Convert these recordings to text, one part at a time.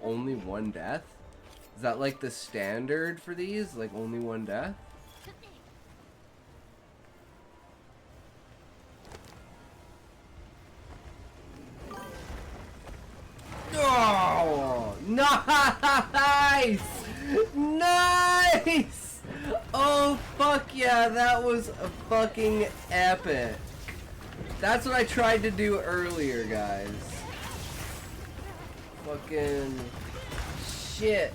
only one death? Is that like the standard for these? Like only one death? Oh, nice! Nice! Oh, fuck yeah, that was a fucking epic. That's what I tried to do earlier, guys. Fucking shit.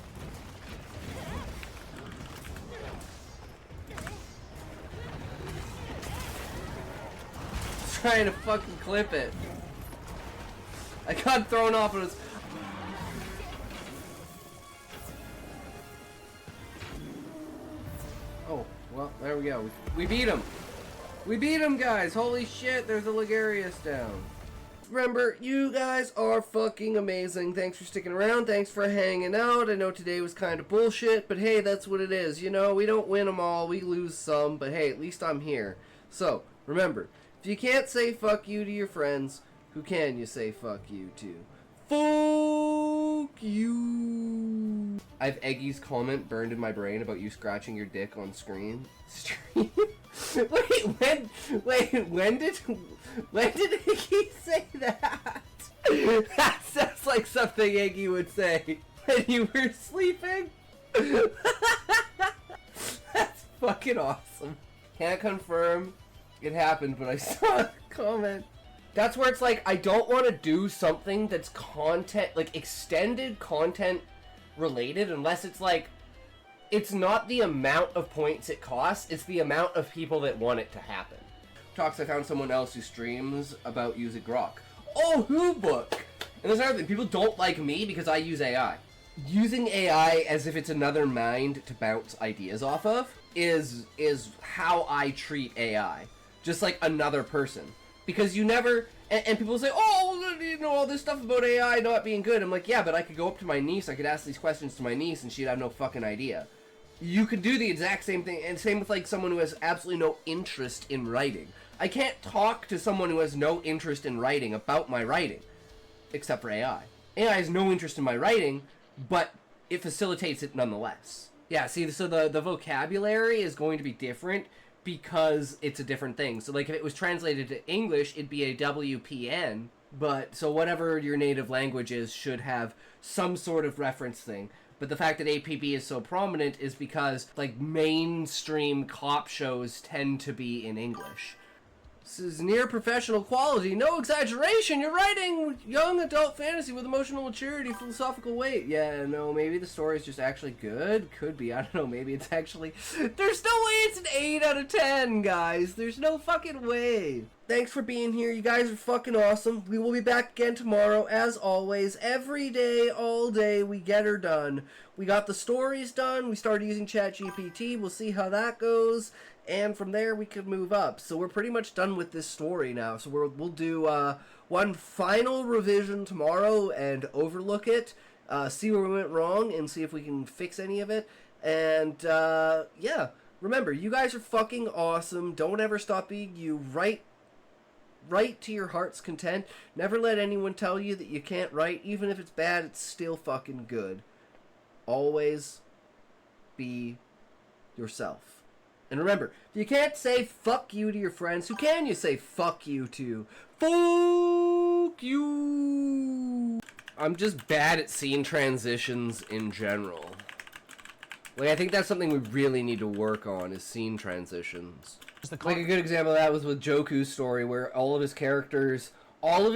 Trying to fucking clip it. I got thrown off and it was... Oh, well, there we go. We beat him. We beat him, guys. Holy shit, there's a Ligarius down. Remember, you guys are fucking amazing. Thanks for sticking around. Thanks for hanging out. I know today was kind of bullshit, but hey, that's what it is. You know, we don't win them all. We lose some, but hey, at least I'm here. So, remember, if you can't say fuck you to your friends, who can you say fuck you to? Fuck you. I have Eggy's comment burned in my brain about you scratching your dick on screen. when did Iggy say that? That sounds like something Iggy would say when you were sleeping. That's fucking awesome. Can't confirm it happened, but I saw a comment. That's where it's like, I don't want to do something that's content, like extended content related, unless it's like, it's not the amount of points it costs, it's the amount of people that want it to happen. Talks, I found someone else who streams about using Grok. Oh, who book? And there's another thing, people don't like me because I use AI. Using AI as if it's another mind to bounce ideas off of is how I treat AI. Just like another person. Because you never, and people say, oh, you know, all this stuff about AI not being good. I'm like, yeah, but I could go up to my niece, I could ask these questions to my niece, and she'd have no fucking idea. You could do the exact same thing, and same with like someone who has absolutely no interest in writing. I can't talk to someone who has no interest in writing about my writing, except for AI. AI has no interest in my writing, but it facilitates it nonetheless. Yeah, see, so the vocabulary is going to be different, because it's a different thing. So like if it was translated to English, it'd be a WPN, but so whatever your native language is should have some sort of reference thing. But the fact that APB is so prominent is because like mainstream cop shows tend to be in English. This is near professional quality, no exaggeration. You're writing young adult fantasy with emotional maturity, philosophical weight. Yeah, no, maybe the story is just actually good. Could be, I don't know, maybe it's actually... There's no way it's an 8 out of 10, guys. There's no fucking way. Thanks for being here. You guys are fucking awesome. We will be back again tomorrow, as always. Every day, all day, we get her done. We got the stories done. We started using ChatGPT. We'll see how that goes. And from there, we could move up. So we're pretty much done with this story now. So we'll do one final revision tomorrow and overlook it. See where we went wrong and see if we can fix any of it. And, yeah. Remember, you guys are fucking awesome. Don't ever stop being you. Write to your heart's content. Never let anyone tell you that you can't write. Even if it's bad, it's still fucking good. Always be yourself. And remember, if you can't say fuck you to your friends, who can you say fuck you to? Fuck you! I'm just bad at scene transitions in general. Like, I think that's something we really need to work on, is scene transitions. Like, a good example of that was with Joku's story, where all of his characters, all of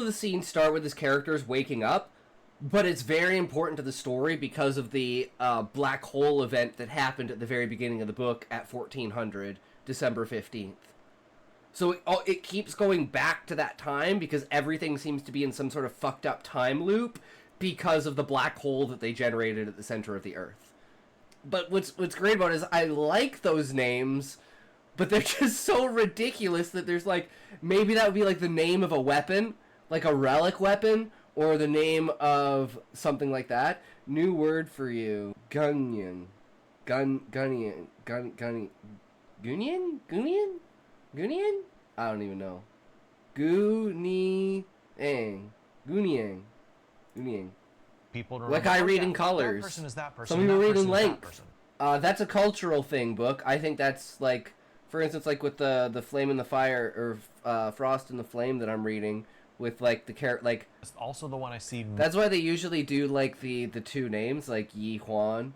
the scenes start with his characters waking up, but it's very important to the story because of the black hole event that happened at the very beginning of the book at 1400, December 15th. So it keeps going back to that time because everything seems to be in some sort of fucked up time loop because of the black hole that they generated at the center of the Earth. But what's great about it is I like those names, but they're just so ridiculous that there's like, maybe that would be like the name of a weapon, like a relic weapon, or the name of something like that. New word for you. Gunyan. Gunyan? Gunian? I don't even know. Guniang. Guniang. people to Like remember, I read in that colors. person is that person. Some people read in person is that length. person. That's a cultural thing, book. I think that's like, for instance, like with the Flame and the Fire or Frost and the Flame that I'm reading with like the like. It's also the one I see. That's why they usually do like the two names like Yi Hwan.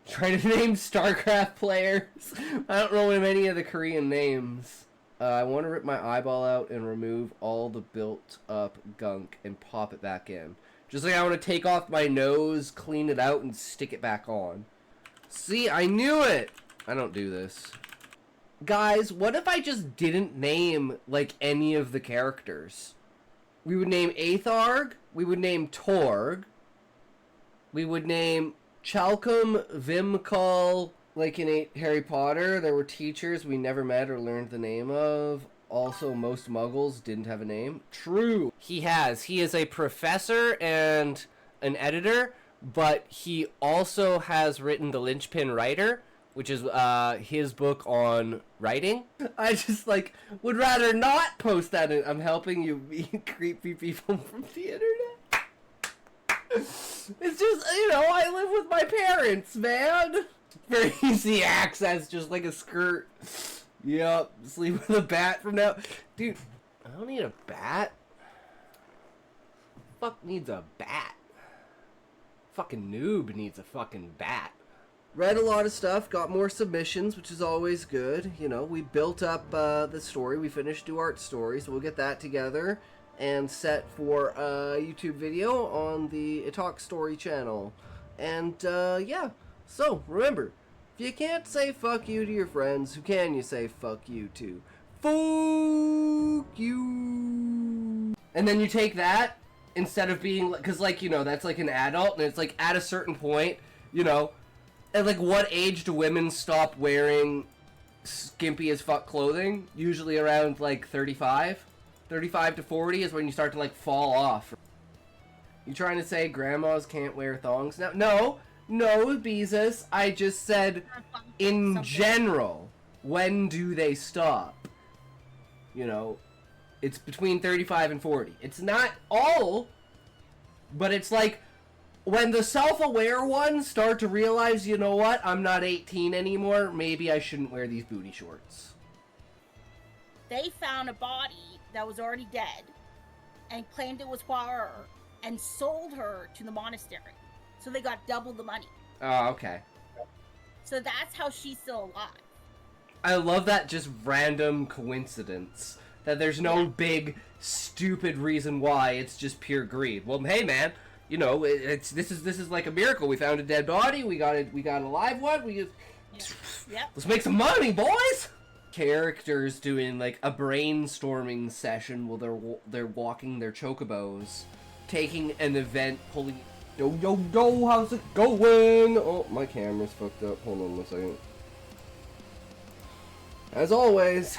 Trying to name StarCraft players. I don't know many of the Korean names. I want to rip my eyeball out and remove all the built up gunk and pop it back in. Just like I want to take off my nose, clean it out, and stick it back on. See, I knew it! I don't do this. Guys, what if I just didn't name, like, any of the characters? We would name Aetharg, we would name Torg, we would name Chalcom, Vimkal, like in Harry Potter, there were teachers we never met or learned the name of. Also, most Muggles didn't have a name. True. He has. He is a professor and an editor, but he also has written The Linchpin Writer, which is his book on writing. I just, like, would rather not post that. I'm helping you meet creepy people from the internet. It's just, you know, I live with my parents, man. Very easy access, just like a skirt. Yep, sleep with a bat from now. Dude, I don't need a bat. Fuck needs a bat? Fucking noob needs a fucking bat. Read a lot of stuff, got more submissions, which is always good. You know, we built up the story. We finished ShortStories, so we'll get that together and set for a YouTube video on the Talk Story channel. And, yeah. So, remember, if you can't say fuck you to your friends, who can you say fuck you to? Fuck you! And then you take that, instead of being, because, like, you know, that's like an adult, and it's like, at a certain point, you know, at, like, what age do women stop wearing skimpy as fuck clothing? Usually around, like, 35? 35 to 40 is when you start to, like, fall off. You trying to say grandmas can't wear thongs now? No, Beezus. I just said, in general, when do they stop? You know, it's between 35 and 40. It's not all, but it's like, when the self-aware ones start to realize, you know what, I'm not 18 anymore, maybe I shouldn't wear these booty shorts. They found a body that was already dead and claimed it was her and sold her to the monastery. So they got double the money. Oh, okay. So that's how she's still alive. I love that just random coincidence. That there's no big, stupid reason why, it's just pure greed. Well, hey man, you know, this is like a miracle. We found a dead body, we got a live one, let's make some money, boys! Characters doing like a brainstorming session while they're walking their chocobos, taking an event, pulling. Yo, how's it going? Oh, my camera's fucked up. Hold on a second. As always,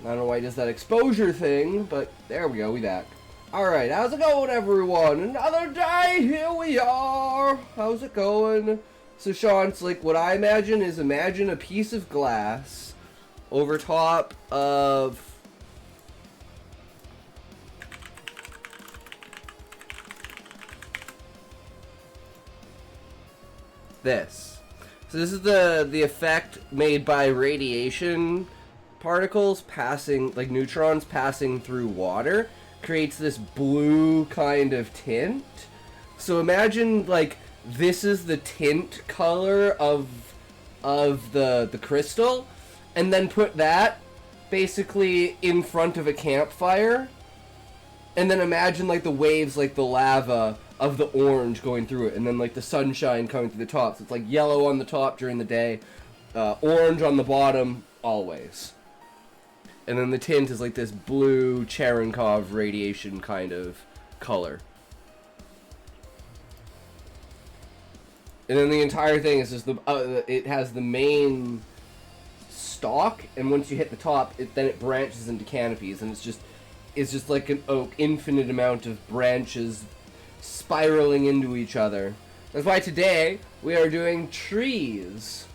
I don't know why he does that exposure thing, but there we go, we back. Alright, how's it going, everyone? Another day, here we are! How's it going? So, Sean, it's like, what I imagine is, imagine a piece of glass over top of this. So this is the effect made by radiation particles passing, like neutrons passing through water, creates this blue kind of tint. So imagine, like, this is the tint color of the crystal, and then put that basically in front of a campfire, and then imagine, like, the waves, like the lava of the orange going through it, and then, like, the sunshine coming through the top. So it's like yellow on the top during the day, orange on the bottom always. And then the tint is like this blue Cherenkov radiation kind of color. And then the entire thing is just it has the main stalk, and once you hit the top, then it branches into canopies, and it's just like an oak, infinite amount of branches spiraling into each other. That's why today we are doing trees.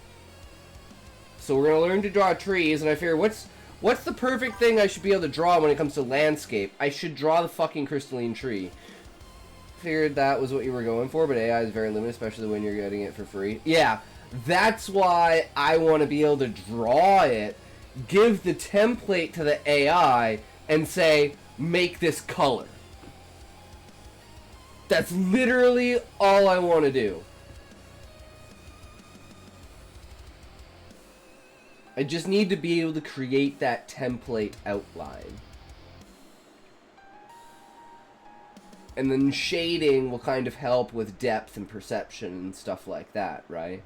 So we're gonna learn to draw trees, and I figure what's the perfect thing I should be able to draw when it comes to landscape? I should draw the fucking crystalline tree. figured that was what you were going for, but AI is very limited, especially when you're getting it for free. Yeah, that's why I want to be able to draw it, give the template to the AI, and say, make this color. That's literally all I want to do. I just need to be able to create that template outline. And then shading will kind of help with depth and perception and stuff like that, right?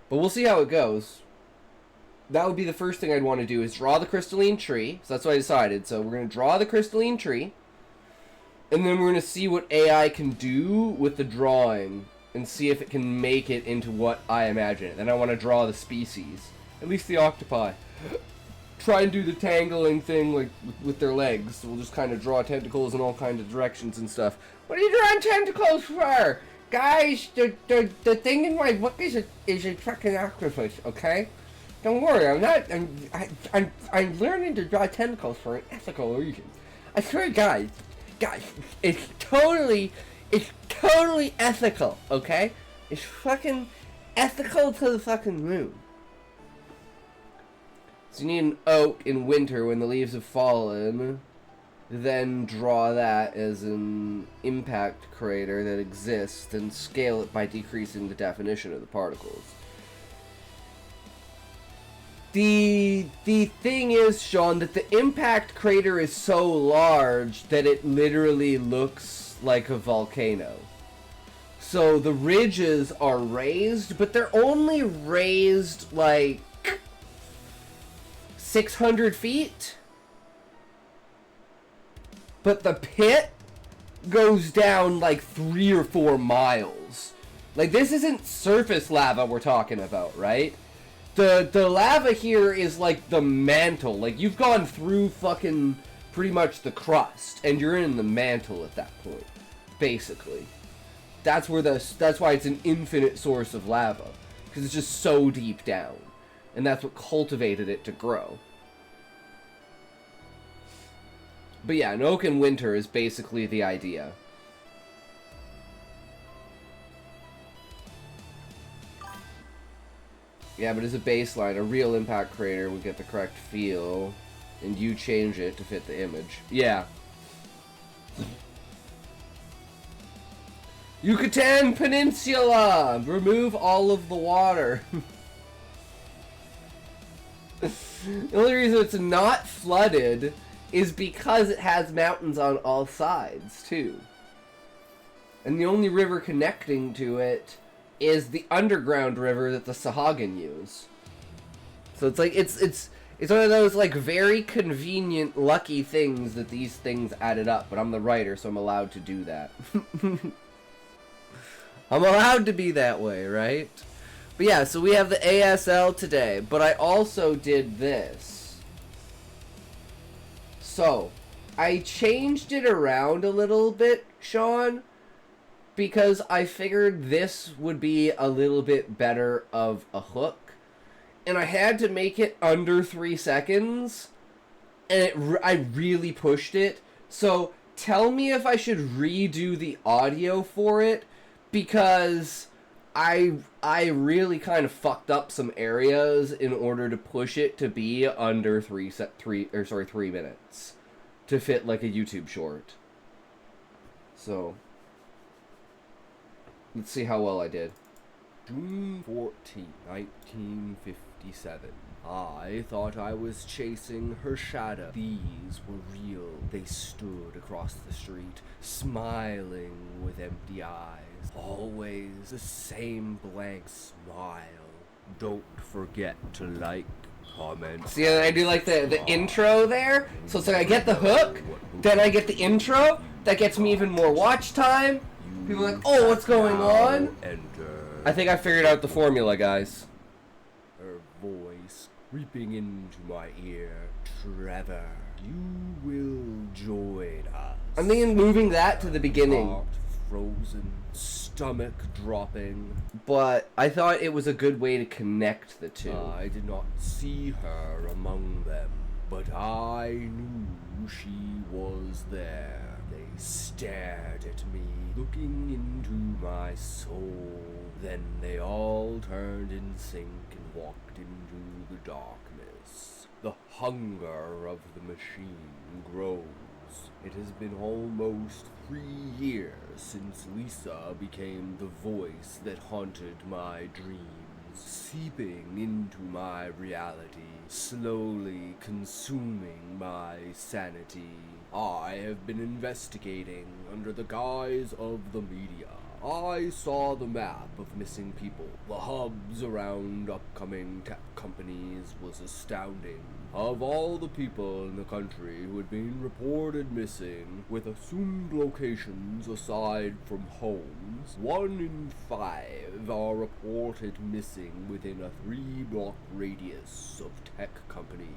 But we'll see how it goes. That would be the first thing I'd want to do, is draw the crystalline tree. So that's what I decided. So we're going to draw the crystalline tree. And then we're going to see what AI can do with the drawing. And see if it can make it into what I imagine it. Then I want to draw the species. At least the octopi. Try and do the tangling thing like with their legs. So we'll just kind of draw tentacles in all kinds of directions and stuff. What are you drawing tentacles for? Guys, the thing in my book is a fucking octopus, okay? Don't worry, I'm learning to draw tentacles for an ethical reason. I swear, guys, it's totally ethical, okay? It's fucking ethical to the fucking moon. So you need an oak in winter when the leaves have fallen. Then draw that as an impact crater that exists and scale it by decreasing the definition of the particles. The thing is, Sean, that the impact crater is so large that it literally looks like a volcano. So the ridges are raised, but they're only raised like 600 feet. But the pit goes down like 3 or 4 miles. Like, this isn't surface lava we're talking about, right? The lava here is like the mantle. Like, you've gone through fucking pretty much the crust, and you're in the mantle at that point, basically. That's why it's an infinite source of lava, because it's just so deep down, and that's what cultivated it to grow. But yeah, an oak in winter is basically the idea. Yeah, but as a baseline, a real impact crater would get the correct feel, and you change it to fit the image. Yeah. Yucatan Peninsula! Remove all of the water. The only reason it's not flooded is because it has mountains on all sides, too. And the only river connecting to it is the underground river that the Sahagin use. So it's like, it's one of those, like, very convenient, lucky things that these things added up. But I'm the writer, so I'm allowed to do that. I'm allowed to be that way, right? But yeah, so we have the ASL today. But I also did this. So, I changed it around a little bit, Sean, because I figured this would be a little bit better of a hook. And I had to make it under 3 seconds, and I really pushed it. So, tell me if I should redo the audio for it, because I really kind of fucked up some areas in order to push it to be under 3 minutes to fit like a YouTube short. So let's see how well I did. June 14, 1957. I thought I was chasing her shadow. These were real. They stood across the street, smiling with empty eyes. Always the same blank smile. Don't forget to like, comment. See, I do like the intro there. So it's like I get the hook, then I get the intro. That gets me even more watch time. People are like, oh, what's going on? I think I figured out the formula, guys. Her voice creeping into my ear. Trevor, you will join us. I'm thinking moving that to the beginning. frozen, stomach dropping. But I thought it was a good way to connect the two. I did not see her among them, but I knew she was there. They stared at me, looking into my soul. Then they all turned in sync and walked into the darkness. The hunger of the machine grows. It has been almost 3 years since Lisa became the voice that haunted my dreams, seeping into my reality, slowly consuming my sanity. I have been investigating under the guise of the media. I saw the map of missing people. The hubs around upcoming tech companies was astounding. Of all the people in the country who had been reported missing, with assumed locations aside from homes, 1 in 5 are reported missing within a 3-block radius of tech companies.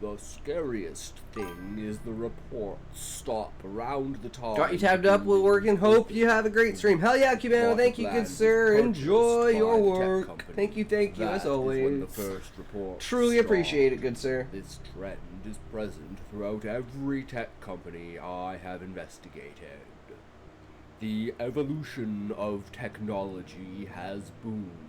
The scariest thing is the reports stop around the time. Got you tabbed up, we're working. Hope you have a great stream. Hell yeah, Cubano. Thank you, good sir. Enjoy your work. Thank you, as always. Truly appreciate it, good sir. This trend is present throughout every tech company I have investigated. The evolution of technology has boomed.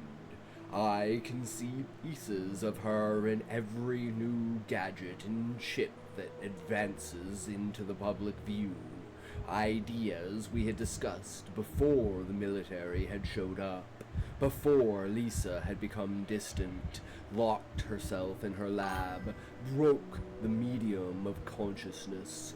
I can see pieces of her in every new gadget and chip that advances into the public view. Ideas we had discussed before the military had showed up, before Lisa had become distant, locked herself in her lab, broke the medium of consciousness,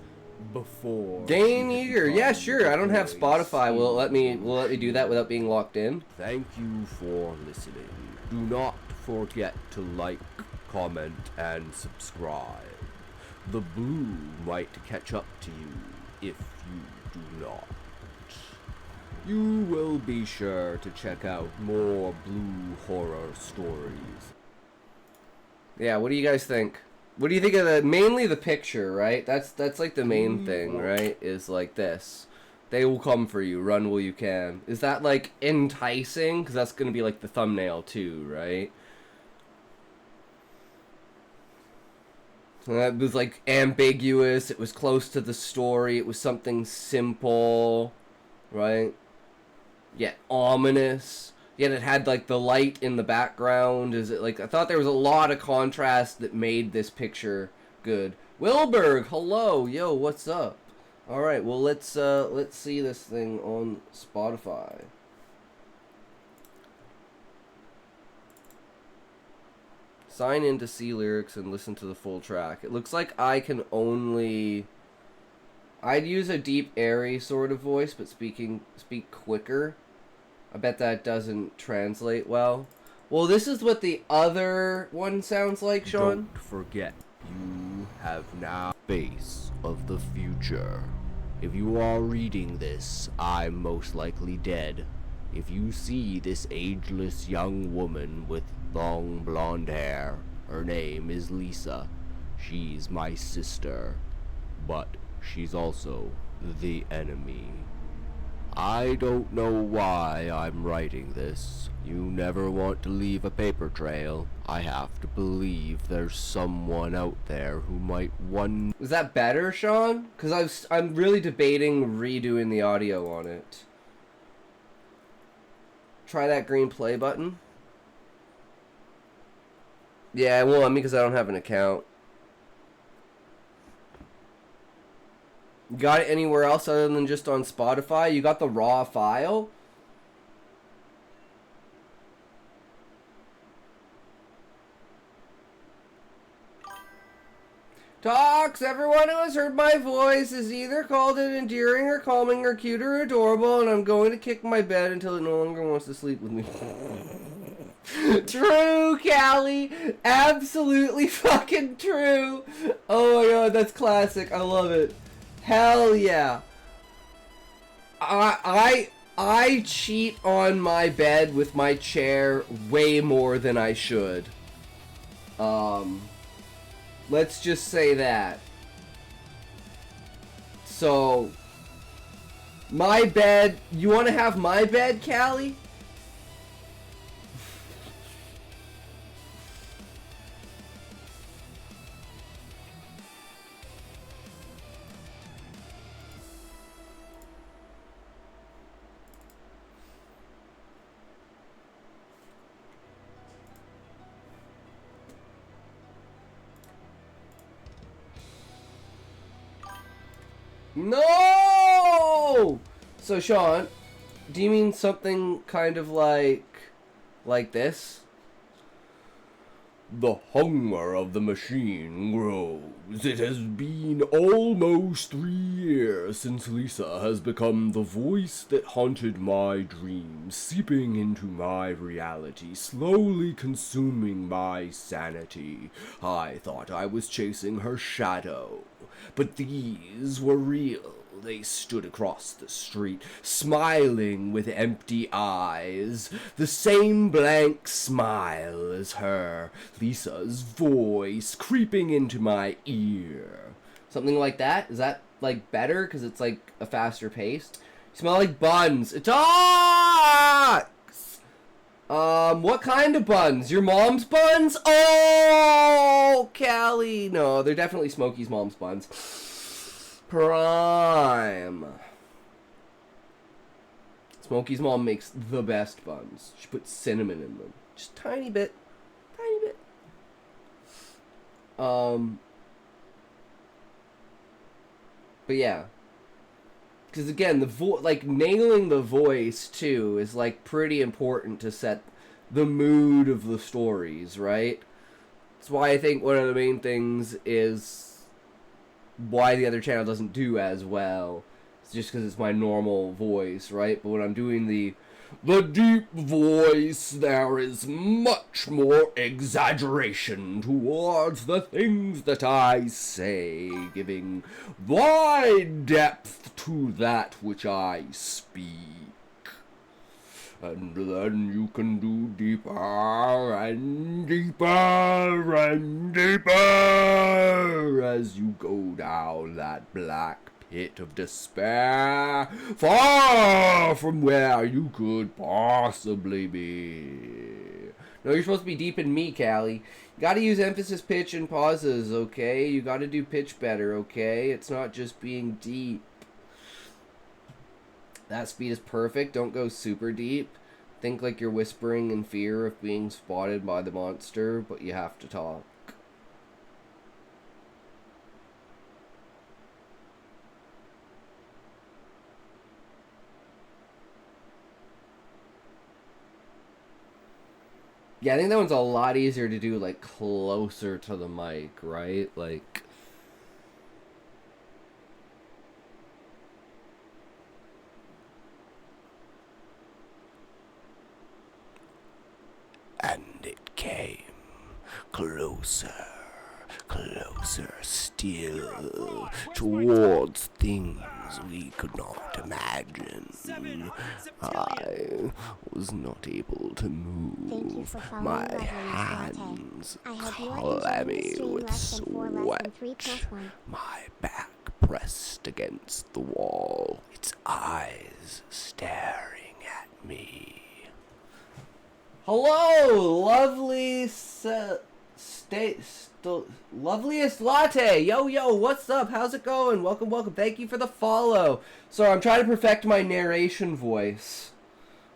before Dane Eager, yeah, sure. I don't have Spotify. Will it let me do that without being locked in? Thank you for listening. Do not forget to like, comment, and subscribe. The blue might catch up to you if you do not. You will be sure to check out more blue horror stories. Yeah, what do you guys think? What do you think of mainly the picture, right? That's like the main thing, right? Is like this. They will come for you, run while you can. Is that like enticing? Because that's going to be like the thumbnail too, right? It was like ambiguous, it was close to the story, it was something simple, right? Yet ominous. Yet it had like the light in the background. Is it like, I thought there was a lot of contrast that made this picture good. Wilberg, hello, yo, what's up? All right, well let's see this thing on Spotify. Sign in to see lyrics and listen to the full track. It looks like I can only. I'd use a deep, airy sort of voice, but speak quicker. I bet that doesn't translate well. Well, this is what the other one sounds like, Sean. Don't forget, you have now face of the future. If you are reading this, I'm most likely dead. If you see this ageless young woman with long blonde hair, her name is Lisa. She's my sister, but she's also the enemy. I don't know why I'm writing this. You never want to leave a paper trail. I have to believe there's someone out there who might wonder. Is that better, Sean? Because I'm really debating redoing the audio on it. Try that green play button. Yeah, it won't let me because I don't have an account. Got it anywhere else other than just on Spotify? You got the raw file? Talks! Everyone who has heard my voice is either called it endearing or calming or cute or adorable, and I'm going to kick my bed until it no longer wants to sleep with me. True, Callie! Absolutely fucking true! Oh my god, that's classic. I love it. Hell yeah. I cheat on my bed with my chair way more than I should. Let's just say that. So, My bed. You want to have my bed, Callie? No! So, Sean, do you mean something kind of like this? The hunger of the machine grows. It has been almost 3 years since Lisa has become the voice that haunted my dreams, seeping into my reality, slowly consuming my sanity. I thought I was chasing her shadow, but these were real. They stood across the street, smiling with empty eyes, the same blank smile as her, Lisa's voice creeping into my ear. Something like that? Is that, like, better? Because it's, like, a faster pace? You smell like buns. It talks! What kind of buns? Your mom's buns? Oh, Callie. No, they're definitely Smokey's mom's buns. Prime. Smokey's mom makes the best buns. She puts cinnamon in them. Just tiny bit. Tiny bit. But yeah. Because again, like nailing the voice too is like pretty important to set the mood of the stories, right? That's why I think one of the main things is why the other channel doesn't do as well. It's just because it's my normal voice, right? But when I'm doing the deep voice, there is much more exaggeration towards the things that I say, giving wide depth to that which I speak. And then you can do deeper and deeper and deeper as you go down that black pit of despair, far from where you could possibly be. No, you're supposed to be deep in me, Callie. You gotta use emphasis, pitch, and pauses, okay? You gotta do pitch better, okay? It's not just being deep. That speed is perfect. Don't go super deep. Think like you're whispering in fear of being spotted by the monster, but you have to talk. Yeah, I think that one's a lot easier to do, like, closer to the mic, right? Like... And it came closer, closer still, towards things we could not imagine. I was not able to move. My hands clammy with sweat. My back pressed against the wall, its eyes staring at me. Hello, loveliest latte. Yo, what's up? How's it going? Welcome. Thank you for the follow. So I'm trying to perfect my narration voice.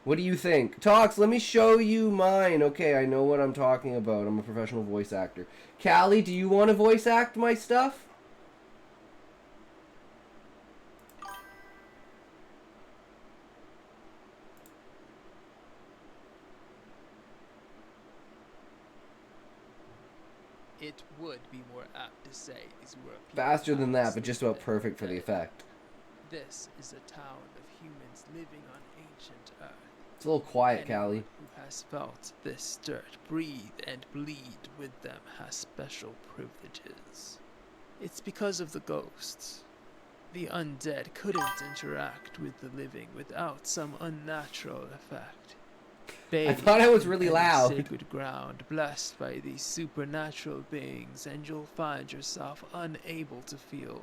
What do you think? Talks, let me show you mine. Okay, I know what I'm talking about. I'm a professional voice actor. Callie, do you want to voice act my stuff? It would be more apt to say these were a people Faster than that, but past just about than perfect for the dead. effect. This is a town of humans living on ancient Earth. It's a little quiet, Anyone Callie. who has felt this dirt breathe and bleed with them has special privileges. It's because of the ghosts. The undead couldn't interact with the living without some unnatural effect. I thought I was really Bathe in loud. Sacred ground blessed by these supernatural beings, and you'll find yourself unable to feel,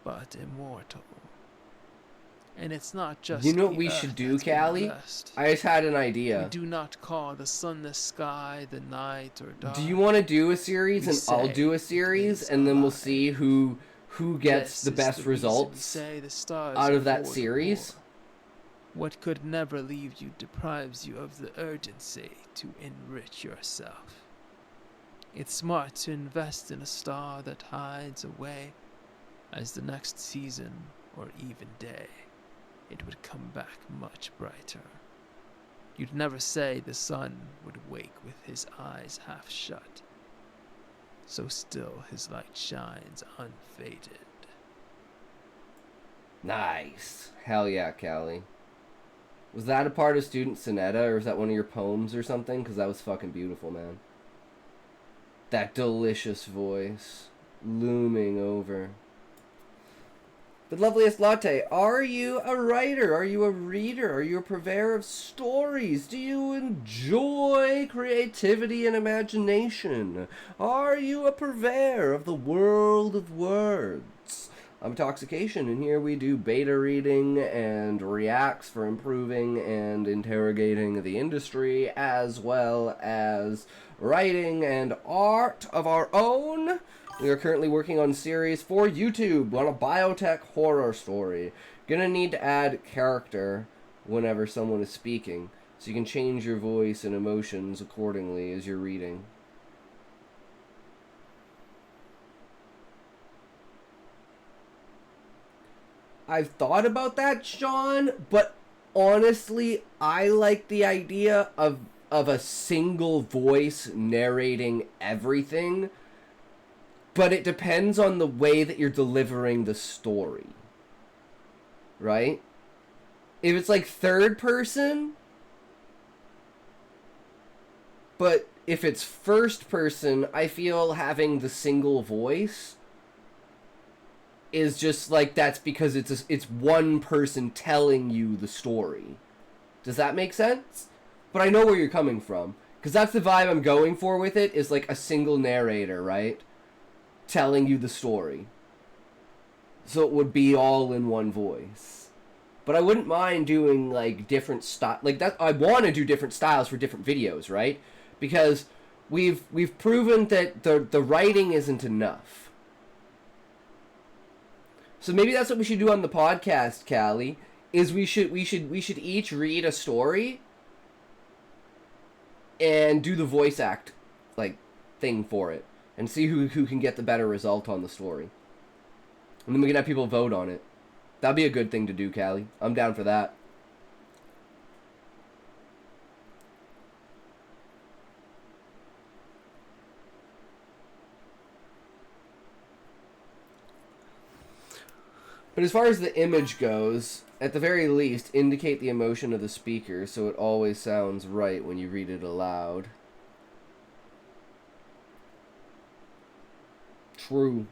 but immortal. And it's not just You know what the we earth should do, that's been Callie? blessed. I just had an We idea. do not call the sunless sky the night or dark. Do you want to do a series, We and I'll say do a that series, things and then are we'll light. see who gets This the is best the reason we results say the stars out of are that void series? war. What could never leave you deprives you of the urgency to enrich yourself. It's smart to invest in a star that hides away, as the next season or even day, it would come back much brighter. You'd never say the sun would wake with his eyes half shut, so still his light shines unfaded. Nice. Hell yeah, Callie. Was that a part of Student Sonetta, or was that one of your poems or something? Because that was fucking beautiful, man. That delicious voice looming over. The loveliest latte. Are you a writer? Are you a reader? Are you a purveyor of stories? Do you enjoy creativity and imagination? Are you a purveyor of the world of words? I'm Intoxication, and here we do beta reading and reacts for improving and interrogating the industry, as well as writing and art of our own. We are currently working on a series for YouTube on a biotech horror story. Gonna need to add character whenever someone is speaking, so you can change your voice and emotions accordingly as you're reading. I've thought about that, Sean, but honestly, I like the idea of a single voice narrating everything, but it depends on the way that you're delivering the story, right? If it's like third person, but if it's first person, I feel having the single voice is just like, that's because it's one person telling you the story. Does that make sense? But I know where you're coming from, because that's the vibe I'm going for with it, is like a single narrator, right? Telling you the story. So it would be all in one voice. But I wouldn't mind doing like different style, like that. I want to do different styles for different videos, right? Because we've proven that the writing isn't enough. So maybe that's what we should do on the podcast, Callie, is we should each read a story and do the voice act like thing for it and see who can get the better result on the story. And then we can have people vote on it. That'd be a good thing to do, Callie. I'm down for that. But as far as the image goes, at the very least, indicate the emotion of the speaker so it always sounds right when you read it aloud. True.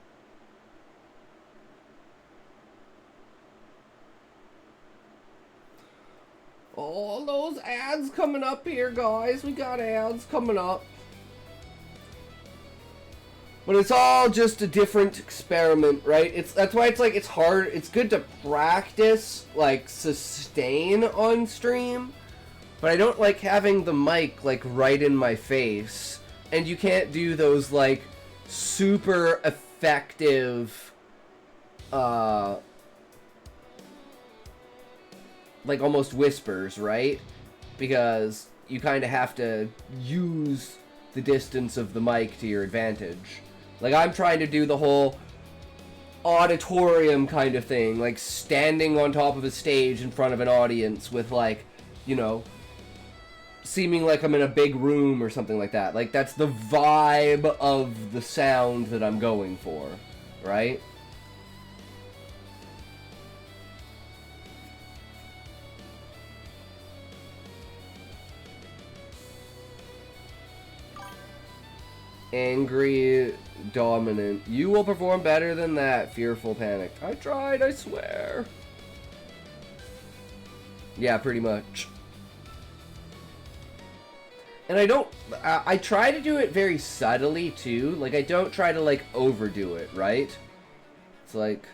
Oh, those ads coming up here, guys. We got ads coming up. But it's all just a different experiment, right? That's why it's like it's hard. It's good to practice, like sustain on stream, but I don't like having the mic like right in my face, and you can't do those like super effective, like almost whispers, right? Because you kind of have to use the distance of the mic to your advantage. Like, I'm trying to do the whole auditorium kind of thing, like standing on top of a stage in front of an audience with, like, you know, seeming like I'm in a big room or something like that. Like, that's the vibe of the sound that I'm going for, right? Angry, dominant. You will perform better than that, fearful, panic. I tried, I swear. Yeah, pretty much. And I don't, I try to do it very subtly, too. Like, I don't try to, like, overdo it, right? It's like,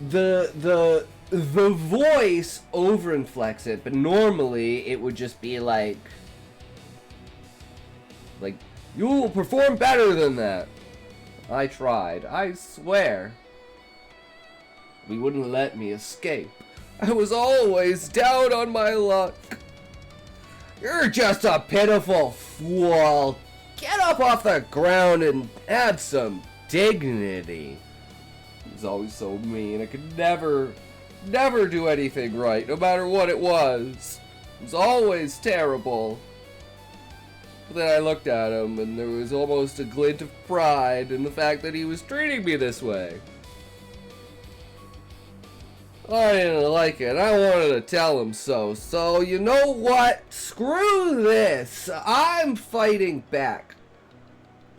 the voice overinflects it, but normally it would just be like you will perform better than that. I tried, I swear. We wouldn't let me escape. I was always down on my luck. You're just a pitiful fool. Get up off the ground and have some dignity. He was always so mean. I could never do anything right, no matter what it was. It was always terrible. But then I looked at him, and there was almost a glint of pride in the fact that he was treating me this way. I didn't like it. I wanted to tell him so. So, you know what? Screw this. I'm fighting back.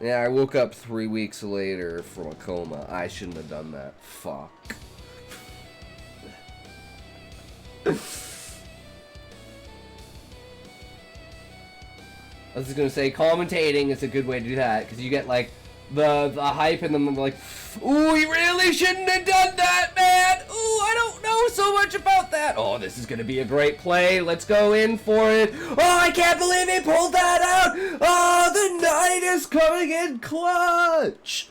Yeah, I woke up 3 weeks later from a coma. I shouldn't have done that. Fuck. I was just gonna say, commentating is a good way to do that, because you get, like, the hype, and then they're like, ooh, you really shouldn't have done that, man! Ooh, I don't know so much about that! Oh, this is gonna be a great play, let's go in for it! Oh, I can't believe he pulled that out! Oh, the knight is coming in clutch!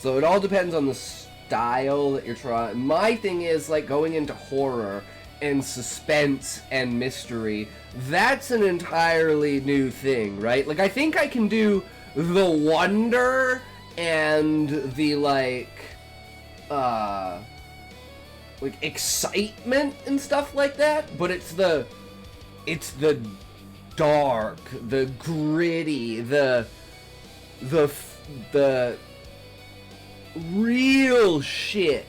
So it all depends on the style that you're trying. My thing is, like, going into horror and suspense and mystery, that's an entirely new thing, right? Like, I think I can do the wonder and the, like excitement and stuff like that, but it's the dark, the gritty, the real shit.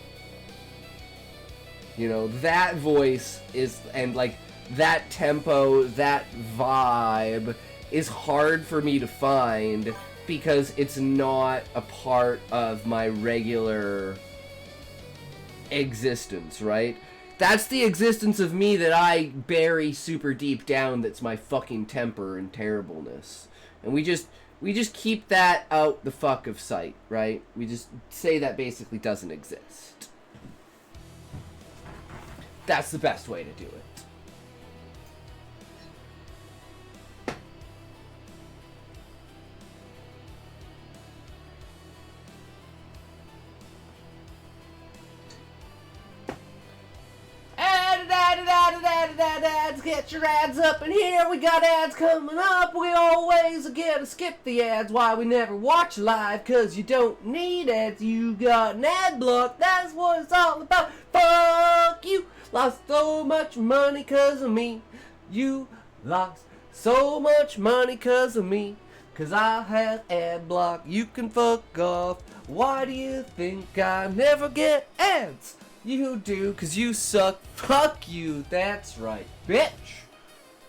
You know, that voice is, and like that tempo, that vibe is hard for me to find because it's not a part of my regular existence, right? That's the existence of me that I bury super deep down, that's my fucking temper and terribleness. And we just keep that out the fuck of sight, right? We just say that basically doesn't exist. That's the best way to do it. Ads, get your ads up in here. We got ads coming up. We always get to skip the ads. Why we never watch live? Cause you don't need ads. You got an ad block. That's what it's all about. Fuck you. Lost so much money cause of me. You lost so much money cause of me. Cause I have ad block. You can fuck off. Why do you think I never get ads? You do, cause you suck. Fuck you. That's right, bitch.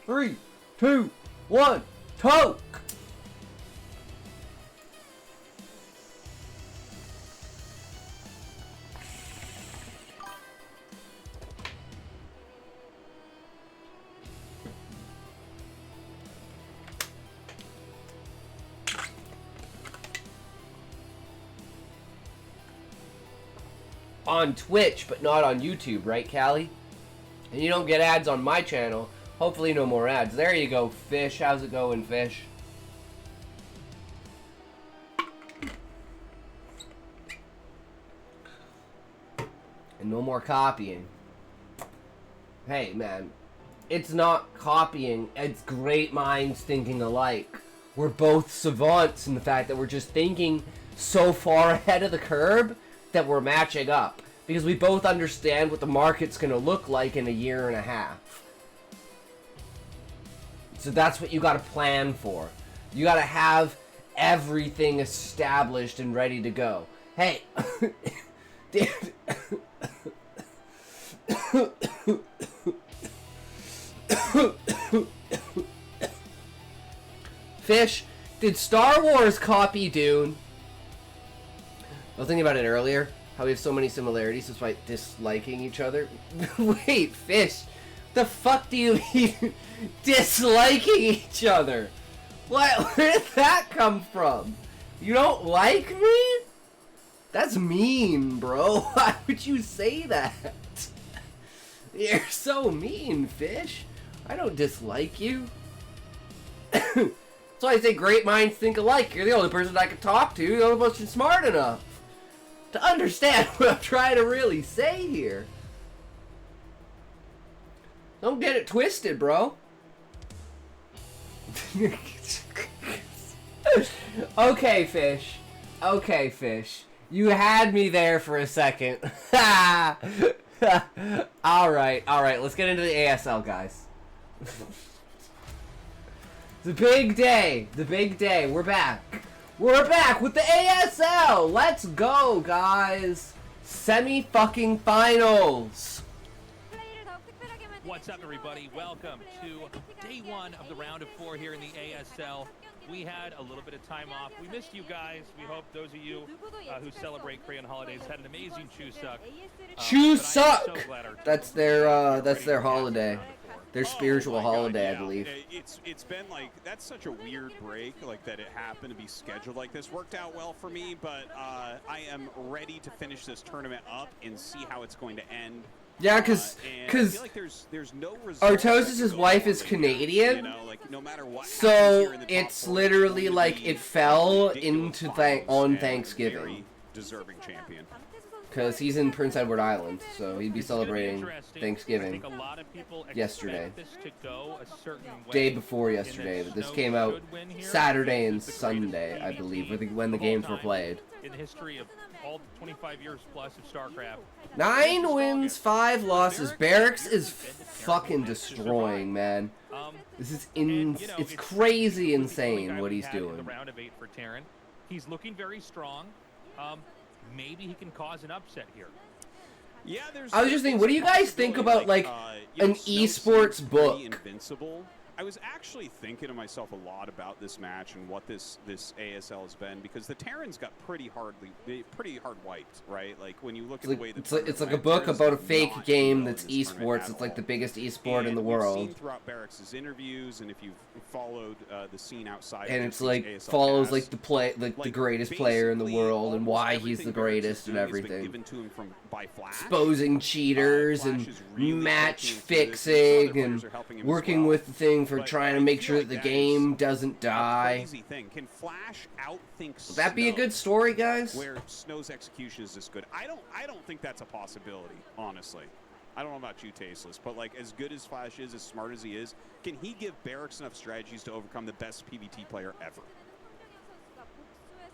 3, 2, 1, toke. On Twitch, but not on YouTube, right, Callie? And you don't get ads on my channel. Hopefully no more ads. There you go, Fish. How's it going, Fish? And no more copying. Hey, man. It's not copying. It's great minds thinking alike. We're both savants in the fact that we're just thinking so far ahead of the curve that we're matching up, because we both understand what the market's going to look like in a year and a half. So that's what you got to plan for. You got to have everything established and ready to go. Hey, Fish, did Star Wars copy Dune? I was thinking about it earlier, how we have so many similarities despite disliking each other. Wait, Fish, the fuck do you mean disliking each other? What? Where did that come from? You don't like me? That's mean, bro. Why would you say that? You're so mean, Fish. I don't dislike you. That's why I say great minds think alike. You're the only person I can talk to. You're the only person smart enough to understand what I'm trying to really say here. Don't get it twisted, bro. Okay, Fish. Okay, Fish. You had me there for a second. Alright, let's get into the ASL, guys. The big day. The big day. We're back. We're back with the ASL. Let's go, guys. Semi-fucking-finals. What's up, everybody? Welcome to day one of the round of 4 here in the ASL. We had a little bit of time off. We missed you guys. We hope those of you who celebrate Korean holidays had an amazing Chuseok. Chuseok! That's their holiday. Their spiritual holiday, yeah. I believe. It's been like, that's such a weird break, like that it happened to be scheduled like this. Worked out well for me, but I am ready to finish this tournament up and see how it's going to end. Yeah, because like there's no Artosis' wife is Canadian, you know, like no matter what so it's literally like it fell into on Thanksgiving. Very deserving champion. Because he's in Prince Edward Island, so he'd be celebrating Thanksgiving yesterday. Day before yesterday, but this came out Saturday and Sunday, I believe, when the games were played. In the history of all 25 years plus of StarCraft. 9 wins, 5 losses. Barracks is fucking destroying, man. This is it's crazy insane what he's doing. The round of 8 for Terran. He's looking very strong. Maybe he can cause an upset here. Yeah, I was just thinking, what do you guys think about like an esports book? Invincible. I was actually thinking to myself a lot about this match and what this ASL has been, because the Terrans got pretty hard wiped, right? Like when you look at the way it's like a book about a fake game that's esports. It's like the biggest esport in the world. We've seen throughout Barracks' interviews, and if you've followed the scene outside, and it's like follows like the greatest player in the world and why he's the greatest and everything. Given to him by Flash. Exposing cheaters and match fixing and working with the thing for trying to make sure that the game doesn't die. Can Flash outthink Would that be a good story, guys? Where Snow's execution is this good? I don't think that's a possibility, honestly. I don't know about you, Tasteless, but like as good as Flash is, as smart as he is, can he give Barracks enough strategies to overcome the best PvT player ever?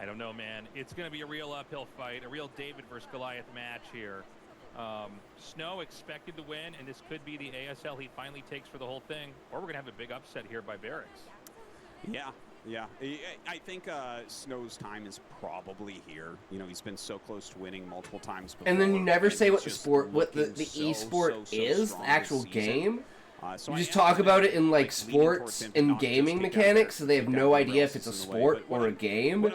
I don't know, man. It's going to be a real uphill fight, a real David versus Goliath match here. Snow expected to win, and this could be the ASL he finally takes for the whole thing, or we're going to have a big upset here by Barracks. Yeah. I think Snow's time is probably here. You know, he's been so close to winning multiple times before. And then you never say what the esport is, the actual game. You just talk about it in like sports and gaming mechanics, so they have no idea if it's a sport or a game.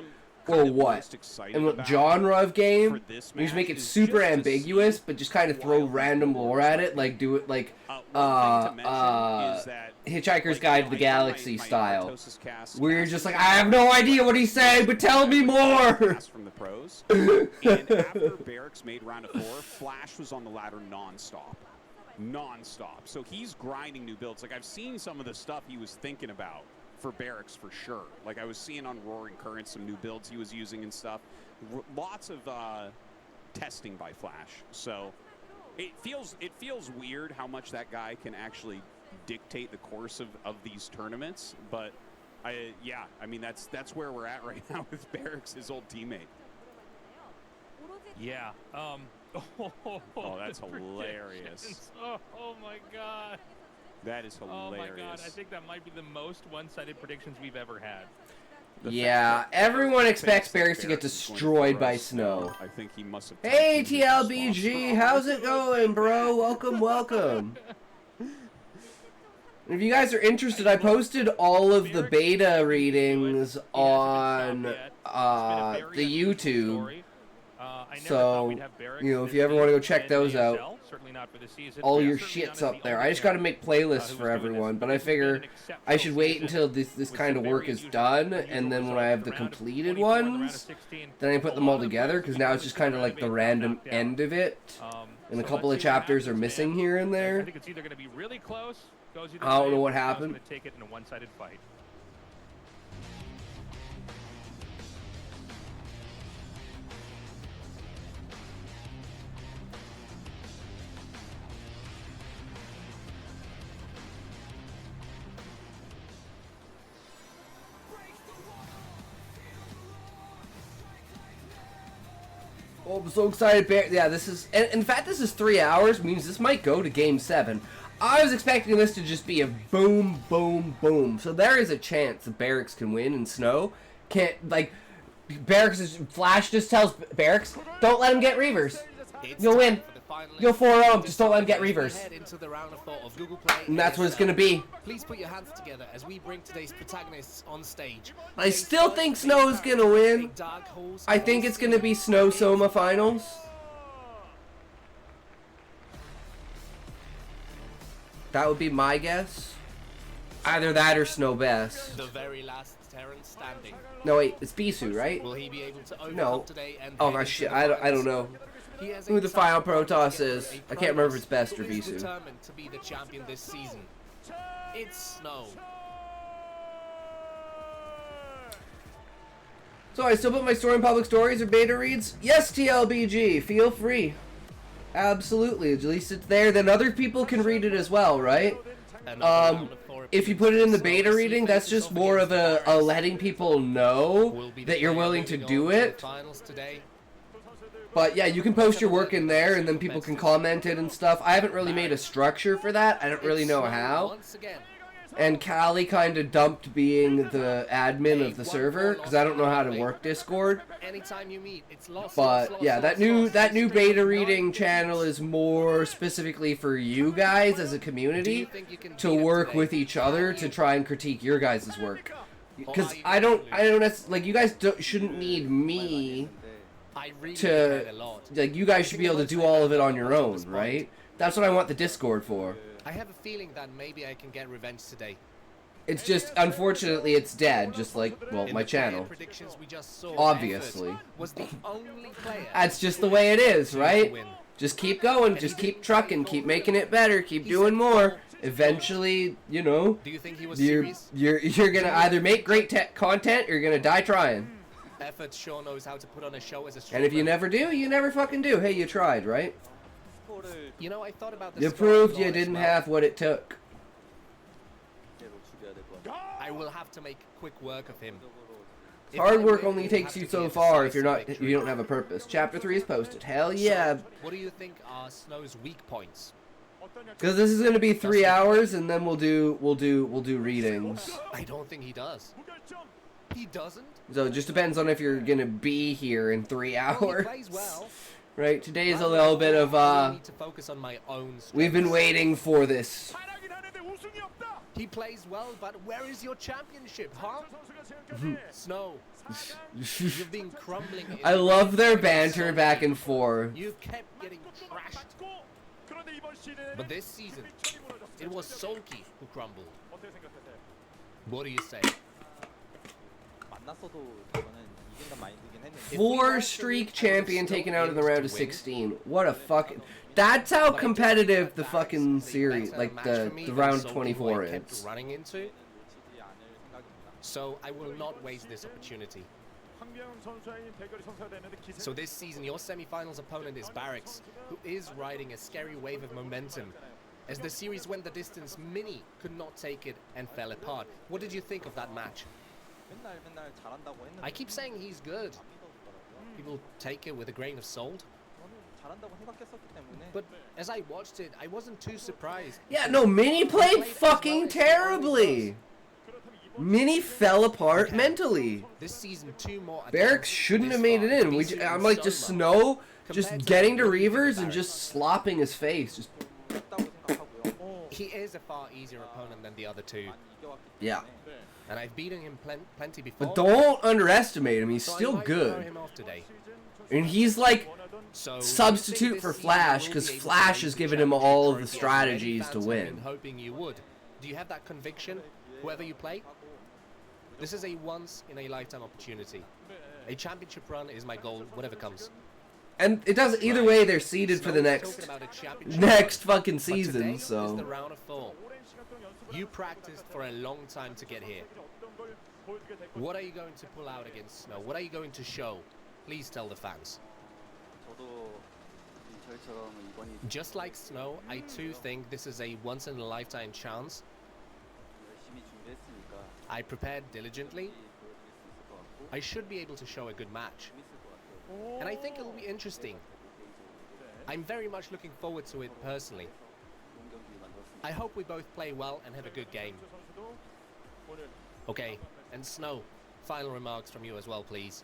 Or what? And what genre of game? You just make it super ambiguous, but just kind of throw random lore at it, like do it like Hitchhiker's Guide to the Galaxy style, where you're just like, I have no idea what he's saying, but tell me more. From the pros. And after Barracks made round of 4, Flash was on the ladder non-stop. So he's grinding new builds. Like I've seen some of the stuff he was thinking about for Barracks for sure. Like I was seeing on Roaring Currents some new builds he was using and stuff. Lots of testing by Flash. So it feels weird how much that guy can actually dictate the course of these tournaments. But I mean that's where we're at right now with Barracks, his old teammate. Yeah. Oh, that's hilarious. Oh my god. That is hilarious. Oh my god, I think that might be the most one-sided predictions we've ever had. Yeah, everyone expects Barracks to get destroyed by Snow. I think he must have. Hey TLBG, how's it going, bro? Welcome. If you guys are interested, I posted all of the beta readings on the YouTube. I never So, thought we'd have Barracks you know, if this you ever deep want to go check in those ASL, out, certainly not for the season. all Yeah, your certainly shit's not up the there. only I just got to parent, make playlists who's for doing everyone, this. but I It's been figure an exceptional I should wait season until this with kind some of work very is unusual- done, unusual and then when I results. have the The round of completed 24 and the round of ones, 16. then I put A them all lot of together, players because we now probably it's just see kind of around like the the base random knocked down. end of it, and a So couple let's of see what chapters are happens, missing man. here and I there. think it's either going to be really close, goes either I don't way, know what or Snow's happened. gonna take it in a one-sided fight. Oh, I'm so excited. Yeah, this is... And in fact, this is 3 hours. Means this might go to Game 7. I was expecting this to just be a boom, boom, boom. So there is a chance that Barracks can win and Snow can't... Like, Flash just tells Barracks, don't let him get Reavers. You'll win. You'll 4-0 him. Just don't let him get Reavers. And that's what it's going to be. Please put your hands together as we bring today's protagonists on stage. I still think Snow's going to win. I think it's going to be Snow Soma finals. That would be my guess. Either that or Snow Best. The very last Terran standing. No, wait, it's Bisu, right? Will he be able to overcome No. today and Oh head my into shit, the I finals? don't know He has who a the tough final opponent Protoss to get is. a I can't remember if it's Protoss Best or who is Bisu. determined to be the champion this season. It's Snow. So I still put my story in public stories or beta reads? Yes, TLBG, feel free. Absolutely, at least it's there. Then other people can read it as well, right? If you put it in the beta reading, that's just more of a letting people know that you're willing to do it. But yeah, you can post your work in there and then people can comment it and stuff. I haven't really made a structure for that. I don't really know how. And Callie kind of dumped being the admin of the server because I don't know how to work Discord. But yeah, that new beta reading channel is more specifically for you guys as a community to work with each other to try and critique your guys' work. Because I don't like, you guys shouldn't need me to, like, you guys should be able to do all of it on your own, right? That's what I want the Discord for. I have a feeling that maybe I can get revenge today. It's just, unfortunately, it's dead, just like, well, my channel. Obviously. That's just the way it is, right? Just keep going, just keep trucking, keep making it better, keep doing more. Eventually, you know, you're gonna either make great content or you're gonna die trying. Effort sure knows how to put on a show as a And if you never do, you never fucking do. Hey, you tried, right? You know, I thought about this. You proved you didn't have what it took. I will have to make quick work of him. Hard work only takes you so far if you don't have a purpose. Chapter 3 is posted. Hell yeah. So, what do you think are Snow's weak points? Because this is gonna be 3 hours, and then we'll do readings. I don't think he does. He doesn't. So it just depends on if you're gonna be here in 3 hours. He plays well. Right, today is a little bit of need to focus on my own strengths. we've been waiting for this. He plays well, but where is your championship, huh? Snow, you've been crumbling. I love their banter back and forth. You kept getting trashed. But this season, it was Solky who crumbled. What do you say? 4-streak champion taken out in the round of 16. What a fucking... That's how competitive the fucking series, like the round 24 is. Running into. So I will not waste this opportunity. So this season, your semi-finals opponent is Barracks, who is riding a scary wave of momentum. As the series went the distance, Mini could not take it and fell apart. What did you think of that match? I keep saying he's good. People take it with a grain of salt. But as I watched it, I wasn't too surprised. Yeah, no, Mini played fucking terribly. Mini fell apart mentally. This season, 2 more Barracks shouldn't have made it in. I'm like, just Snow, just getting to Reavers and just slopping his face. Just He is a far easier opponent than the other two, Yeah. and I've beaten him plenty before. But don't underestimate him. He's so still I might throw good. him off today. And he's like So, do you substitute think for this season Flash, we'll because be able to Flash raise has the given him championship all of the trophy as many strategies fans to have win. been hoping you would. Do you have that conviction, whoever you play? This is a once-in-a-lifetime opportunity. A championship run is my goal, whatever comes. And it does either way. They're seeded for the Snow's next talking about a championship next run, fucking but today season. is So the round of 4. You practiced for a long time to get here. What are you going to pull out against Snow? What are you going to show? Please tell the fans. Just like Snow, I too think this is a once-in-a-lifetime chance. I prepared diligently. I should be able to show a good match. And I think it'll be interesting. I'm very much looking forward to it personally. I hope we both play well and have a good game. Okay, and Snow, final remarks from you as well, please.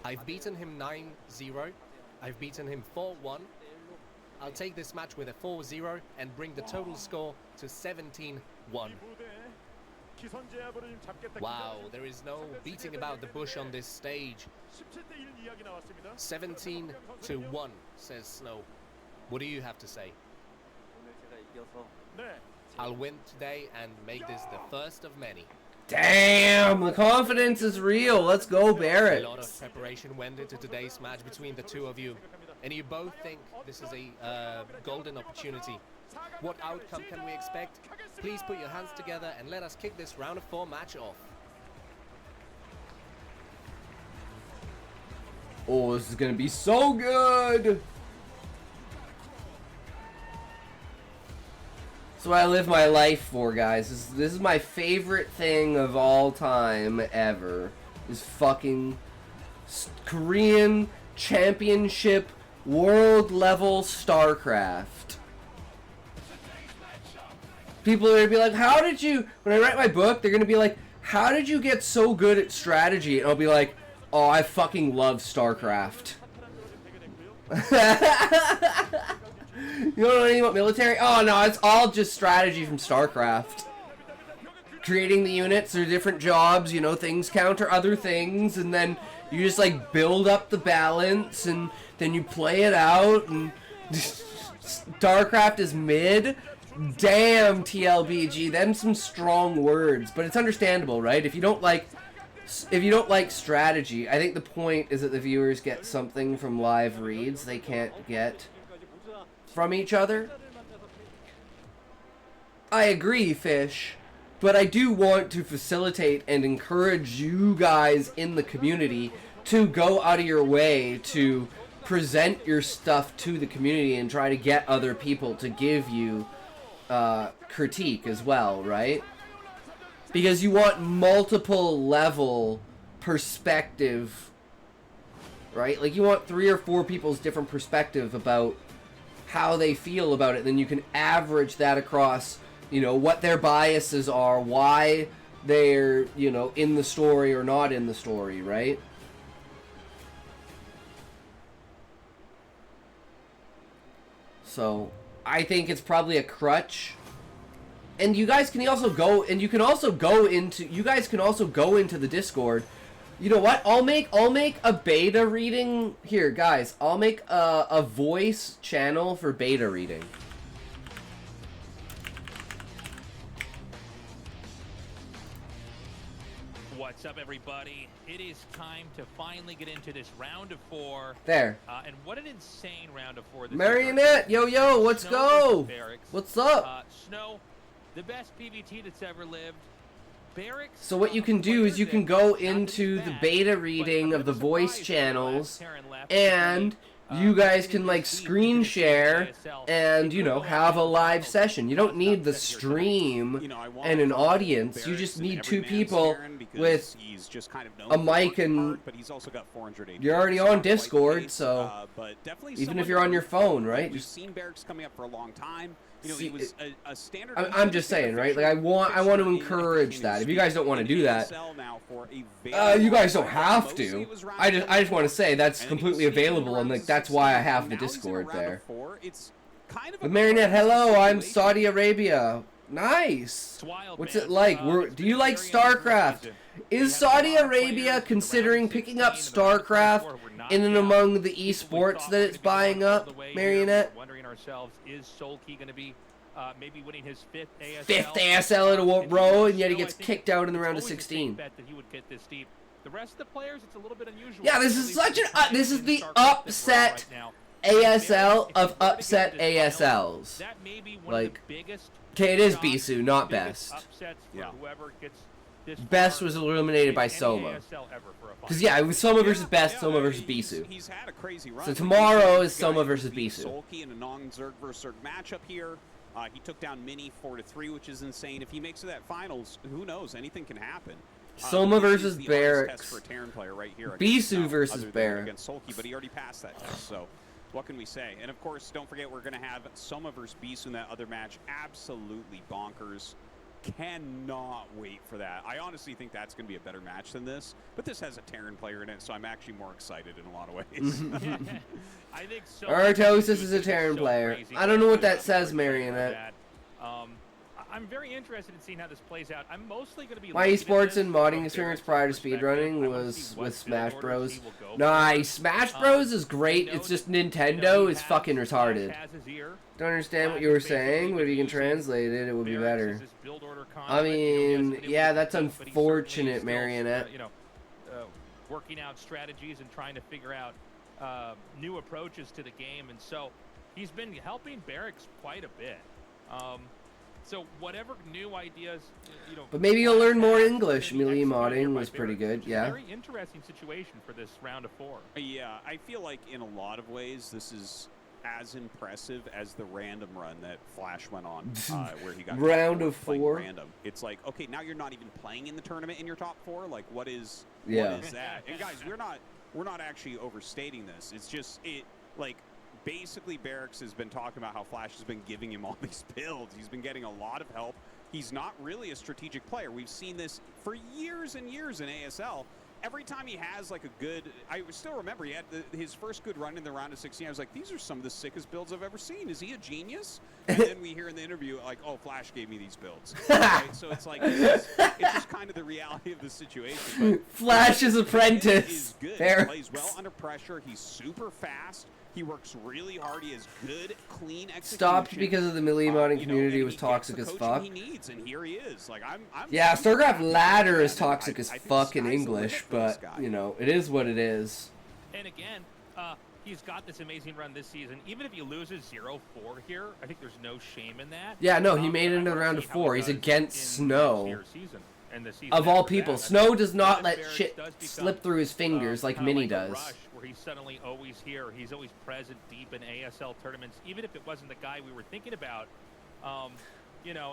I've beaten him 9-0. I've beaten him 4-1. I'll take this match with a 4-0 and bring the total score to 17-1. Wow, there is no beating about the bush on this stage. 17-1, says Snow. What do you have to say? I'll win today and make this the first of many. damn, the confidence is real. Let's go, Barrett. A lot of preparation went into today's match between the two of you, and you both think this is a golden opportunity. What outcome can we expect? Please put your hands together and let us kick this round of 4 match off. Oh, this is gonna be so good. That's what I live my life for, guys. This is my favorite thing of all time ever. Is fucking Korean Championship world level StarCraft. People are gonna be like, how did you, when I write my book, they're gonna be like, how did you get so good at strategy? And I'll be like, oh, I fucking love StarCraft. You don't know anything about military? Oh no, it's all just strategy from StarCraft. Creating the units, their different jobs, you know, things counter other things, and then you just like build up the balance, and then you play it out, and StarCraft is mid. Damn, TLBG, them some strong words, but it's understandable, right? If you don't like strategy, I think the point is that the viewers get something from live reads they can't get from each other. I agree, Fish, but I do want to facilitate and encourage you guys in the community to go out of your way to present your stuff to the community and try to get other people to give you critique as well, right? Because you want multiple level perspective, right? Like you want 3 or 4 people's different perspective about how they feel about it. Then you can average that across, you know, what their biases are, why they're, you know, in the story or not in the story, right? So I think it's probably a crutch. And you guys can also go, and you can also go into, you guys can also go into the Discord. You know what? I'll make a beta reading here, guys. I'll make a voice channel for beta reading. What's up, everybody? It is time to finally get into this round of 4. There. And what an insane round of 4 this is. Marionette, yo, let's Snow go. versus Barracks. What's up? Snow, the best PvT that's ever lived. Barracks. So what you can do is you can go into the beta reading of the voice channels, and you guys can like screen share and, you know, have a live session. You don't need the stream and an audience. You just need 2 people with a mic, and you're already on Discord, so even if you're on your phone, right? We've seen Barracks coming up for a long time. You know, See, he was a standard. I'm just saying, right? Like I want to encourage that. If you guys don't want to do that, you guys don't have to. I just want to say that's completely available, and like that's why I have the Discord there. kind of The a Marionette, crazy hello, I'm situation. Saudi Arabia. Nice. It's wild, What's man. it like? It's Do been you a like very unusual StarCraft? season. Is We had a Saudi lot of Arabia players in the round considering of picking up 16 and the round of 24 StarCraft who were knocked in and out. among the People we esports thought that were it's gonna be buying going all up, the way here, Marionette? we were wondering ourselves, is Solkey going to be maybe winning his fifth ASL? Fifth ASL in a And row, and you yet he know, I gets think kicked out in the it's round of always a safe 16. bet that he would get this deep. The rest of the players, it's a little bit unusual. Yeah, this At is least such the an time this is in the StarCraft that we're in upset right now. ASL If you of were to get upset to this finals, ASLs. that may be one Like, of the biggest okay, it is shocks, Bisu, not biggest Best. upsets for Yeah. whoever gets this Best far was eliminated in by any Soma. ASL ever for a Because, final. yeah, it was Soma versus Best, Yeah, Soma versus he's- Bisu. He's had a crazy run. So Like, tomorrow he's is the guy Soma who versus beat Bisu. Solkey in a non-Zerg versus Zerg matchup here. He took down Mini 4-3, which is insane. If he makes it that finals, who knows? Anything can happen. Soma This is versus the hardest Barracks. test for a Terran player right here. Bisu versus other than Barracks. against Solkey, but he already passed that test. So, what can we say? And of course, don't forget we're going to have Soma versus Bisu in that other match. Absolutely bonkers. Cannot wait for that. I honestly think that's going to be a better match than this. But this has a Terran player in it, so I'm actually more excited in a lot of ways. I think so. Artosis is a Terran player. Crazy. I don't know what that I'm says, very excited for Marionette. that. I'm very interested in seeing how this plays out. I'm mostly going to be My looking at esports this and from modding Barrett's experience prior to perspective. speedrunning I wanna was see what with build Smash orders Bros. he will go for. Nice. Smash Bros is great. I know It's just that, Nintendo he is has- fucking Flash retarded. has his ear. Don't understand what Flash you were is basically saying, but if you can using translate it, it would be Barracks better. as his build order I conduit. You know, he hasn't mean, been able yeah, to that's compete, but he certainly unfortunate, still, Marionette. working out strategies and trying to figure out new approaches to the game, and so he's been helping Barracks quite a bit. So whatever new ideas, But maybe you'll learn more Flash has English. been Melee executed modding by was pretty Barracks, good, which is yeah. a very interesting situation for this round of 4. Yeah, I feel like in a lot of ways this is as impressive as the random run that Flash went on, where he got Round top of four playing 4? Random. It's like, okay, now you're not even playing in the tournament in your top 4. Like, what is Yeah. what is that? And guys, we're not actually overstating this. It's just like basically Barracks has been talking about how Flash has been giving him all these builds. He's been getting a lot of help. He's not really a strategic player. We've seen this for years and years in ASL. Every time he has like a good, I still remember he had his first good run in the round of 16. I was like, these are some of the sickest builds I've ever seen. Is he a genius? And then we hear in the interview like, oh, Flash gave me these builds. Right? So it's like it's just kind of the reality of the situation. But Flash's Is apprentice. good. Fair. He plays well under pressure. He's super fast. He works really hard. He has good, clean execution. Stopped because of the melee modding community and was he gets toxic the as coaching fuck. He needs, and here he is. Like I'm Yeah, super StarCraft happy Ladder with is him. toxic I as think the fuck in sky's the English, limit for this but, guy. you know, it is what it is. And again, he's got this amazing run this season. Even if he loses 0-4 here, I think there's no shame in that. Yeah, no, he made it I into the wanna round see of how he 4. He's does against in Snow. next year's season and the season Of all after people, that. I Snow mean, does not if let Barracks shit does become, slip through his fingers like kinda Mini like a does. Rush, where he's suddenly always here. He's always present deep in ASL tournaments, even if it wasn't the guy we were thinking about,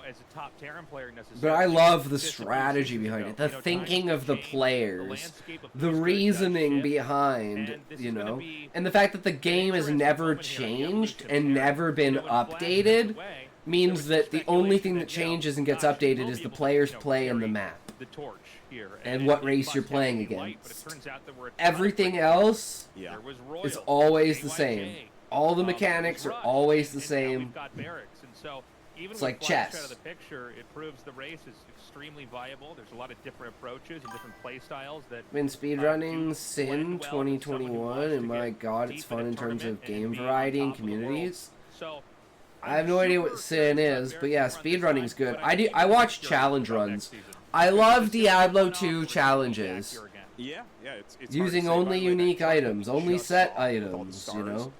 as a top Terran player necessarily. But I love the just a few strategy seasons behind ago. it, the Times thinking of the change, players, landscape of the who's good does reasoning shift, behind, and this you is gonna know, be and the fact that the game has interesting never moment here on the changed evolution and here. never been When Flash steps updated away, means there was that the some only speculation thing that that, changes and gets Flash updated will is be the able to, players play in the carry map. the torch here, And what it race must you're have playing to be light, but it against. turns out there were a ton of Everything great else Yeah. There was Royal, is always the AYJ, same. All the there was mechanics are Rush, always the and now same. we've got Barracks, and so even It's with like Flash chess. out of the picture, it proves the race is extremely viable. There's a lot of different approaches and different play styles that Been speedrunning do Sin blend well with someone who 2021, wants and to my get god, deep it's in fun a in terms tournament of and game be on variety and top of the world. communities. So I have no idea what Sin is, but yeah, speedrunning's good. I watch challenge runs. I love Diablo 2 challenges. Yeah, it's hard Using to say, by only the way, that unique chart that items, we only just set saw with all the items, you stars, know?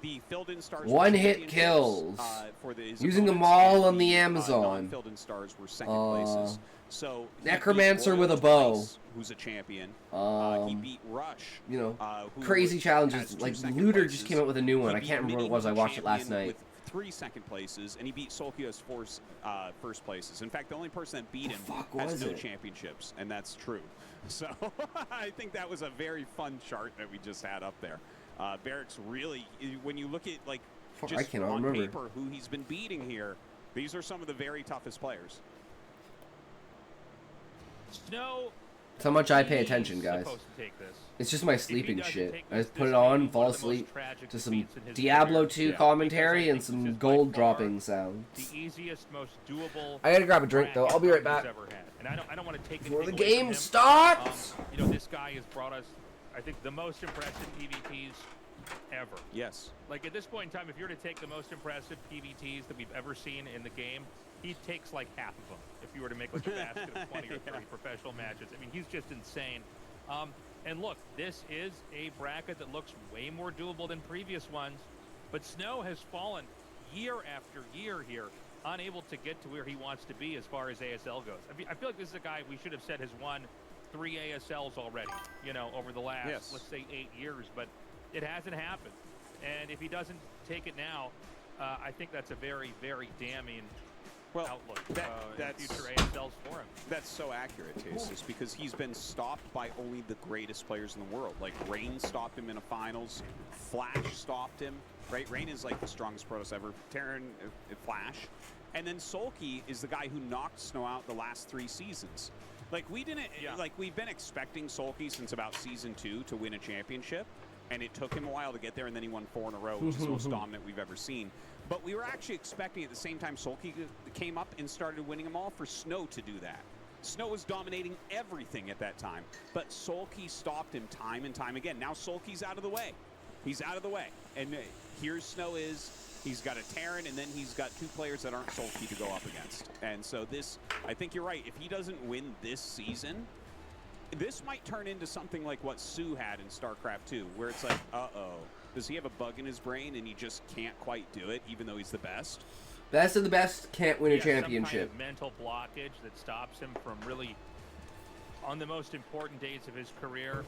The filled-in stars One were hit championships, kills. For his Using them opponents, all and on the Amazon. non-filled-in stars were second places. So he beat Necromancer Royal with a bow. twice, who's a champion. He beat Rush. You know, who crazy has challenges. 2 Like, second Looter places. just came out with a new one. He I beat can't remember what it Mini, was. I who's a watched it last champion, night. With 3 second places, and he beat Solkio's first places. In fact, the only person that beat him fuck has was no it? championships, and that's true. So I think that was a very fun chart that we just had up there. Barracks really, when you look at like Fuck, I just cannot on remember. paper who he's been beating here, these are some of the very toughest players. Snow That's how much I pay He's attention, guys. supposed to take this. It's just my If he sleeping doesn't shit. take I this, just put this it may on, be fall one of the most asleep tragic to some defeats in his Diablo career. 2 Yeah. commentary Because I and think some this is by gold far dropping sounds. The easiest, most doable. I gotta grab a drink, though. I'll be right bracket back. he's ever had. And I don't want to take Before the anything away from game him. starts! You know, this guy has brought us, I think, the most impressive PvPs ever. Yes. Like, at this point in time, if you're to take the most impressive PvTs that we've ever seen in the game, he takes like half of them. If you were to make like a basket of 20 or 30 professional matches, I mean, he's just insane. And look, this is a bracket that looks way more doable than previous ones, but Snow has fallen year after year here, unable to get to where he wants to be as far as ASL goes. I feel like this is a guy we should have said has won 3 ASLs already, you know, over the last, let's say, 8 years, but it hasn't happened. And if he doesn't take it now, I think that's a very, very damning outlook that's future ASLs for him. That's so accurate, Tasis, because he's been stopped by only the greatest players in the world. Like, Rain stopped him in a finals. Flash stopped him. Right? Rain is like the strongest Protoss ever. Terran, Flash. And then Sulky is the guy who knocked Snow out the last 3 seasons. Like, we didn't, like, we've been expecting Sulky since about Season 2 to win a championship. And it took him a while to get there, and then he won 4 in a row, which is the most dominant we've ever seen. But we were actually expecting at the same time Sulky came up and started winning them all for Snow to do that. Snow was dominating everything at that time, but Sulky stopped him time and time again. Now Sulky's out of the way. He's out of the way. And here's Snow is. He's got a Terran, and then he's got 2 players that aren't Sulky to go up against. And so this, I think you're right. If he doesn't win this season, this might turn into something like what Sue had in StarCraft 2, where it's like, uh-oh, does he have a bug in his brain and he just can't quite do it, even though he's the best? Best of the best can't win a Some championship. kind of mental blockage that stops him from really, on the most important days of his career,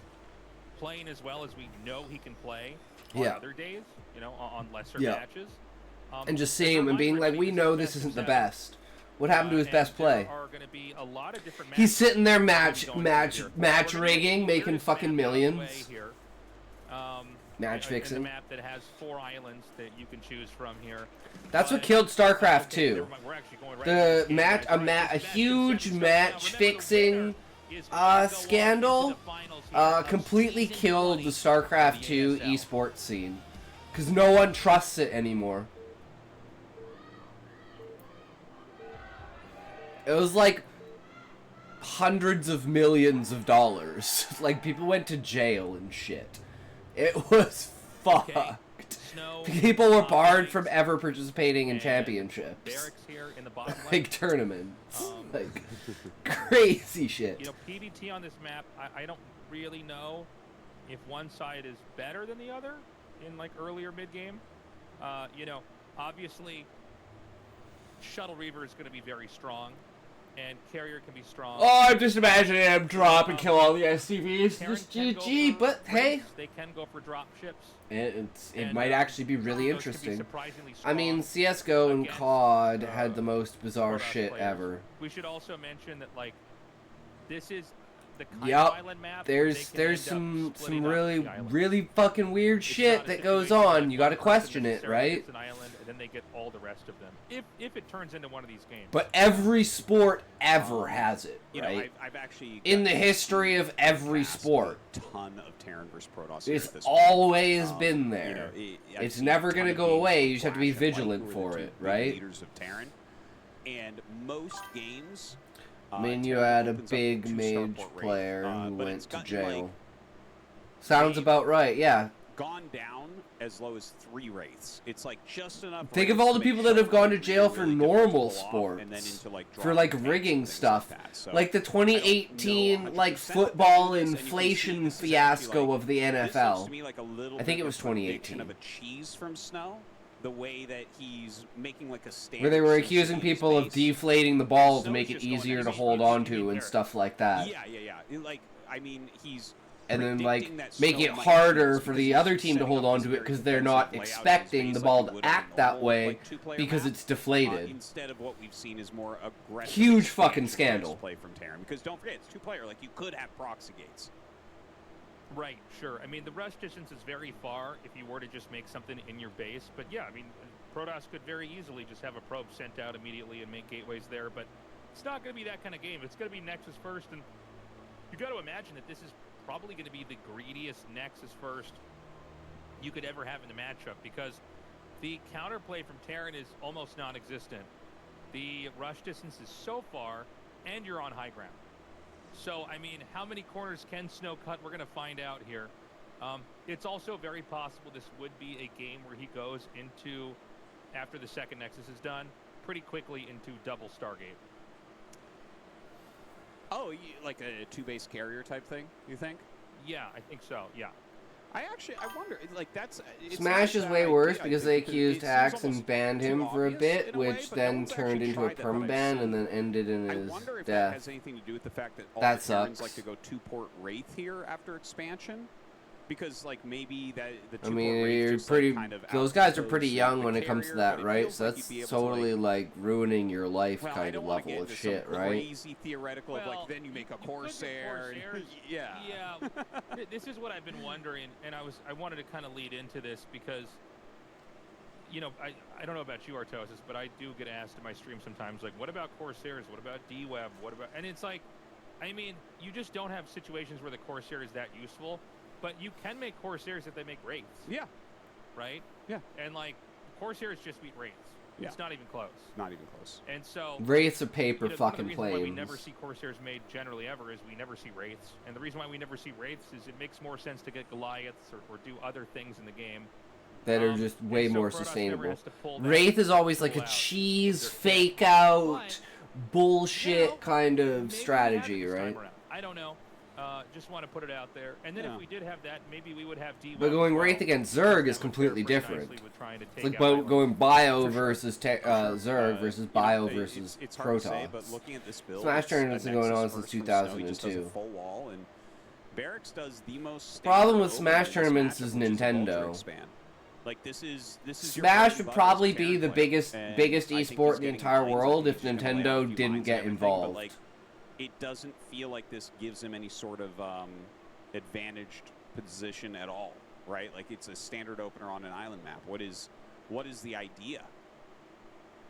playing as well as we know he can play on other days, you know, on lesser matches. And just seeing him and being like, we know this isn't the best. What happened to his best play? He's sitting there match rigging, making fucking millions. Match fixing. Map that has 4 islands that you can choose from here. That's what killed StarCraft 2. A huge match fixing scandal completely killed the StarCraft 2 esports scene because no one trusts it anymore. It was like hundreds of millions of dollars. Like, people went to jail and shit. It was fucked. People were barred from ever participating in championships. Like, tournaments. Like, crazy shit. You know, PvT on this map, I don't really know if one side is better than the other in, like, earlier mid-game. You know, obviously, Shuttle Reaver is going to be very strong. And Carrier can be strong. Oh, I'm just imagining him drop and kill all the SCVs. Just GG, but hey. They can go for drop ships. It might actually be really interesting. I mean, CSGO and COD had the most bizarre shit ever. We should also mention that, like, this is the kind of island map. There's some really fucking weird shit that goes on. You gotta question it, right? It's an island, and then they get all the rest of them. If it turns into one of these games. But every sport ever has it, right? You know, I've actually in the history of every sport, a ton of Terran versus Protoss. It's always been there. You know, it's never gonna go away. You just have to be vigilant for it, right? Leaders of Terran, and most games. I mean, you had a big mage player who went to jail. Sounds about right, yeah. Gone down as low as 3 wraiths. It's like just enough. Think of all the people that have gone to jail for normal sports, for like rigging stuff, like the 2018 like football inflation fiasco of the NFL. I think it was 2018. Of a cheese from Snow. The way that he's making like a stand. Where they were accusing people of deflating the ball to make it easier to hold on to and stuff like that. Yeah. Like, I mean, he's. And then, like, make it harder for the other team to hold on to it because they're not expecting the ball to act that way because it's deflated. Instead of what we've seen is more aggressive. Huge fucking scandal. Play from Terran, because don't forget, it's 2-player. Like, you could have proxy gates. Right, sure. I mean, the rush distance is very far if you were to just make something in your base. But yeah, I mean, Protoss could very easily just have a probe sent out immediately and make gateways there. But it's not going to be that kind of game. It's going to be Nexus first. And you got to imagine that this is probably going to be the greediest Nexus first you could ever have in the matchup, because the counterplay from Terran is almost non-existent. The rush distance is so far, and you're on high ground. So, I mean, how many corners can Snow cut? We're going to find out here. It's also very possible this would be a game where he goes into, after the second Nexus is done, pretty quickly into double Stargate. Oh, like a two-base carrier type thing, you think? Yeah, I think so, yeah. I wonder, like, that's... Smash is way worse because they accused Axe and banned him for a bit, which then turned into a permaban and then ended in his I wonder if that death. has anything to do with the fact that all That the Terrans sucks. like to go two-port Wraith here after expansion. Because, like, maybe that the two-port I mean, Wraith you're just, pretty. like, kind of Those guys are outgoes pretty young the when it comes to carrier, that, but it right? feels So like that's you'd be able totally to, like ruining your life well, I kind don't of want to level get of into shit, some right? crazy theoretical of, Well, like, then you make a you could get Corsair. And, Corsairs. yeah. Yeah, this is what I've been wondering, and I wanted to kind of lead into this because, you know, I don't know about you, Artosis, but I do get asked in my stream sometimes, like, what about Corsairs? What about D-Web? What about... And it's like, I mean, you just don't have situations where the Corsair is that useful, but you can make Corsairs if they make Wraiths. Yeah. Right? Yeah. And, like, Corsairs just beat Wraiths. Yeah. It's not even close. Not even close. And so... Wraiths of paper one of fucking the reasons why we flames. never see Corsairs made generally ever is we never see Wraiths. And the reason why we never see Wraiths is it makes more sense to get Goliaths or do other things in the game. That are just way and so more Protoss never sustainable. has to pull that Wraith is always like a pull out cheese their fake kit. out bullshit You know, kind of maybe we have strategy, it this time right? around. I don't know. Just want to put it out there. And then Yeah. if we did have that, maybe we would have D. But going Wraith against Zerg is completely different. It's like going Bio versus Zerg versus Bio versus it's hard to say, but Protoss. looking at this build, Smash it's tournaments a have been going on Nexus since first from Snow. He just does a 2002. full wall, and Barracks does the most Problem with standard Smash opening tournaments matchup, is which the Vulture Nintendo. expand. Like this is your Smash bread would and probably butter be is the Terran biggest play, and biggest I think esport he's in the getting entire lines. I world think if he's gonna lay out a Nintendo few didn't lines get and everything, but, involved. like, it doesn't feel like this gives him any sort of advantaged position at all, right? Like it's a standard opener on an island map. What is the idea?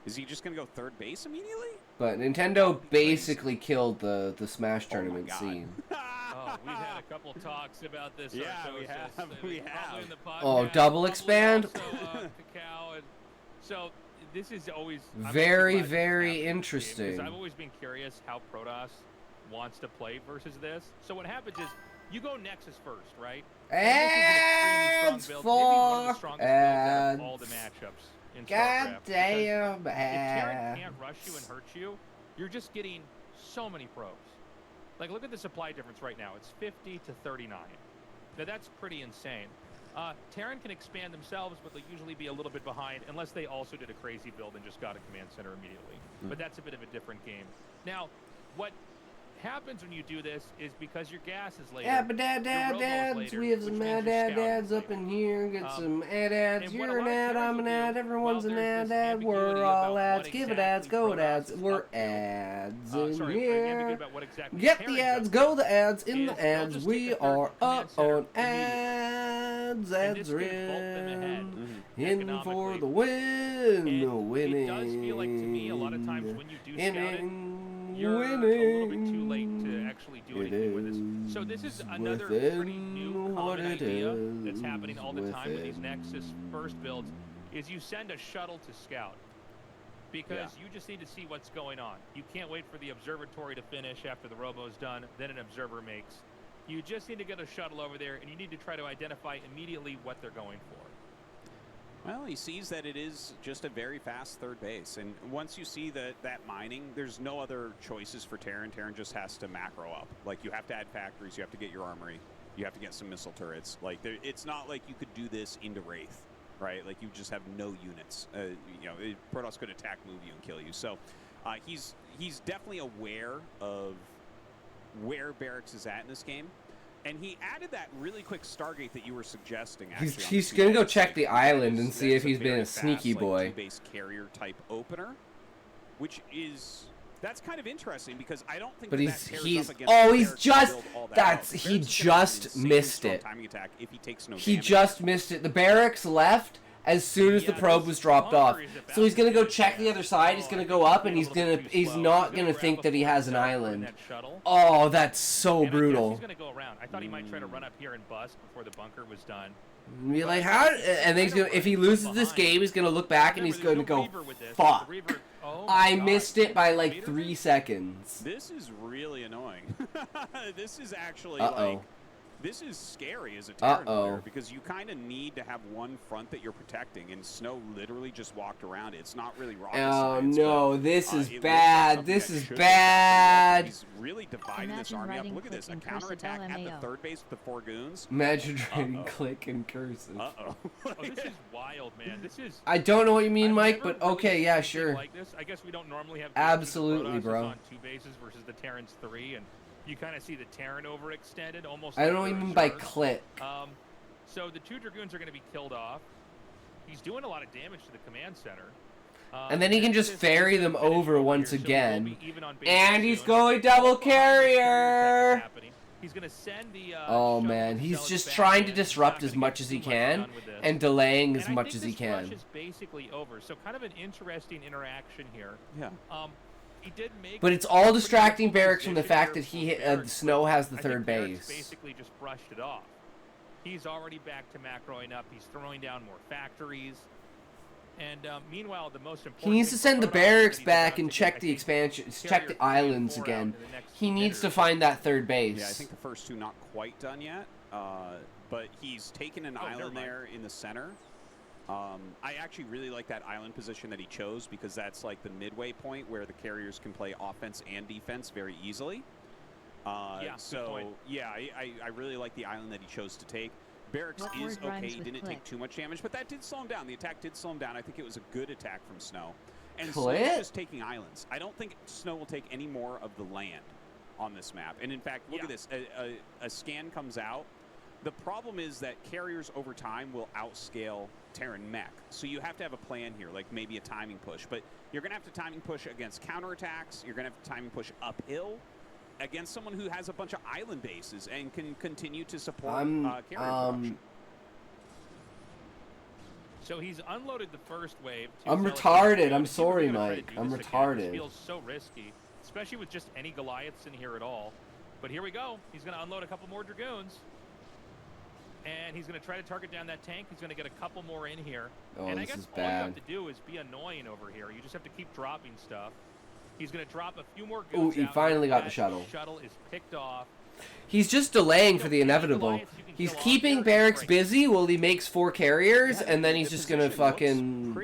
Is he just gonna go third base immediately? But Nintendo basically killed the Smash tournament God. scene. Oh, we've had a couple talks about this. Yeah, Artosis. we have. It We was probably have. in the podcast, Oh, double probably expand? Also, Cacao and, so this is always I'm Very, actually glad this very happened in this game, interesting. because I've always been curious how Protoss wants to play versus this. So what happens is you go Nexus first, right? And this is an extremely strong build, maybe one of the strongest builds out of all the matchups in God StarCraft, because damn, if Terran man. can't rush you and hurt you, you're just getting so many probes. Like, look at the supply difference right now. It's 50 to 39. Now, that's pretty insane. Terran can expand themselves, but they'll usually be a little bit behind unless they also did a crazy build and just got a command center immediately. But that's a bit of a different game. Now, what happens when you do this is because your gas is later. Yeah, but your robo's dads, later, we have which some means your dads scouting's up later. in here. Get some ads. and what You're a an lot of ad, Terrans I'm an will ad, do, everyone's while an there's this ad. We're ambiguity all about ads. what Give it exactly ads, go it Protoss ads. is We're up to. ads Sorry, in ambiguity here. about what exactly Get Terran's the ads, up go to. the ads in is the they'll ads. just We take a third are command up center on immediately. ads. And Ads this can vault them ahead in for economically. the win. And Winning. it does feel like to me a lot of times when you do scout it, Inning, you're a little bit too late to winning. actually do It anything with this. So this is another pretty new within common what it idea is that's happening all the time with these within. Nexus first builds, is you send a shuttle to scout. Because you just need to see what's going on. You can't wait for the observatory to finish after the robo's done, then an observer makes. You just need to get a shuttle over there, and you need to try to identify immediately what they're going for. Well, he sees that it is just a very fast third base, and once you see that mining, there's no other choices for Terran. Terran just has to macro up. Like, you have to add factories, you have to get your armory, you have to get some missile turrets. Like, it's not like you could do this into Wraith, right? Like, you just have no units. Protoss could attack, move you, and kill you. So, he's definitely aware of where Barracks is at in this game. And he added that really quick Stargate that you were suggesting. Actually, He's gonna go check the island and see if he's been a sneaky boy. Two-base carrier type opener, which is that's kind of interesting because I don't think. But that he's pairs he's up against oh he's Barracks' just build all that that's well. he Barracks is gonna have an just insane missed strong it. timing attack if he takes no He damage. just missed it. The Barracks left as soon as the probe was dropped off. So he's gonna go check the other side. He's gonna go up, and he's not gonna think that he has an island. Oh, that's so brutal. He's gonna go around. I thought he might try to run up here and bust before the bunker was done. Be like, how? And then he's gonna, if he loses this game, he's gonna look back and he's gonna go, fuck. I missed it by like 3 seconds. This is really annoying. This is actually like, this is scary as a Terran player because you kind of need to have one front that you're protecting, and Snow literally just walked around it. It's not really rocket science. Oh no, this is bad. This is bad. He's really dividing this army up. Look at this, a counterattack at the third base with the 4 goons. Imagine trading click and cursive. Oh, this is wild, man. This is. I don't know what you mean, Mike, but okay, yeah, sure. Like this. I guess we don't normally have absolutely, bro. On 2 bases versus the Terrans 3, and you kind of see the Terran overextended, almost. I don't know what you mean by click. So the 2 Dragoons are going to be killed off. He's doing a lot of damage to the command center. And then he can just ferry them over once again. And he's going double carrier! He's going to send the oh man, he's just trying to disrupt as much as he can and delaying as much as he can. Is basically over. So kind of an interesting interaction here. Yeah. He did make, but it's all distracting Barracks from the fact that he Snow has the third base. Basically just brushed it off. He's already back to macroing up. He's throwing down more factories. And meanwhile, the most important. He needs to send the barracks back and check the expansion, check the islands again. He needs to find that third base. Yeah, I think the first 2 not quite done yet, but he's taken an island there in the center. I actually really like that island position that he chose because that's like the midway point where the carriers can play offense and defense very easily. Yeah, I really like the island that he chose to take. Barracks is okay. He didn't take too much damage, but that did slow him down. The attack did slow him down. I think it was a good attack from Snow. And Snow is just taking islands. I don't think Snow will take any more of the land on this map. And in fact, look at this. A scan comes out. The problem is that carriers over time will outscale Terran mech. So you have to have a plan here, like maybe a timing push. But you're going to have to timing push against counterattacks. You're going to have to timing push uphill against someone who has a bunch of island bases and can continue to support carrier production. So he's unloaded the first wave. I'm retarded. I'm sorry, Mike. I'm retarded. It feels so risky, especially with just any Goliaths in here at all. But here we go. He's going to unload a couple more Dragoons. And he's going to try to target down that tank. He's going to get a couple more in here. Oh, and I this guess is all bad. you have to do is be annoying over here. You just have to keep dropping stuff. He's going to drop a few more goons. Ooh, he finally got the shuttle. The shuttle is picked off. He's just delaying for the inevitable. He's keeping Barracks busy while he makes 4 carriers, and then he's just going to fucking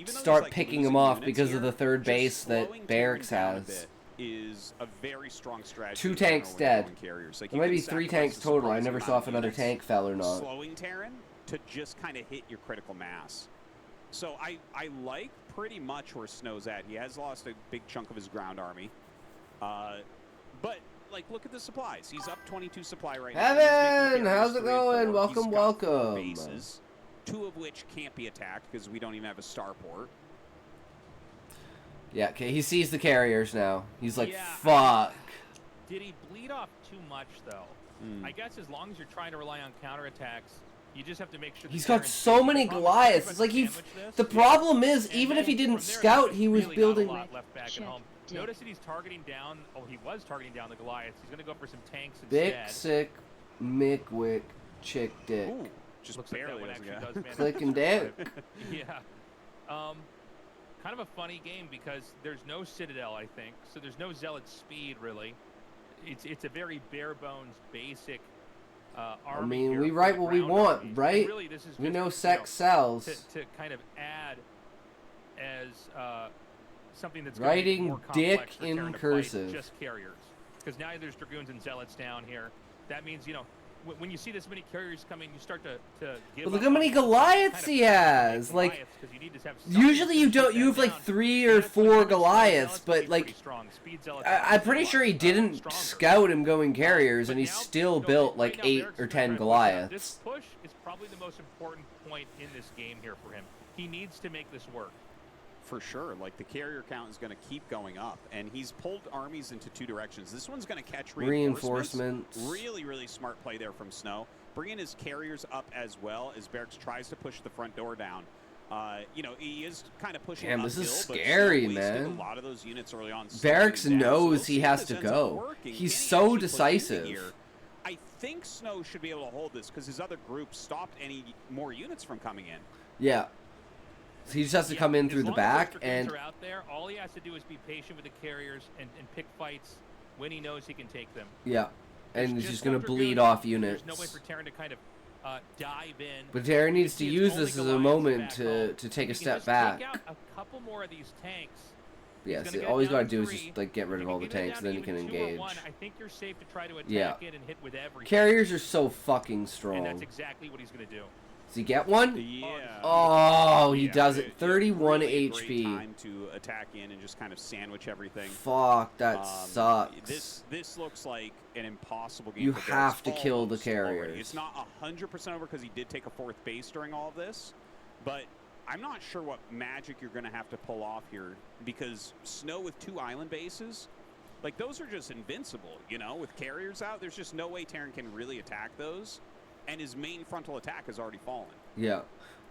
start picking them off because of the third base that Barracks has. Is a very strong strategy. 2 tanks dead. Like there might be 3 tanks total. I never saw if another tank fell or not. Slowing Terran to just kind of hit your critical mass. So I like pretty much where Snow's at. He has lost a big chunk of his ground army. But like, look at the supplies. He's up 22 supply right now. Heaven, how's it going? Welcome, welcome. Bases, 2 of which can't be attacked because we don't even have a starport. Yeah, okay, he sees the carriers now. He's like, fuck. Did he bleed off too much, though? I guess as long as you're trying to rely on counterattacks, you just have to make sure... He's got so many Goliaths. It's like the problem is, even if he didn't scout, he was building... Notice that he's targeting down... Oh, he was targeting down the Goliaths. He's going to go for some tanks instead. Big, sick, Mickwick, chick dick. Ooh, just looks barely like that one actually does, man. Clicking dick. Yeah. Kind of a funny game because there's no Citadel, I think, so there's no Zealot speed, really. It's a very bare-bones, basic army. I mean, we write what we want, right? Really, this is we just, know sex sells. To kind of add as something that's writing more dick complex in cursive. Just carriers. Because now there's Dragoons and Zealots down here. That means, you know, when you see this many carriers coming, you start to give. But look how many Goliaths he has. Like, usually you don't. You have like 3 or 4 Goliaths, but like, I'm pretty sure he didn't scout him going carriers, and he still built like 8 or 10 Goliaths. This push is probably the most important point in this game here for him. He needs to make this work. For sure, like the carrier count is going to keep going up, and he's pulled armies into 2 directions. This one's going to catch reinforcements. Reinforcements. Really, really smart play there from Snow. bringing his carriers up as well as Barracks tries to push the front door down. You know, he is kind of pushing Damn, uphill, this is but scary, Snow wasted man. a lot of those units early on. Barracks slowing down. So we'll knows see he if has this to ends up go. working. He's Can he so actually push into decisive. here? I think Snow should be able to hold this because his other group stopped any more units from coming in. Yeah. So he just has to come in through the back, As and are out there, all he has to do is be patient with the carriers and pick fights when he knows he can take them. yeah, There's and he's just no gonna bleed Dragoons, off units. There's no way for Terran to kind of dive in. But Terran You needs to see it's use only this as a Goliaths moment back to home. take He a can step just back. Take out a couple more of these tanks. Yeah, He's so gonna all he's get down got to do is three. just like get rid of If all you the get it tanks, down then you to can even 2 or engage. 1, I think you're safe to try to attack Yeah. it and hit with everything. Carriers are so fucking And strong. that's exactly what he's going to do. Does he get one? Yeah. Oh, he Yeah, does it. 31 really a great HP. time to attack in and just kind of sandwich everything. Fuck, that This sucks. looks like an impossible game. You for have Barracks to kill the almost already. carriers. It's not 100% over because he did take a 4th base during all of this, but I'm not sure what magic you're going to have to pull off here because Snow with 2 island bases, like those are just invincible. You know, with carriers out, there's just no way Terran can really attack those, and his main frontal attack has already fallen. Yeah,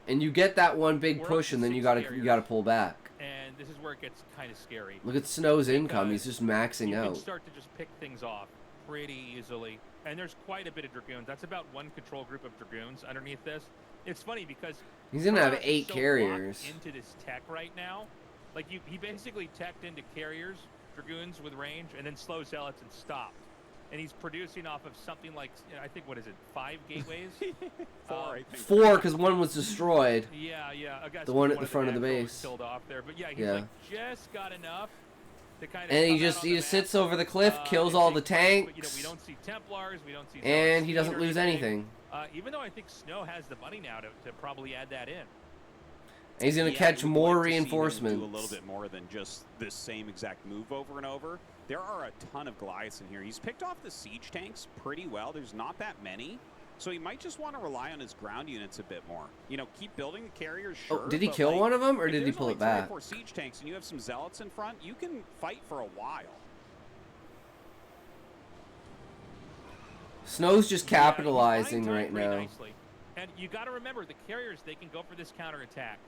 and you get that one big We're up push, to and then you 6 gotta carriers. pull back. And this is where it gets kind of scary. Look at Snow's income; Because he's just maxing you can out. start to just pick things off pretty easily. And there's quite a bit of Dragoons. That's about one control group of Dragoons underneath this. It's funny because He's gonna have Protoss is 8 so carriers. locked into this tech right now. Like he basically teched into carriers, Dragoons with range, and then slow zealots and stopped. And he's producing off of something like, I think, what is it, 5 gateways? 4, I think. 4, because one was destroyed. Yeah. I guess The one at of the front of the naturals base. killed off there, but yeah, he's Yeah. like just got enough to kind of. And he come out just on he the just map. sits over the cliff, kills and all take the fights, but, tanks, we don't see Templars, we don't see. and Zealots he doesn't or lose anything. Even though I think Snow has the money now to probably add that in. And he's gonna Yeah, catch we'd more like to see him reinforcements. do a little bit more than just the same exact move over and over. There are a ton of Goliaths in here. He's picked off the siege tanks pretty well. There's not that many. So he might just want to rely on his ground units a bit more. You know, keep building the carriers, sure. Oh, did he but, kill like, one of them, or if did he there's pull only it 3 or back? 4 siege tanks and you have some zealots in front, you can fight for a while. Snow's just Yeah, he's capitalizing buying right time pretty now. nicely. And you got to remember, the carriers, they can go for this counterattack.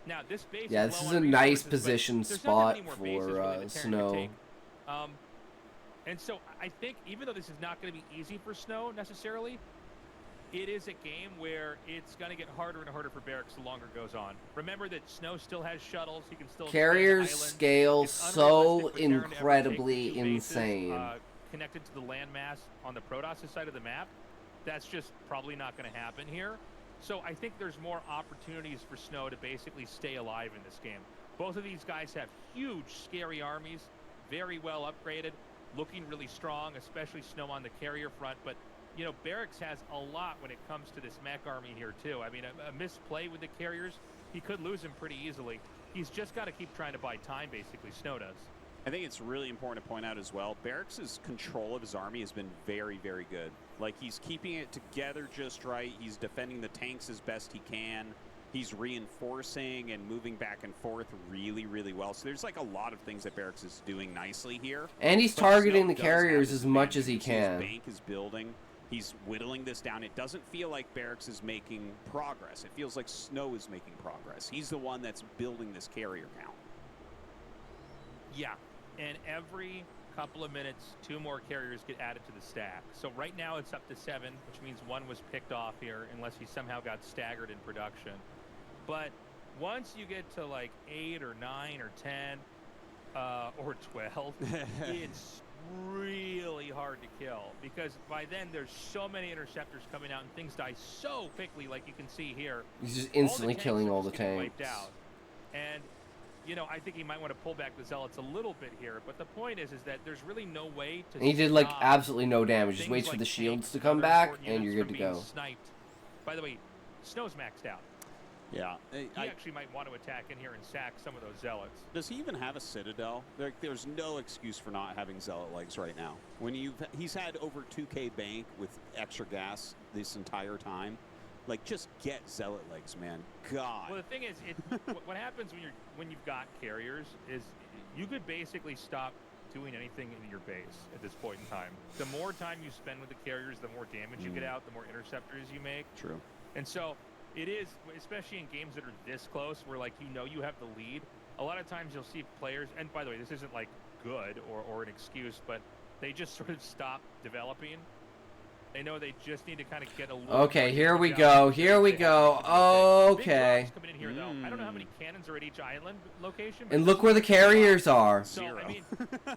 Now, this base Yeah, is this low is on a nice resources, but position there's not that spot many more bases for really the Terran can Snow. take. And so I think even though this is not going to be easy for Snow necessarily, it is a game where it's going to get harder and harder for Barracks the longer it goes on. Remember that Snow still has shuttles. He can still Carriers expand islands. scale It's so unrealistic for Terran to ever take incredibly 2 bases, insane. Connected to the landmass on the Protoss side of the map. That's just probably not going to happen here. So I think there's more opportunities for Snow to basically stay alive in this game. Both of these guys have huge, scary armies, very well upgraded, looking really strong, especially Snow on the carrier front. But, you know, Barracks has a lot when it comes to this mech army here, too. I mean, a misplay with the carriers, he could lose him pretty easily. He's just got to keep trying to buy time, basically, Snow does. I think it's really important to point out as well, Barracks' control of his army has been very, very good. Like, he's keeping it together just right. He's defending the tanks as best he can. He's reinforcing and moving back and forth really, really well. So there's like a lot of things that Barracks is doing nicely here. And he's But targeting Snow the does carriers have his as much bank. as he You see his can. bank is building. He's whittling this down. It doesn't feel like Barracks is making progress. It feels like Snow is making progress. He's the one that's building this carrier count. Yeah, and every couple of minutes, 2 more carriers get added to the stack. So right now it's up to 7, which means 1 was picked off here, unless he somehow got staggered in production. But once you get to like 8 or 9 or 10 or 12, it's really hard to kill, because by then there's so many interceptors coming out and things die so quickly, like you can see here. He's just instantly tanks killing are all the just getting tanks. wiped out. And you know, I think he might want to pull back the Zealots a little bit here, but the point is that there's really no way to And he did like stop absolutely no damage. Just things waits for like the shields tanks to and come other back, important and units you're good from to being go. Sniped. By the way, Snow's maxed out. Yeah. He actually might want to attack in here and sack some of those Zealots. Does he even have a Citadel? There's no excuse for not having Zealot legs right now. When he's had over 2K bank with extra gas this entire time. Like, just get Zealot legs, man. God. Well, the thing is, what happens when you've got carriers is you could basically stop doing anything in your base at this point in time. The more time you spend with the carriers, the more damage you get out, the more interceptors you make. True. And so it is, especially in games that are this close, where like you have the lead. A lot of times you'll see players, and by the way, this isn't like good or an excuse, but they just sort of stop developing. They know they just need to kind of get a little. Okay, here we go. Here we go. Okay. Coming in here, though. I don't know how many cannons are at each island location. And look where the carriers are. So, I mean,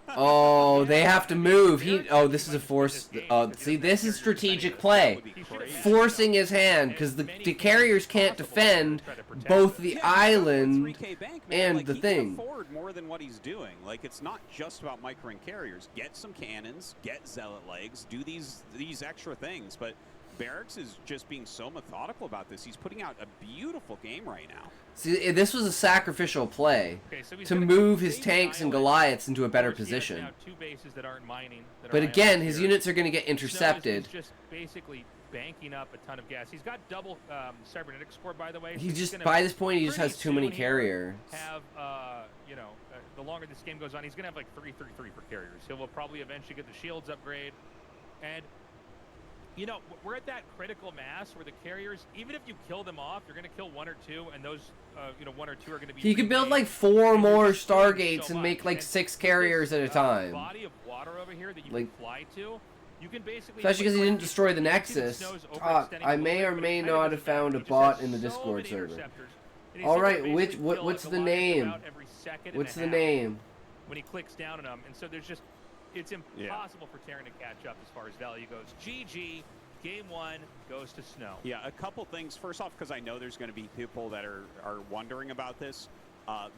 Oh, they have to move. This is a force. See, this is strategic play. Forcing his hand, because the carriers can't defend both the island and the he thing. can afford more than what he's doing. Like, it's not just about microing carriers. Get some cannons, get zealot legs, do these extra things. But Barracks is just being so methodical about this. He's putting out a beautiful game right now. See, this was a sacrificial play to move his tanks and Goliaths into a better position. But again, his units are going to get intercepted. He's just basically banking up a ton of gas. He's got double cybernetics score, by the way. He just, by this point, he just has too many carriers. The longer this game goes on, he's going to have like 3 for carriers. He'll probably eventually get the shields upgrade. And we're at that critical mass where the carriers, even if you kill them off, you're going to kill 1 or 2, and those, 1 or 2 are going to be. He could build like 4 more Stargates and make like 6 carriers at a time. Body of water over here that you can fly to. You can basically, especially because he didn't destroy the Nexus. I may or may not have found a bot in the Discord server. All right, what's the name? What's the name? When he clicks down on them, and so there's just. It's impossible for Terran to catch up as far as value goes. GG, game 1 goes to Snow. Yeah, a couple things. First off, because I know there's going to be people that are wondering about this.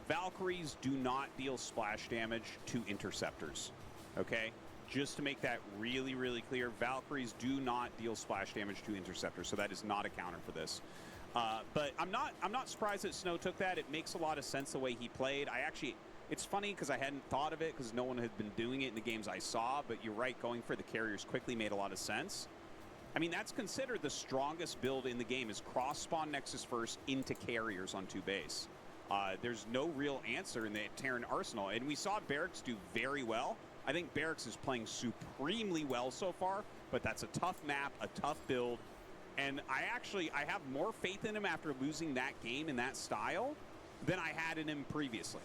Valkyries do not deal splash damage to interceptors. Okay? Just to make that really, really clear, Valkyries do not deal splash damage to interceptors, so that is not a counter for this. But I'm not surprised that Snow took that. It makes a lot of sense the way he played. It's funny because I hadn't thought of it because no one had been doing it in the games I saw, but you're right, going for the carriers quickly made a lot of sense. I mean, that's considered the strongest build in the game is cross-spawn Nexus first into carriers on 2 base. There's no real answer in the Terran arsenal, and we saw Barracks do very well. I think Barracks is playing supremely well so far, but that's a tough map, a tough build, and I have more faith in him after losing that game in that style than I had in him previously.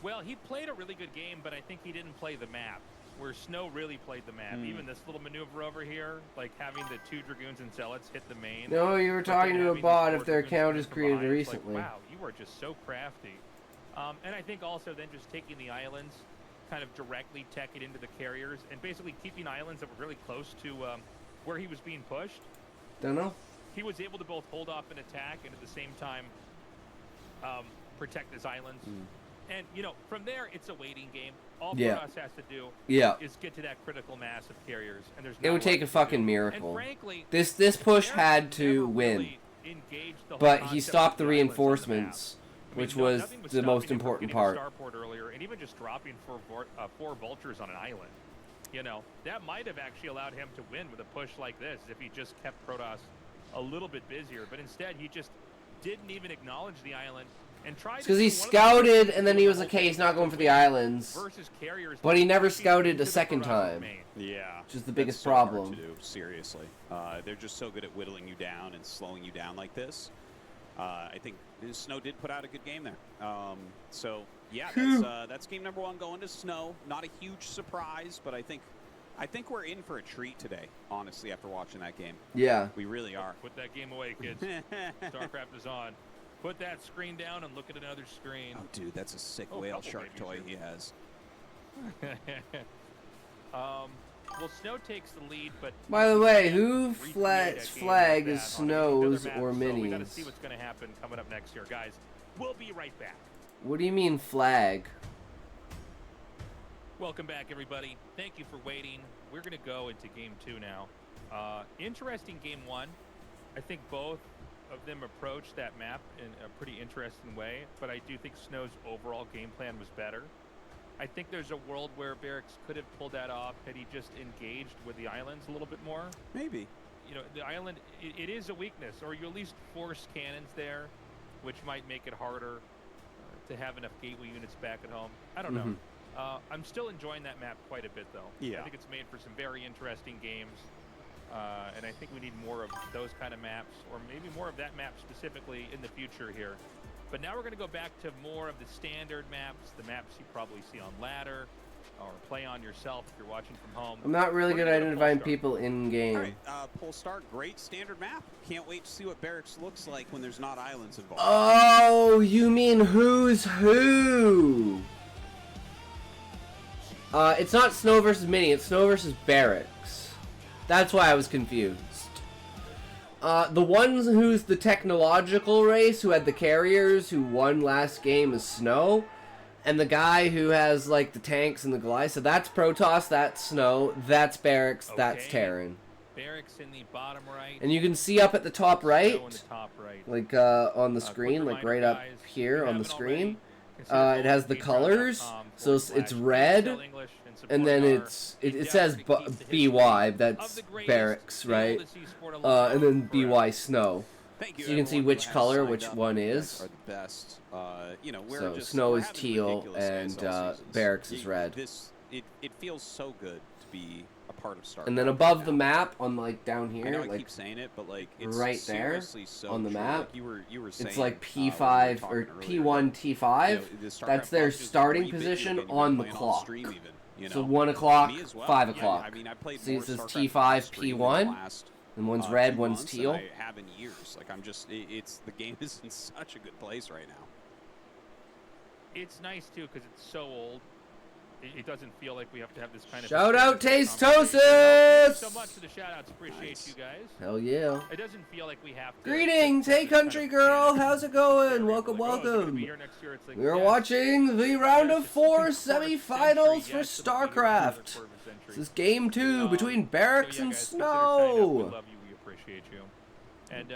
Well, he played a really good game, but I think he didn't play the map, where Snow really played the map. Even this little maneuver over here, like having the 2 Dragoons and Zealots hit the main. No, you were talking to a bot if their account is created recently. Like, wow, you are just so crafty. And I think also then just taking the islands, kind of directly tech it into the carriers, and basically keeping islands that were really close to where he was being pushed. Don't know. He was able to both hold off an attack and at the same time protect his islands. And, from there, it's a waiting game. All Protoss has to do is get to that critical mass of carriers. And it would take a fucking miracle. And frankly, this push had to win. But he stopped the reinforcements, which was the most important part. Starport earlier, and even just dropping 4 vultures on an island. That might have actually allowed him to win with a push like this if he just kept Protoss a little bit busier. But instead, he just didn't even acknowledge the island. Because he scouted, and then he was like, okay, he's not going for the islands. But he never scouted a second time. Yeah. Which is the biggest problem. Hard to do, seriously. They're just so good at whittling you down and slowing you down like this. I think Snow did put out a good game there. So, yeah, that's game number 1 going to Snow. Not a huge surprise, but I think we're in for a treat today, honestly, after watching that game. Yeah. We really are. Put that game away, kids. StarCraft is on. Put that screen down and look at another screen. Oh, dude, that's a sick whale shark toy he has. Well, Snow takes the lead, but... By the way, who flag is Snow's or Minis? We gotta see what's going to happen coming up next year. Guys, we'll be right back. What do you mean flag? Welcome back, everybody. Thank you for waiting. We're going to go into Game 2 now. Interesting Game 1. I think both of them approached that map in a pretty interesting way, but I do think Snow's overall game plan was better. I think there's a world where Barracks could have pulled that off had he just engaged with the islands a little bit more. Maybe. The island, it is a weakness, or you at least force cannons there, which might make it harder to have enough gateway units back at home. I don't know. I'm still enjoying that map quite a bit, though. Yeah. I think it's made for some very interesting games. And I think we need more of those kind of maps, or maybe more of that map specifically in the future here. But now we're going to go back to more of the standard maps, the maps you probably see on ladder, or play on yourself if you're watching from home. I'm not really We're good at gonna go identifying Polestar. people in game. All right, Polestar, great standard map. Can't wait to see what Barracks looks like when there's not islands involved. Oh, you mean who's who? It's not Snow versus Mini, it's Snow versus Barracks. That's why I was confused. The ones who's the technological race, who had the carriers, who won last game is Snow. And the guy who has, like, the tanks and the Goliath, so that's Protoss, that's Snow, that's Barracks, that's Okay. Terran. Barracks in the bottom right. And you can see up at the top right, Snow in the top right. like, on the screen, like right up here on the screen, it has the colors, so it's red, and then it says BY, that's Barracks, right? And then BY Snow. Thank you, So you can see everyone which who has color, signed which up. one You guys is. are the best. You know, we're So just, Snow we're is having teal ridiculous and ASL seasons. Barracks is red. It feels so good to be a part of StarCraft. And then above the map, on like down I know here, I like keep saying it, but like it's right there seriously so on the true. map, Like you were saying, it's like when we were P5 talking or earlier, P1, T5. you know, the StarCraft That's their club just starting rebit you position again. You were on the playing clock. stream even, you So know? 1 o'clock, Me as well. 5 Yeah, o'clock. I mean, I played See, more it says StarCraft T5, on stream in the P1, last, and one's red, 2 one's months than teal. I have in years. Like I'm just, it's the game is in such a good place right now. It's nice too because it's so old. It doesn't feel like we have to have this kind of. Shout out conversation. Tastosis! Thank you so much for the shout outs. Appreciate Nice. you guys. Hell yeah. It doesn't feel like we have to. Greetings, hey country girl, how's it going? Welcome, welcome. We are watching the round of 4 semifinals for StarCraft. This is game 2 between Barracks and We Snow. love you. We appreciate you. And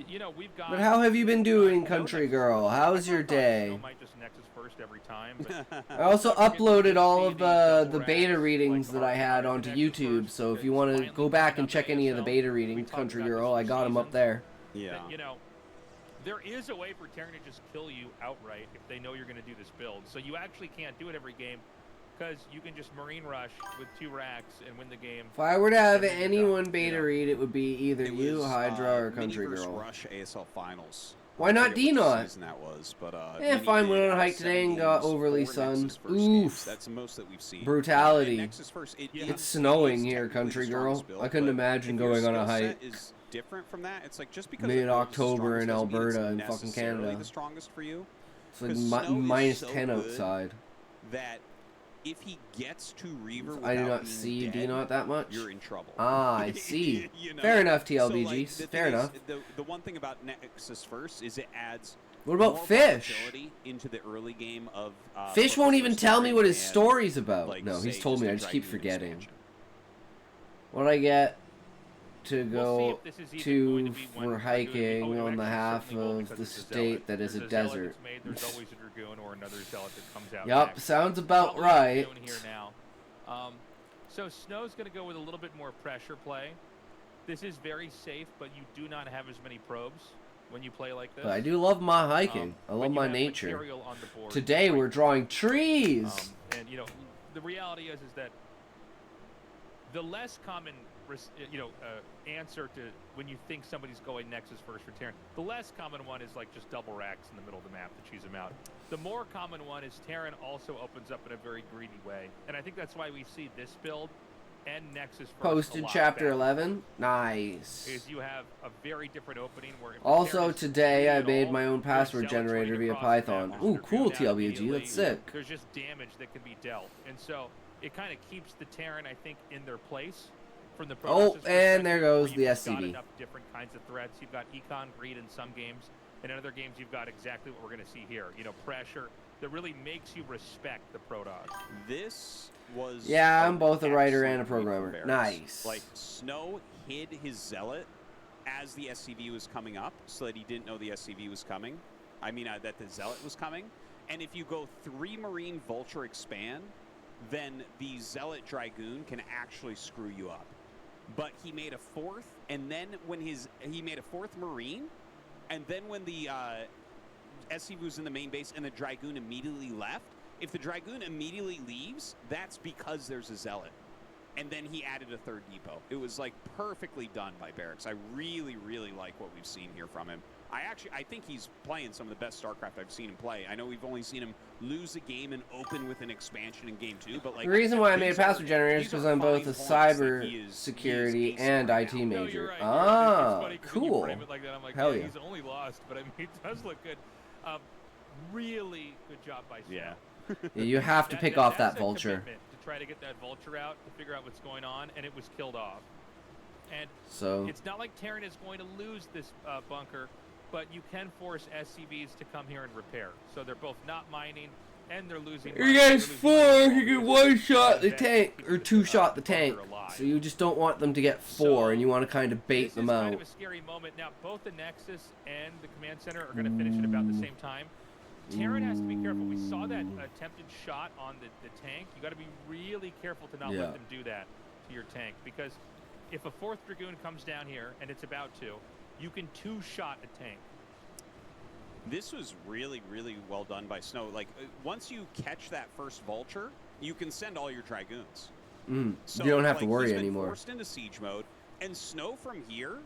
you know we've got. But how have you been doing, I know country Nexus girl? first. How's I your thought day? Snow might just Nexus first every time. But I also Don't forget uploaded to all see of the double beta racks, readings like that I had Arcana onto Nexus YouTube, first, so if because you want to finally go back coming and up check any of the ASL. beta We readings, talked country about this girl, for I got them up seasons. there. Yeah. That, you know, there is a way for Terran to just kill you outright if they know you're going to do this build. So you actually can't do it every game because you can just Marine Rush with 2 racks and win the game. If I were to have And then you're anyone done, beta you know. read, it would be either It you, was, Hydra, or Mini country versus girl. Rush ASL Finals. Why I not forget which D-Not? season that was, but Yeah, Mini fine, did, went on a hike 7 today and got games, overly 4 sun. Nexus first games. Oof. That's the most that we've seen. Brutality. And Nexus first, It's snowing is here, technically country the girl. strongest build, I couldn't but imagine if your going on a skill set hike is different from that. It's like just because it goes the mid-October in strongest doesn't mean it's Alberta in fucking necessarily Canada. the strongest for you. It's like 'Cause Snow is minus so 10 good outside. That if he gets to Reaver I do without not being see dead, D-Not that much. you're in trouble. Ah, I see. You know? Fair enough, So, TLBGs. like, the Fair thing is, enough. The one thing about Nexus First is it adds What about more Fish? volatility into the early game of Fish won't even first tell me what his and, story's about. like, No, he's say, told me. just I a just keep Dragoon forgetting. expansion. What I get to We'll see go if this is even to going to be one for Dragoon. hiking Oh, on the actually, half certainly will of because the it's a state zealot. that is a There's zealot desert. that's made, there's always a Dragoon or another zealot that comes out. Yup, next. sounds about Probably not right. doing here now. So Snow's going to go with a little bit more pressure play. This is very safe, but you do not have as many probes when you play like this. But I do love my hiking. I when love you my have nature. material on the board, Today right? we're drawing trees. And you know, the reality is that the less common, answer to when you think somebody's going Nexus first for Terran, the less common one is like just double racks in the middle of the map to choose them out. The more common one is Terran also opens up in a very greedy way, and I think that's why we see this build and Nexus first a Posted lot chapter better, 11. Nice. is you have a very different opening where if Also Terran is today I greedy at made all, my own your password zealots running generator via across the map Python. just Ooh, rip cool you down TLBG. immediately. That's sick. There's just damage that can be dealt, and so it kind of keeps the Terran, I think, in their place from the Oh, Protoss' and there perspective, goes where the you've got SCV. enough different kinds of threats. You've got econ greed in some games, and in other games you've got exactly what we're going to see here. You know, pressure that really makes you respect the Protoss. This was Yeah, an I'm both a writer and a excellent read from programmer. Barracks. Nice. Like Snow hid his zealot as the SCV was coming up, so that he didn't know the SCV was coming. I mean, that the zealot was coming. And if you go 3 Marine Vulture expand, then the zealot Dragoon can actually screw you up. But he made a 4th, and then when he made a 4th Marine, and then when the SCV was in the main base and the Dragoon immediately left, if the Dragoon immediately leaves, that's because there's a Zealot. And then he added a third depot. It was like perfectly done by Barracks. I really, really like what we've seen here from him. I think he's playing some of the best StarCraft I've seen him play. I know we've only seen him lose a game and open with an expansion in game 2, but like The reason why I made a password generator is because I'm both a fine cyber points. He is security ace and right IT now. No, major. you're right. Ah, It's funny 'cause when you cool. frame it like that, I'm like, Hell yeah, yeah. he's only lost, but I mean, it does look good. Really good job by Snow. Yeah. Yeah, you have to pick off that that's a vulture. commitment to try to get that vulture out, to figure out what's going on, and it was killed off. And So it's not like Terran is going to lose this bunker, but you can force SCVs to come here and repair. So they're both not mining, and they're losing. you money. guys They're losing four, money you can all one this. shot the That tank keeps or this, two shot the bunker tank. alive. So you just don't want them to get So, four, and you want to kind of bait This them is kind out. of a scary moment. Now, both the Nexus and the Command Center are going to finish at about the same time. Terran has to be careful. We saw that attempted shot on the tank. You got to be really careful to not Yeah. let them do that to your tank, because if a 4th Dragoon comes down here, and it's about to, you can two-shot a tank. This was really, really well done by Snow. Like, once you catch that first vulture, you can send all your Dragoons. So, you don't have to like, worry he's been anymore. forced into siege mode, and Snow from here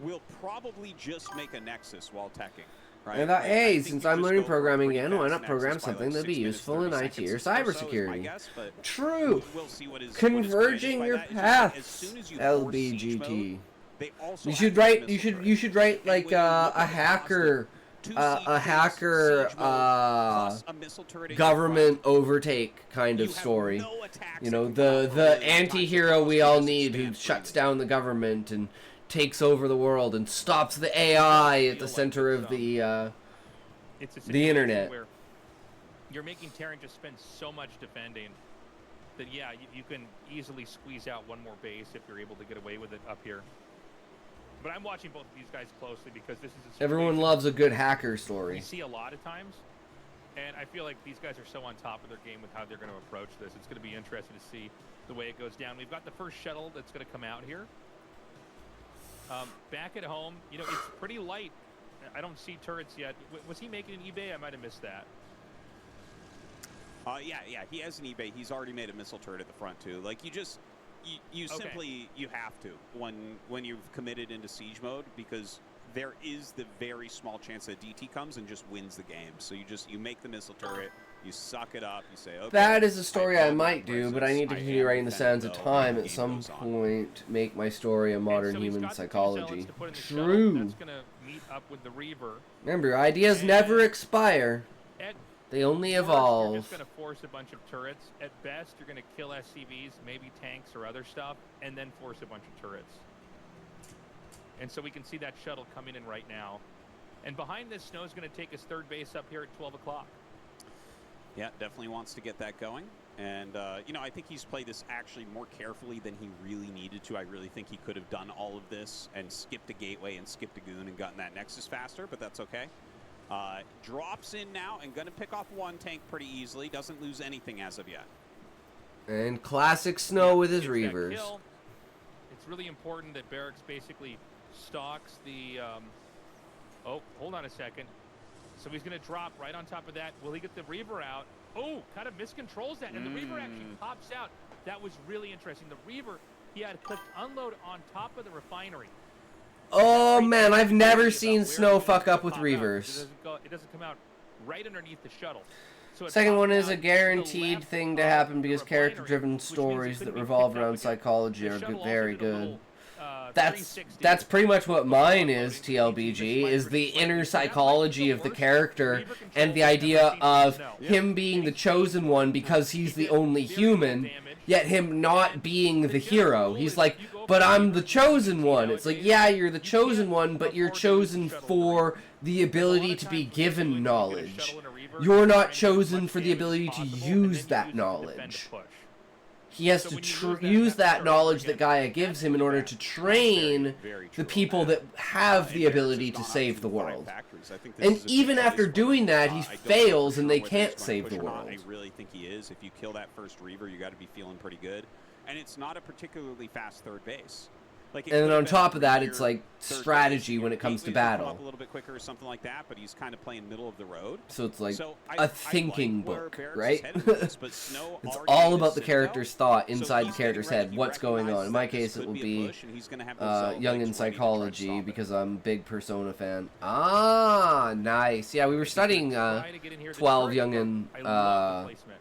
will probably just make a Nexus while teching. Right? And I thought, Like, I hey, think since you I'm just learning go for a programming pretty again, why fast not program Nexus by, something like, that'd be 6 minutes, useful in 30 IT or seconds or so is my cybersecurity? guess, but True. we'll see what is Converging your greatest by that. It's just, like, as paths, soon as you force siege LBGT. mode, they also You have should these write. missile You turrets. should write And like when you look at a the hacker, cost of 2 a sieges, hacker siege mode, plus a missile turret at your government front, overtake kind you of have story. no attacks You that know, can come out for a the really long time, so anti-hero cost we can all just need who expand shuts freely. down the government and takes over the world and stops the AI at the center of the It's a the situation internet. where you're making Terran just spend so much defending that, yeah, you can easily squeeze out one more base if you're able to get away with it up here. But I'm watching both of these guys closely because this is a situation Everyone loves a good hacker we story. see a lot of times, and I feel like these guys are so on top of their game with how they're going to approach this. It's going to be interesting to see the way it goes down. We've got the first shuttle that's going to come out here. Back at home, you know, it's pretty light. I don't see turrets yet. Was he making an eBay? I might have missed that. Yeah, he has an eBay. He's already made a missile turret at the front too. Like you Okay. simply you have to when you've committed into siege mode, because there is the very small chance that DT comes and just wins the game. So you make the missile turret, you suck it up, you say, okay. That is a story I know my might do, but I need to presence, continue am writing the sands of defending, though, time and at the game some goes on. point. Make my story a modern And so he's human got the two psychology. zealots to put in the shuttle. True. That's going to meet up with the Reaver. Remember, ideas never expire. At They only worst, You're evolve. just going to force a bunch of turrets. At best, you're going to kill SCVs, maybe tanks or other stuff, and then force a bunch of turrets. And so we can see that shuttle coming in right now. And behind this, Snow's going to take his third base up here at 12 o'clock. Yeah, definitely wants to get that going. And, you know, I think he's played this actually more carefully than he really needed to. I really think he could have done all of this and skipped a gateway and skipped a goon and gotten that Nexus faster, but that's okay. Drops in now and going to pick off one tank pretty easily. Doesn't lose anything as of yet. And classic Snow with his Gets that Reavers. kill. It's really important that Barracks basically stalks the... oh, hold on a second. So he's going to drop right on top of that. Will he get the Reaver out? Oh, kind of miscontrols that. And the Reaver actually pops out. That was really interesting. The Reaver, he had clicked unload on top of the refinery. Oh man, I've never About seen where Snow it's fuck gonna up with pop out. Reavers. It doesn't come out right underneath the shuttle. So it Second pops one is out a to the guaranteed left thing to of happen the because refinery, character-driven which means it stories couldn't that be revolve picked up around again. psychology The are shuttle also very did a good. little, That's 360 pretty much what with mine the is, uploading. TLBG, is the Slightly. inner That might be psychology the of the worst character Reaver control and the I've ever idea seen from of Snow. him being the chosen one because he's the only Very human, little damage. yet him not being the The general hero. rule He's is like, if you go but for I'm Reaver, the chosen you one. know, It's like, it- yeah, you're the you chosen can't one, but you're afford to lose chosen the shuttle for the Because a lot ability of to times be what you do given is you get a knowledge. shuttle and a Reaver, You're and not try and do as chosen much for the damage as ability to possible, and use then you that use it to defend knowledge. a push. He has So to when you lose that, use that's that the knowledge that again. Gaia gives him in order to train Very true the on people that have the And Barracks ability has to gone up save to the 5 world. factories. I think this And is a big even place after for him. doing that, he I don't know for fails sure and they whether can't he's going to save push the or not. world. I really think he is. If you kill that first Reaver, you got to be feeling pretty good. And it's not a particularly fast third base. Like, it And then could have on been top a of that, it's 3-year like third strategy base. when it comes to Gateway's gonna come battle. up a little bit quicker or something like that, but he's kind of playing middle of the road. So it's like So a I thinking like where book, Barracks is right? headed with this, but Snow It's already all made about his the citadel, character's thought so inside the he's character's getting ready. head. He What's going on? In my recognizes that case, this it will could a be push, and he's gonna have those Zelda young in legs ready to try to psychology stop it. because I'm a big Persona fan. Ah, nice. Yeah, we were studying Try to get in here. The 12 turret young work, in I love the placement.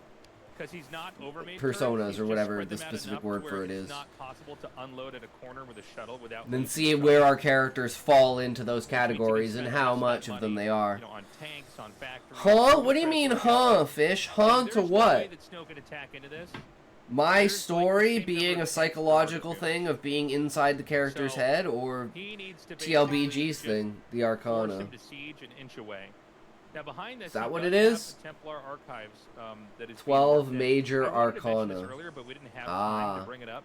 Because he's not overmade turrets, personas he's or just whatever spread the them out specific enough to word where for it it's is. not possible to unload at a corner with a shuttle without And then losing see the where shuttle. our characters fall into those Which means you can categories and spend how most much that of them money, they are. You know, on tanks, on factories, Huh? on What do you the mean, turrets huh, themselves. Fish? And Huh there's to no what? way that Snow can attack into this. My There's, like, story the same being number a of psychological tanks that are thing of being inside the character's So, head, or He needs to basically TLBG's just thing, the force Arcana. him to siege an inch away. Now behind this, Is that he what does it have is? the Templar archives that is 12 being worked in. major I wanted to mention this Arcana. earlier, but we didn't have time Ah. to bring it up.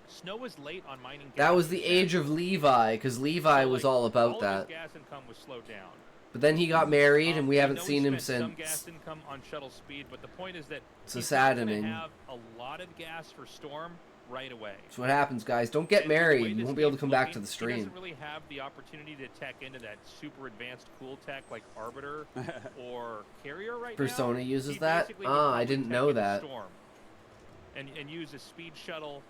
Snow was late on mining gas. That was in the his age gas. of Levi, because Levi So, was like, all about all of that. his gas income was slowed down. But then he got married, and we I haven't know he seen him spent some since. gas income on shuttle speed, but the point is that So he's not gonna saddening. have a lot of gas for Storm right away. That's what happens, guys. Don't get And the way married. You this won't be able to game's come back to looking, the He stream. doesn't really have the opportunity to tech into that super advanced cool tech like Arbiter or Carrier right Persona now. uses He that? basically would Ah, I probably didn't tech know into that. Storm and use a speed shuttle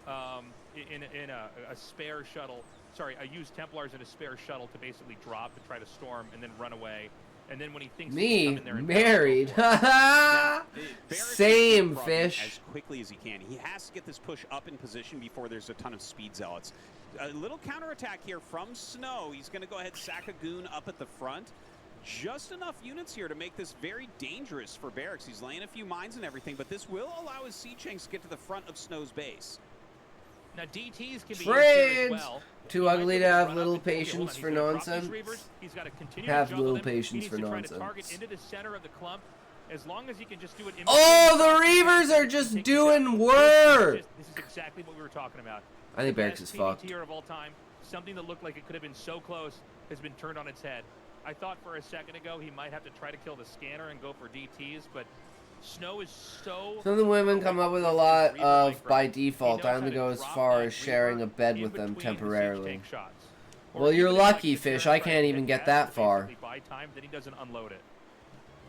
in a spare shuttle. Sorry, I use Templars in a spare shuttle to basically drop to try to storm and then run away. And then when he thinks he can Me? come in there and Married? Now, Barracks Same, is from Fish. as quickly as he can. He has to get this push up in position before there's a ton of speed zealots. A little counterattack here from Snow. He's going to go ahead and sack a goon up at the front. Just enough units here to make this very dangerous for Barracks. He's laying a few mines and everything, but this will allow his siege tanks to get to the front of Snow's base. Now DTs can be Trades! used as well. Too He might ugly be to able have run little up and- okay, hold patience on, for he's gonna drop these nonsense. reavers. He's got to continue Have to juggle little them. patience He needs for to try to nonsense. target into the center of the clump. As long as he can just do it in Oh, between the shots, Reavers are he just can take doing the shot. work! This is exactly what we were talking about. I think The Barracks best is fucked. PvTer of all time. Something that looked like it could have been so close has been turned on its head. I thought for a second ago he might have to try to kill the scanner and go for DTs, but Snow is so... Some of the women come up with a lot Reaver of, Viper. by He default, knows I how only to go as drop far that as sharing a Reaver bed in with them between the siege temporarily. tank shots. Or Well, you're even if, like, lucky, the Fish. turret I tries can't to even hit get gas that to far. basically buy time, then he doesn't unload it.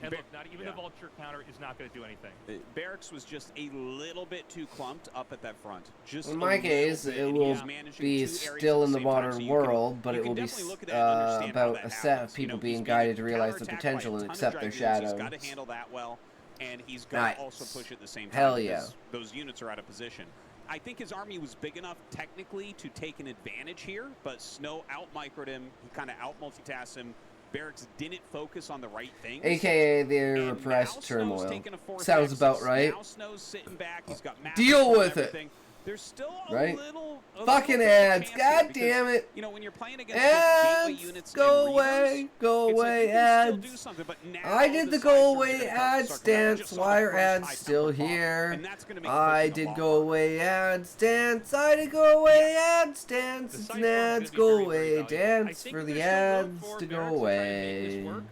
And look, not even a vulture counter is not going to do anything. Barracks was just a little bit too clumped up at that front. Just In a my little case, bit, it and he will was managing be 2 areas still at in the same time, so modern you world, but you it can will be definitely look at that and understand how about that a set happens. of You people know, being he's guided to being realize the counterattacked by a potential and ton of accept their dragoons. shadows. He's got to handle that well, and he's got Nice. to also push at the same time. Hell because yeah. those units are out of position. I think his army was big enough technically to take an advantage here, but Snow out-microed him. He kind of out-multitasked him. Barracks didn't focus on the right things. AKA their And repressed now Snow's turmoil. taking a fourth Sounds Nexus. about right. Now Snow's sitting back. He's got massive Deal control with and it. everything. There's still a Right? little Fucking bit of ads. chance here God because, damn it. You know, when you're playing against just gateway Ads. units Go and away. Reavers, Go it's like away, you can still do ads. something, but now I did the the go side away surge is gonna ad start coming out. I stance. just saw Why the are first ads high still tempo pop, here? and that's gonna make I pushing a did lot go harder. away ad stance. I did go away ad stance. The It's side an farm is ads gonna be go very, very away valuable. I dance think for there's the still room ads for to go Barracks to try to make this away. work.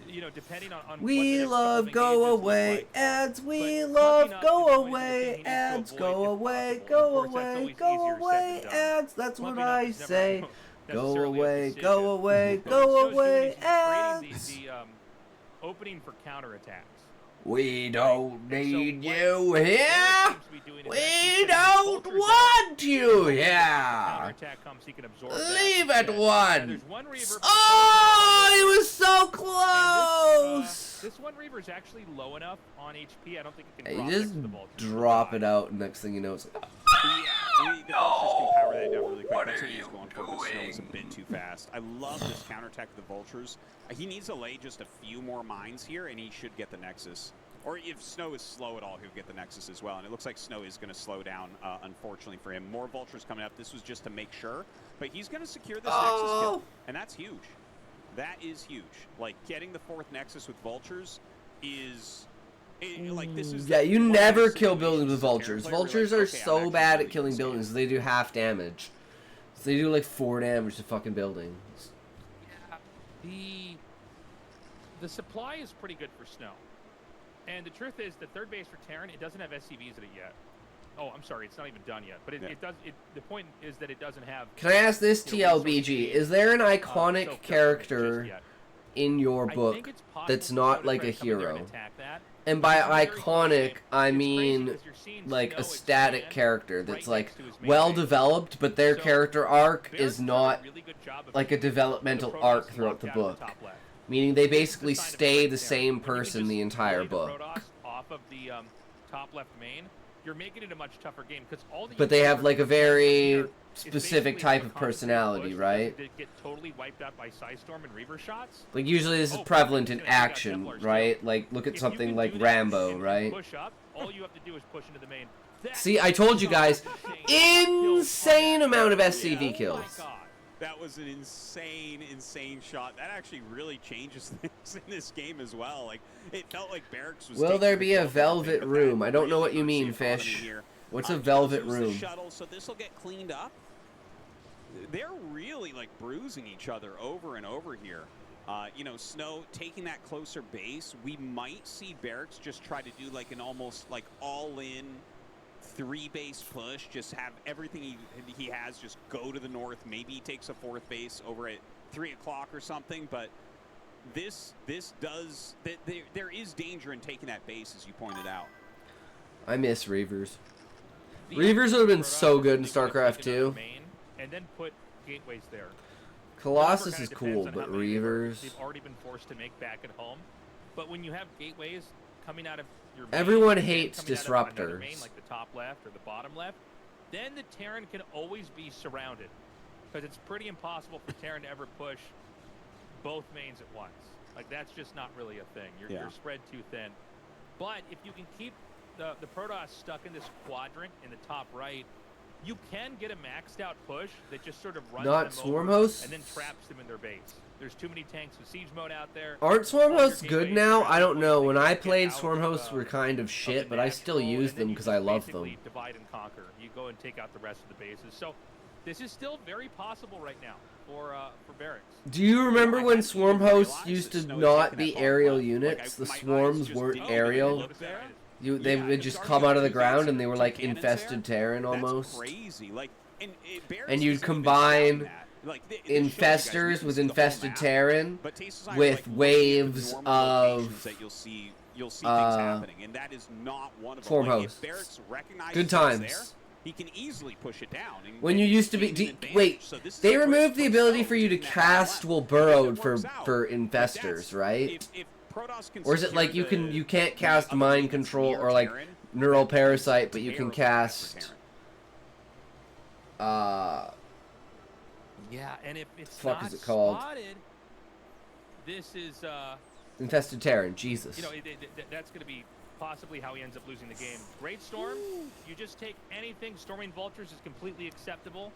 You know, depending on what the We next couple love of go engages look away like. ads. We But love clumping up go is going to be the thing away he needs to ads. avoid Go if away. possible. Go Of course, that's away. always Go easier said away than done. ads. That's what Clumping up I is never say. Go necessarily a away. decision. Go away. But Go what Snow's doing away is he's creating ads. the opening for counterattacks. We don't need what you Barracks here. seems to be doing is We actually don't setting vultures want you out. here. Counterattack comes, he can absorb that Leave instead. it Now, one. there's one Reaver. Oh, he was so And close. this one Reaver is actually low enough on HP. I don't think it can You drop just next to the vultures. drop it out, and next thing you know, it's like, Yeah, the vultures can power that down really quick. What That's are what he was you going for, but Snow was a bit too fast. I love this counterattack of the vultures. He needs to lay just a few more mines here, and he should get the Nexus. Or if Snow is slow at all, he'll get the Nexus as well. And it looks like Snow is going to slow down, unfortunately for him. More vultures coming up. This was just to make sure. But he's going to secure this Nexus kill. And that's huge. That is huge. Like, getting the fourth Nexus with vultures is... like, this is yeah, the- you one of never those kill situations buildings with as a Terran vultures. player where you're Vultures like, are okay, I'm so actually bad really at killing gonna scan. buildings. They do half damage. So they do like 4 damage to fucking buildings. The supply is pretty good for Snow. And the truth is, the third base for Terran, it doesn't have SCVs in it yet. Oh, I'm sorry, it's not even done yet. But it does. The point is that it doesn't have. Can I ask this, you know, TLBG? Is there an iconic self-government character just yet. in your I book think it's possible that's for not Snow to like try a to come in there and hero? attack that. And by It's a very close iconic, game. I It's crazy mean 'cause you're seeing like Snow a static expand character that's right like next to his main well base. developed, but their So, character arc Barrett's is done a not really good job of like a keeping the developmental Protoss arc throughout locked the down in book. top left. Meaning they This is basically sign of a stay great the Terran. same When you can person just the entire play the book. Protoss off of the top left main, you're making it a much tougher game because all the But they have like a very here is specific basically type a of concentrated personality, push that right? doesn't get totally wiped out by Psystorm and Reaver shots. Like usually this is Oh, prevalent in and you got action, Templars, too. right? Like look at If you something can like do that Rambo, and right? Push up. All you have to do is push into the main. See, I told you guys, insane amount of SCV Oh kills. my God. That was an insane, insane shot. That actually really changes things in this game as well. Like it felt like Barracks was. Will there taking be a control of velvet it, but room? that I don't know what really you mean, mercy economy Fish. here. What's a Just velvet lose the room? shuttle, so this will get cleaned up. They're really like bruising each other over and over here. You know, Snow taking that closer base. We might see Barracks just try to do like an almost like all-in 3-base push. Just have everything he has just go to the north. Maybe he takes a 4th base over at 3 o'clock or something. But this does there is danger in taking that base, as you pointed out. I miss Reavers. Reavers would have been so good in StarCraft 2. And then put gateways there. Colossus Kinda is depends cool, on but how many Reavers. they've already been forced to make back at home. But when you have gateways coming out of your main, Everyone and hates coming out of another main, disruptors. like the top left or the bottom left, then the Terran can always be surrounded. Because it's pretty impossible for Terran to ever push both mains at once. Like that's just not really a thing. You're spread too thin. But if you can keep the Protoss stuck in this quadrant in the top right, you can get a maxed out push that just sort of runs Not them swarm over hosts? and then traps them in their base. There's too many tanks with siege mode out there. Aren't Swarm All your Hosts good gateways now? are I don't know. When I get played out Swarm of, Hosts were kind of of shit, the but I still natural, use and then them you because just I love basically them. divide and conquer. You go and take out the rest of the bases. So this is still very possible right now for Barracks. Do you remember I when hadn't Swarm even Hosts realized used that to Snow had not taken be that far aerial left. units? Like, The my eyes swarms just weren't didn't aerial. look there. They Yeah, would the just Dark come out of the Knight ground and they two were like cannons infested there. Terran almost. That's crazy. Like, Barracks And you'd isn't even combine showing that. Like, they show you guys, we Infestors can with see the whole infested map, Terran but Taste Design, with like, looking at the waves normal locations of that you'll see things happening, and that is not one of them. Swarm Like, hosts. if Barracks recognizes Good it's times. there, he can easily push it down. And, When you used to be... gain an advantage. Wait, So this is they a removed place the for ability Snow for you to taking that cast left. while If it burrowed works out, for like, infestors, right? If Protoss can Or is it secure like you the can't cast other mind units control near or like Terran, neural that's parasite, but you can terrible for cast Terran. Yeah, and if it's Fuck not is it called? spotted, this is infested Terran. Jesus. you know that's going to be possibly how he ends up losing the game. Great Storm, you just take anything. Storming Vultures is completely acceptable.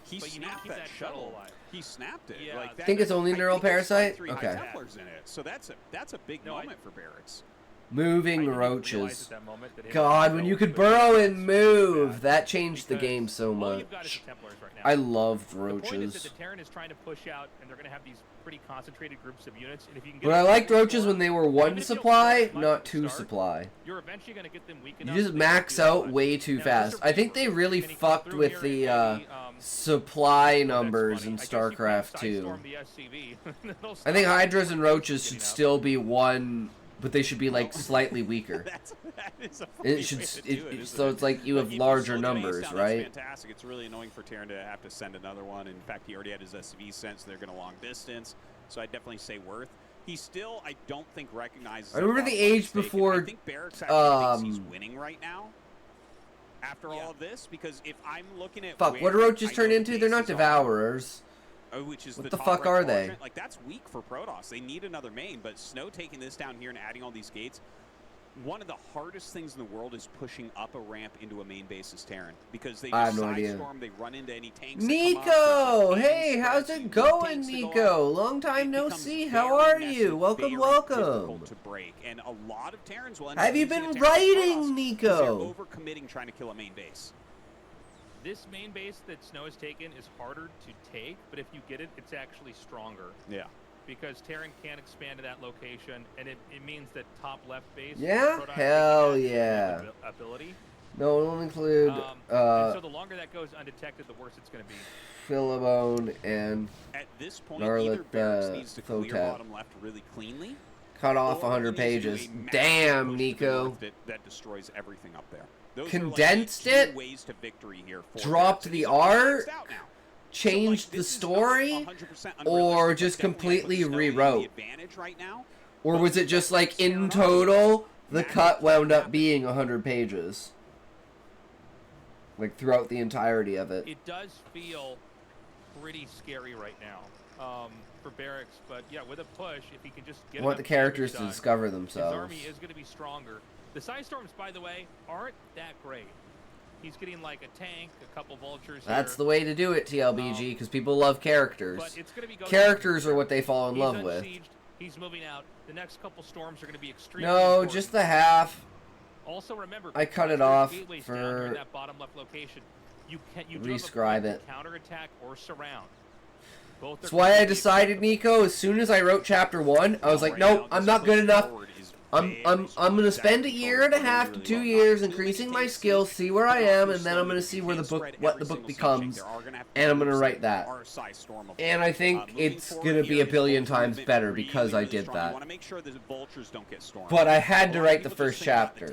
He But you need to snapped keep that that shuttle shuttle. alive. He snapped it. Yeah, Like, I that, think it's only I neural think it's got parasite? 3 Okay. high Templars in it. So that's a big No, moment for Barracks. Moving I didn't even realize roaches. at that moment that him God, and when Snow you could could burrow be and so move, bad that changed the because game so all you've got is much. the Templars right now. I loved The point is that roaches. the Terran is trying to push out, and they're going to have these pretty concentrated groups of units. And if you can get But I a liked single roaches storm, when they were even one if you don't supply, storm much not at the two start, supply. You're eventually going to get them weak You enough. just that they don't max do that out much. way too Now, fast. there's a I think they Reaver. really Can he come fucked through with here the and supply oh, that's numbers funny. in I guess StarCraft you 2. can Psystorm the SCV. That'll I stop think them Hydras from and Roaches getting should up. still be one, but they should be like Well, slightly weaker. that is a funny It should, way to do it, isn't so it? it's like you Like, have if larger slow the base numbers, down, right? That's fantastic. It's really annoying for Terran to have to send another one. In fact, he already had his SCV sent, so they're going to long distance. So I'd definitely say Worth. He still, I don't think, recognizes. I remember that the a lot was age taken. before, I think Barracks actually thinks he's um, winning right now. After all of this, because if I'm looking at Fuck, what do where roaches I turn know the into? They're not bases are, devourers. which is What the the top fuck right are they? quadrant, like that's weak for Protoss. They need another main, but Snow taking this down here and adding all these gates. One of the hardest things in the world is pushing up a ramp into a main base as Terran because they I just have no idea. sidestorm, they run into any tanks. Nico! Hey, how's it going, Nico? Long time no see. How are you? Welcome, welcome. To break, and a lot of Terrans will end Have up you losing been to Terrans to writing, Protoss 'cause Nico? They're overcommitting trying to kill a main base. This main base that Snow has taken is harder to take, but if you get it, it's actually stronger. Yeah. Because Terran can't expand to that location, and it means that top left base. Yeah? Protoss Hell takes that yeah. ability. No, it'll include And so the longer that goes undetected, the worse it's going to be. Philemon and At this point, Narlet, either Barracks needs to clear Thotep. bottom left really cleanly. cut off or 100 he needs to do pages. a massive Damn, push to the Nico. north that destroys everything up there. Those Condensed are like the it, two ways to victory here for dropped Barracks, and the he's all art, maxed out now. changed So, the this is not story, 100% or unrealistic, just but definitely I put completely Snow in the rewrote? advantage right now. Or But was it with just that like Barracks in Sarah total, the magic cut can wound up happen. being 100 pages? Like throughout the entirety of it. It does feel pretty scary right now for Barracks, but yeah, with a push, if he can just get I want enough the characters damage to done, discover his themselves. army is going to be stronger. The Side Storms, by the way, aren't that great. He's getting like a tank, a couple vultures That's here. the way to do it, TLBG, because people love characters. But it's going to be going Characters are what they fall in He's love with. unsieged, he's moving out. The next couple storms are going to be extremely No, important. just the half. Also remember, I cut it because off there's gateways down here for in that bottom left location. You do have a rescribe point it. to counterattack or surround. Both That's are why I completely decided, acceptable. Nico, as soon as I wrote chapter 1, I was like, nope, I'm not good enough. I'm gonna spend a year and a half to 2 years increasing my skills, see where I am, and then I'm gonna see where the book, what the book becomes, and I'm gonna write that. And I think it's gonna be a billion times better because I did that. But I had to write the first chapter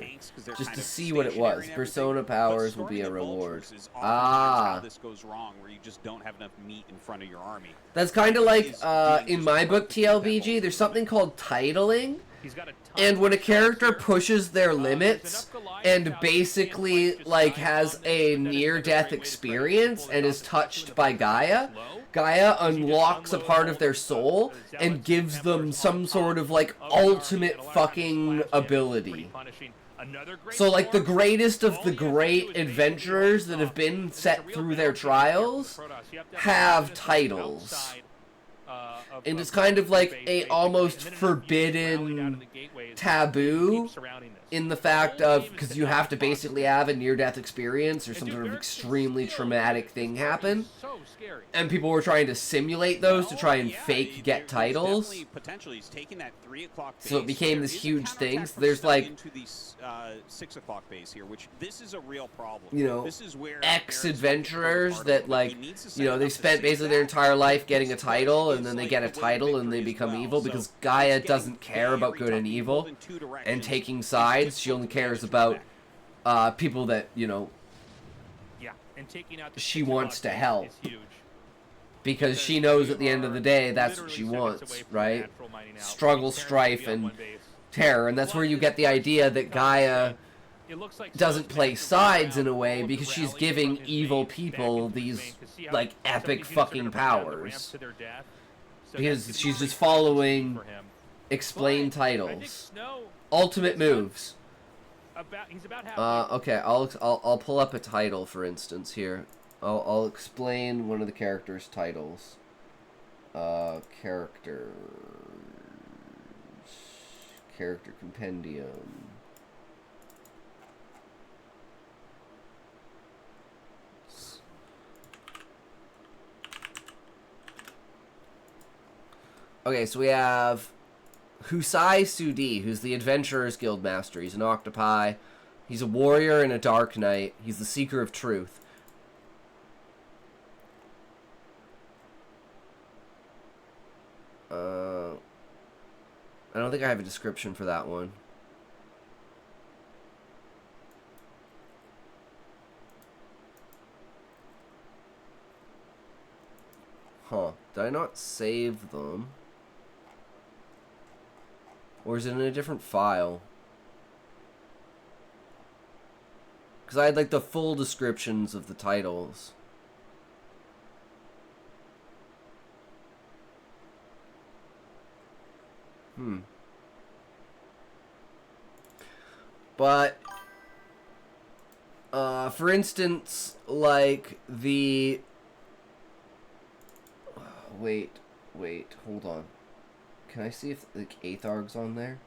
just to see what it was. Persona powers will be a reward. Ah. This goes wrong where you just don't have enough meat in front of your army. That's kind of like in my book TLBG. There's something called titling. He's got a ton And when a of character soldiers. pushes their There's limits enough Goliaths and out, basically you can't like just has dive on a this, but that is near-death another great way to experience pull it and off, is especially touched when by the Gaia, battle is low. Gaia You just unlocks a unload part all of their the soul zealots and gives and them Templars some on sort top of like of the army, ultimate and a lot of times fucking splash damage is pretty ability. punishing. Another great So like the storm, greatest of all the you have to do great is basically adventurers hold that off. have been And it's a set real through their balance here for trials the Protoss. You to have confidence titles. outside, of- And of it's kind of the like base, a basically, almost and then you rally down forbidden to the gateways and taboo keep surrounding this. in the The fact whole of game is because to you not have to be toxic. basically have a near-death experience or And some dude, sort of Barracks is extremely still traumatic good. thing This army happen. is so scary. And people were trying to simulate those to try and fake get titles. Potentially, he's taking that 3 o'clock base. So it became There this is a huge counterattack thing. So from there's Snow like, into the 6 o'clock base here, which this is a real problem. you know, this is where ex-adventurers that like, you know, they spent basically their entire life getting a title and then they get a title and they become evil because Gaia doesn't care about good and evil and taking sides. She only cares about people that, you know, Yeah, and taking out the she 6 wants o'clock to base help. is huge. because she knows at the end of the day that's what she wants, right? Struggle, strife, and terror, and that's where you get the idea that Gaia doesn't play sides in a way because she's giving evil people these like epic fucking powers because she's just following explain titles, ultimate moves. Okay, I'll pull up a title for instance here. I'll explain one of the characters' titles. Character compendium. Okay, so we have Husai Sudi, who's the Adventurer's Guild Master. He's an octopi. He's a warrior and a dark knight. He's the seeker of truth. I don't think I have a description for that one. Huh. Did I not save them? Or is it in a different file? Because I had like the full descriptions of the titles. But, for instance, like the... Wait, hold on. Can I see if, like, Aetharg's on there?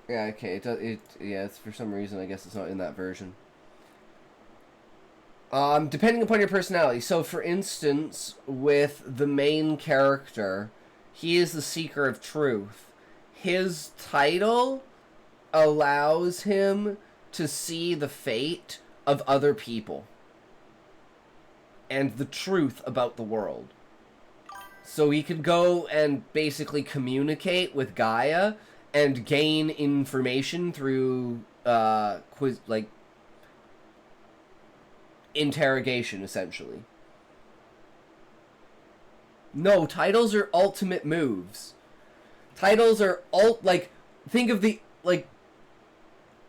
Yeah, okay, yeah, it's for some reason, I guess it's not in that version. Depending upon your personality. So, for instance, with the main character, he is the Seeker of Truth. His title allows him to see the fate of other people and the truth about the world. So he could go and basically communicate with Gaia and gain information through interrogation, essentially. No, titles are ultimate moves. Titles are think of the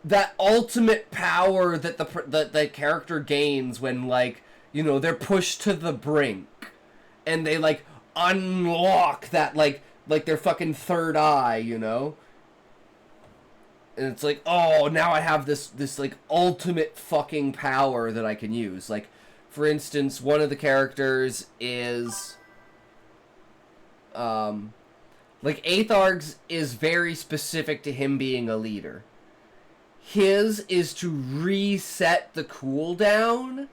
that ultimate power that the character gains when they're pushed to the brink and they unlock that their fucking third eye, and it's oh, now I have this ultimate fucking power that I can use. For instance, one of the characters is Aetharg's is very specific to him being a leader. His is to reset the cooldown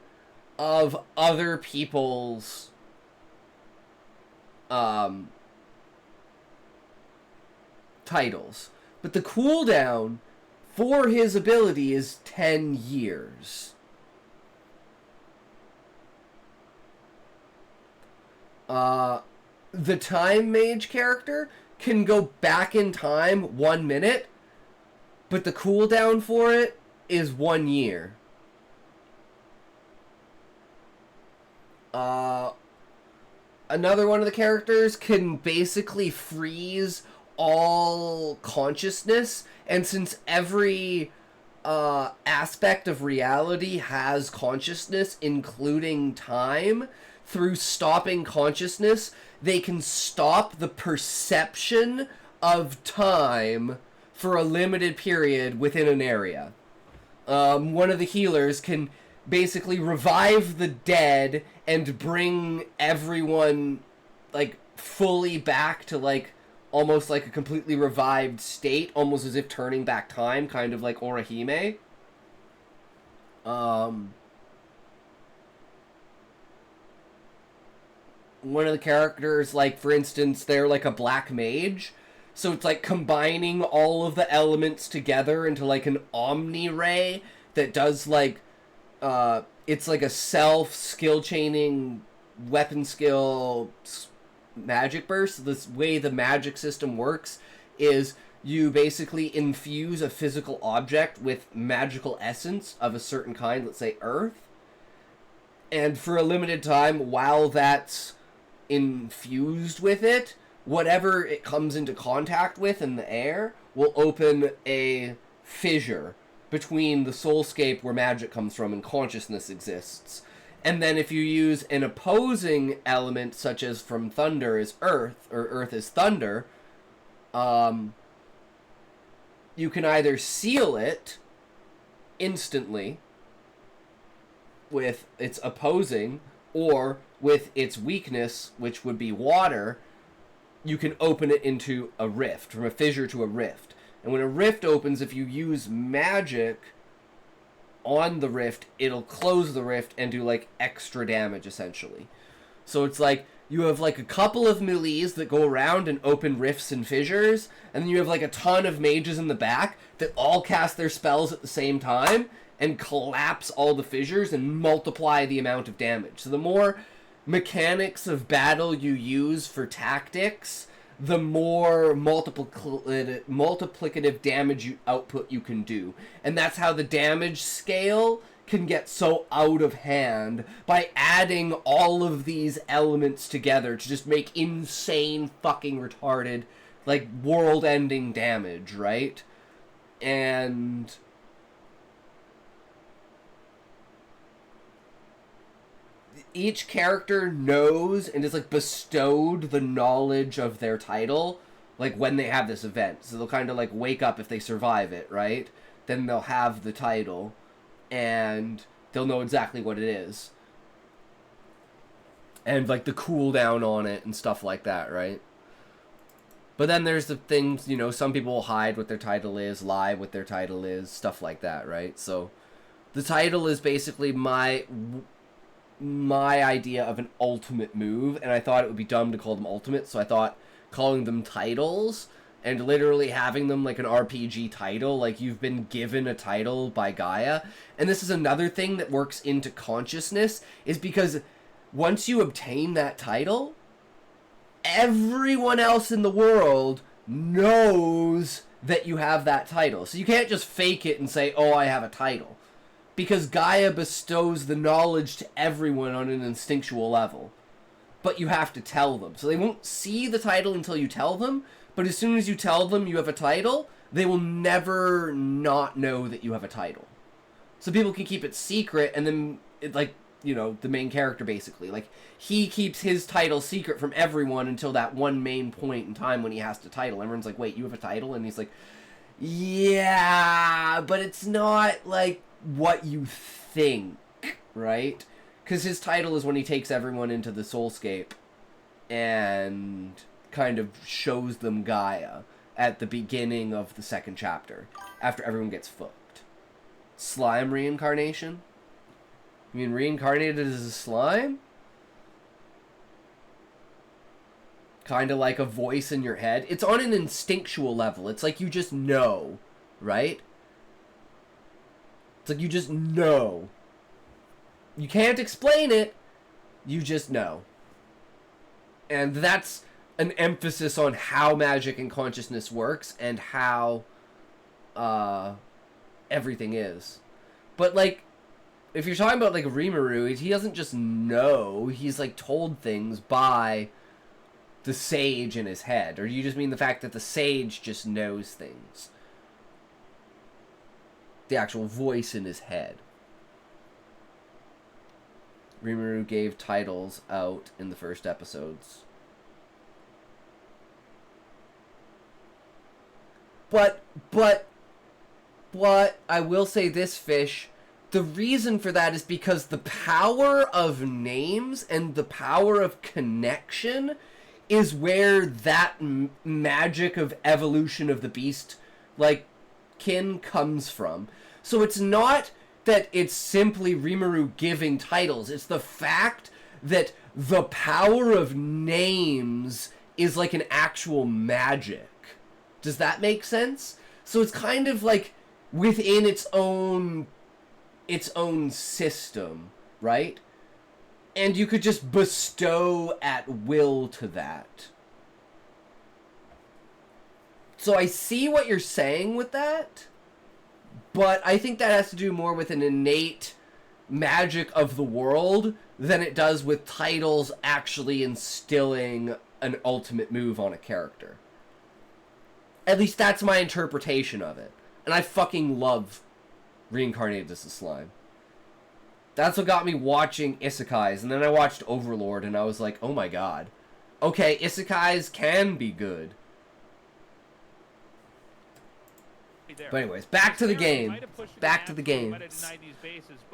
of other people's titles. But the cooldown for his ability is 10 years. The Time Mage character can go back in time 1 minute, but the cooldown for it is 1 year. Another one of the characters can basically freeze all consciousness, and since every aspect of reality has consciousness, including time, through stopping consciousness, they can stop the perception of time for a limited period within an area. One of the healers can basically revive the dead and bring everyone fully back to almost a completely revived state, almost as if turning back time, kind of like Orihime. One of the characters, for instance, they're a black mage, so it's combining all of the elements together into an omni ray that does it's a self skill chaining weapon skill magic burst. This way the magic system works is you basically infuse a physical object with magical essence of a certain kind, let's say earth, and for a limited time, while that's infused with it, whatever it comes into contact with in the air will open a fissure between the soulscape where magic comes from and consciousness exists. And then if you use an opposing element, such as from thunder is earth, or earth is thunder, you can either seal it instantly with its opposing, or with its weakness, which would be water, you can open it into a rift, from a fissure to a rift. And when a rift opens, if you use magic on the rift, it'll close the rift and do extra damage, essentially. So it's you have a couple of melees that go around and open rifts and fissures, and then you have a ton of mages in the back that all cast their spells at the same time and collapse all the fissures and multiply the amount of damage. So the more mechanics of battle you use for tactics, the more multiplicative damage output you can do. And that's how the damage scale can get so out of hand, by adding all of these elements together to just make insane fucking retarded, world-ending damage, right? And each character knows and is bestowed the knowledge of their title when they have this event. So they'll kind of wake up if they survive it, right? Then they'll have the title and they'll know exactly what it is. And the cooldown on it and stuff like that, right? But then there's the things, some people will hide what their title is, lie what their title is, stuff like that, right? So The title is basically my idea of an ultimate move, and I thought it would be dumb to call them ultimate, so I thought calling them titles and literally having them like an RPG title, like you've been given a title by Gaia. And this is another thing that works into consciousness, is because once you obtain that title, everyone else in the world knows that you have that title. So you can't just fake it and say, oh, I have a title. Because Gaia bestows the knowledge to everyone on an instinctual level. But you have to tell them. So they won't see the title until you tell them, but as soon as you tell them you have a title, they will never not know that you have a title. So people can keep it secret, and then, like, you know, the main character basically. Like, he keeps his title secret from everyone until that one main point in time when he has to title. Everyone's like, wait, you have a title? And he's like, yeah, but it's not, like, what you think, right? Because his title is when he takes everyone into the soulscape and kind of shows them Gaia at the beginning of the second chapter, after everyone gets fucked. Slime reincarnation? You mean reincarnated as a slime? Kind of like a voice in your head. It's on an instinctual level. It's like you just know, right? It's like you just know. You can't explain it. You just know. And that's an emphasis on how magic and consciousness works and how everything is. But, like, if you're talking about, like, Rimuru, he doesn't just know. He's, like, told things by the sage in his head. Or do you just mean the fact that the sage just knows things? The actual voice in his head. Rimuru gave titles out in the first episodes. But, I will say this, Fish. The reason for that is because the power of names and the power of connection is where that magic of evolution of the beast, like, kin comes from. So it's not that it's simply Rimuru giving titles. It's the fact that the power of names is like an actual magic. Does that make sense? So it's kind of like within its own system, right? And you could just bestow at will to that. So I see what you're saying with that, but I think that has to do more with an innate magic of the world than it does with titles actually instilling an ultimate move on a character. At least that's my interpretation of it. And I fucking love Reincarnated as a Slime. That's what got me watching Isekais, and then I watched Overlord, and I was like, oh my god. Okay, Isekais can be good. But anyways, back to the game. Back to the game.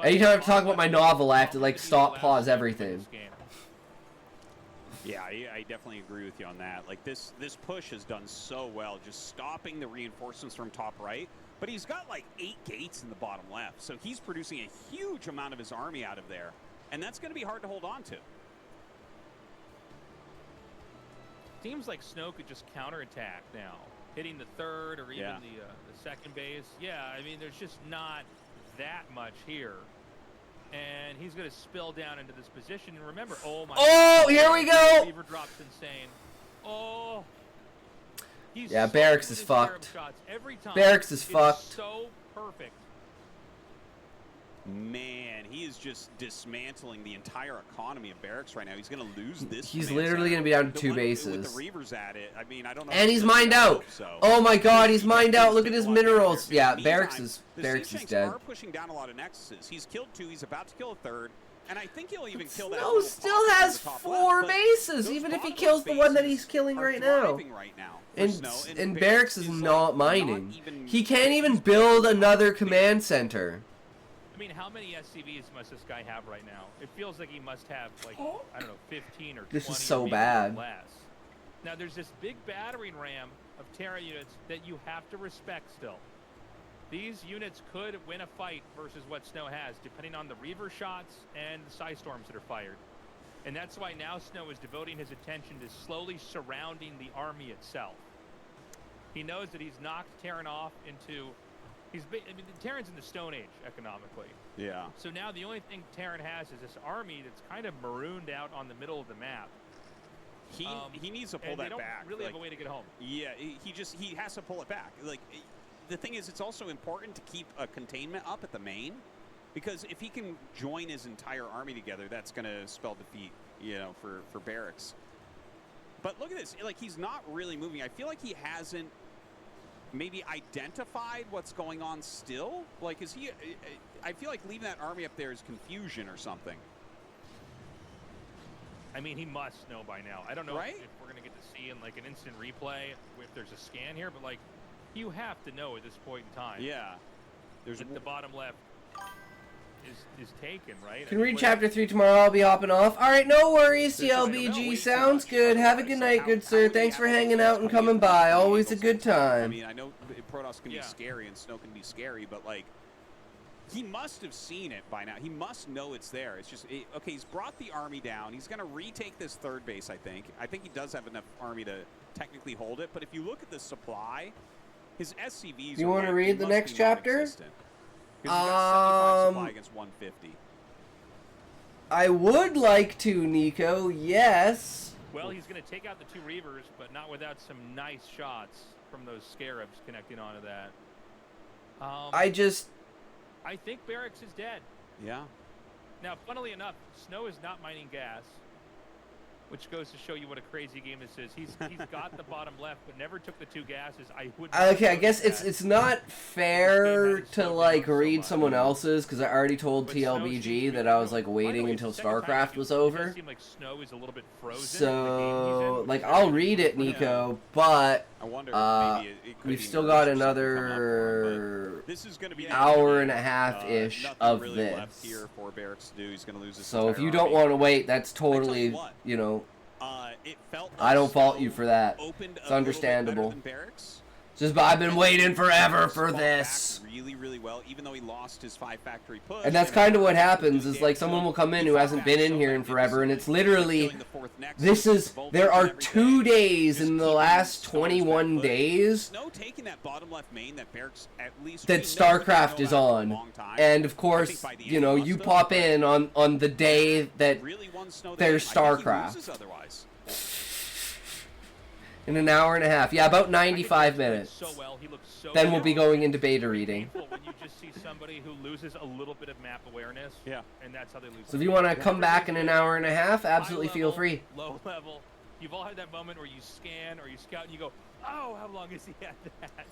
Anytime I talk about my novel, I have to, like, stop, pause everything. Yeah, I definitely agree with you on that. Like, this push has done so well, just stopping the reinforcements from top right. But he's got, like, 8 gates in the bottom left, so he's producing a huge amount of his army out of there. And that's going to be hard to hold on to. Seems like Snow could just counterattack now, hitting the third or even the second base. Yeah, I mean, there's just not that much here. And he's going to spill down into this position. And remember, oh my God, here we go! Beaver drop's insane. Oh. Yeah, Barracks is fucked. Barracks is fucked. So perfect. Man, he is just dismantling the entire economy of Barracks right now. He's going to lose this. He's literally going to be down to 2 bases. With the Reavers at it, I mean, I don't know. And he's mined out. Oh my god, he's mined out. Look at his minerals. Yeah, Barracks is dead. Are pushing down a lot of nexuses. He's killed 2. He's about to kill a 3rd. And I think he'll even kill that. Snow still has 4 bases, even if he kills the one that he's killing right now. And Barracks is not mining. He can't even build another command center. I mean, how many SCVs must this guy have right now? It feels like he must have, like, I don't know, 15 or 20. This is so or maybe bad. Less. Now, there's this big battering ram of Terra units that you have to respect still. these units could win a fight versus what Snow has, depending on the Reaver shots and the Psy Storms that are fired. And that's why now Snow is devoting his attention to slowly surrounding the army itself. He knows that he's knocked Terran off into... I mean, Terran's in the Stone Age, economically. Yeah. So now the only thing Terran has is this army that's kind of marooned out on the middle of the map. He needs to pull and that they don't back. really have a way to get home. Yeah, he has to pull it back. Like, the thing is, it's also important to keep a containment up at the main, because if he can join his entire army together, that's going to spell defeat, you know, for Barracks. But look at this. Like, he's not really moving. I feel like he hasn't maybe identified what's going on still. Like, is he... I feel like leaving that army up there is confusion or something. I mean, he must know by now. I don't know Right? if we're going to get to see in, like, an instant replay if there's a scan here, but, like, you have to know at this point in time. Yeah. There's That the bottom left is taken, right? Can read chapter 3 tomorrow. I'll be hopping off. All right, no worries. CLBG sounds good. Have a good night, good sir. Thanks for hanging out and coming by. Always a good I time. mean, I know Protoss can be scary and Snow can be scary, but, like, he must have seen it by now. He must know it's there. It's just, okay, he's brought the army down. He's going to retake this third base, I think. I think he does have enough army to technically hold it, but if you look at the supply, his SCVs You want to read the next chapter? Supply against 150. I would like to, Nico. Yes. Well, he's going to take out the 2 Reavers, but not without some nice shots from those Scarabs connecting onto that. I think Barracks is dead. Yeah. Now, funnily enough, Snow is not mining gas, which goes to show you what a crazy game this is. He's got the bottom left, but never took the 2 gases. Okay, I guess it's not fair to like read someone else's, because I already told TLBG that I was like waiting until StarCraft was over. So like I'll read it, Nico, but we've still got another hour and a half ish of this. So if you don't want to wait, that's totally, you know, I don't fault you for that. It's understandable. Just, but I've been waiting forever for this. Really well, even though he lost his 5 factory push. And that's kind of what happens, is like someone will come in who hasn't been in here in forever, and it's literally, there are 2 days in the last 21 days that StarCraft is on. And of course, you know, you pop in on the day that there's StarCraft. In an hour and a half. Yeah, about 95 minutes. Then we'll be going into beta reading. When you just see somebody who loses a little bit of map awareness, and that's how they lose. So if you want to come back in an hour and a half, absolutely feel free. Low level. You've all had that moment where you scan or you scout and you go, oh, how long has he had that?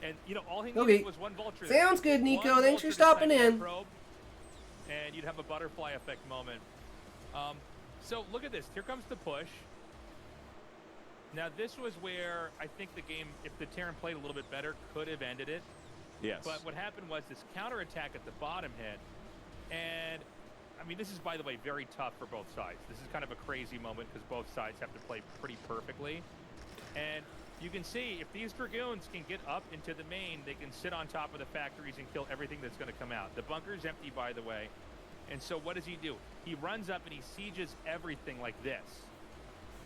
And, you know, all he needed was 1 Vulture. Sounds good, Nico. Thanks for stopping in. And you'd have a butterfly effect moment. So look at this. Here comes the push. Now, this was where I think the game, if the Terran played a little bit better, could have ended it. Yes. But what happened was this counterattack at the bottom hit. And, I mean, this is, by the way, very tough for both sides. This is kind of a crazy moment because both sides have to play pretty perfectly. And you can see, if these Dragoons can get up into the main, they can sit on top of the factories and kill everything that's going to come out. The bunker's empty, by the way. And so what does he do? He runs up and he sieges everything like this.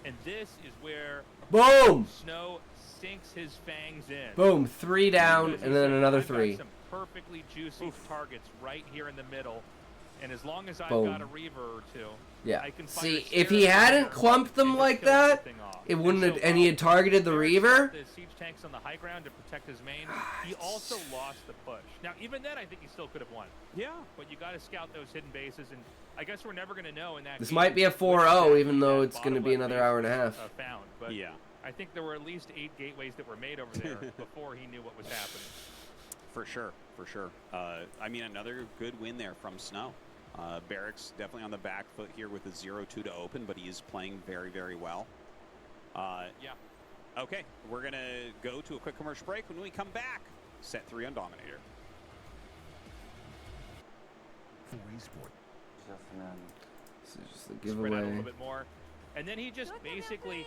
And this is where boom, Snow sinks his fangs in. Boom, 3 down, and then another 3. Some perfectly juicy targets right here in the middle, and as long as I've Boom. got a Reaver or 2, yeah. I can See, if he hadn't clumped them like that, it wouldn't have, and he had targeted the Reaver. The siege tanks on the high ground to protect his main. He also lost the push. Now, even then, I think he still could have won. Yeah. But you got to scout those hidden bases, and I guess we're never going to know in that. This game might be a 4-0, even though it's going to be another hour and a half. Found, but yeah. I think there were at least 8 gateways that were made over there before he knew what was happening. For sure, for sure. I mean, another good win there from Snow. Barracks definitely on the back foot here with a 0-2 to open, but he is playing very, very well. Yeah. Okay, we're going to go to a quick commercial break. When we come back, set 3 on Dominator. This is just a Spread out a giveaway. little bit more. And then he just basically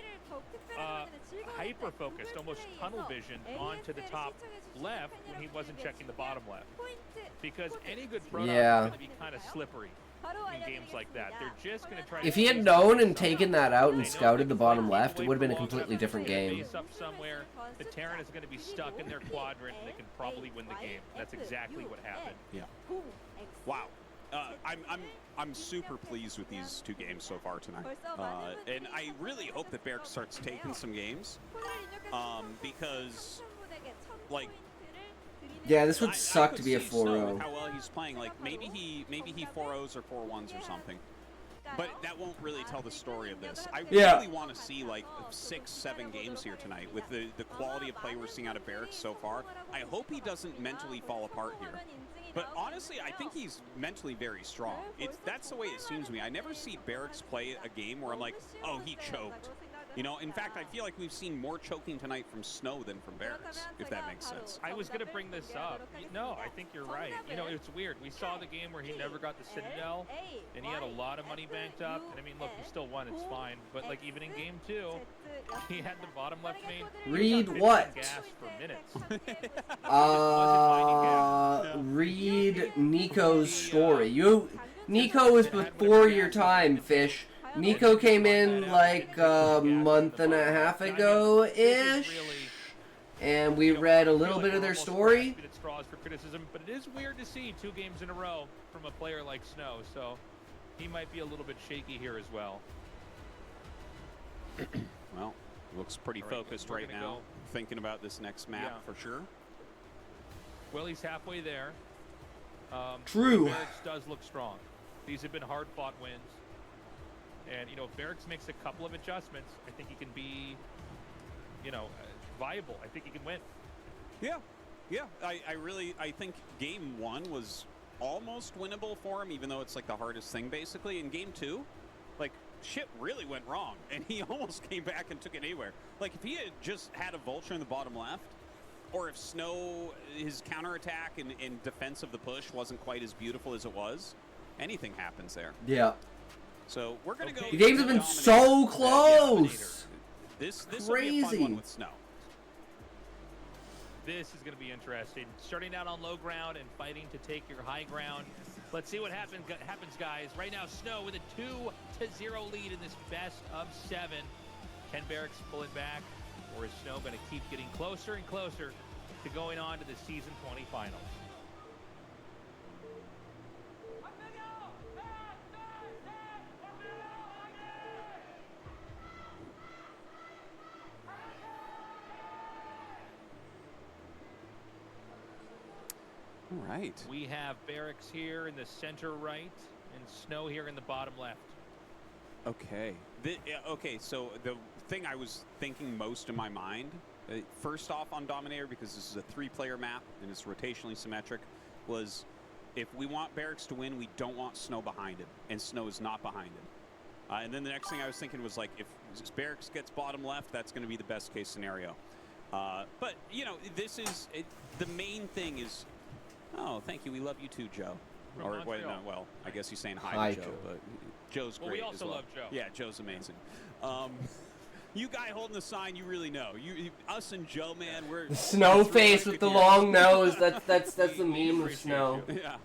hyper-focused, almost tunnel vision onto the top left when he wasn't checking the bottom left. Because any good Protoss Yeah. is going to be kind of slippery in games like that. They're just going to try to... If he had known and taken that out and scouted the bottom left, it would have been a completely different game. Base up somewhere, the Terran is going to be stuck in their quadrant, and they can probably win the game. That's exactly what happened. Yeah. Wow. I'm super pleased with these 2 games so far tonight, and I really hope that Barrick starts taking some games, because, like, Yeah, this would I suck could to be a see Snow with 4-0. how well he's playing. Like maybe he 4-0s or 4-1s or something. But that won't really tell the story of this. I really want to see like 6-7 games here tonight with the quality of play we're seeing out of Barracks so far. I hope he doesn't mentally fall apart here. But honestly, I think he's mentally very strong. That's the way it seems to me. I never see Barracks play a game where I'm like, oh, he choked. You know, in fact, I feel like we've seen more choking tonight from Snow than from Barracks, if that makes sense. I was going to bring this up. No, I think you're right. You know, it's weird. We saw the game where he never got the Citadel, and he had a lot of money banked up. And I mean, look, he still won. It's fine. But, like, even in Game 2, he had the bottom left main. Read what? Gas for minutes. Read Nico's story. Nico was before your time, Fish. Nico came in like a month and a half ago-ish, and we read a little bit of their story. But it is weird to see 2 games in a row from a player like Snow, so he might be a little bit shaky here as well. Well, looks pretty focused right now, thinking about this next map for sure. Well, he's halfway there. True. Barracks does look strong. These have been hard-fought wins. And, you know, if Barracks makes a couple of adjustments, I think he can be, you know, viable. I think he can win. Yeah. Yeah. I think Game 1 was almost winnable for him, even though it's like the hardest thing, basically. In Game 2, like, shit really went wrong, and he almost came back and took it anywhere. Like, if he had just had a Vulture in the bottom left, or if Snow, his counterattack and defense of the push wasn't quite as beautiful as it was, anything happens there. Yeah. So we're gonna go. The games have been so close. This Crazy. will be a fun one with Snow. This is going to be interesting. Starting out on low ground and fighting to take your high ground. Let's see what happens, guys. Right now, Snow with a 2-0 lead in this best of 7. Can Barracks pull it back, or is Snow going to keep getting closer and closer to going on to the Season 20 finals? All right. We have Barracks here in the center right and Snow here in the bottom left. Okay. Okay, so the thing I was thinking most in my mind, first off on Dominator, because this is a 3-player map and it's rotationally symmetric, was if we want Barracks to win, we don't want Snow behind him, and Snow is not behind him. And then the next thing I was thinking was, like, if Barracks gets bottom left, that's going to be the best case scenario. But, you know, this is, the main thing is, oh, thank you, we love you too, Joe. From Or, wait, no, Montreal. well, I guess he's saying Hi, hi to Joe, Joe. but Joe's great Well, we as also well. love Joe. Yeah, Joe's amazing. You guy holding the sign, you really know. Us and Joe, man, we're The Snow that's really face like with the yeah. long nose. That's the meme of Snow. Yeah.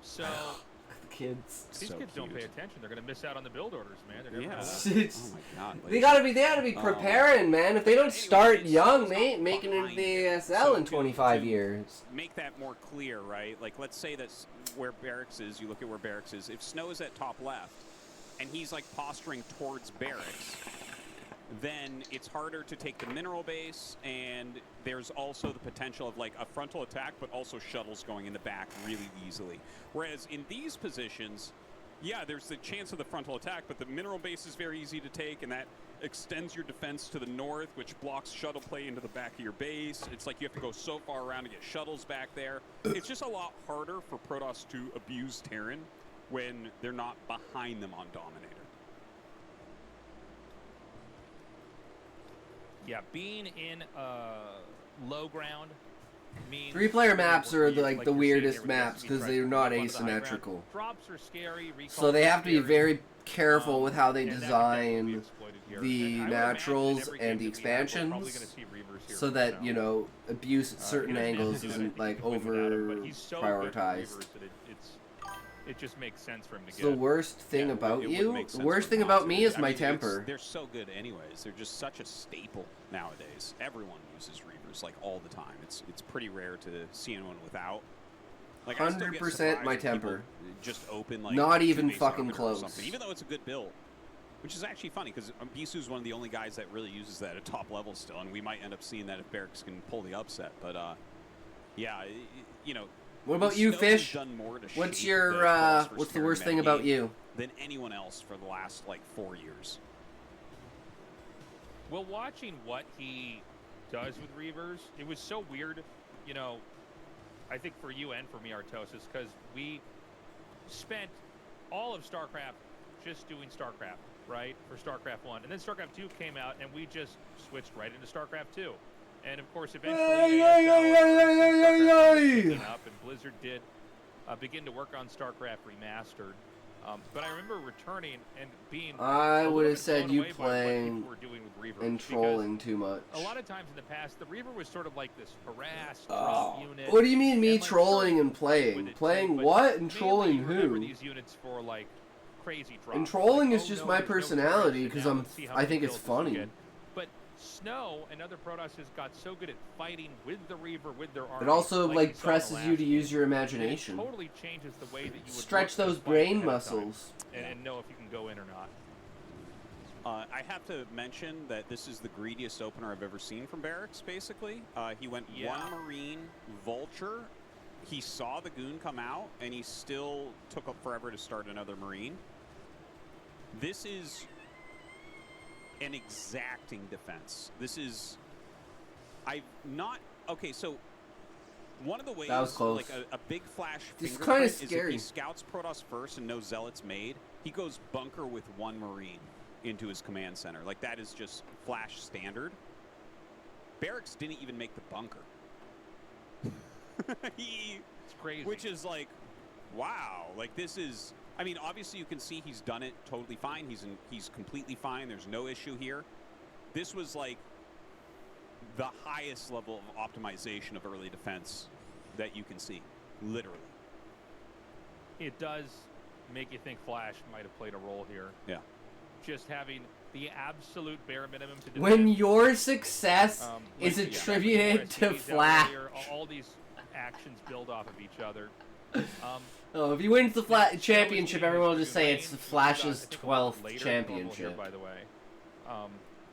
So The kids. these So kids don't pay cute. attention. They're going to miss out on the build orders, man. They're never Yeah. gonna win. Oh my God. They gotta be preparing, man. If they don't start young, they ain't making it into the ASL in 25 years. Make that more clear, right? Like, let's say that's where Barracks is. You look at where Barracks is. If Snow is at top left, and he's like posturing towards Barracks, then it's harder to take the mineral base, and there's also the potential of like a frontal attack, but also shuttles going in the back really easily. Whereas in these positions, yeah, there's the chance of the frontal attack, but the mineral base is very easy to take, and that extends your defense to the north, which blocks shuttle play into the back of your base. It's like you have to go so far around to get shuttles back there. It's just a lot harder for Protoss to abuse Terran when they're not behind them on Dominator. Yeah, being in low ground means 3-player maps are the, like the you're weirdest saying here with maps Destiny because trying they're to not move onto the high ground. asymmetrical. Drops are scary. So they have to be scary. very careful with how they And that could definitely be design exploited here. the And I would imagine in naturals every and game the that we have, we're probably gonna expansions see Reavers here so from that, Snow. you know, abuse at certain He doesn't have to angles do that. isn't, He like, can win without him, but he's so good at over-prioritized. Reavers that it just makes sense for him to It's get. the worst thing Yeah, about it would you. make The sense worst for thing them about to. me is I my mean, temper. they're so good anyways. They're just such a staple nowadays. Everyone uses Reavers like all the time. It's pretty rare to see anyone without. Like, I still get 100% surprised my when people temper. Just open like Not even two-base fucking arbiter or close. something, even though it's a good build. Which is actually funny because Bisu's one of the only guys that really uses that at top level still, and we might end up seeing that if Barracks can pull the upset. But yeah, you know. What about you, Snow's Fish? done more to What's shape your, the cross what's the versus worst Fury thing about metagame you? than anyone else for the last like 4 years. Well, watching what he does with Reavers, it was so weird, you know, I think for you and for me, Artosis, because we spent all of StarCraft just doing StarCraft, right, for StarCraft 1. And then StarCraft 2 came out, and we just switched right into StarCraft 2. And, of course, eventually picking up, and Blizzard did begin to work on StarCraft Remastered. But I remember returning and being I a would little have bit said blown you away by what playing people were doing with Reavers, and because trolling too much. a lot of times in the past, the Reaver was sort of like this harassed Oh. drop unit. What do you mean me and, like, trolling sure, and playing? with it too, Playing but what and mainly trolling you remember who? these units for like crazy drops. And trolling like, is oh, just no, my there's no personality threats, because and now let's see how I many think it's kills this will funny. get. But Snow and other Protosses got so good at fighting with the Reaver, with their army. It also like like we saw in the presses you last to game, use your that imagination. It totally changes the way that you would Stretch look at a those fight brain ahead of time muscles. and know if you can go in or not. I have to mention that this is the greediest opener I've ever seen from Barracks, basically. He went one Marine, Vulture. He saw the Goon come out, and he still took up forever to start another Marine. This is an exacting defense. This is... I've not... Okay, so... One of the ways, That was close. like a big flash It's fingerprint kinda is if scary. he scouts Protoss first and no Zealots made, he goes bunker with one Marine into his command center. Like, that is just flash standard. Barracks didn't even make the bunker. It's crazy. Which is like, wow. Like, this is... I mean, obviously you can see he's done it totally fine. He's completely fine. There's no issue here. This was like the highest level of optimization of early defense that you can see. Literally. It does make you think Flash might have played a role here. Yeah. Just having the absolute bare minimum to defend. When your success like, is yeah, attributed like to Whereas he's out Flash. earlier, all these actions build off of each other. Oh, if he wins the Now, championship, Snow is everyone will being just say it's Dragoon Flash's Range, which is, I think, a 12th lot later than normal championship. Here, by the way.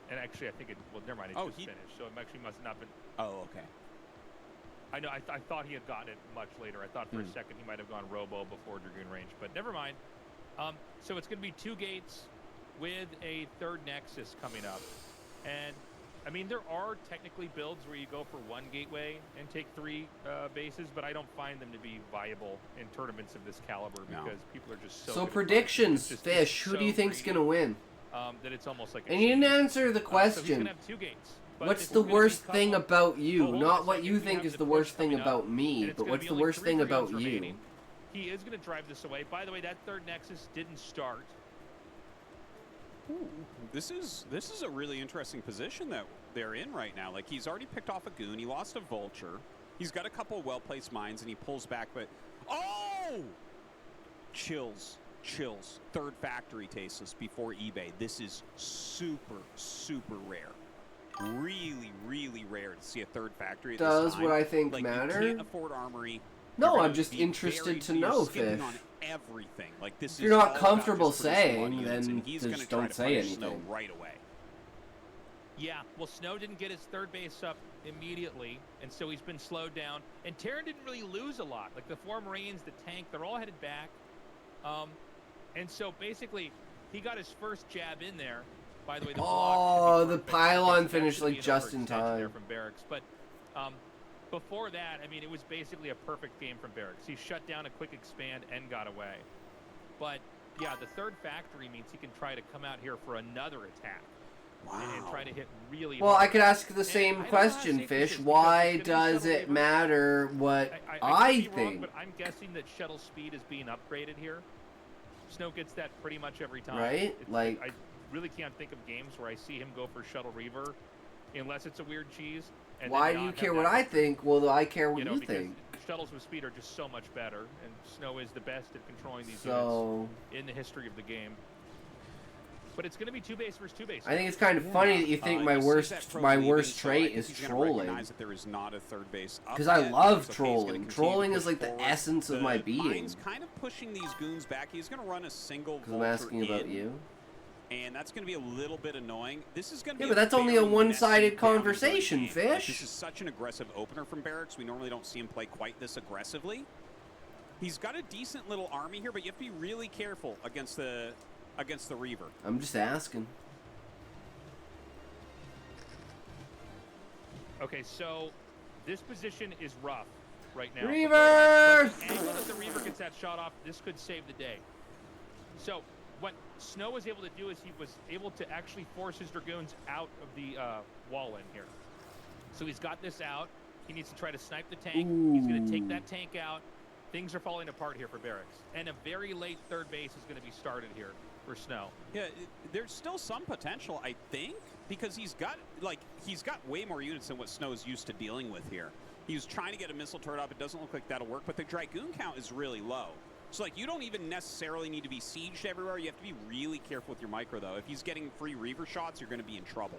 And actually, I think it. Well, never mind. It just finished, so it actually must not been. Oh, okay. I know. I thought he had gotten it much later. I thought for a second he might have gone Robo before Dragoon Range, but never mind. So it's going to be 2 gates with a 3rd Nexus coming up, and I mean there are technically builds where you go for 1 gateway and take 3 bases, but I don't find them to be viable in tournaments of this caliber because people are just so. So good at predictions, fighting. It's Fish. Who so do you think's greedy, gonna win? that it's almost like. And you didn't answer the So he's question. gonna have 2 gates. But What's it's the gonna be worst couple- thing about you? hold on a Not what second, you we think have is the the push worst thing coming up, about me, and it's but gonna what's be the only worst 3 thing about rounds you? remaining. He is going to drive this away. By the way, that 3rd Nexus didn't start. Ooh, this is a really interesting position that they're in right now. Like, he's already picked off a Goon. He lost a Vulture. He's got a couple well-placed mines, and he pulls back. But oh, chills. 3rd factory tasteless before eBay. This is super rare. Really rare to see a 3rd factory at Does this time. what I think like, matter? You can't afford armory. No, You're I'm gonna just be interested very- to you're know, skipping Fish. on everything. Like, this If is you're not all about comfortable just producing saying, units, then and he's just gonna try don't to say punish Snow anything. right away. Yeah, well, Snow didn't get his 3rd base up immediately, and so he's been slowed down. And Terran didn't really lose a lot. Like, the 4 Marines, the tank, they're all headed back. And so, basically, he got his first jab in there. By the way, the block should be the perfect. pylon That finished, should like, be an just in overextension there time. from Barracks. But before that, I mean, it was basically a perfect game from Barracks. He shut down a quick expand and got away. But, yeah, the 3rd factory means he can try to come out here for another attack. and try to hit really Well, hard. I could ask the And same I don't know how question, safe this Fish. is, because Why it's gonna be does shuttle it reaver. matter what I I could be wrong, think? but I'm guessing that shuttle speed is being upgraded here. Snow gets that pretty much every time. Right? Like- I really can't think of games where I see him go for shuttle reaver, unless it's a weird cheese. And Why then do you not care have what that I think? Well, I care what you know, you because think. shuttles with speed are just so much better, and Snow is the best at controlling these So units in the history of the game. But it's going to be 2 base versus 2 base. I think it's kind of funny that you think my You see worst that pro my leaving, worst so I trait think is he's gonna trolling. recognize that there is not a third base up Because I yet, love because, okay, he's gonna trolling. continue to Trolling push is like the forward. essence of my The being. mine's kind of pushing these goons back. He's going to run a single Because I'm vulture asking about in, you. and that's going to be a little bit annoying. This is going to Yeah, be but that's only a very one-sided messy down conversation, game. Like, Fish. this is such an aggressive opener from Barracks. We normally don't see him play quite this aggressively. He's got a decent little army here, but you have to be really careful against the Reaver. I'm just asking. Okay, so this position is rough right now. Reaver! But the angle that the Reaver gets that shot off, this could save the day. So what Snow was able to do is he was able to actually force his Dragoons out of the wall in here. So he's got this out. He needs to try to snipe the tank. He's going to take that tank out. Things are falling apart here for Barracks. And a very late third base is going to be started here for Snow. Yeah, there's still some potential, I think, because he's got way more units than what Snow's used to dealing with here. He was trying to get a missile turret up. It doesn't look like that'll work, but the Dragoon count is really low. So, like, you don't even necessarily need to be sieged everywhere. You have to be really careful with your micro, though. If he's getting free Reaver shots, you're going to be in trouble.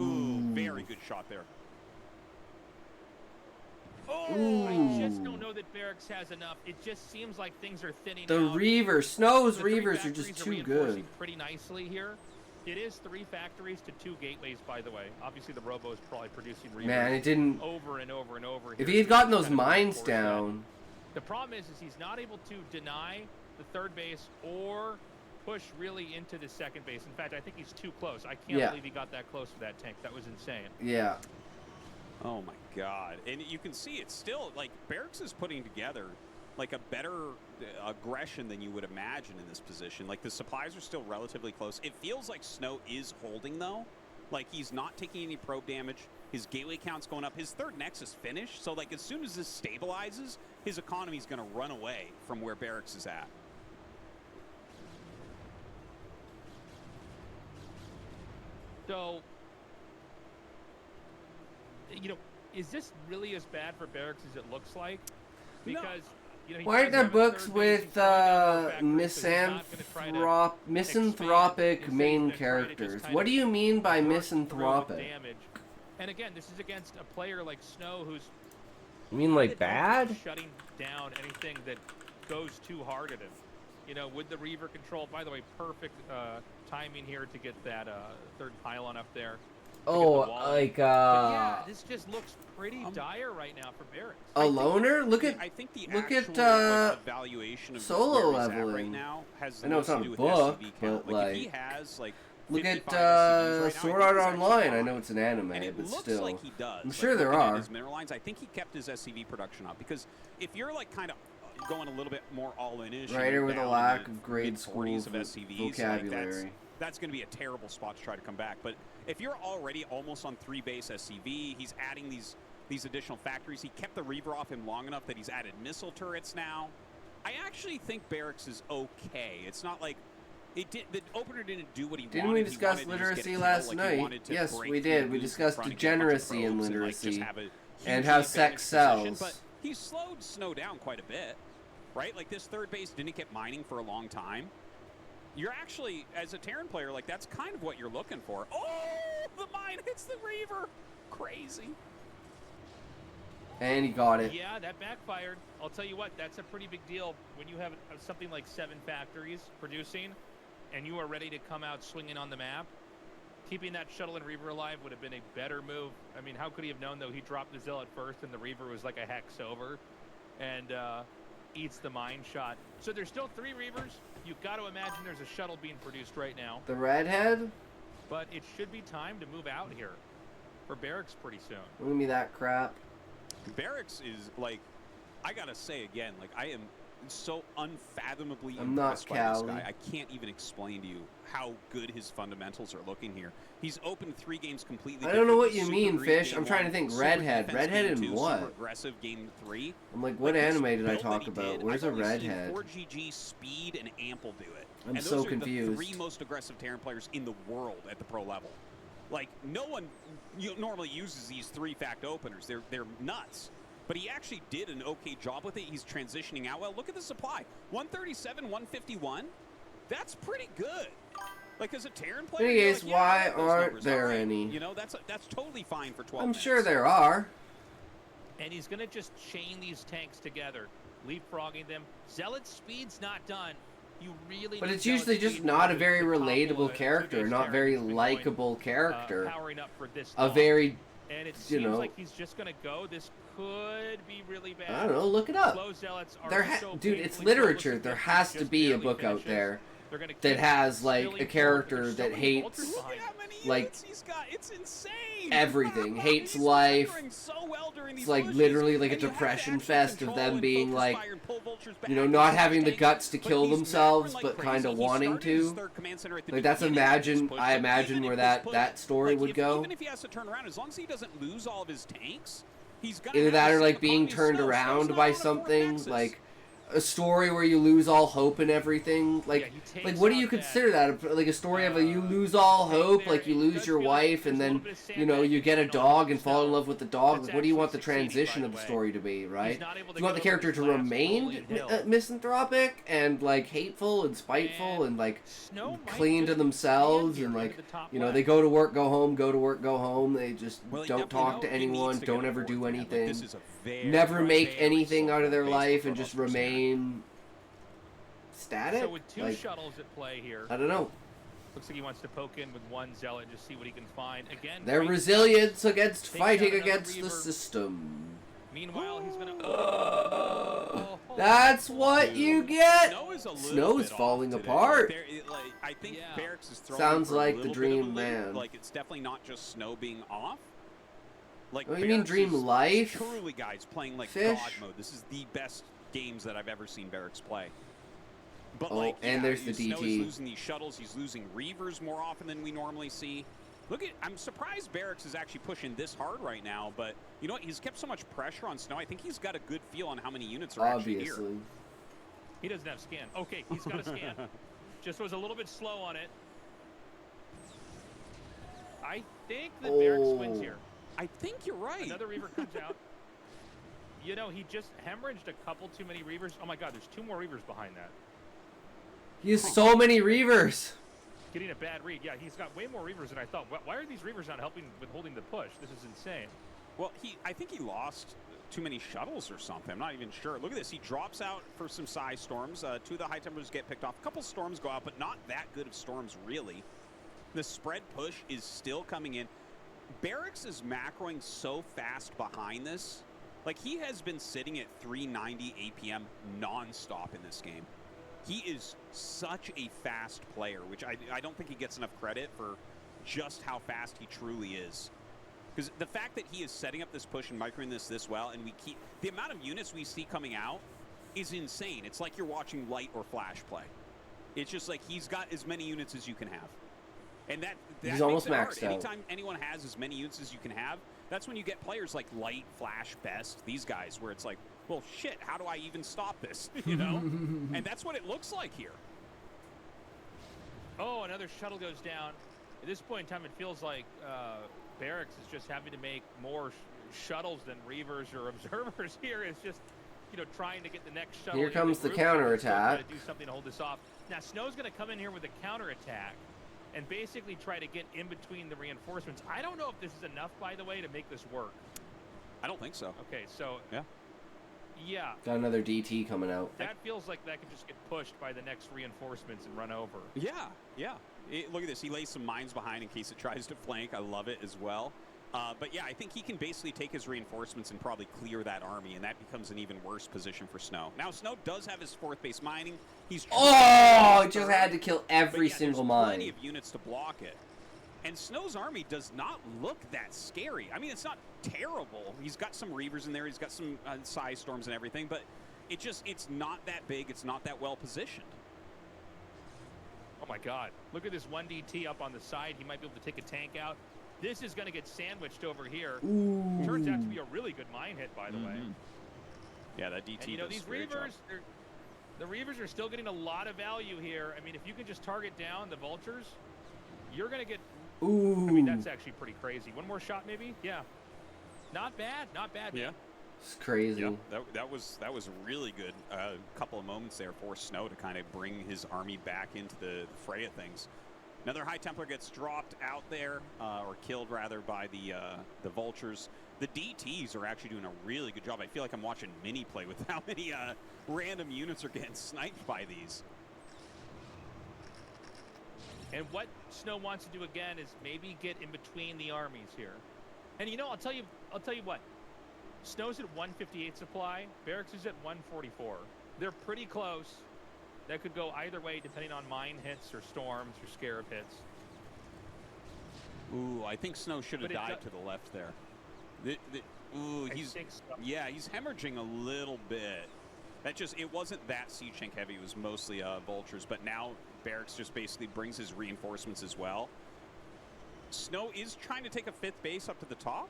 Ooh, very good shot there. Oh, I just don't know that Barracks has enough. It just seems like things are thinning The out. Reaver, Snow's The three Reavers are factories just too reinforcing good. pretty nicely here. It is 3 factories to 2 gateways, by the way. Obviously, the Robo is probably producing Reavers Man, it didn't. over and over and over. If here, he had so gotten he's those kind of mines reinforced that. down, The problem is he's not able to deny the third base or push really into the second base. In fact, I think he's too close. I can't Yeah. believe he got that close with that tank. That was insane. yeah. Oh my God. And you can see it's still, like, Barracks is putting together, like, a better aggression than you would imagine in this position. Like, the supplies are still relatively close. It feels like Snow is holding, though. Like, he's not taking any probe damage. His gateway count's going up. His third Nexus finished. So, like, as soon as this stabilizes, his economy's going to run away from where Barracks is at. So, you know, is this really as bad for Barracks as it looks like? Because, you know, he Why aren't does there have a books third base, with he's trying to have more factories, so he's not gonna try to misanthropic expand. main Instead, he's gonna try to just characters? kind What of do you mean by work through misanthropic? damage. And again, this is against a player like Snow who's You mean like kind of bad? shutting down anything that goes too hard at him. You know, with the Reaver control, by the way, perfect timing here to get that third pylon up there. Oh, the wall. like But yeah, this just looks pretty dire right now for Barracks. a loner? Look at I think the look actual, at, like, evaluation of solo where he's at right leveling. now has I know it's less not to a do with book, SCV count. but, Like, if he like, has, like, look at 55 SCVs right now, Sword I Art think he's actually Online. I fine. know it's an anime, And it but looks still. like he does. I'm Like, sure there looking at are. his mineral lines, I think he kept his SCV production up, because if you're, like, kind of going a little bit more all-in-ish, and Writer you're with a down in lack the of grade school mid-40s of SCVs, vocabulary. like, that's going to be a terrible spot to try to come back. But if you're already almost on 3 base SCV, he's adding these additional factories. He kept the Reaver off him long enough that he's added missile turrets now. I actually think Barracks is okay. It's not like the opener didn't do what he Didn't wanted. we discuss He wanted to just get a literacy kill, last like, he night? wanted to Yes, break we through did. the We goons in discussed front and get a bunch of degeneracy in probes and, like, just literacy have a and hugely how advantaged sex position, sells. But he slowed Snow down quite a bit, right? Like, this third base didn't get mining for a long time. You're actually, as a Terran player, like, that's kind of what you're looking for. Oh, the mine hits the Reaver. Crazy. And he got it. Yeah, that backfired. I'll tell you what, that's a pretty big deal when you have something like 7 factories producing and you are ready to come out swinging on the map. Keeping that shuttle and Reaver alive would have been a better move. I mean, how could he have known, though? He dropped the Zealot first and the Reaver was like a hex over and eats the mine shot. So there's still 3 Reavers. You've got to imagine there's a shuttle being produced right now. The redhead? But it should be time to move out here for Barracks pretty soon. Give me that crap. Barracks is, like, I gotta say again, like, I am so unfathomably I'm not impressed by this Cali. guy. I can't even explain to you how good his fundamentals are looking here. He's opened 3 games completely. I don't know what different. you Super mean, Greed Fish. game I'm trying to 1, think. super Redhead. defense Redhead game in 2, what? Super aggressive game 3. I'm like, what Like, this anime did I build talk that he about? did, Where's I've a only seen redhead? 4GG, Speed, and Ample do it. I'm And so those are confused. the 3 most aggressive Terran players in the world at the pro level. Like, no one normally uses these 3 fact openers. They're nuts. But he actually did an okay job with it. He's transitioning out well. Look at the supply. 137, 151. That's pretty good. Like, as a Terran player, you're Anyways, like, yeah, I why like those aren't numbers. there All right. any? You know, that's totally fine for 12 I'm minutes. sure there are. And he's going to just chain these tanks together, leapfrogging them. Zealot's speed's not done. You really But need it's Zealot's usually just speed not a to very topple relatable a character, two-base not Terran very who's been going, likable character. powering up for this A long. very, And it you seems know, like he's just going to go. This could be really bad. I don't know, look it up. Slow Zealots are so Dude, it's painfully literature. close There that has he to just be a barely book out finishes. there They're gonna that keep has like spilling a forward, character but there's so that many hates vultures Look behind at how him. many like units he's got. It's insane. everything. Hates He's life. firing so well during It's these like pushes, literally like a and you have to depression actually fest of control them and being focus like, fire and pull vultures you know, back not into having the tanks, guts to but kill he's themselves, macroing but like kind of crazy. He wanting started his to. third command center at the Like that's beginning of this imagine. push, I so imagine even where if that this that push- story like, would go. Even if he has to turn around, as long as he doesn't lose all of his tanks, he's got Either that or like being turned around by something, like a story where you lose all hope and everything. Yeah, Like, he takes like what do you out that, consider that? Like a story of a you lose all tank hope, there, like you it lose does your feel like wife, and there's a then little bit of you know you get a sandbagging going on dog with and fall in Snow. love with the dog. That's Like, what do you want the actually succeeding, transition by of the the way. story to be, right? not able to You want the go character with to his last remain Napoleon Hill. misanthropic and like hateful and spiteful and like Snow might clean to just themselves stand and here like into the top you know left. they go to work, go home, go to work, go home. They just Well, he don't definitely talk to he needs anyone, to get don't a ever do fourth man. Like, anything. this is a very, Never make very anything out of their solid life base and for just Buffers here. remain static. So with two Like, shuttles at play here, I don't know. looks like he wants to poke in with one zealot and just see what he can find. Again, Their great resilience against Takes fighting out another against the Reaver. system. Meanwhile, he's gonna. That's what you get. Snow is a little Snow is bit off falling today. apart. I think Yeah. Barracks is throwing Sounds for a like the little bit of Dream a loop. Man. Like, it's definitely not just Snow being off. Like, Oh, you mean Barracks Dream is Life? Truly, guys, playing like Fish? God mode. This is the best games that I've ever seen Barracks play. But Oh, like, and there's the Snow is DT. losing these shuttles. He's losing Reavers more often than we normally see. Look at, I'm surprised Barracks is actually pushing this hard right now, but you know what? He's kept so much pressure on Snow. I think he's got a good feel on how many units are actually here. Obviously. He doesn't have scan. Okay, he's got a scan. Just was a little bit slow on it. I think that Barracks wins Oh. here. I think you're right. Another Reaver comes out. You know, he just hemorrhaged a couple too many Reavers. Oh my God, there's 2 more Reavers behind that. He has so many Reavers. Getting a bad read. Yeah, he's got way more Reavers than I thought. Why are these Reavers not helping with holding the push? This is insane. Well, I think he lost too many shuttles or something. I'm not even sure. Look at this. He drops out for some size storms. 2 of the high temperatures get picked off. A couple storms go out, but not that good of storms, really. The spread push is still coming in. Barracks is macroing so fast behind this. Like, he has been sitting at 390 APM nonstop in this game. He is such a fast player, which I don't think he gets enough credit for just how fast he truly is. Because the fact that he is setting up this push and microing this well, and we keep the amount of units we see coming out is insane. It's like you're watching light or flash play. It's just like he's got as many units as you can have, and that He's makes almost it hard. maxed out. Anytime anyone has as many units as you can have, that's when you get players like light, flash, best. These guys where it's like, well, shit, how do I even stop this? You know, and that's what it looks like here. Oh, another shuttle goes down. At this point in time, it feels like Barracks is just having to make more shuttles than Reavers or Observers here. It's just, you know, trying to get the next shuttle. Here into comes the group, but still trying counterattack. to do something to hold this off. Now, Snow's going to come in here with a counterattack and basically try to get in between the reinforcements. I don't know if this is enough, by the way, to make this work. I don't think so. Okay, so yeah, Got another DT coming out. that feels like that could just get pushed by the next reinforcements and run over. Yeah. Look at this. He lays some mines behind in case it tries to flank. I love it as well. But yeah, I think he can basically take his reinforcements and probably clear that army, and that becomes an even worse position for Snow. Now, Snow does have his 4th base mining. He's Just had to kill every single there's mine. plenty of units to block it. And Snow's army does not look that scary. I mean, it's not terrible. He's got some Reavers in there. He's got some size storms and everything. But It's not that big. It's not that well positioned. Oh my God! Look at this 1DT up on the side. He might be able to take a tank out. This is going to get sandwiched over here. Ooh. Turns out to be a really good mine hit, by the way. Yeah, that DT. And, you know, does these a great Reavers, job. the Reavers are still getting a lot of value here. I mean, if you can just target down the Vultures, you're going to get. Ooh. I mean, that's actually pretty crazy. One more shot, maybe? Yeah. Not bad. Not bad. Yeah. It's crazy. Yeah, that was really good. A couple of moments there for Snow to kind of bring his army back into the fray of things. Another High Templar gets dropped out there, or killed rather, by the Vultures. The DTs are actually doing a really good job. I feel like I'm watching mini play with how many random units are getting sniped by these. And what Snow wants to do again is maybe get in between the armies here. And you know, I'll tell you what. Snow's at 158 supply. Barracks is at 144. They're pretty close. That could go either way depending on mine hits or storms or scarab hits. Ooh, I think Snow should have died to the left there. Ooh, he's hemorrhaging a little bit. It wasn't that siege tank heavy. It was mostly Vultures, but now Barracks just basically brings his reinforcements as well. Snow is trying to take a 5th base up to the top.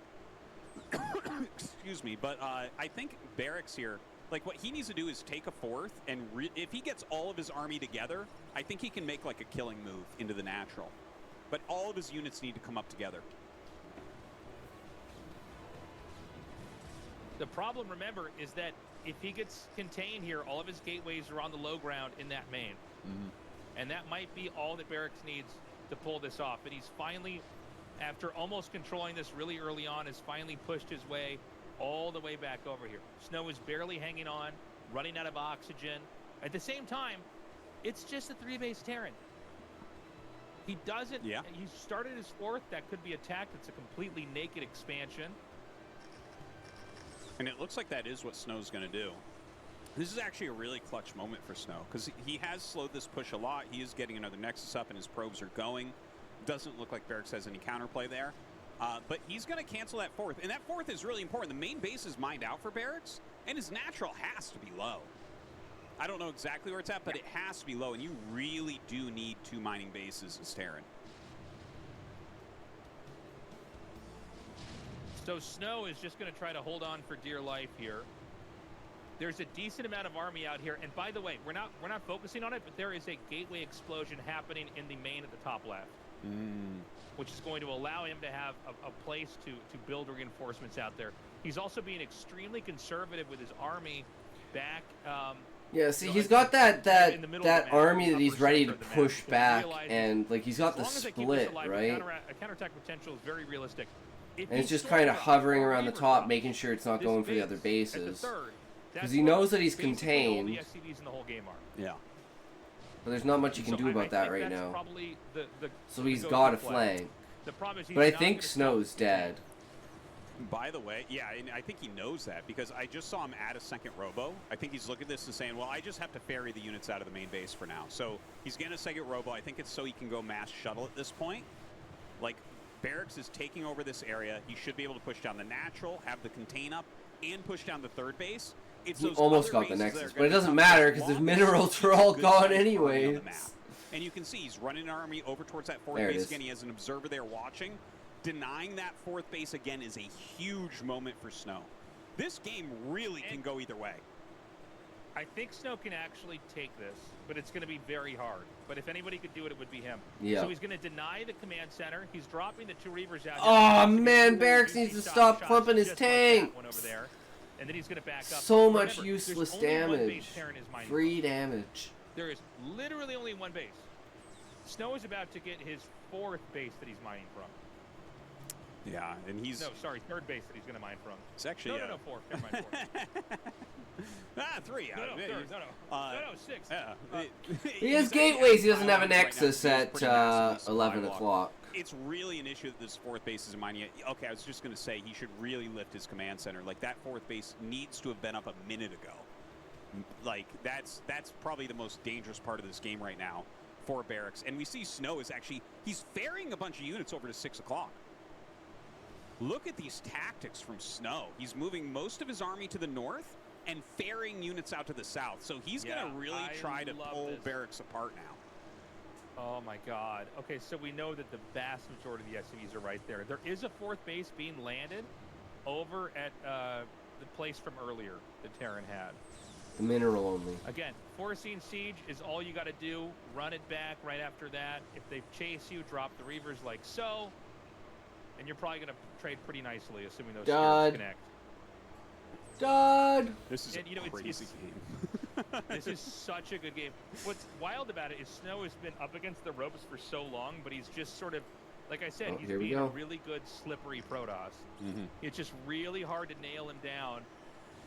Excuse me, but I think Barracks here, like what he needs to do is take a 4th, and if he gets all of his army together, I think he can make like a killing move into the natural. But all of his units need to come up together. The problem, remember, is that if he gets contained here, all of his gateways are on the low ground in that main. And that might be all that Barracks needs to pull this off. And he's finally, after almost controlling this really early on, has finally pushed his way all the way back over here. Snow is barely hanging on, running out of oxygen. At the same time, it's just a 3-base Terran. He doesn't. Yeah. He started his 4th. That could be attacked. It's a completely naked expansion. And it looks like that is what Snow's going to do. This is actually a really clutch moment for Snow, because he has slowed this push a lot. He is getting another Nexus up, and his probes are going. Doesn't look like Barracks has any counterplay there. But he's going to cancel that 4th. And that 4th is really important. The main base is mined out for Barracks, and his natural has to be low. I don't know exactly where it's at, but it has to be low, and you really do need 2 mining bases as Terran. So Snow is just going to try to hold on for dear life here. There's a decent amount of army out here, and by the way, we're not focusing on it, but there is a gateway explosion happening in the main at the top left, which is going to allow him to have a place to build reinforcements out there. He's also being extremely conservative with his army back. Yeah, see, he's got that army that he's ready to push back, and like he's got the split, right? A counterattack potential is very realistic. And it's just kind of hovering around the top, making sure it's not going for the other bases. Because he knows that he's contained. Yeah. But there's not much you can do about that right now. So he's got a flank. But I think Snow's dead. By the way, yeah, and I think he knows that, because I just saw him add a 2nd robo. I think he's looking at this and saying, well, I just have to ferry the units out of the main base for now. So he's getting a 2nd robo. I think it's so he can go mass shuttle at this point. Like, Barracks is taking over this area. He should be able to push down the natural, have the contain up, and push down the 3rd base. It's he almost got the Nexus, but it doesn't matter because his minerals are all gone anyways. And you can see he's running an army over towards that 4th base again. He has an observer there watching. Denying that 4th base again is a huge moment for Snow. This game really can go either way. I think Snow can actually take this, but it's going to be very hard. But if anybody could do it, it would be him. Yeah. So he's going to deny the command center. He's dropping the 2 Reavers out. Oh man, Barracks needs to stop clumping his tank. And then he's going to back up. So much useless damage. Free damage. There is literally only 1 base. Snow is about to get his 4th base that he's mining from. Yeah, and he's... No, sorry, 3rd base that he's going to mine from. It's actually... No, 4th. Never mind, 4th. 3. No, 6. Yeah. He has gateways. He doesn't have a Nexus at 11 o'clock. It's really an issue that this 4th base is mining. Okay, I was just going to say he should really lift his command center. Like, that 4th base needs to have been up a minute ago. Like, that's probably the most dangerous part of this game right now for Barracks. And we see Snow is actually... He's ferrying a bunch of units over to 6 o'clock. Look at these tactics from Snow. He's moving most of his army to the north and ferrying units out to the south. So he's going to really try to pull Barracks apart now. Oh my god. Okay, so we know that the vast majority of the SCVs are right there. There is a 4th base being landed over at the place from earlier that Terran had. The mineral only. Again, forcing siege is all you got to do. Run it back right after that. If they chase you, drop the Reavers like so. And you're probably going to trade pretty nicely, assuming those scarabs connect. Dud! This is a crazy game. This is such a good game. What's wild about it is Snow has been up against the ropes for so long, but he's just sort of, like I said, he's being a really good slippery Protoss. It's just really hard to nail him down,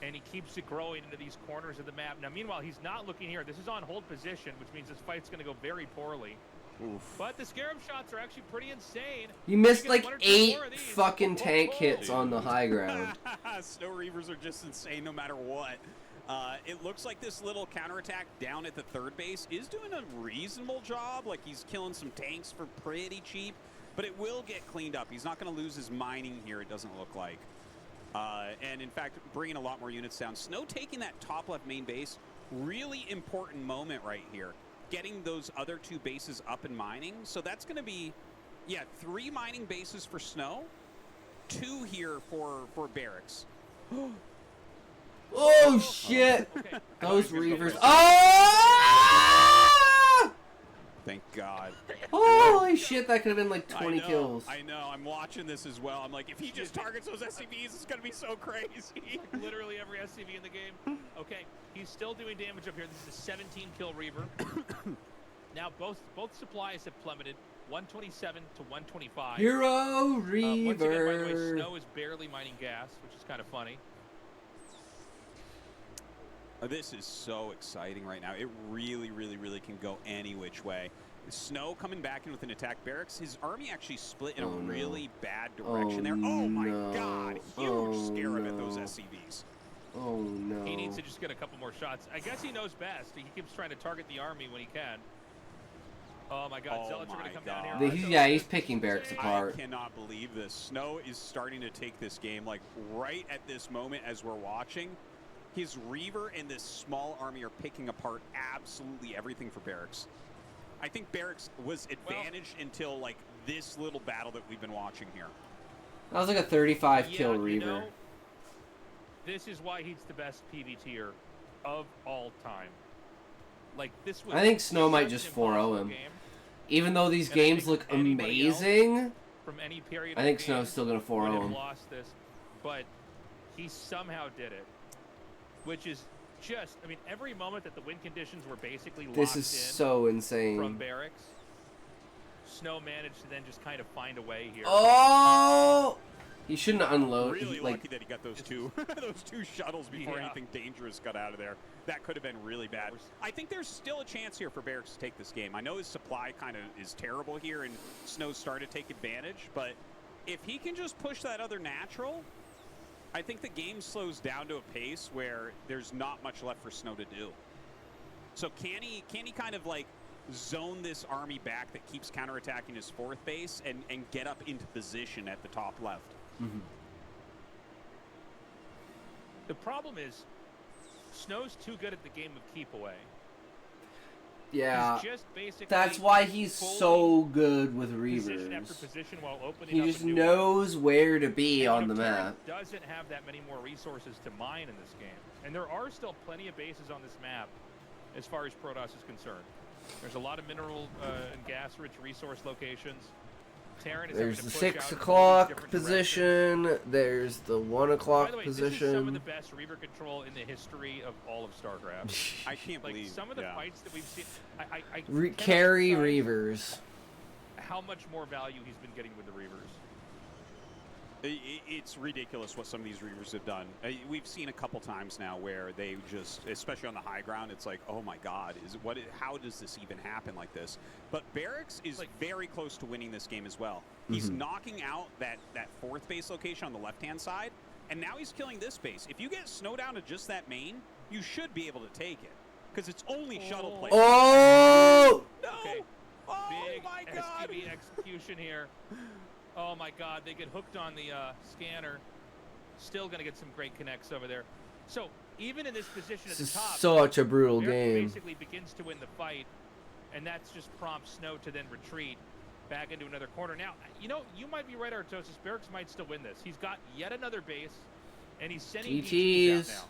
and he keeps it growing into these corners of the map. Now, meanwhile, he's not looking here. This is on hold position, which means this fight's going to go very poorly. Oof. But the Scarab shots are actually pretty insane. You missed like 8 fucking tank hits on the high ground. Snow Reavers are just insane no matter what. It looks like this little counterattack down at the 3rd base is doing a reasonable job. Like, he's killing some tanks for pretty cheap, but it will get cleaned up. He's not going to lose his mining here, it doesn't look like. And in fact, bringing a lot more units down. Snow taking that top left main base, really important moment right here. Getting those other 2 bases up and mining. So that's going to be, 3 mining bases for Snow, 2 here for Barracks. Oh shit! Okay. Those Reavers. Oh! Thank God. Holy shit, that could have been like 20 kills. I know, I'm watching this as well. I'm like, if he just targets those SCVs, it's going to be so crazy. Literally every SCV in the game. Okay, he's still doing damage up here. This is a 17-kill Reaver. Now both supplies have plummeted, 127 to 125. Hero Reaver. Once again, by the way, Snow is barely mining gas, which is kind of funny. This is so exciting right now. It really, really, really can go any which way. Snow coming back in with an attack. Barracks, his army actually split in a really bad direction there. Oh my God, huge scarab at those SCVs. Oh no. He needs to just get a couple more shots. I guess he knows best. He keeps trying to target the army when he can. Oh my God, Zealots are going to come down here. He's picking Barracks apart. I cannot believe this. Snow is starting to take this game, like, right at this moment as we're watching. His Reaver and this small army are picking apart absolutely everything for Barracks. I think Barracks was advantaged until, like, this little battle that we've been watching here. That was like a 35-kill Reaver. You know, this is why he's the best PvTer of all time. Like, this was I think Snow might just 4-0 him. Game. Even though these games look amazing, from any period I think Snow's still going to 4-0 him. Lost this, but he somehow did it. Which is just, I mean, every moment that the wind conditions were basically locked in. This is so insane. From Barracks, Snow managed to then just kind of find a way here. Oh! He shouldn't unload. Really lucky that he got those two shuttles before anything dangerous got out of there. That could have been really bad. I think there's still a chance here for Barracks to take this game. I know his supply kind of is terrible here, and Snow's starting to take advantage, but if he can just push that other natural, I think the game slows down to a pace where there's not much left for Snow to do. So can he kind of like zone this army back that keeps counterattacking his 4th base and get up into position at the top left? Mm-hmm. The problem is Snow's too good at the game of keep away. Yeah, he's just basically that's why he's so good with Reavers. Position after position while opening he up just knows where to be on the Terran map. Doesn't have that many more resources to mine in this game, and there are still plenty of bases on this map as far as Protoss is concerned. There's a lot of mineral and gas-rich resource locations. Terran is There's having the to push 6 out in o'clock position. There's the 1 o'clock By the way, position. This is some of the best Reaver control in the history of all of StarCraft. I can't believe some of the fights that we've seen. Carry Reavers. How much more value he's been getting with the Reavers. It's ridiculous what some of these Reavers have done. We've seen a couple times now where they just, especially on the high ground, it's like, oh my God, how does this even happen like this? But Barracks is very close to winning this game as well. He's knocking out that 4th base location on the left-hand side, and now he's killing this base. If you get Snow down to just that main, you should be able to take it, because it's only shuttle play. Oh! No! Okay. Oh Big my God! SCV execution here. Oh my God, they get hooked on the scanner. Still going to get some great connects over there. So even in this position at This the is top, such a brutal Barrett game. basically begins to win the fight, and that's just prompts Snow to then retreat back into another corner. Now, you know, you might be right, Artosis. Barracks might still win this. He's got yet another base, and he's sending DTs out now.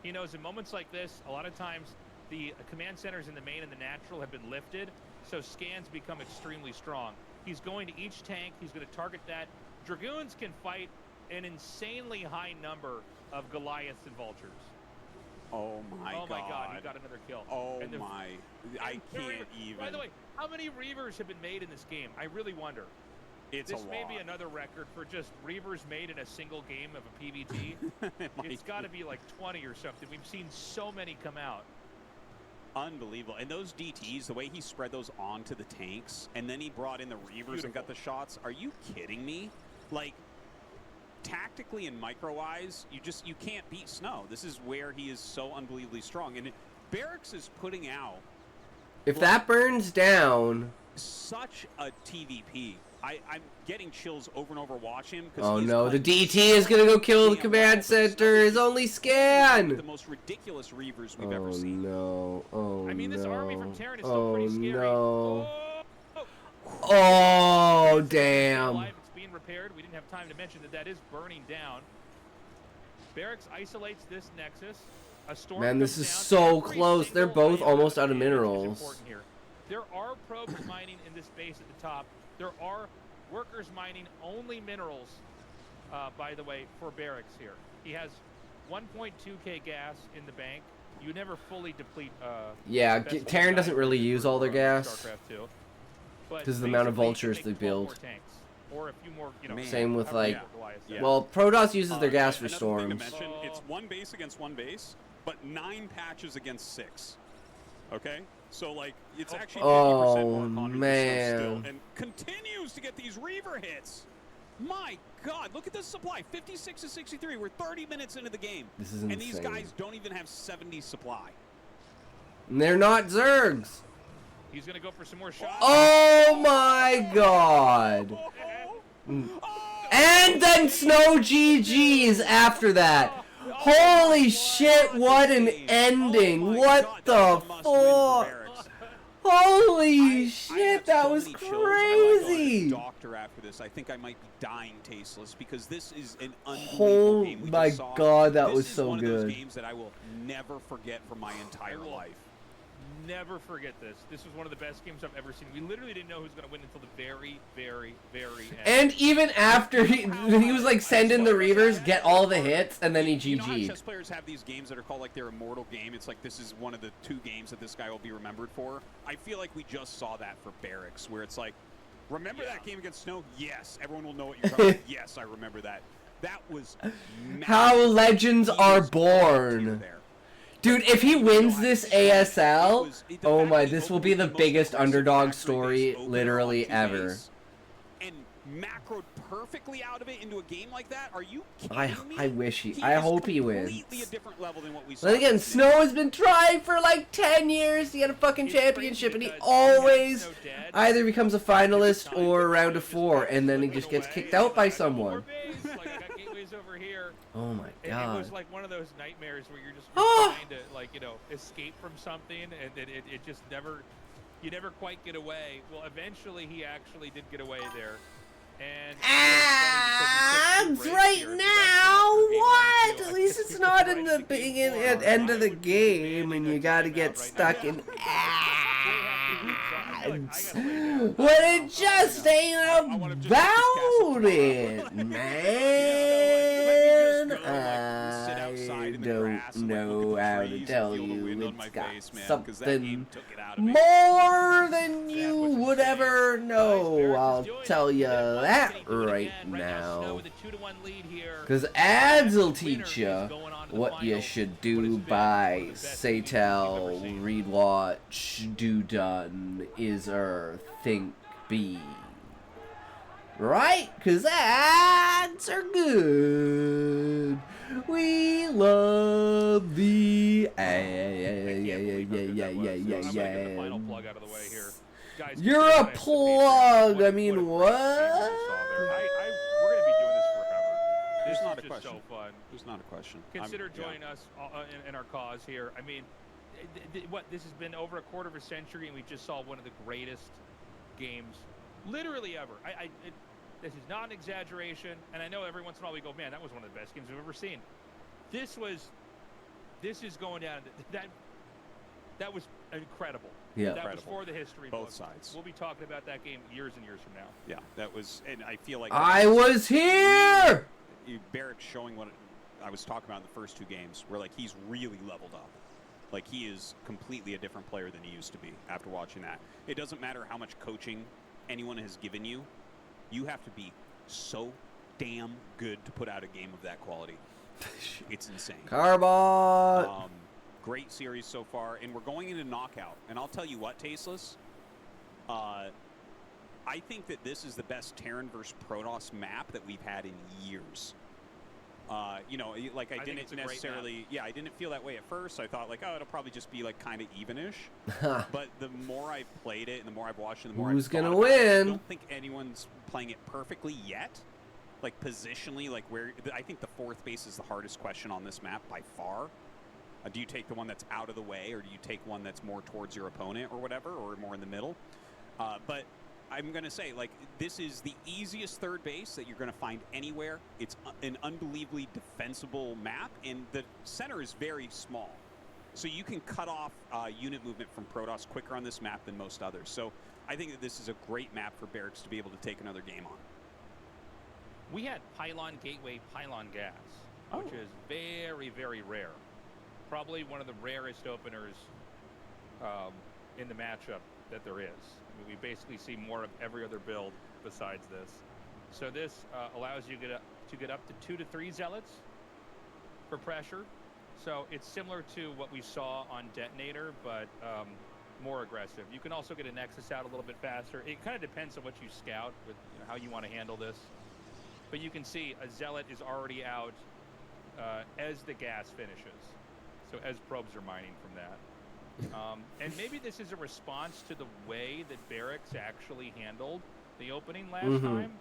He knows in moments like this, a lot of times the command centers in the main and the natural have been lifted, so scans become extremely strong. He's going to each tank. He's going to target that. Dragoons can fight an insanely high number of Goliaths and Vultures. Oh my god. Oh my god, he got another kill. Oh my. I can't even. By the way, how many Reavers have been made in this game? I really wonder. It's this a may lot. be another record for just Reavers made in a single game of a PvT. It's got to be like 20 or something. We've seen so many come out. Unbelievable. And those DTs, the way he spread those onto the tanks, and then he brought in the Reavers and got the shots. Are you kidding me? Like, tactically and micro-wise, you can't beat Snow. This is where he is so unbelievably strong. And Barracks is putting out... If that burns down... Such a TVP. I'm getting chills over and over watching him. Oh no, the DT is gonna go kill the command center. His only scan. The most ridiculous Reavers we've ever seen. No. Oh no. I mean, this army from Terran is still pretty scary. No. Oh, oh damn. Alive, it's being repaired. We didn't have time to mention that is burning down. Barracks isolates this nexus. A storm Man, this comes is down. so Every close. They're single both item almost out of damage is minerals. important here. There are probes mining in this base at the top. There are workers mining only minerals, by the way, for Barracks here. He has 1.2k gas in the bank. You never fully deplete. Yeah, Terran doesn't really use all their gas because of the amount of vultures they build. Or a few more, you know, Same with like, Yeah. well, Protoss uses their gas for Another thing to storms. mention, it's one base against one base, but 9 patches against 6. Okay? So, like, it's actually 50% more economy man. still, and continues to get these Reaver hits. My God, look at this supply. 56 to 63. We're 30 minutes into the game. This is and insane. these guys don't even have 70 supply. And they're not Zergs. He's going to go for some more shots. Oh my god. And then Snow GG's after that. Holy shit, what an ending. What the fuck? Holy shit, that was crazy. Doctor after this, I think I might be dying tasteless because this is an unbelievable game. Oh my god, that was so good. This is one of those good. games that I will never forget from my entire life. Never forget this. This was one of the best games I've ever seen. We literally didn't know who was going to win until the very, very, very end. And even after he was like sending the Reavers, get all the hits, and then he You know how GG'd. chess players have these games that are called like their immortal game? It's like this is one of the 2 games that this guy will be remembered for. I feel like we just saw that for Barracks, where it's like, remember that game against Snow? Yes. Everyone will know what you're talking about. Yes, I remember that. That was How legends are born. Dude, if he wins this ASL, oh my, this will be the biggest underdog story literally ever. And macroed perfectly out of it into a game like that? Are you kidding me? I wish I hope he wins. Completely a different level than what we saw. But again, Snow has been trying for like 10 years to get a fucking championship, and he always either becomes a finalist or a round of 4, and then he just gets kicked out by someone. Oh my It god. was like one of those nightmares where you're just Oh! trying to, like, you know, escape from something, and it just never, you never quite get away. Well, eventually he actually did get away there. And Ads right now? What? At least it's not in the beginning at end of the game, and you gotta get stuck in ads. But it just ain't about it, man. I don't know how to tell you. It's got something more than you would ever know. I'll tell you that right now. Because ads will teach you what you should do by say tell, read watch, do done, is think be. Right? Because ads are good. We love the ads. You're a plug. I mean, what? We're gonna be doing this forever. There's This not is a just question. so fun. There's not a question. Consider Yeah. joining us in our cause here. I mean, what, this has been over a quarter of a century, and we just saw one of the greatest games literally ever. This is not an exaggeration, and I know every once in a while we go, man, that was one of the best games we've ever seen. This is going down. That was incredible. Yeah. That was Incredible. for the history Both books. sides. We'll be talking about that game years and years from now. Yeah, that was, and I feel like I was here! Barrett's showing what I was talking about in the first two games, where like he's really leveled up. Like he is completely a different player than he used to be after watching that. It doesn't matter how much coaching anyone has given you, you have to be so damn good to put out a game of that quality. It's insane. Carbot! Great series so far, and we're going into knockout. And I'll tell you what, Tasteless, I think that this is the best Terran versus Protoss map that we've had in years. You know, like I didn't necessarily, I didn't feel that way at first. I thought like, oh, it'll probably just be like kind of evenish. But the more I've played it and the more I've watched it, the more Who's I've gonna thought about it, win? I don't think anyone's playing it perfectly yet. Like positionally, like where I think the fourth base is the hardest question on this map by far. Do you take the one that's out of the way, or do you take one that's more towards your opponent, or whatever, or more in the middle? But I'm going to say, like, this is the easiest third base that you're going to find anywhere. It's an unbelievably defensible map, and the center is very small. So you can cut off unit movement from Protoss quicker on this map than most others. So I think that this is a great map for Barracks to be able to take another game on. We had Pylon Gateway Pylon Gas, which is very, very rare. Probably one of the rarest openers in the matchup that there is. I mean, we basically see more of every other build besides this. So this allows you to get up to 2 to 3 zealots for pressure. So it's similar to what we saw on Detonator, but more aggressive. You can also get a Nexus out a little bit faster. It kind of depends on what you scout with how you want to handle this. But you can see a zealot is already out as the gas finishes. So as probes are mining from that. And maybe this is a response to the way that Barracks actually handled the opening last time.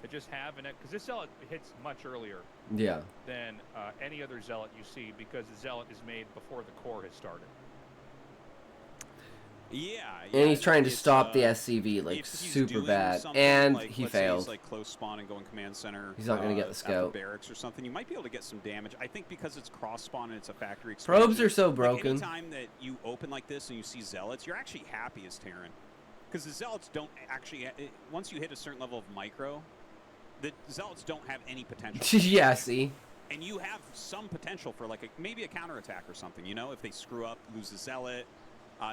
To just have an, because this zealot hits much earlier than any other zealot you see, because the zealot is made before the core has started. And he's trying to stop the SCV like if he's super doing bad, something and like, he let's say failed. he's like close spawn and going command center. He's not going to get the after scout. Barracks or something. You might be able to get some damage. I think because it's cross spawn and it's a factory Probes expansion, are so like, broken. anytime that you open like this and you see zealots, you're actually happy as Terran, because the zealots don't actually. Once you hit a certain level of micro, the zealots don't have any potential. Yeah, see. And you have some potential for like maybe a counterattack or something. You know, if they screw up, lose a zealot.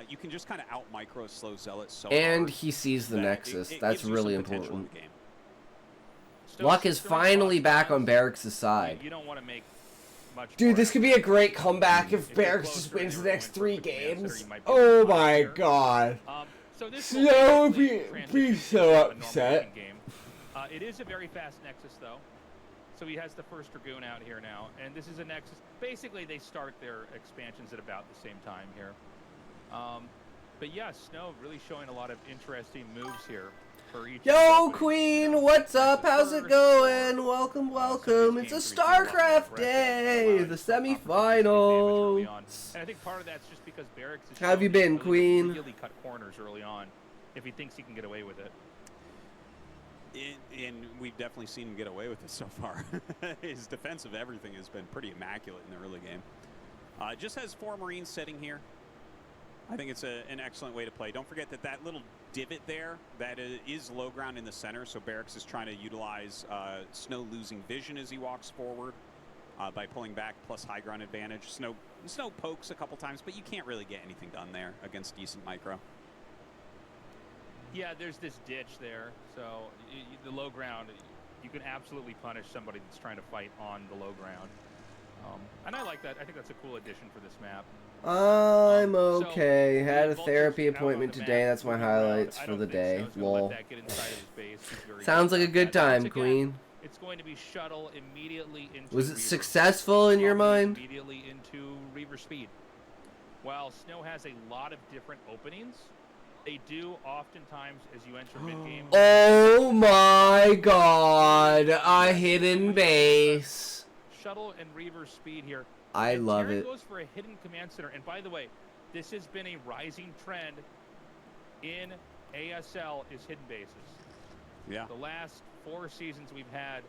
You can just kind of out micro slow zealots so And hard he sees the that Nexus. it That's gives you really some potential in important. the game. Luck is finally back on Barracks' side. You don't want to make much. Dude, this could be a great comeback if Barracks just wins the next 3 games. Oh my god. So this Snow would be so upset. It is a very fast Nexus, though. So he has the first Dragoon out here now, and this is a Nexus. Basically, they start their expansions at about the same time here. But yeah, Snow really showing a lot of interesting moves here for each. Yo, Queen, what's up? How's it going? Welcome, welcome. It's a StarCraft day, the semifinals. And I think part of that's just because Barracks is How have you been, Queen? Really cut corners early on if he thinks he can get away with it. And we've definitely seen him get away with it so far. His defensive everything has been pretty immaculate in the early game. Just has 4 Marines sitting here. I think it's an excellent way to play. Don't forget that little divot there, that is low ground in the center, so Barracks is trying to utilize Snow losing vision as he walks forward by pulling back plus high ground advantage. Snow pokes a couple times, but you can't really get anything done there against decent micro. Yeah, there's this ditch there, so the low ground, you can absolutely punish somebody that's trying to fight on the low ground. And I like that. I think that's a cool addition for this map. I'm okay. Had a therapy appointment today. That's my highlights for the day. Lol. Sounds like a good time, Queen. It's going to be shuttle immediately into. Was it Reaver. successful in your mind? Immediately into Reaver speed. While Snow has a lot of different openings, They do oftentimes, as you enter mid-game. Oh my god, a hidden base. Shuttle and Reaver speed here. I and love Terran it. goes for a hidden command center. And by the way, this has been a rising trend in ASL is hidden bases. Yeah. The last 4 seasons we've had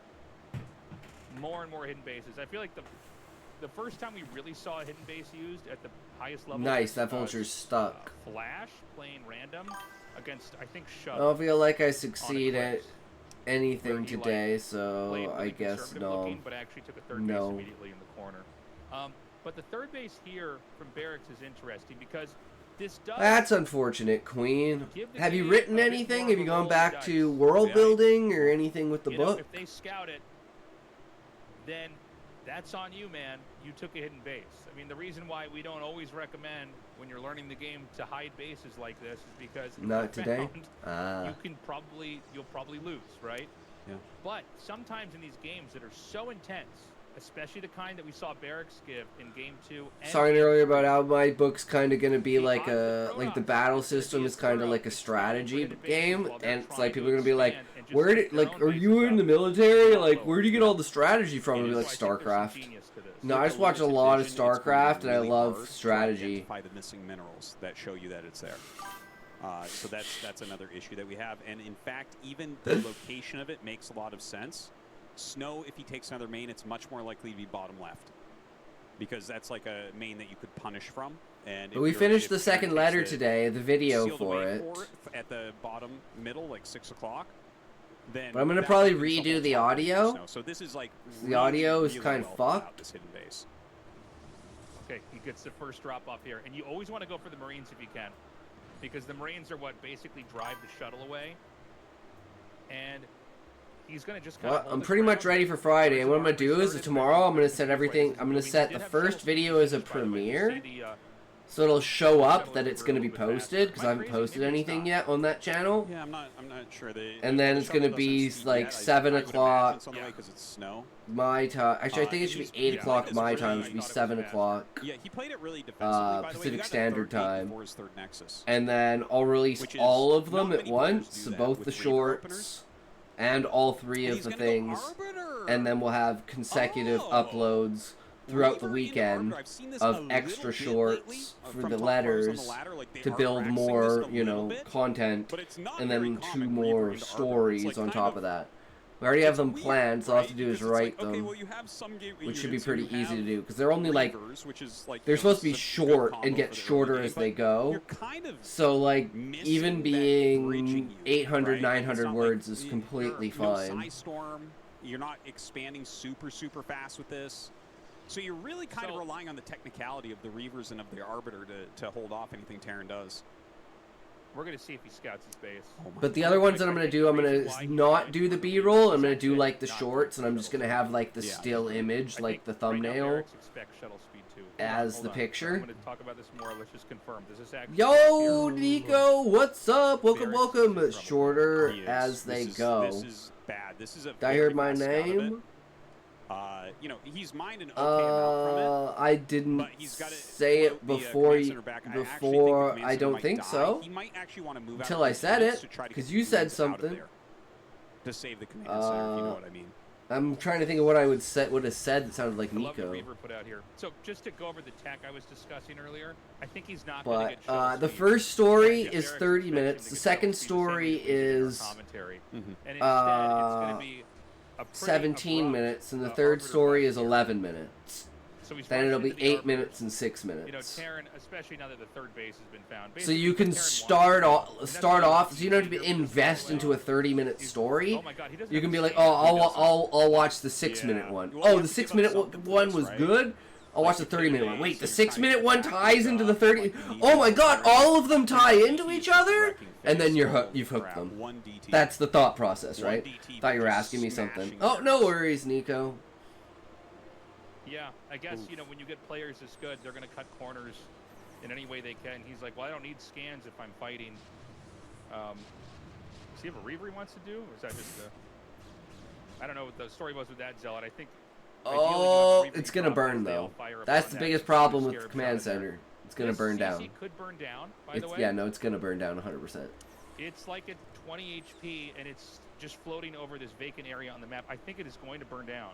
more and more hidden bases. I feel like the first time we really saw a hidden base used at the highest level. Nice, that vulture's stuck. Flash playing random against, I think, I Shuttle. don't feel like I succeed at where anything he, today, played so really I guess conservative no. looking, but actually took a third base immediately in the corner. But the third base here from Barracks is interesting because this does. That's unfortunate, Queen. give the Have you game written a bit anything? more Have of you a roll gone of back the to dice. world Yeah. building or anything with the You know, book? if they scout it, then that's on you, man. You took a hidden base. I mean, the reason why we don't always recommend when you're learning the game to hide bases like this is because if Not you're today? found, you'll probably lose, right? Yeah. But sometimes in these games that are so intense, especially the kind that we saw Barracks give in Game 2. And Talking Game earlier 3, about how my book's kind of gonna be The like odds a that like the Protoss battle is gonna system be is as kind of thorough like a as strategy trying to hit game, bases while they're and it's trying like to people are gonna be like, expand and just where set did their like own are you bases in the up. military? Not Like low. where do you get all the strategy from? And I'd be like so I think there's some StarCraft. genius to this. No, I With just the watch a limited lot of vision, it's going to be StarCraft, and I really love hard to strategy. identify the missing minerals that show you that it's there. So that's another issue that we have. And in fact, even the location of it makes a lot of sense. Snow, if he takes another main, it's much more likely to be bottom left, because that's like a main that you could punish from. And But we finished the second letter today, the video for it. At the bottom middle, like 6 o'clock. Then But I'm gonna that probably opens the redo whole the top for audio. Snow. So this is like The audio is kind of well thought out, fucked. this hidden base. Okay, he gets the first drop off here. And you always want to go for the Marines if you can, because the Marines are what basically drive the shuttle away. And he's going to just kind Well, of hold I'm his pretty much ground. ready for Friday, So and what I'm gonna his armor do is started tomorrow I'm gonna very set quickly. everything. I'm gonna We set did the have first shuttle video speed as a finished, by the way. You premiere, see so it'll show up shuttle that it's over gonna a be little bit faster. posted because I Am I haven't crazy? posted Maybe it's anything not. yet on that channel. Yeah, I'm not sure. And then it's gonna be like 7 o'clock It's on the way because it's snow. my time. Actually, I think it should he's- be 8 yeah, o'clock it's my really- time. It I should be thought it was 7 faster. o'clock. Yeah, he played it really defensively. By the way, Pacific he got a Standard third gate Time. before his third Nexus. And then I'll release Which is all of them not at many players once, do so that both with the Reaver shorts openers. and all 3 And of he's the gonna go things, Arbiter. and then we'll have consecutive Oh. uploads throughout the Reaver into weekend Arbiter. I've seen this of a little extra bit shorts lately, for from the top players on letters the ladder, like they to are build practicing more, this a you little know, bit, content, but it's not and very then 2 common, Reaver more into Arbiter. It's stories like on kind top of- of that. We already have it's them weird, planned, so all I have to right? do is Because it's write like, okay, them, well, you have some gateway which should be units pretty who easy to have do, because they're only like, Reavers, which is like, they're you know, supposed to be this is a good short combo and get for the early shorter game, as but they go. you're kind of So like, missing even that being bridging unit, 800, right? 900 It's not words like is you're completely no fine. Psy Storm. You're not expanding super fast with this. So you're really kind of relying on the technicality of the Reavers and of the Arbiter to hold off anything Terran does. We're going to see if he scouts his base. But the other ones that I'm going to do, I'm going to not do the B-roll, I'm going to do like the shorts, and I'm just going to have like the Yeah. still image, like the thumbnail, as the picture. I'm going to talk about this more. Let's just confirm. Does this actually Yo, Nico, what's up? Welcome, Barracks welcome. is in trouble. Shorter He is. as they This go. is bad. This is a Did I hear very my fast scout of it. name? You know, he's mined an okay amount from it. I didn't But he's got to say it float the, before command you, center back. I actually think the before command I center don't might think die. so. He might actually want to move Until out I of said units it, to try to 'cause get you said units out of something. there to save the command center, if you know what I mean. I'm trying to think of what I would have said that sounded like I love the Nico. Reaver put out here. So just to go over the tech I was discussing earlier, I think he's not going to But get shuttle the speed. first story Yeah, is Barracks 30 expects minutes. him The to get second shuttle speed, the same story as we did in our is commentary. And instead, it's uh, going to be a pretty 17 abrupt, minutes, and the Arbiter third story fight is here. 11 minutes. So he's Then it'll rushing be into the 8 Arbiters. minutes and 6 You know, minutes. Terran, especially now that the third base has been found. So you Basically, can what Terran start wants to do, off, and that's start what off. So you don't have to Reaver invest puts into a out. 30-minute story. Oh my God, he doesn't You have can to be like, say oh, it. I'll watch the 6-minute Yeah. one. Well, you Oh, have the to give up 6-minute something for one this, was right? good. I'll watch the Like the 30-minute one. days, Wait, the so you're trying to 6-minute get one back ties to into the the 30. like the Oh my God, Reaver. all of them tie One into DT each is just other, wrecking and then face. you've Holy hooked crap. them. One DT. That's the thought process, One right? DT Thought you were just asking me something. smashing Oh, no barracks. worries, Nico. Yeah, I guess, you know, when you get players this good, they're going to cut corners in any way they can. He's like, well, I don't need scans if I'm fighting. Does he have a Reaver he wants to do? Or is that just a... I don't know what the story was with that Zealot. I think... ideally, you want Oh, Reaver it's to gonna drop burn as they all though. fire up That's on the that biggest to problem scare with him Command out of there. Center. It's gonna burn down. CC could burn down, by It's, the way. yeah, no, it's gonna burn down 100%. It's like at 20 HP, and it's just floating over this vacant area on the map. I think it is going to burn down.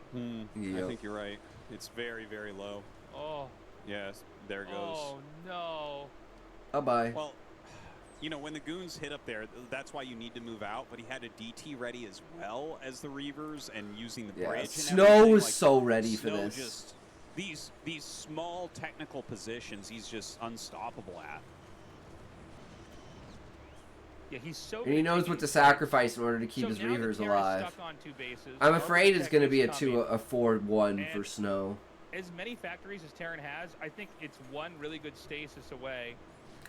I think you're right. It's very, very low. Oh. Yes, there it goes. Oh, no. Bye-bye. Well, you know, when the goons hit up there, that's why you need to move out, but he had a DT ready as well as the Reavers and using the bridge and Snow everything. was like, so ready for Snow this. Just, these small technical positions, he's just unstoppable at. Yeah, he's so And he knows what to sacrifice in order to keep his now that Reavers Terra's alive. stuck on 2 bases, I'm Arbor afraid it's Tech going to is be a coming. 4-1 for And Snow. As many factories as Terran has, I think it's one really good stasis away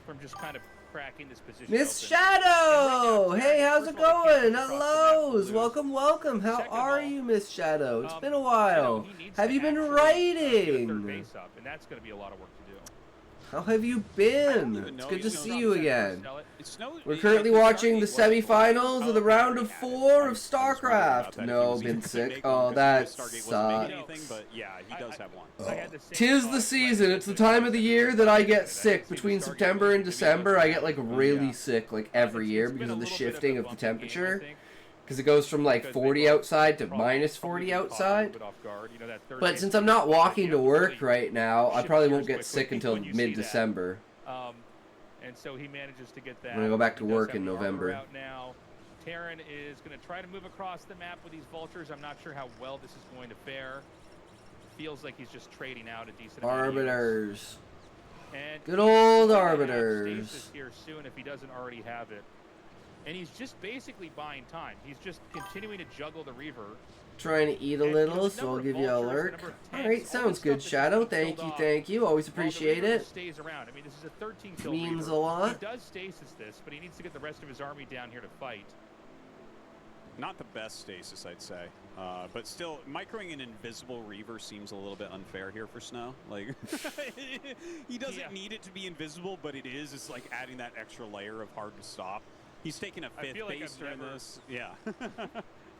from just kind of cracking this position. Miss open. Shadow! And right now, Hey, Terran, how's first it of all, they can't going? cross the map Hellos! and lose. Welcome, welcome. How Second of are all, you, Miss Shadow? It's been a you while. know, he needs Have to you been actually, get a third writing? base up, and that's going to be a lot of work to do. How have you I been? don't even It's know. good to He's see gonna you drop again. Sell it. It's Snow, We're currently watching the semifinals of the round of 4 of StarCraft. No, been sick. Oh, that sucks. But yeah, he does have one. I had the same Tis thought the when season. I It's the was time of the year that I get sick. see the Between Stargate September and was December, I get like really Yeah. sick like every year It's been because a of the little bit shifting of the bumpy game, I temperature. think, Because it goes from like because they 40 both outside to probably- minus probably 40 been caught a little outside. bit off guard. You know, that third But base since I'm is not like, walking you to have work really right now, I shift probably gears won't get quickly sick until when you see that. mid-December. And so he manages to get that. I'm gonna go back to He does work have in the armor November. Out now. Terran is going to try to move across the map with these vultures. I'm not sure how well this is going to fare. Feels like he's just trading out a decent amount of units. Arbiters. And Good he's old going to have arbiters. stasis here soon if he doesn't already have it. And he's just basically buying time. He's just continuing to juggle the Reaver. Trying to eat a And, little, the so number I'll of give you a vultures, the lurk. number of Alright, tanks, all sounds the good, stuff Shadow. that's being Thank you, killed off thank you. Always while the appreciate Reaver it. Stays around. I mean, this is a 13 kill Means Reaver. a lot. He does stasis this, but he needs to get the rest of his army down here to fight. Not the best stasis, I'd say. But still, microing an invisible Reaver seems a little bit unfair here for Snow. Like, he doesn't need it to be invisible, but it is. It's like adding that extra layer of hard to stop. He's taking a fifth feel like base I've during never- this. Yeah.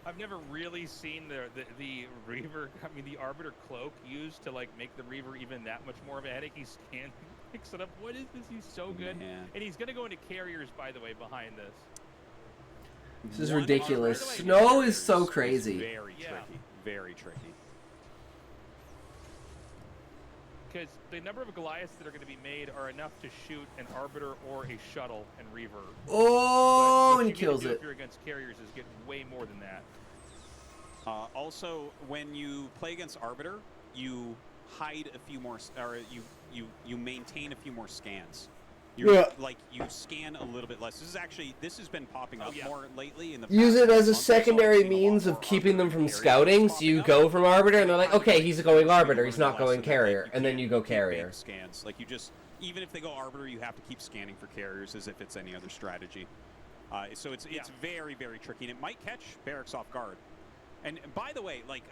I've never really seen the Reaver, I mean the Arbiter cloak used to like make the Reaver even that much more of a headache. He scans, picks it up. What is this? He's so good. Man. And he's going to go into carriers, by the way, behind this. This is One ridiculous. Arbiter Snow is so is crazy. Very Yeah. tricky. Very tricky. Because the number of Goliaths that are going to be made are enough to shoot an Arbiter or a Shuttle and Reaver. Oh, But what and he you need to kills do it. If you're against carriers is get way more than that. Also, when you play against Arbiter, you hide a few more, or you maintain a few more scans. Like you scan a little bit less. This has been popping up more lately in the Use past it as a month or so. secondary I've seen a lot means of more keeping them Arbiter from carriers scouting. So popping you up. go from Arbiter, and they're like, Kind of okay, he's going Arbiter. He's not going less Carrier. And then can't you go keep Carrier. big scans. Like you just, even if they go Arbiter, you have to keep scanning for carriers as if it's any other strategy. So it's very, very tricky, and it might catch Barracks off guard. And by the way, like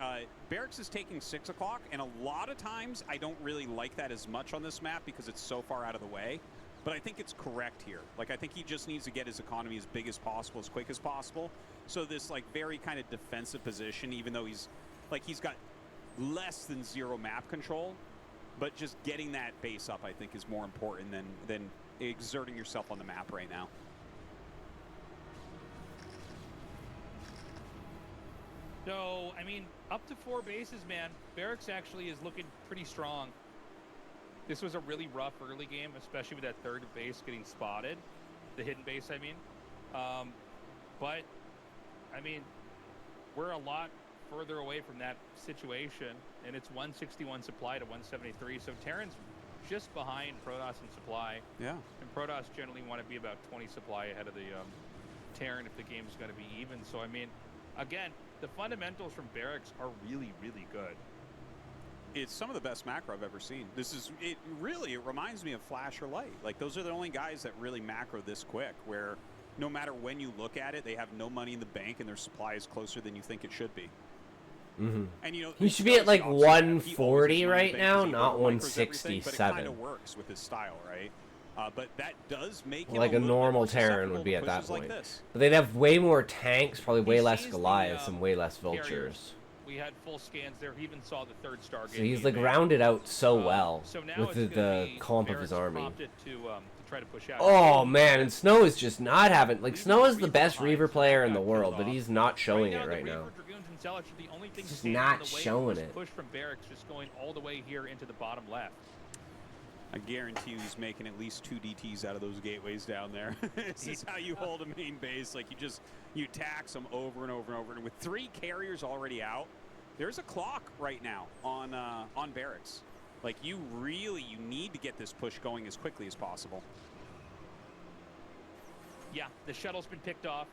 Barracks is taking 6 o'clock, and a lot of times I don't really like that as much on this map because it's so far out of the way. But I think it's correct here. Like I think he just needs to get his economy as big as possible, as quick as possible. So this like very kind of defensive position, even though he's got less than 0 map control, but just getting that base up, I think, is more important than exerting yourself on the map right now. So, I mean, up to 4 bases, man. Barracks actually is looking pretty strong. This was a really rough early game, especially with that third base getting spotted. The hidden base, I mean. But, I mean, we're a lot further away from that situation, and it's 161 supply to 173. So Terran's just behind Protoss in supply. Yeah. And Protoss generally want to be about 20 supply ahead of the Terran if the game's going to be even. So, I mean, again, the fundamentals from Barracks are really, really good. It's some of the best macro I've ever seen. It reminds me of Flash or Light. Like those are the only guys that really macro this quick, where no matter when you look at it, they have no money in the bank and their supply is closer than you think it should be. Mm-hmm. And you know, He should be at like he always has 140 money in right the bank now, 'cause he not over-micros everything, But it 167. kind of works with his style, right? But that does make him Like a little bit normal more Terran susceptible would be to at that pushes like point. this. But they'd have way more tanks, probably way less sees the, Goliaths, and way less carriers. Vultures. We had full scans there. He even saw the third Stargate. So he's like rounded out so well So now with it's the be comp of his Barrett's army. prompted to try to push out. Oh man, and Snow is just not having, like, Snow is the best Reaver player in the world, but he's not showing it right now. He's just not showing it. Push from Barracks just going all the way here into the bottom left. I guarantee you he's making at least 2 DTs out of those gateways down there. This is how you hold a main base. Like, you tax them over and over and over. And with 3 carriers already out, there's a clock right now on Barracks. Like, you need to get this push going as quickly as possible. Yeah, the shuttle's been picked off.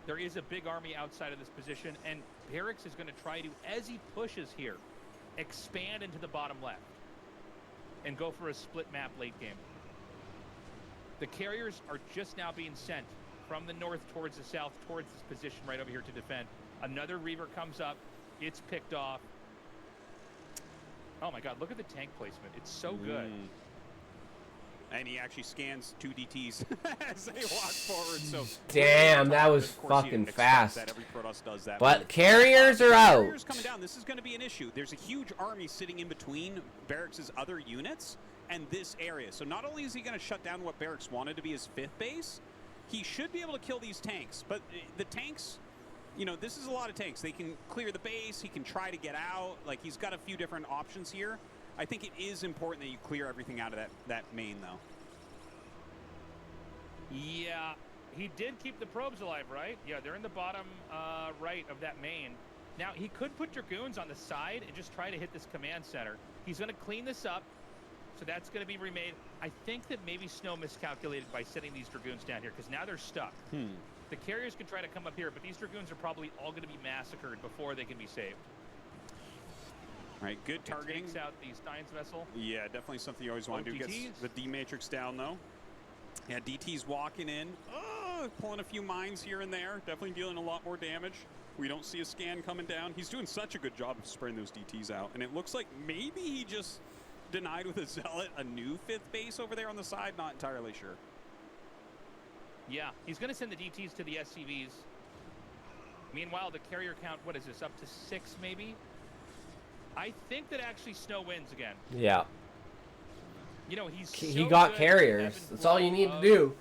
There is a big army outside of this position, and Barracks is going to try to, as he pushes here, expand into the bottom left and go for a split map late game. The carriers are just now being sent from the north towards the south, towards this position right over here to defend. Another Reaver comes up. It's picked off. Oh my god, look at the tank placement. It's so good. And he actually scans 2 DTs as they walk forward. So damn, that was fucking fast. That every Protoss does that. But carriers are out. Carriers coming down. This is going to be an issue. There's a huge army sitting in between Barracks' other units and this area. So not only is he going to shut down what Barracks wanted to be his 5th base, he should be able to kill these tanks. But the tanks, you know, this is a lot of tanks. They can clear the base. He can try to get out. Like, he's got a few different options here. I think it is important that you clear everything out of that main, though. Yeah, he did keep the probes alive, right? Yeah, they're in the bottom right of that main. Now, he could put Dragoons on the side and just try to hit this command center. He's going to clean this up, so that's going to be remade. I think that maybe Snow miscalculated by setting these Dragoons down here, because now they're stuck. The carriers can try to come up here, but these Dragoons are probably all going to be massacred before they can be saved. Right, good targeting. Takes out the Stein's vessel. Yeah, definitely something you always want to do. Gets the D-Matrix down, though. Yeah, DT's walking in. Oh, pulling a few mines here and there. Definitely dealing a lot more damage. We don't see a scan coming down. He's doing such a good job of spraying those DTs out. And it looks like maybe he just denied with a Zealot a new 5th base over there on the side. Not entirely sure. Yeah, he's going to send the DTs to the SCVs. Meanwhile, the carrier count, what is this, up to 6 maybe? I think that actually Snow wins again. Yeah. You know, he got carriers. That's all you need to do.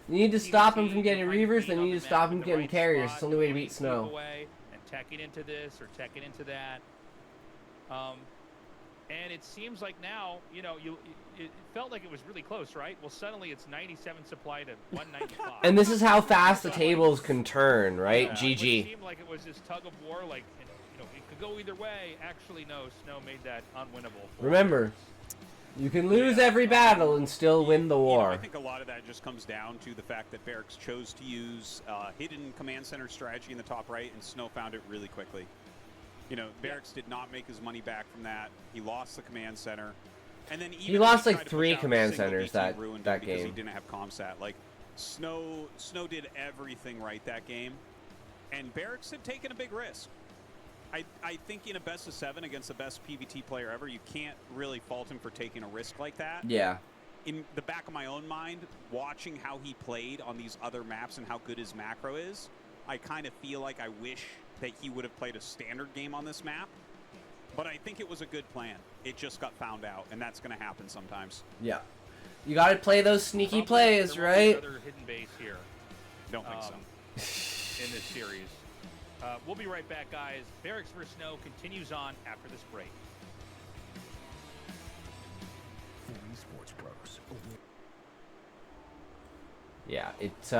You need to stop him from getting Reavers, then you need to stop him getting carriers. It's the only way to beat Snow. And teching into this or teching into that. And it seems like now, you know, it felt like it was really close, right? Well, suddenly it's 97 supply to 195. And this is how fast the tables can turn, right? GG. It seemed like it was this tug of war, like, you know, it could go either way. Actually, no, Snow made that unwinnable. Remember, you can lose every battle and still win the war. You know, I think a lot of that just comes down to the fact that Barracks chose to use hidden command center strategy in the top right, and Snow found it really quickly. You know, Barracks did not make his money back from that. He lost the command center. And then he lost like 3 command centers that game. He didn't have ComSat. Like, Snow did everything right that game. And Barracks had taken a big risk. I think in a best of 7 against the best PvT player ever, you can't really fault him for taking a risk like that. Yeah. In the back of my own mind, watching how he played on these other maps and how good his macro is, I kind of feel like I wish that he would have played a standard game on this map. But I think it was a good plan. It just got found out, and that's going to happen sometimes. Yeah. You got to play those sneaky plays, right? Another hidden base here. Don't think so. In this series. We'll be right back, guys. Barracks vs. Snow continues on after this break. Yeah, it's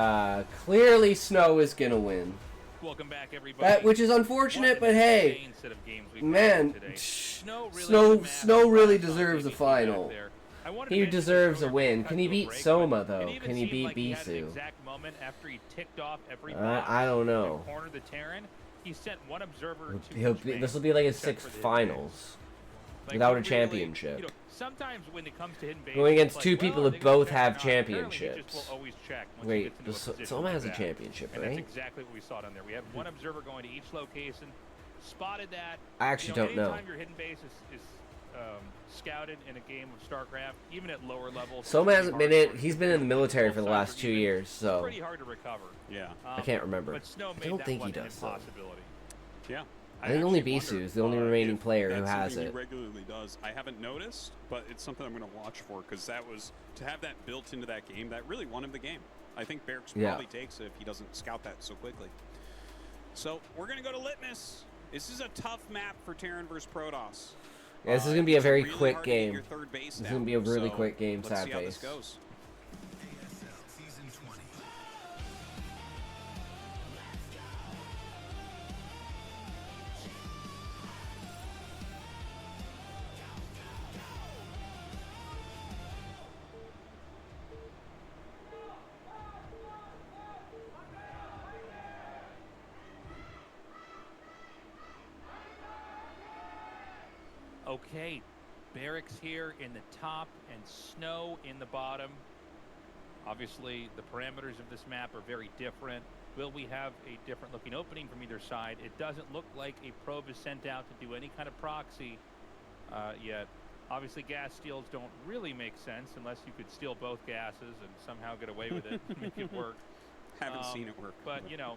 clearly Snow is gonna win. Welcome back, everybody. Which is unfortunate, but hey, man, Snow really deserves a final. He deserves a win. Can he beat Soma though? Can he beat Bisu? I don't know. He sent one observer This will be like his 6th finals without a championship. You know, sometimes when it comes to hidden base, going against like, 2 people that both have championships. Just will always check wait, Soma has a championship, and right? that's exactly what we saw down there. We had one observer going to each location, spotted that. I actually don't know. Anytime your hidden base is scouted in a game of StarCraft, even at lower levels. Soma hasn't been in. He's been in the military for the last 2 years, so. It's pretty hard to recover. Yeah. I can't remember. But Snow made I don't think he does though. Yeah. I think only actually Bisu wonder, is the only remaining if player who that's has something it. He regularly does. I haven't noticed, but it's something I'm going to watch for because that was to have that built into that game. That really won him the game. I think Barracks probably takes it if he doesn't scout that so quickly. So we're going to go to Litmus. This is a tough map for Terran versus Protoss. Yeah, this is going to be a very really quick hard to get game. your third base This is down. going to be a really So quick game, let's sad see how this face. goes. Okay, Barracks here in the top and Snow in the bottom. Obviously, the parameters of this map are very different. Will we have a different looking opening from either side? It doesn't look like a probe is sent out to do any kind of proxy yet. Obviously, gas steals don't really make sense unless you could steal both gases and somehow get away with it and make it work. Haven't seen it work. But, you know,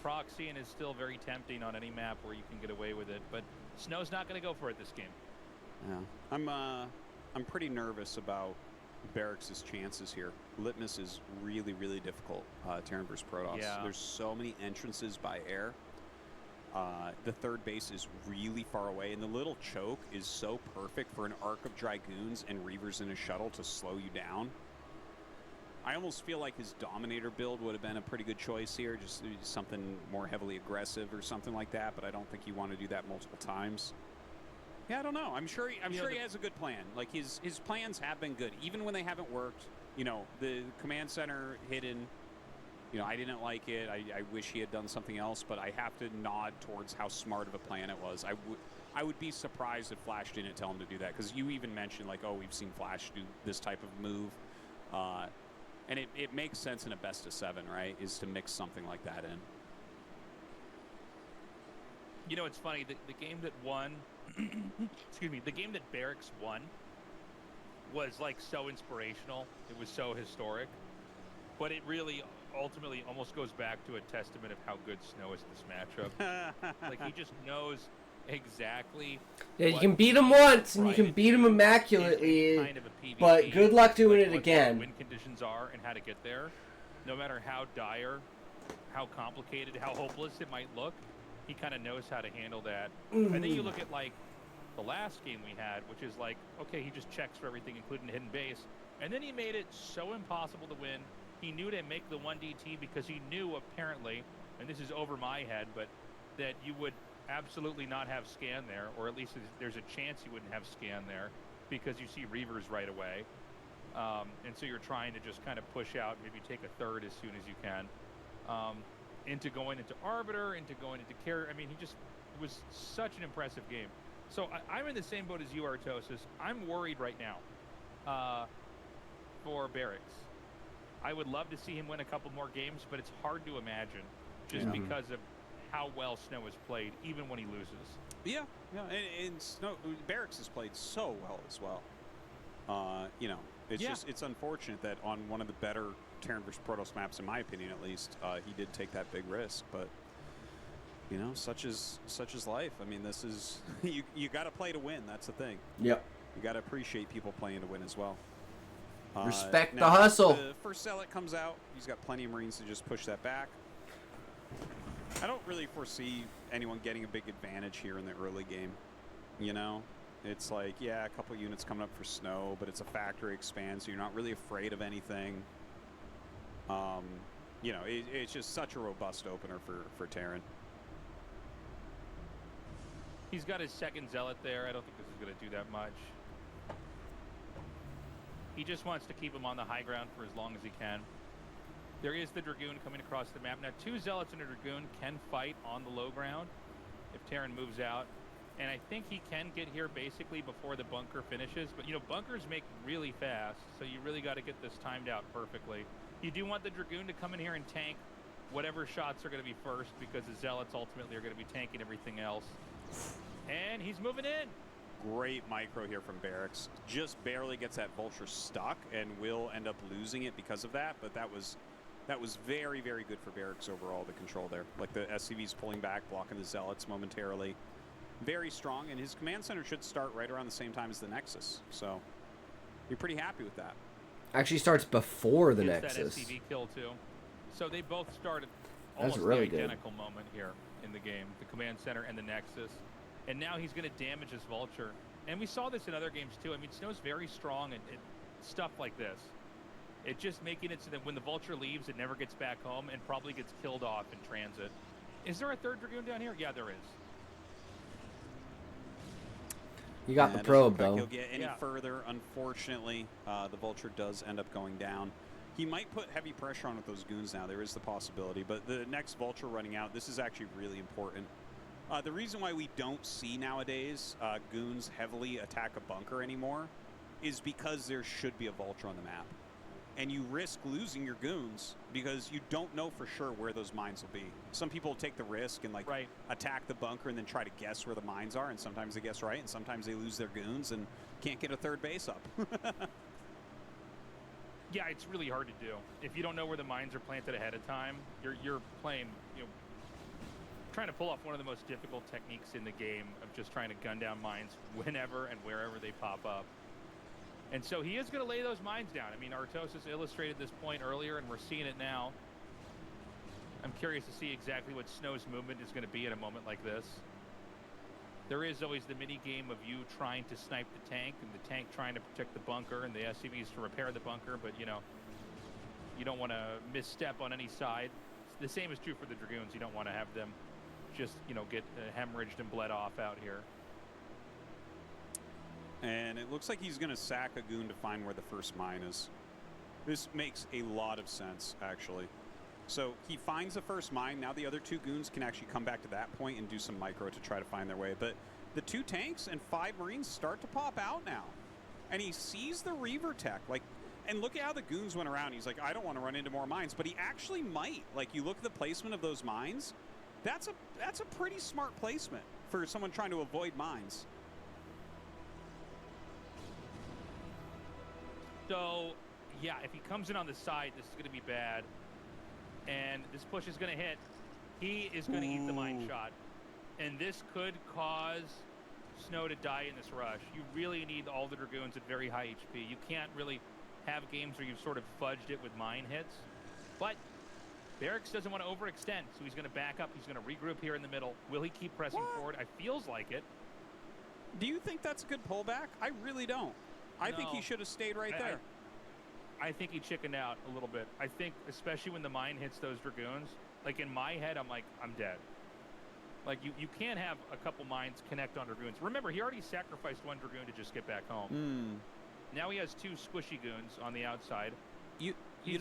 proxying is still very tempting on any map where you can get away with it. But Snow's not going to go for it this game. Yeah, I'm pretty nervous about Barracks' chances here. Litmus is really, really difficult. Terran versus Protoss. Yeah. There's so many entrances by air. The third base is really far away, and the little choke is so perfect for an arc of Dragoons and Reavers in a shuttle to slow you down. I almost feel like his Dominator build would have been a pretty good choice here, just something more heavily aggressive or something like that, but I don't think you want to do that multiple times. Yeah, I don't know. I'm sure he has a good plan. Like, his plans have been good, even when they haven't worked. You know, the command center hidden, you know, I didn't like it. I wish he had done something else, but I have to nod towards how smart of a plan it was. I would be surprised if Flash didn't tell him to do that, because you even mentioned, like, oh, we've seen Flash do this type of move. And it makes sense in a best of 7, right, is to mix something like that in. You know, it's funny, the game that won, excuse me, the game that Barracks won was, like, so inspirational. It was so historic. But it really ultimately almost goes back to a testament of how good Snow is in this matchup. Like, he just knows exactly. Yeah, you can beat him once, and you can beat him immaculately, kind of a PvP, but good luck doing like it what again. the win conditions are and how to get there. No matter how dire, how complicated, how hopeless it might look, he kind of knows how to handle that. And then you look at, like, the last game we had, which is like, okay, he just checks for everything, including the hidden base. And then he made it so impossible to win. He knew to make the 1DT because he knew, apparently, and this is over my head, but that you would absolutely not have scan there, or at least there's a chance you wouldn't have scan there because you see Reavers right away. And so you're trying to just kind of push out, maybe take a third as soon as you can, into going into Arbiter, into going into Carrier. I mean, it was such an impressive game. So I'm in the same boat as you, Artosis. I'm worried right now for Barracks. I would love to see him win a couple more games, but it's hard to imagine just because of how well Snow has played, even when he loses. Yeah, and Snow, Barracks has played so well as well. You know, it's just, it's unfortunate that on one of the better Terran vs. Protoss maps, in my opinion at least, he did take that big risk, but you know, such is life. I mean, this is you got to play to win. That's the thing. Yep. You got to appreciate people playing to win as well. Respect now, the hustle. The first Zealot comes out. He's got plenty of Marines to just push that back. I don't really foresee anyone getting a big advantage here in the early game. You know, it's like, yeah, a couple units coming up for Snow, but it's a factory expand, so you're not really afraid of anything. You know, it's just such a robust opener for Terran. He's got his second Zealot there. I don't think this is going to do that much. He just wants to keep him on the high ground for as long as he can. There is the Dragoon coming across the map. Now, 2 Zealots and a Dragoon can fight on the low ground if Terran moves out. And I think he can get here basically before the bunker finishes. But, you know, bunkers make really fast, so you really got to get this timed out perfectly. You do want the Dragoon to come in here and tank whatever shots are going to be first, because the Zealots ultimately are going to be tanking everything else. And he's moving in. Great micro here from Barracks. Just barely gets that Vulture stuck and will end up losing it because of that. But that was That was very, very good for Barracks overall, the control there. Like the SCV's pulling back, blocking the Zealots momentarily. Very strong, and his command center should start right around the same time as the Nexus. So you're pretty happy with that. Actually starts before the Gets Nexus. that SCV kill too. So they both started That's almost really the good. identical moment here in the game, the command center and the Nexus. And now he's going to damage his Vulture. And we saw this in other games too. I mean, Snow's very strong and stuff like this. It just making it so that when the Vulture leaves, it never gets back home and probably gets killed off in transit. Is there a third Dragoon down here? Yeah, there is. You got Yeah, the it doesn't probe, look like though. he'll get any Yeah. further. Unfortunately, the Vulture does end up going down. He might put heavy pressure on with those goons now. There is the possibility. But the next Vulture running out, this is actually really important. The reason why we don't see nowadays goons heavily attack a bunker anymore is because there should be a Vulture on the map. And you risk losing your goons because you don't know for sure where those mines will be. Some people take the risk and Right. attack the bunker and then try to guess where the mines are, and sometimes they guess right, and sometimes they lose their goons and can't get a third base up. Yeah, it's really hard to do. If you don't know where the mines are planted ahead of time, you're playing, trying to pull off one of the most difficult techniques in the game of just trying to gun down mines whenever and wherever they pop up. And so he is going to lay those mines down. I mean, Artosis illustrated this point earlier, and we're seeing it now. I'm curious to see exactly what Snow's movement is going to be at a moment like this. There is always the mini game of you trying to snipe the tank, and the tank trying to protect the bunker, and the SCVs to repair the bunker, but, you don't want to misstep on any side. The same is true for the Dragoons. You don't want to have them just, get hemorrhaged and bled off out here. And it looks like he's going to sack a goon to find where the first mine is. This makes a lot of sense, actually. So he finds the first mine. Now the other two goons can actually come back to that point and do some micro to try to find their way. But the 2 tanks and 5 Marines start to pop out now. And he sees the Reaver tech. And look at how the goons went around. He's like, I don't want to run into more mines. But he actually might. You look at the placement of those mines. That's a pretty smart placement for someone trying to avoid mines. So, yeah, if he comes in on the side, this is going to be bad. And this push is going to hit. He is going to eat the mine shot. And this could cause Snow to die in this rush. You really need all the Dragoons at very high HP. You can't really have games where you've sort of fudged it with mine hits. But Barracks doesn't want to overextend, so he's going to back up. He's going to regroup here in the middle. Will he keep pressing forward? I feels like it. Do you think that's a good pullback? I really don't. I think he should have stayed right there. I think he chickened out a little bit. I think, especially when the mine hits those Dragoons, in my head, I'm like, I'm dead. You can't have a couple mines connect on Dragoons. Remember, he already sacrificed 1 Dragoon to just get back home. Now he has 2 squishy goons on the outside. He's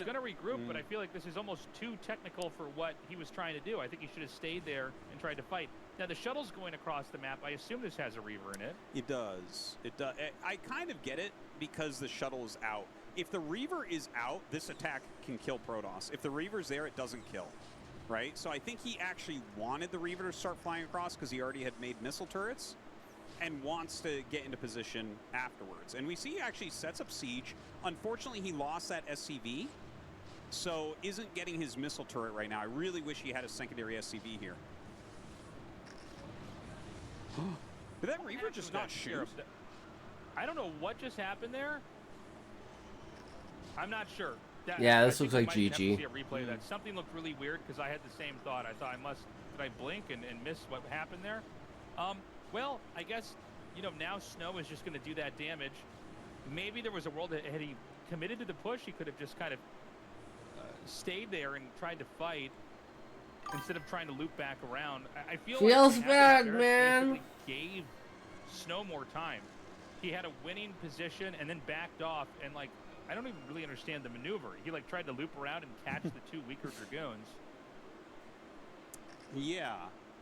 going to regroup, but I feel like this is almost too technical for what he was trying to do. I think he should have stayed there and tried to fight. Now, the shuttle's going across the map. I assume this has a Reaver in it. It does. It does. I kind of get it because the shuttle is out. If the Reaver is out, this attack can kill Protoss. If the Reaver's there, it doesn't kill. Right? So I think he actually wanted the Reaver to start flying across because he already had made missile turrets and wants to get into position afterwards. And we see he actually sets up siege. Unfortunately, he lost that SCV, so isn't getting his missile turret right now. I really wish he had a secondary SCV here. Did that Reaver just not shoot? I don't know what just happened there. I'm not sure. Yeah, this looks like I might have to GG. see a replay of that. Something looked really weird because I had the same thought. I thought did I blink and miss what happened there? Well, I guess, now Snow is just going to do that damage. Maybe there was a world that had he committed to the push, he could have just kind of stayed there and tried to fight instead of trying to loop back around. I feel Feels like bad, Barracks man. basically gave Snow more time. He had a winning position and then backed off, and I don't even really understand the maneuver. He tried to loop around and catch the 2 weaker Dragoons. Yeah.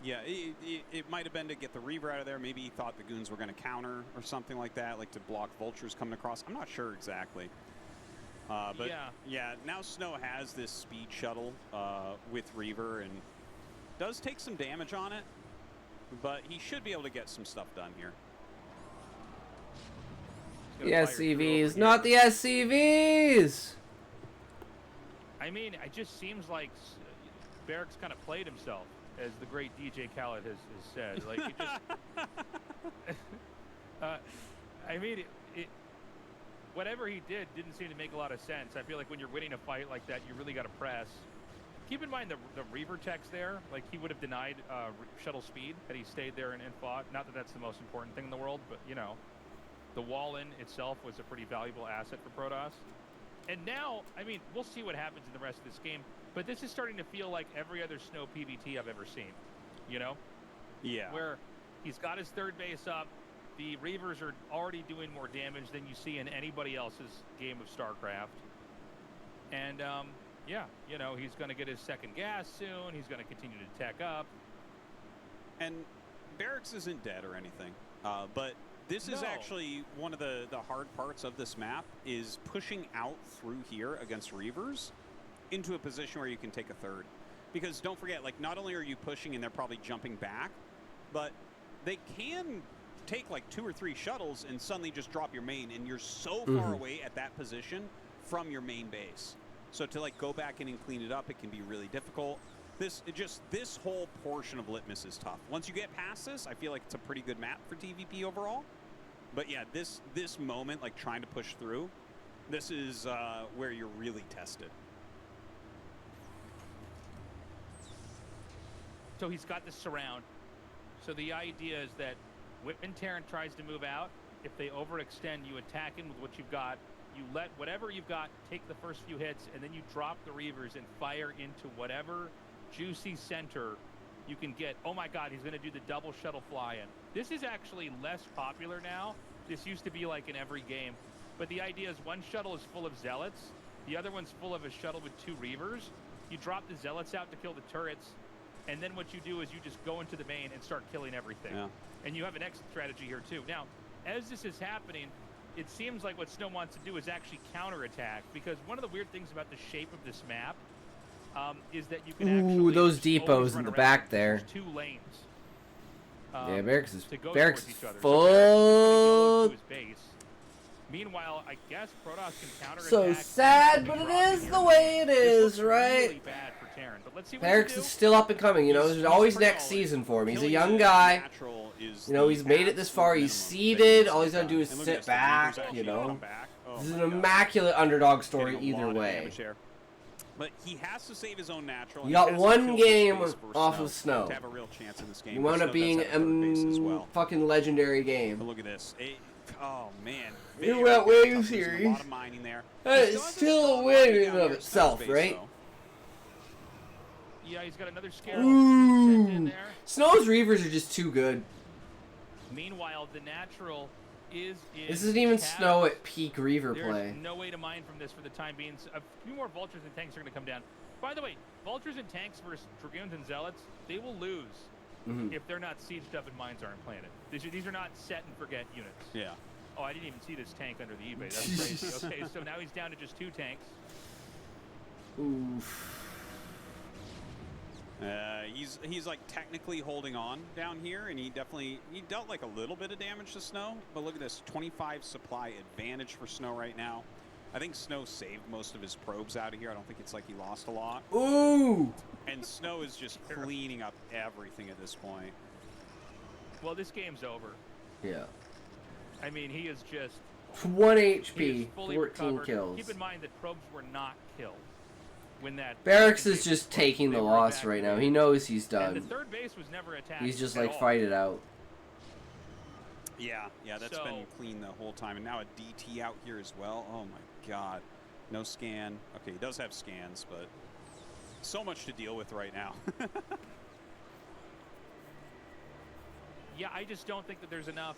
It might have been to get the Reaver out of there. Maybe he thought the goons were going to counter or something like that, to block Vultures coming across. I'm not sure exactly. But yeah, now Snow has this speed shuttle with Reaver and does take some damage on it, but he should be able to get some stuff done here. The SCVs, not the SCVs! I mean, it just seems like Barracks kind of played himself, as the great DJ Khaled has said. Like, he just... I mean, whatever he did didn't seem to make a lot of sense. I feel like when you're winning a fight like that, you really got to press. Keep in mind the Reaver tech's there. Like, he would have denied shuttle speed had he stayed there and fought. Not that that's the most important thing in the world, but, you know, the wall-in itself was a pretty valuable asset for Protoss. And now, I mean, we'll see what happens in the rest of this game, but this is starting to feel like every other Snow PvT I've ever seen, you know? Yeah. Where he's got his third base up, the Reavers are already doing more damage than you see in anybody else's game of StarCraft. And, yeah, you know, he's going to get his second gas soon, he's going to continue to tech up. And Barracks isn't dead or anything, but this is actually one of the hard parts of this map, is pushing out through here against Reavers into a position where you can take a third. Because don't forget, like, not only are you pushing and they're probably jumping back, but they can take like 2 or 3 shuttles and suddenly just drop your main, and you're so far away at that position from your main base. So to like go back in and clean it up, it can be really difficult. This whole portion of Litmus is tough. Once you get past this, I feel like it's a pretty good map for TVP overall. But yeah, this moment, like trying to push through, this is where you're really tested. So he's got this surround. So the idea is that when Terran tries to move out, if they overextend, you attack him with what you've got. You let whatever you've got take the first few hits, and then you drop the Reavers and fire into whatever juicy center you can get. Oh my God, he's going to do the double shuttle fly-in. This is actually less popular now. This used to be like in every game. But the idea is one shuttle is full of Zealots. The other one's full of a shuttle with 2 Reavers. You drop the Zealots out to kill the turrets. And then what you do is you just go into the main and start killing everything. Yeah. And you have an exit strategy here too. Now, as this is happening, it seems like what Snow wants to do is actually counterattack, because one of the weird things about the shape of this map is that you can actually those depots in the back there. There's 2 lanes. Yeah, Barracks is full. full. Meanwhile, I guess Protoss can counterattack. So sad, but it is the way it is, right? Really bad for Terran, but let's see what Barracks is still up and coming, you know. There's always next season for him. He's a young guy. You know, he's made it this far. He's seeded. All he's got to do is sit back, you know. This is an immaculate underdog story either way. But he has to save his own natural. You got one game off of Snow. To have a real chance in this game. You wound up being a fucking legendary game. But look at this. Oh, man. You went wave series. A lot of mining there. It's still a win in and of itself, right? Yeah, he's got another scare. Ooh. Snow's Reavers are just too good. Meanwhile, the natural is in This isn't even cabins. Snow at peak Reaver play. There's no way to mine from this for the time being. A few more Vultures and Tanks are going to come down. By the way, Vultures and Tanks versus Dragoons and Zealots, they will lose if they're not sieged up and mines aren't planted. These are not set and forget units. Yeah. Oh, I didn't even see this tank under the eBay. That's crazy. Okay, so now he's down to just 2 tanks. Oof. He's like technically holding on down here, and he dealt like a little bit of damage to Snow. But look at this, 25 supply advantage for Snow right now. I think Snow saved most of his probes out of here. I don't think it's like he lost a lot. Ooh! And Snow is just cleaning up everything at this point. Well, this game's over. Yeah. I mean, he is just 1 he is HP, fully 14 recovered. kills. Keep in mind that probes were not killed when that. Barracks is just taking the loss right now. He knows he's And the done. third base was never attacked. He's just at like, all. fight it out. Yeah, that's been clean the whole time. And now a DT out here as well. Oh my God. No scan. Okay, he does have scans, but so much to deal with right now. Yeah, I just don't think that there's enough.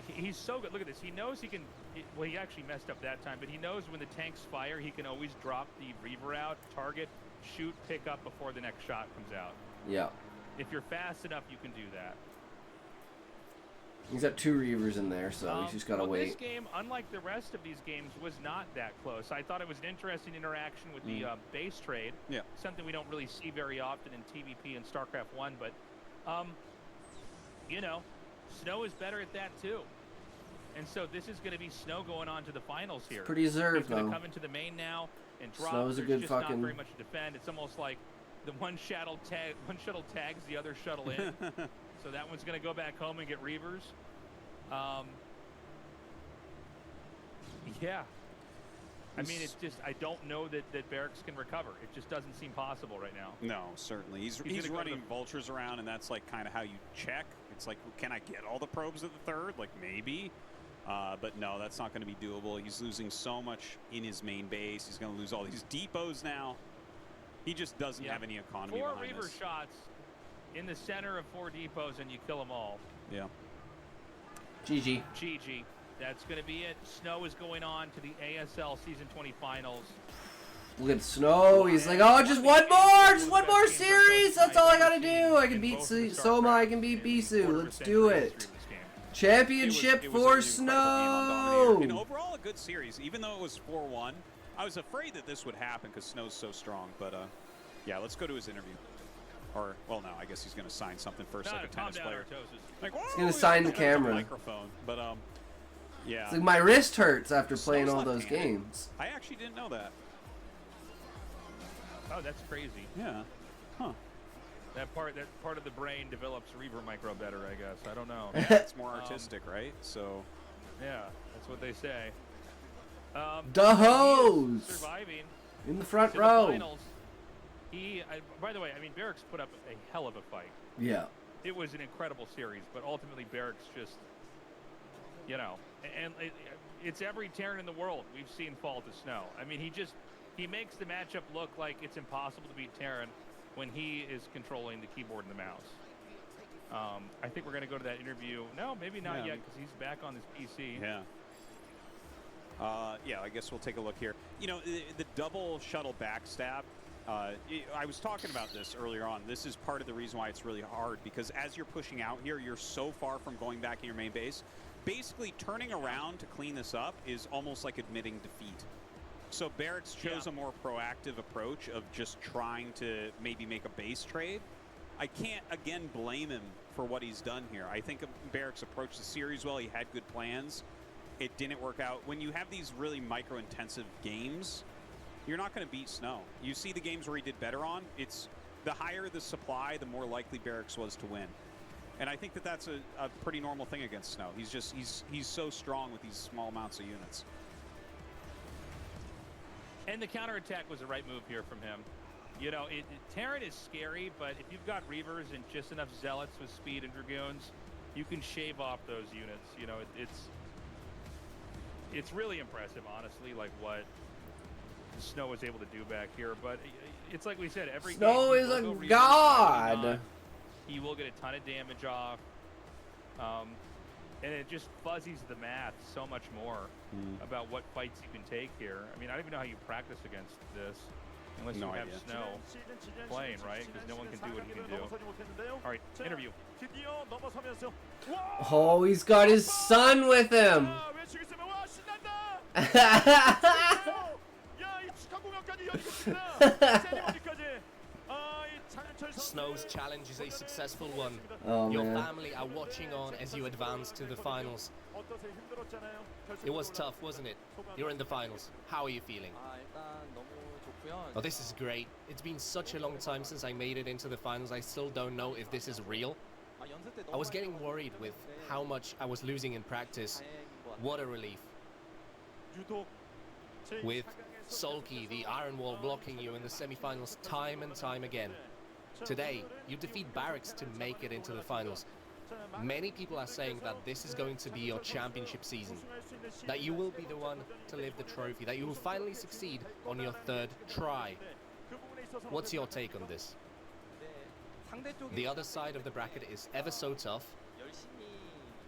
He's so good. Look at this. He knows he can. Well, he actually messed up that time, but he knows when the tanks fire, he can always drop the Reaver out, target, shoot, pick up before the next shot comes out. Yeah. If you're fast enough, you can do that. He's got 2 Reavers in there, so he's just got to wait. This game, unlike the rest of these games, was not that close. I thought it was an interesting interaction with the base trade. Yeah. Something we don't really see very often in TVP and StarCraft 1, but, you know, Snow is better at that too. And so this is going to be Snow going on to the finals here. Pretty deserved, He's going though. to come into the main now and drop. Snow's a There's good just fucking- not very much to defend. It's almost like the one shuttle tags the other shuttle in. So that one's going to go back home and get Reavers. Yeah. I mean, it's just, I don't know that Barracks can recover. It just doesn't seem possible right now. No, certainly. He's gonna go running to the- vultures around, and that's like kind of how you check. It's like, can I get all the probes at the third? Like, maybe. But no, that's not going to be doable. He's losing so much in his main base. He's going to lose all these depots now. He just doesn't have any economy 4 behind Reaver this. shots in the center of 4 depots, and you kill them all. Yeah. GG. GG. That's going to be it. Snow is going on to the ASL Season 20 Finals. Look at Snow. He's like, oh, just one more series. That's all I gotta do. I can beat Soma. I can beat Bisu. Let's do it. Championship It was for an incredible game on Dominator. Snow. And overall, a good series. Even though it was 4-1, I was afraid that this would happen because Snow's so strong. But yeah, let's go to his interview. Or, well, no, I guess he's going to sign something first, like a tennis player. Like, He's gonna sign the camera. Microphone. But yeah. It's like my wrist hurts after playing Snow's all those left-handed. games. I actually didn't know that. Oh, that's crazy. Yeah. Huh. That part of the brain develops Reaver micro better, I guess. I don't know. Yeah, it's more artistic, right? So. Yeah, that's what they say. The he is hose surviving in the front to row. The finals. By the way, I mean, Barracks put up a hell of a fight. Yeah. It was an incredible series, but ultimately Barracks just, you know, and it's every Terran in the world we've seen fall to Snow. I mean, he makes the matchup look like it's impossible to beat Terran when he is controlling the keyboard and the mouse. I think we're going to go to that interview. No, maybe not yet, because he's back on his PC. Yeah. Yeah, I guess we'll take a look here. You know, the double shuttle backstab, I was talking about this earlier on. This is part of the reason why it's really hard, because as you're pushing out here, you're so far from going back in your main base. Basically, turning around to clean this up is almost like admitting defeat. So Barracks chose a more proactive approach of just trying to maybe make a base trade. I can't, again, blame him for what he's done here. I think Barracks approached the series well. He had good plans. It didn't work out. When you have these really micro-intensive games, you're not going to beat Snow. You see the games where he did better on, it's the higher the supply, the more likely Barracks was to win. And I think that that's a pretty normal thing against Snow. He's so strong with these small amounts of units. And the counterattack was the right move here from him. You know, Terran is scary, but if you've got Reavers and just enough Zealots with speed and Dragoons, you can shave off those units. You know, it's really impressive, honestly, like what Snow was able to do back here. But it's like we said, every Snow game, is he a will go Reavers, god. he will get a ton of damage off. And it just fuzzies the math so much more about what fights you can take here. I mean, I don't even know how you practice against this unless you have Snow playing, right? Because no one can do what he can do. All right, interview. Oh, he's got his son with him. Snow's challenge is a successful one. Oh, Your man. family are watching on as you advance to the finals. It was tough, wasn't it? You're in the finals. How are you feeling? Oh, this is great. It's been such a long time since I made it into the finals. I still don't know if this is real. I was getting worried with how much I was losing in practice. What a relief. With Sulky, the Iron Wall, blocking you in the semi-finals time and time again. Today, you defeat Barracks to make it into the finals. Many people are saying that this is going to be your championship season, that you will be the one to lift the trophy, that you will finally succeed on your third try. What's your take on this? The other side of the bracket is ever so tough.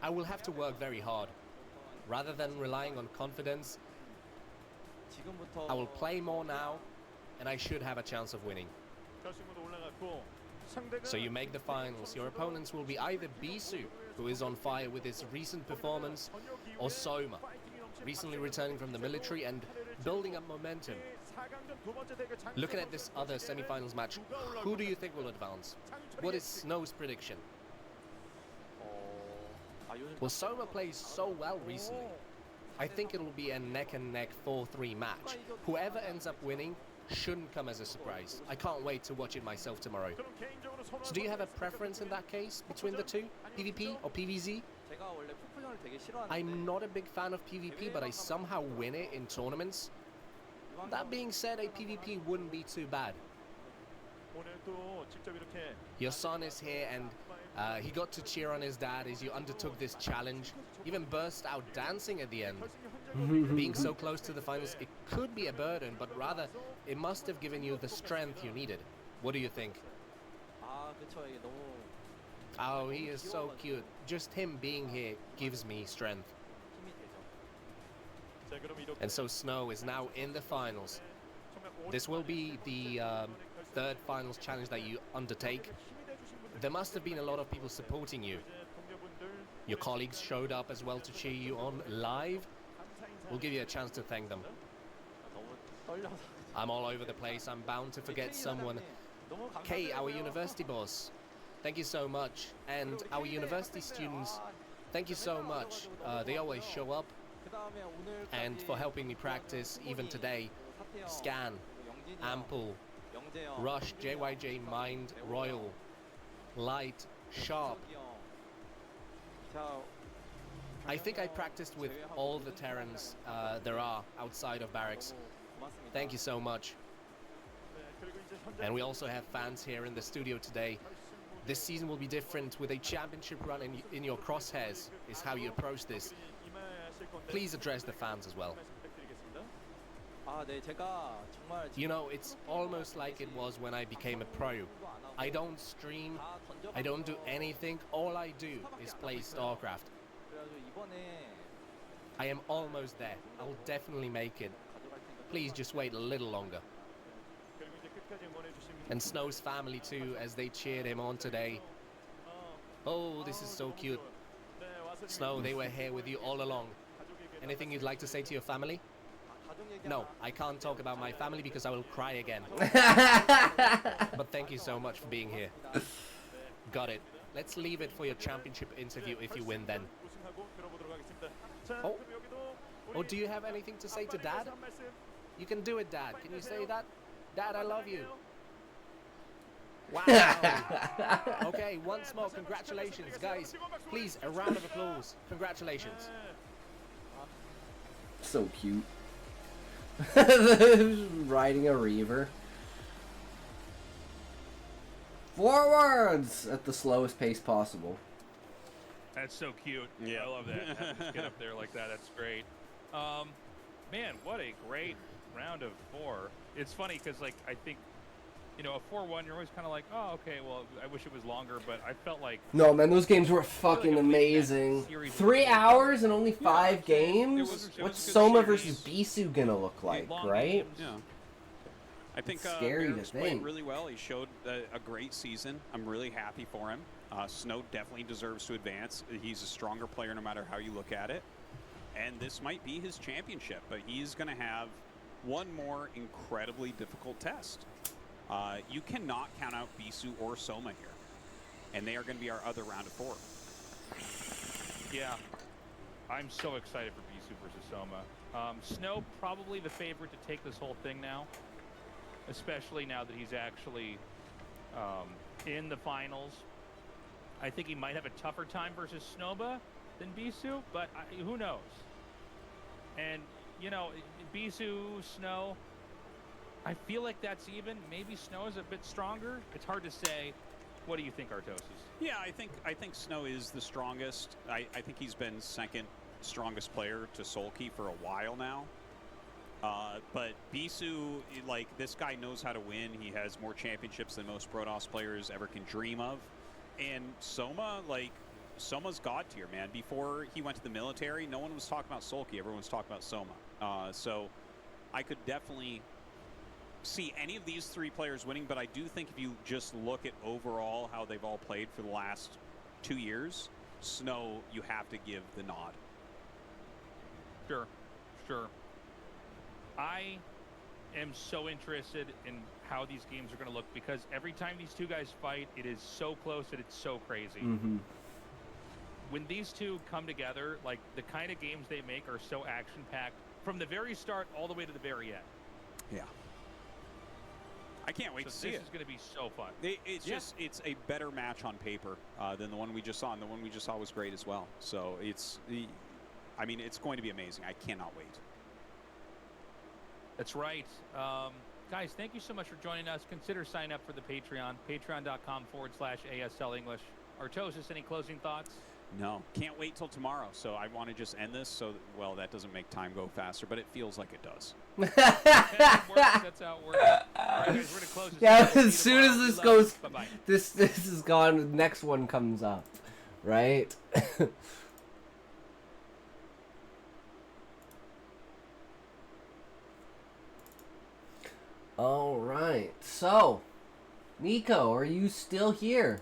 I will have to work very hard. Rather than relying on confidence, I will play more now, and I should have a chance of winning. So you make the finals. Your opponents will be either Bisu, who is on fire with his recent performance, or Soma, recently returning from the military and building up momentum. Looking at this other semi-finals match, who do you think will advance? What is Snow's prediction? Well, Soma plays so well recently. I think it'll be a neck-and-neck 4-3 match. Whoever ends up winning shouldn't come as a surprise. I can't wait to watch it myself tomorrow. So do you have a preference in that case between the two, PvP or PvZ? I'm not a big fan of PvP, but I somehow win it in tournaments. That being said, a PvP wouldn't be too bad. Your son is here and he got to cheer on his dad as you undertook this challenge. Even burst out dancing at the end. Being so close to the finals, it could be a burden, but rather, it must have given you the strength you needed. What do you think? Oh, he is so cute. Just him being here gives me strength. And so Snow is now in the finals. This will be the third finals challenge that you undertake. There must have been a lot of people supporting you. Your colleagues showed up as well to cheer you on live. We'll give you a chance to thank them. I'm all over the place. I'm bound to forget someone. Kay, our university boss, thank you so much. And our university students, thank you so much. They always show up. And for helping me practice, even today, Scan, Ample, Rush, JYJ, Mind, Royal, Light, Sharp. I think I practiced with all the Terrans there are outside of barracks. Thank you so much. And we also have fans here in the studio today. This season will be different with a championship run in your crosshairs, is how you approach this. Please address the fans as well. You know, it's almost like it was when I became a pro. I don't stream, I don't do anything, all I do is play StarCraft. I am almost there. I'll definitely make it. Please just wait a little longer. And Snow's family too, as they cheered him on today. Oh, this is so cute. Snow, they were here with you all along. Anything you'd like to say to your family? No, I can't talk about my family because I will cry again. But thank you so much for being here. Got it. Let's leave it for your championship interview if you win then. Oh, do you have anything to say to Dad? You can do it, Dad. Can you say that? Dad, I love you. Wow. Okay, once more, congratulations, guys. Please, a round of applause. Congratulations. So cute. Riding a reaver. Forwards at the slowest pace possible. That's so cute. Yeah, I love that. Having this kid up there like that, that's great. Man, what a great round of 4. It's funny because, like, I think, you know, a 4-1, you're always kind of like, oh, okay, well, I wish it was longer, but I felt like... No, man, those games were fucking amazing. 3 hours and only 5 games? What's Soma versus Bisu gonna look like, right? Yeah. I think scary to Barracks played think. really well. He showed a great season. I'm really happy for him. Snow definitely deserves to advance. He's a stronger player no matter how you look at it. And this might be his championship, but he's going to have one more incredibly difficult test. You cannot count out Bisu or Soma here. And they are going to be our other round of 4. Yeah. I'm so excited for Bisu versus Soma. Snow probably the favorite to take this whole thing now. Especially now that he's actually in the finals. I think he might have a tougher time versus Snoba than Bisu, but who knows? And, you know, Bisu, Snow, I feel like that's even. Maybe Snow is a bit stronger. It's hard to say. What do you think, Artosis? Yeah, I think Snow is the strongest. I think he's been second strongest player to Solkey for a while now. But Bisu, like, this guy knows how to win. He has more championships than most Protoss players ever can dream of. And Soma, like, Soma's god tier, man. Before he went to the military, no one was talking about Solkey. Everyone was talking about Soma. So I could definitely see any of these 3 players winning, but I do think if you just look at overall how they've all played for the last 2 years, Snow, you have to give the nod. Sure. I am so interested in how these games are going to look because every time these two guys fight, it is so close that it's so crazy. Mm-hmm. when these two come together, like the kind of games they make are so action-packed from the very start all the way to the very end. Yeah. I can't wait to see it. This is going to be so fun. It's just, it's a better match on paper than the one we just saw, and the one we just saw was great as well. So it's going to be amazing. I cannot wait. That's right. Guys, thank you so much for joining us. Consider signing up for the Patreon, patreon.com/ASL English. Artosis, any closing thoughts? No, can't wait till tomorrow. So I want to just end this. So, well, that doesn't make time go faster, but it feels like it does. That's how it works. All right, guys, we're going to close this. Yeah, See you as soon tomorrow. as this We love goes, you. Bye-bye. this is gone. The next one comes up, right? All right. So, Nico, are you still here?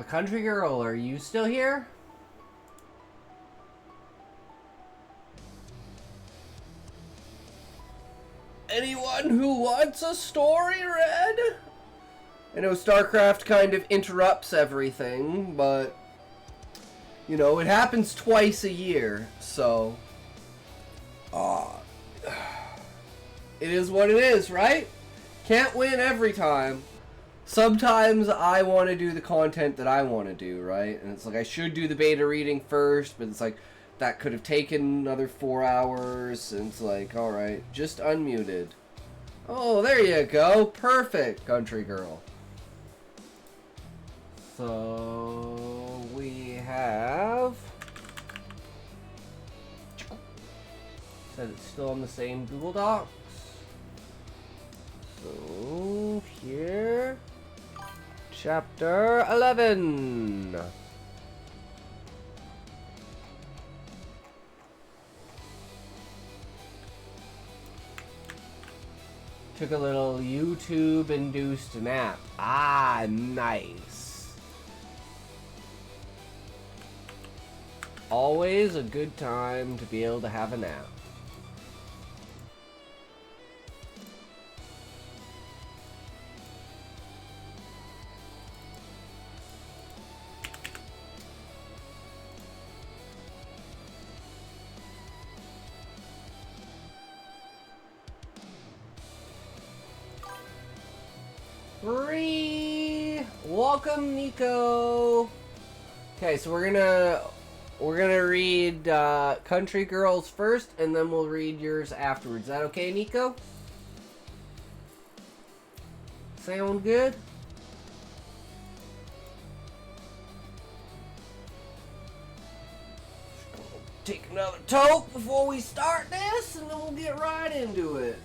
Country Girl, are you still here? Anyone who wants a story read? I know StarCraft kind of interrupts everything, but you know, it happens twice a year, so it is what it is, right? Can't win every time. Sometimes I want to do the content that I want to do, right? And it's like I should do the beta reading first, but it's like that could have taken another 4 hours, and it's like, alright, just unmuted. Oh, there you go. Perfect, Country Girl. So, we have... Said it's still on the same Google Docs. So, here... Chapter 11. Took a little YouTube-induced nap. Ah, nice. Always a good time to be able to have a nap. Welcome, Nico. Okay, so we're gonna read Country Girls first, and then we'll read yours afterwards. Is that okay, Nico? Sound good? Take another toke before we start this, and then we'll get right into it.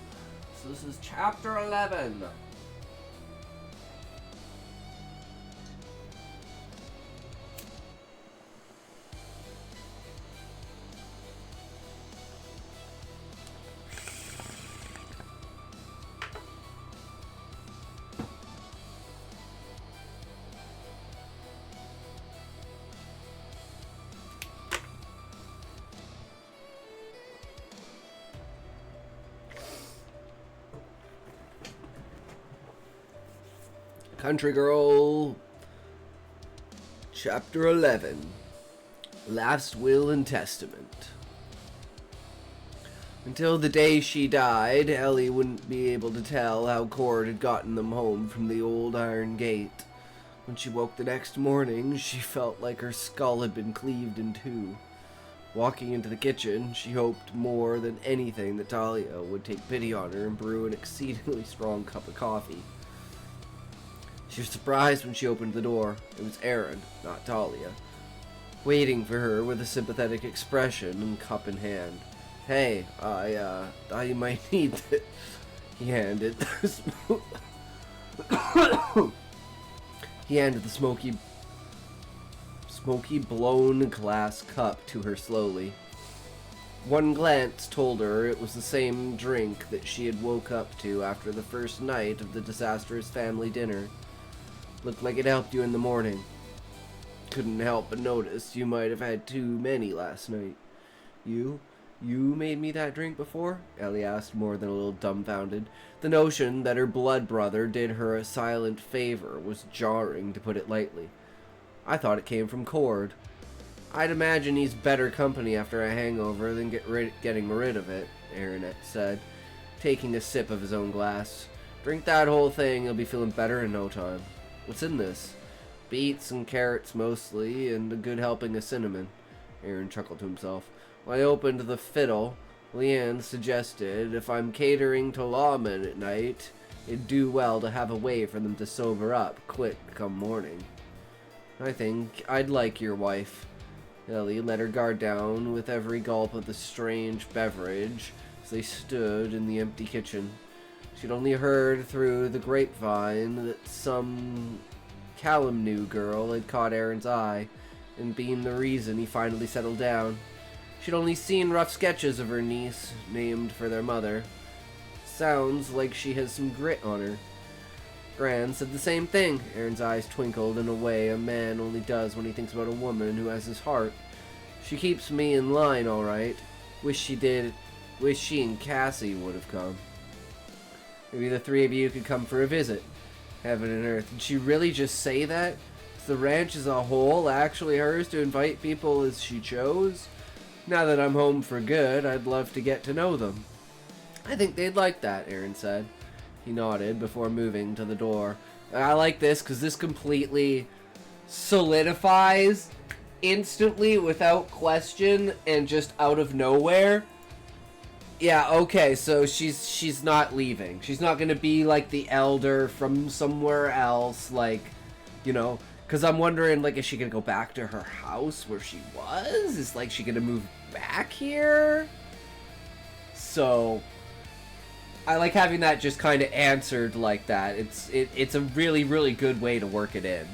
So this is chapter 11. Country Girl, Chapter 11, Last Will and Testament. Until the day she died, Ellie wouldn't be able to tell how Cord had gotten them home from the old iron gate. When she woke the next morning, she felt like her skull had been cleaved in two. Walking into the kitchen, she hoped more than anything that Talia would take pity on her and brew an exceedingly strong cup of coffee. She was surprised when she opened the door. It was Aaron, not Talia, waiting for her with a sympathetic expression and cup in hand. Hey, I thought you might need it. He handed the smoky blown glass cup to her slowly. One glance told her it was the same drink that she had woke up to after the first night of the disastrous family dinner. Looked like it helped you in the morning. Couldn't help but notice you might have had too many last night. You made me that drink before? Ellie asked, more than a little dumbfounded. The notion that her blood brother did her a silent favor was jarring, to put it lightly. I thought it came from Cord. I'd imagine he's better company after a hangover than getting rid of it, Aaron said, taking a sip of his own glass. Drink that whole thing, you'll be feeling better in no time. What's in this? Beets and carrots mostly, and a good helping of cinnamon. Aaron chuckled to himself. When I opened the fiddle, Leanne suggested if I'm catering to lawmen at night, it'd do well to have a way for them to sober up quick come morning. I think I'd like your wife. Ellie let her guard down with every gulp of the strange beverage as they stood in the empty kitchen. She'd only heard through the grapevine that some Kalamnu girl had caught Aaron's eye and been the reason he finally settled down. She'd only seen rough sketches of her niece, named for their mother. Sounds like she has some grit on her. Gran said the same thing. Aaron's eyes twinkled in a way a man only does when he thinks about a woman who has his heart. She keeps me in line, all right. Wish she and Cassie would have come. Maybe the three of you could come for a visit. Heaven and earth. Did she really just say that? Is the ranch as a whole actually hers to invite people as she chose? Now that I'm home for good, I'd love to get to know them. I think they'd like that, Aaron said. He nodded before moving to the door. I like this because this completely solidifies instantly, without question, and just out of nowhere. Yeah, okay, so she's not leaving. She's not gonna be like the elder from somewhere else, like, you know, because I'm wondering, like, is she gonna go back to her house where she was? Is, like, she gonna move back here? So I like having that just kind of answered like that. It's a really, really good way to work it in.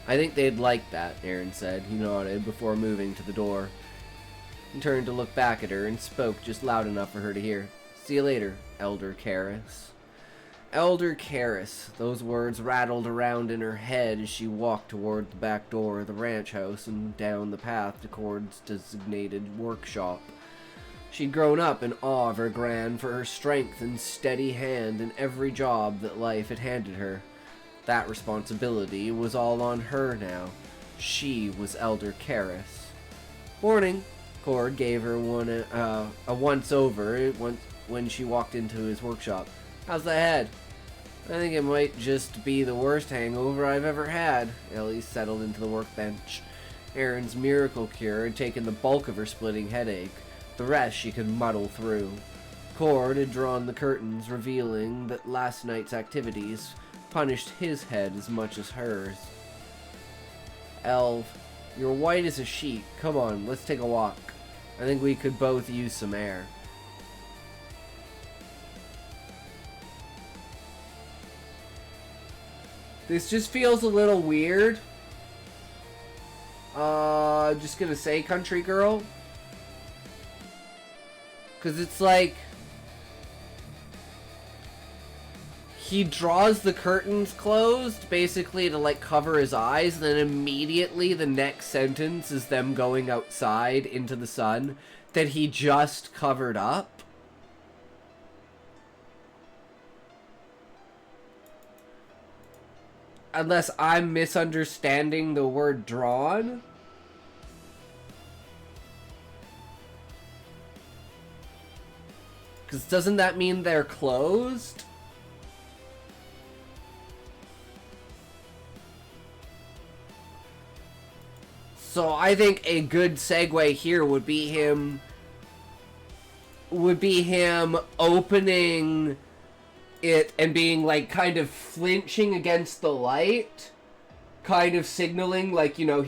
I think they'd like that, Aaron said. He nodded before moving to the door. He turned to look back at her and spoke just loud enough for her to hear. See you later, Elder Karras. Elder Karras. Those words rattled around in her head as she walked toward the back door of the ranch house and down the path to Cord's designated workshop. She'd grown up in awe of her gran for her strength and steady hand in every job that life had handed her. That responsibility was all on her now. She was Elder Karras. Morning. Cord gave her a once-over when she walked into his workshop. How's the head? I think it might just be the worst hangover I've ever had. Ellie settled into the workbench. Aaron's miracle cure had taken the bulk of her splitting headache. The rest she could muddle through. Cord had drawn the curtains, revealing that last night's activities punished his head as much as hers. Elv, you're white as a sheet. Come on, let's take a walk. I think we could both use some air. This just feels a little weird. Just gonna say country girl. Because it's like, he draws the curtains closed, basically to, like, cover his eyes, and then immediately the next sentence is them going outside into the sun that he just covered up. Unless I'm misunderstanding the word drawn. Because doesn't that mean they're closed? So I think a good segue here would be him opening it and being like kind of flinching against the light, kind of signaling like, you know,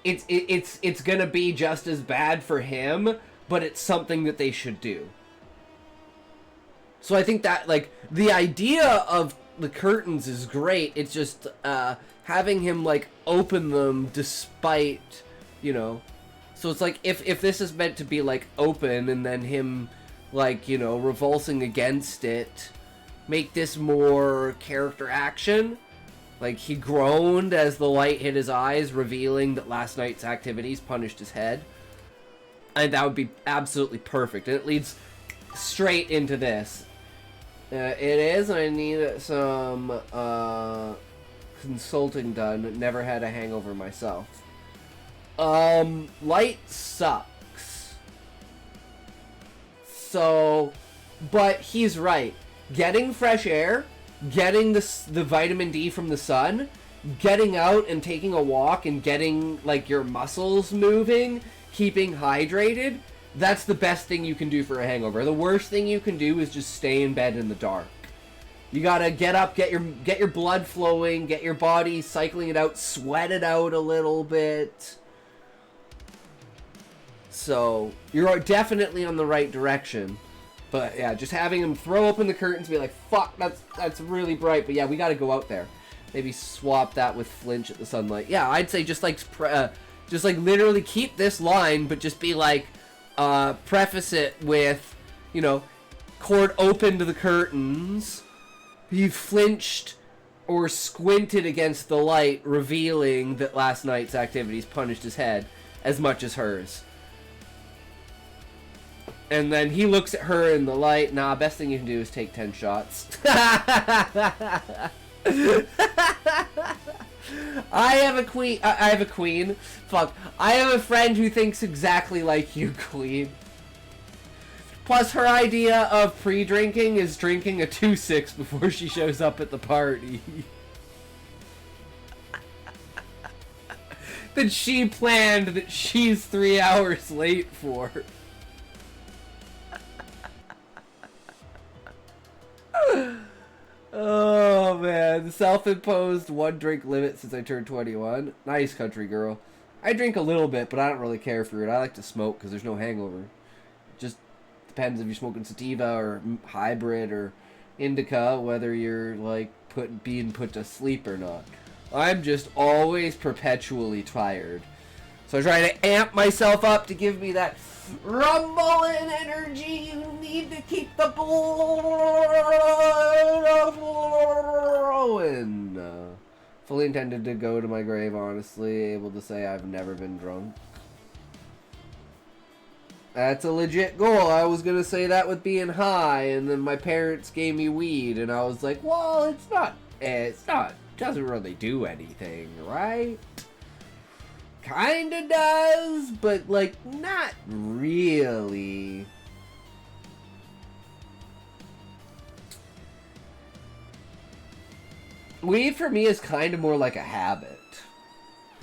it's gonna be just as bad for him, but it's something that they should do. So I think that, like, the idea of the curtains is great. It's just having him like open them despite, you know, so it's like if this is meant to be like open and then him like, you know, revulsing against it, make this more character action. Like he groaned as the light hit his eyes, revealing that last night's activities punished his head. And that would be absolutely perfect. And it leads straight into this. It is, and I need some consulting done. Never had a hangover myself. Light sucks. So, but he's right. Getting fresh air, getting the vitamin D from the sun, getting out and taking a walk and getting like your muscles moving, keeping hydrated, that's the best thing you can do for a hangover. The worst thing you can do is just stay in bed in the dark. You gotta get up, get your blood flowing, get your body cycling it out, sweat it out a little bit. So you're definitely on the right direction. But yeah, just having him throw open the curtains, be like, fuck, that's really bright. But yeah, we gotta go out there. Maybe swap that with flinch at the sunlight. Yeah, I'd say just like literally keep this line, but just be like, preface it with, you know, Cord opened the curtains. He flinched or squinted against the light, revealing that last night's activities punished his head as much as hers. And then he looks at her in the light. Nah, best thing you can do is take 10 shots. I have a queen. I have a queen. Fuck. I have a friend who thinks exactly like you, queen. Plus, her idea of pre-drinking is drinking a 2-6 before she shows up at the party. That she planned that she's 3 hours late for. Oh man, self-imposed 1-drink limit since I turned 21. Nice, country girl. I drink a little bit, but I don't really care for it. I like to smoke because there's no hangover. Just depends if you're smoking sativa or hybrid or indica, whether you're like being put to sleep or not. I'm just always perpetually tired. So I try to amp myself up to give me that rumble and energy you need to keep the blood flowing. Fully intended to go to my grave, honestly, able to say I've never been drunk. That's a legit goal. I was gonna say that with being high, and then my parents gave me weed, and I was like, well, it's not, doesn't really do anything, right? Kinda does, but like, not really. Weed for me is kind of more like a habit.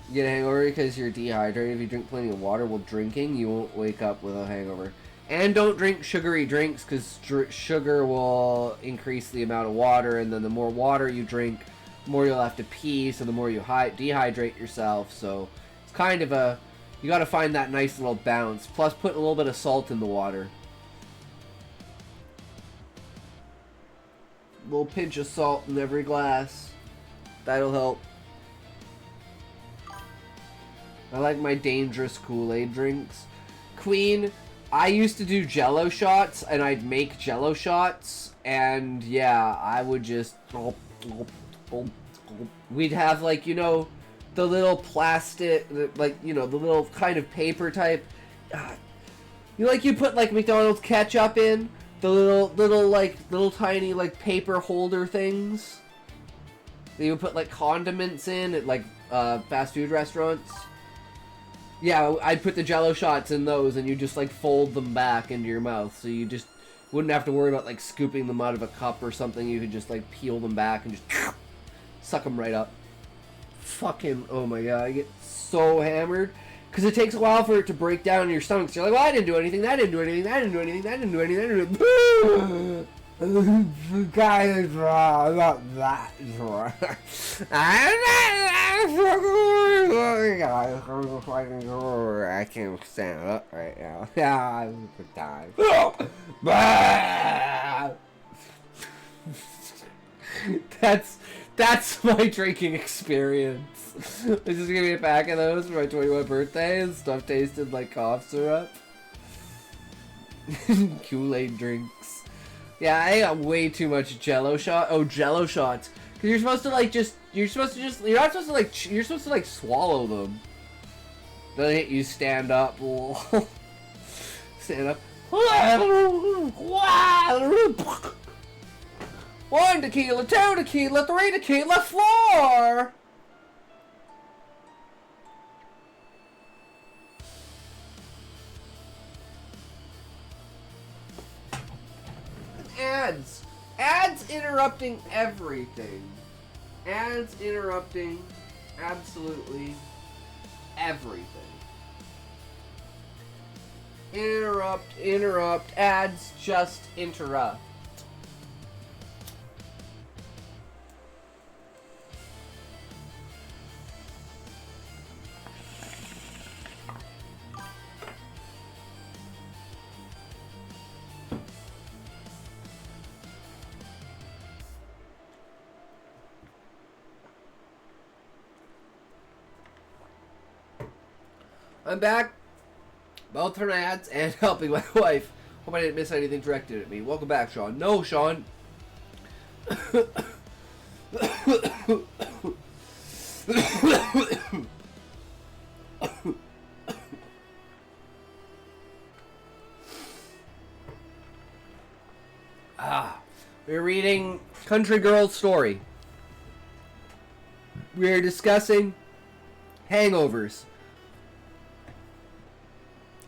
You get a hangover because you're dehydrated. If you drink plenty of water while drinking, you won't wake up with a hangover. And don't drink sugary drinks because sugar will increase the amount of water, and then the more water you drink, the more you'll have to pee, so the more you dehydrate yourself. So it's kind of a, you gotta find that nice little balance. Plus put a little bit of salt in the water. A little pinch of salt in every glass. That'll help. I like my dangerous Kool-Aid drinks. Queen, I used to do Jello shots, and I'd make Jello shots, and yeah, I would just... We'd have, like, you know, the little plastic, like, you know, the little kind of paper type... You know, like you put, like, McDonald's ketchup in? The little tiny, like, paper holder things? That you would put, like, condiments in at, like, fast food restaurants? Yeah, I'd put the Jello shots in those, and you just like fold them back into your mouth, so you just wouldn't have to worry about like scooping them out of a cup or something. You could just like peel them back and just suck them right up. Fucking, oh my god, I get so hammered because it takes a while for it to break down in your stomach. So you're like, well, I didn't do anything, that didn't do anything, that didn't do anything, that didn't do anything, that didn't do anything. Guys, not that. I can't stand up right now. Yeah, I'm dying. That's my drinking experience. They just gave me a pack of those for my 21st birthday, and stuff tasted like cough syrup. Kool-Aid drinks. Yeah, I got way too much Jello shot. Oh, Jello shots. Cause you're supposed to like you're not supposed to like, you're supposed to like swallow them. Then you stand up. Stand up. 1 tequila, 2 tequila, 3 tequila, 4! Ads. Ads interrupting everything. Ads interrupting absolutely everything. Interrupt, ads just interrupt. I'm back, both from ads and helping my wife. Hope I didn't miss anything directed at me. Welcome back, Sean. No, Sean. We're reading Country Girl's Story. We're discussing hangovers.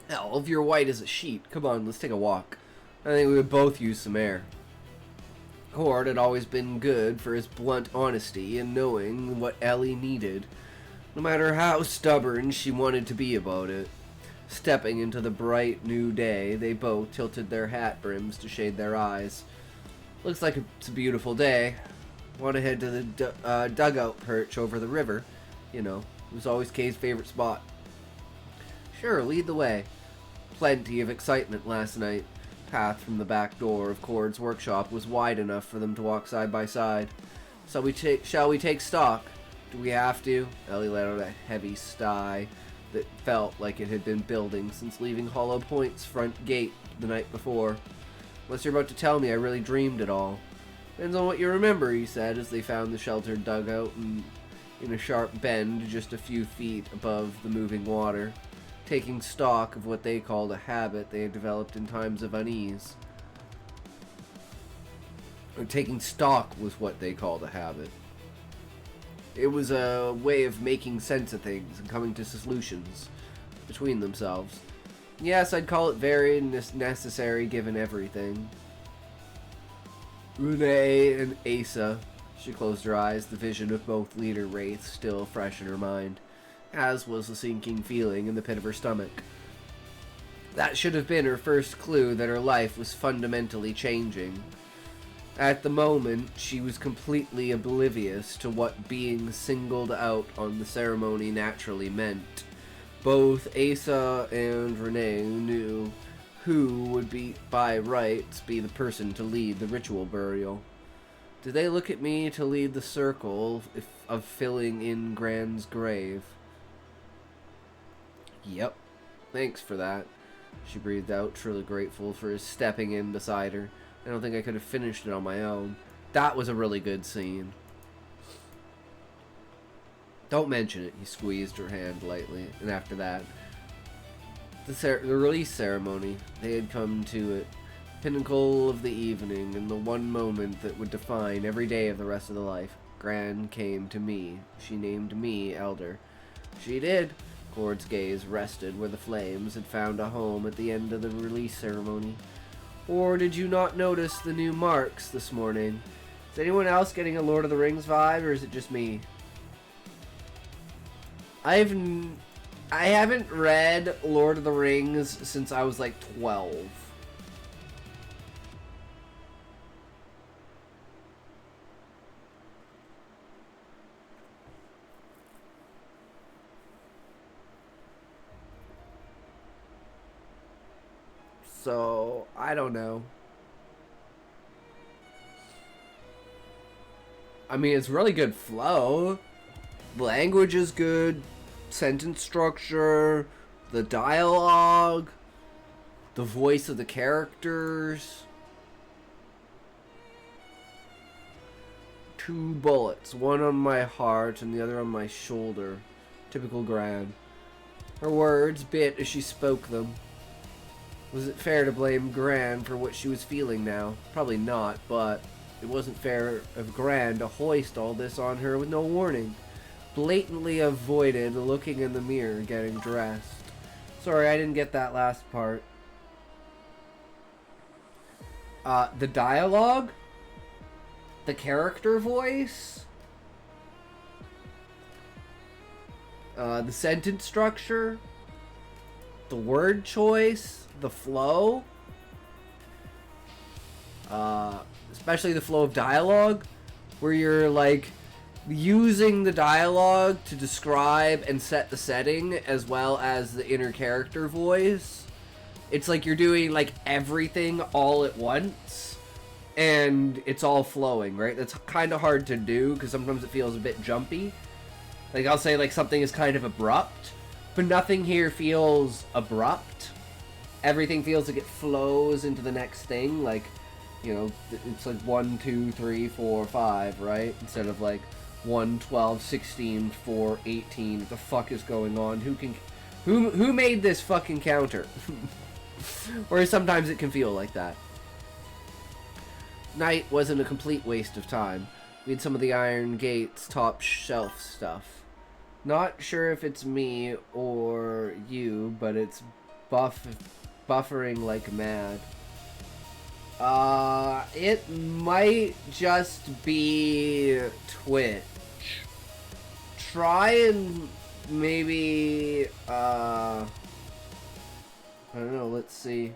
Hell, if you're white as a sheet, come on, let's take a walk. I think we would both use some air. Cord had always been good for his blunt honesty and knowing what Ellie needed, no matter how stubborn she wanted to be about it. Stepping into the bright new day, they both tilted their hat brims to shade their eyes. Looks like it's a beautiful day. Want to head to the dugout perch over the river. You know, it was always Kay's favorite spot. Sure, lead the way. Plenty of excitement last night. Path from the back door of Cord's workshop was wide enough for them to walk side by side. So shall we take stock? Do we have to? Ellie let out a heavy sigh that felt like it had been building since leaving Hollow Point's front gate the night before. Unless you're about to tell me I really dreamed it all. Depends on what you remember, he said as they found the sheltered dugout in a sharp bend just a few feet above the moving water, taking stock of what they called a habit they had developed in times of unease. Or taking stock was what they called a habit. It was a way of making sense of things and coming to solutions between themselves. Yes, I'd call it very necessary given everything. Renee and Asa. She closed her eyes, the vision of both leader wraiths still fresh in her mind, as was the sinking feeling in the pit of her stomach. That should have been her first clue that her life was fundamentally changing. At the moment, she was completely oblivious to what being singled out on the ceremony naturally meant. Both Asa and Renee knew who would by rights be the person to lead the ritual burial. Did they look at me to lead the circle of filling in Gran's grave? Yep. Thanks for that. She breathed out, truly grateful for his stepping in beside her. I don't think I could have finished it on my own. That was a really good scene. Don't mention it. He squeezed her hand lightly, and after that, the release ceremony. They had come to it. Pinnacle of the evening, and the one moment that would define every day of the rest of the life. Gran came to me. She named me Elder. She did. Cord's gaze rested where the flames had found a home at the end of the release ceremony. Or did you not notice the new marks this morning? Is anyone else getting a Lord of the Rings vibe, or is it just me? I haven't read Lord of the Rings since I was like 12. So, I don't know. I mean, it's really good flow. Language is good. Sentence structure. The dialogue. The voice of the characters. 2 bullets. One on my heart and the other on my shoulder. Typical Gran. Her words bit as she spoke them. Was it fair to blame Gran for what she was feeling now? Probably not, but it wasn't fair of Gran to hoist all this on her with no warning. Blatantly avoided looking in the mirror getting dressed. Sorry, I didn't get that last part. The dialogue? The character voice? The sentence structure? The word choice? The flow? Especially the flow of dialogue, where you're like using the dialogue to describe and set the setting as well as the inner character voice. It's like you're doing like everything all at once and it's all flowing, right? That's kind of hard to do because sometimes it feels a bit jumpy. Like I'll say like something is kind of abrupt, but nothing here feels abrupt. Everything feels like it flows into the next thing. Like, you know, it's like 1, 2, 3, 4, 5, right? Instead of like 1, 12, 16, 4, 18. What the fuck is going on? Who made this fucking counter? Or sometimes it can feel like that. Night wasn't a complete waste of time. We had some of the Iron Gate's top shelf stuff. Not sure if it's me or you, but it's buffering like mad. It might just be Twitch. Try and maybe, I don't know, let's see.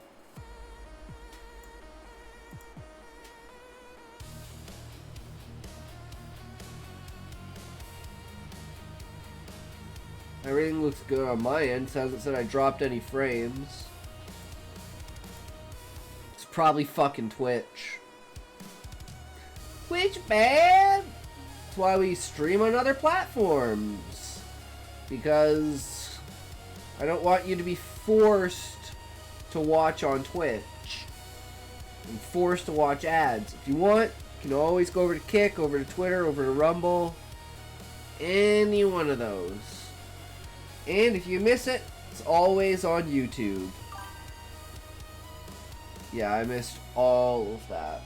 Everything looks good on my end. Hasn't said I dropped any frames. It's probably fucking Twitch. Twitch, man! That's why we stream on other platforms. Because I don't want you to be forced to watch on Twitch. And forced to watch ads. If you want, you can always go over to Kick, over to Twitter, over to Rumble. Any one of those. And if you miss it, it's always on YouTube. Yeah, I missed all of that.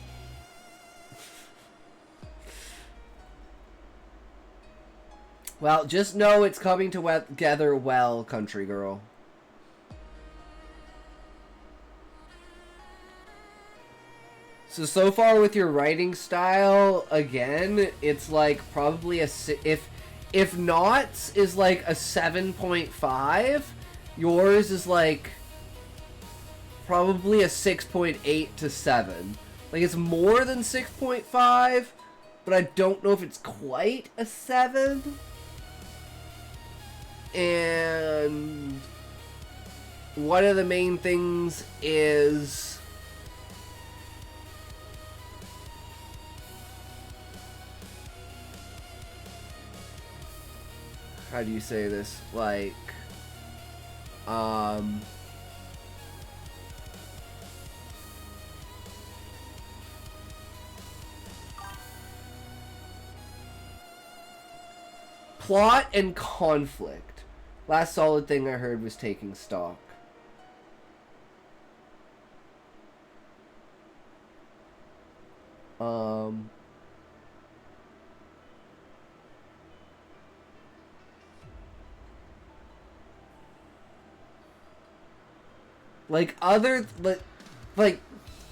Well, just know it's coming together well, country girl. So far with your writing style, again, it's like probably a... If Knott's is like a 7.5, yours is like probably a 6.8 to 7. Like it's more than 6.5, but I don't know if it's quite a 7. And one of the main things is how do you say this? Like, plot and conflict. Last solid thing I heard was taking stock. Like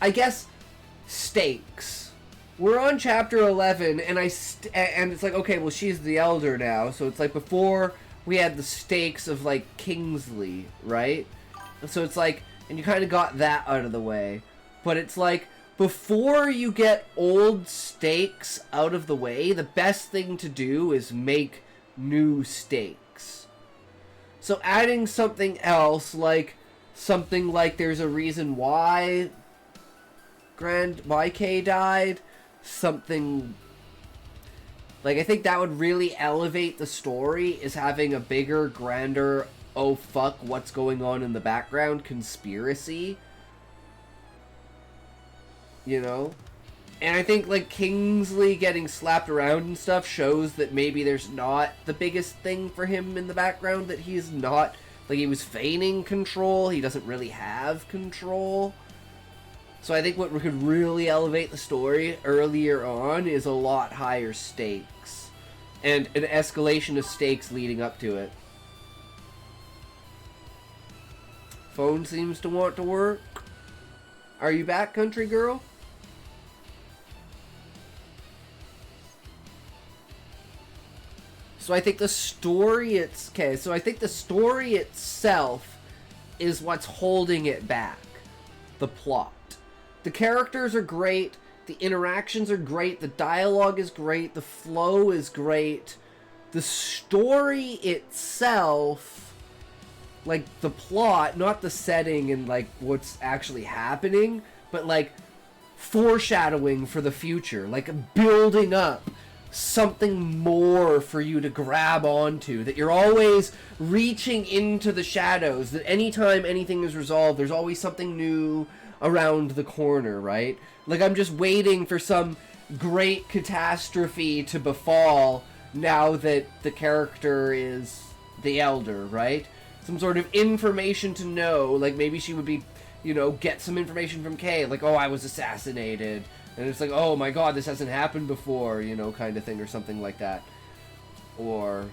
I guess stakes. We're on chapter 11, and and it's like, okay, well, she's the elder now, so it's like before we had the stakes of like Kingsley, right? So it's like, and you kind of got that out of the way, but it's like before you get old stakes out of the way, the best thing to do is make new stakes. So adding something else, like something like there's a reason why Kay died, something Like, I think that would really elevate the story, is having a bigger, grander, oh fuck, what's going on in the background conspiracy. You know? And I think, like, Kingsley getting slapped around and stuff shows that maybe there's not the biggest thing for him in the background, that he's not, like, he was feigning control, he doesn't really have control. So I think what could really elevate the story earlier on is a lot higher stakes. And an escalation of stakes leading up to it. Phone seems to want to work. Are you back, country girl? So I think the story, I think the story itself is what's holding it back. The plot. The characters are great, the interactions are great, the dialogue is great, the flow is great. The story itself, like the plot, not the setting and like what's actually happening, but like foreshadowing for the future, like building up something more for you to grab onto, that you're always reaching into the shadows, that anytime anything is resolved, there's always something new around the corner, right? Like, I'm just waiting for some great catastrophe to befall now that the character is the elder, right? Some sort of information to know, like maybe she would be, you know, get some information from Kay, like, oh, I was assassinated, and it's like, oh my god, this hasn't happened before, you know, kind of thing, or something like that. Or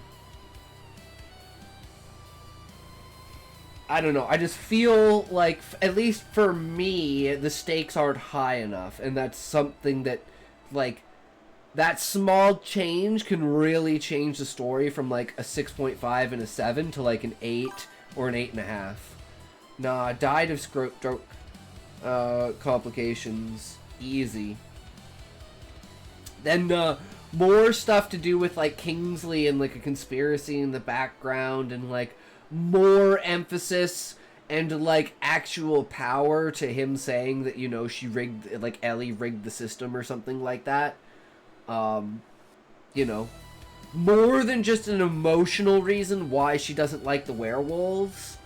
I don't know, I just feel like, at least for me, the stakes aren't high enough, and that's something that, like, that small change can really change the story from, like, a 6.5 and a 7 to, like, an 8 or an 8.5. Nah, died of stroke complications. Easy. Then, more stuff to do with, like, Kingsley and, like, a conspiracy in the background, and, like, more emphasis and, like, actual power to him saying that, you know, she rigged, like, Ellie rigged the system or something like that. You know, more than just an emotional reason why she doesn't like the werewolves.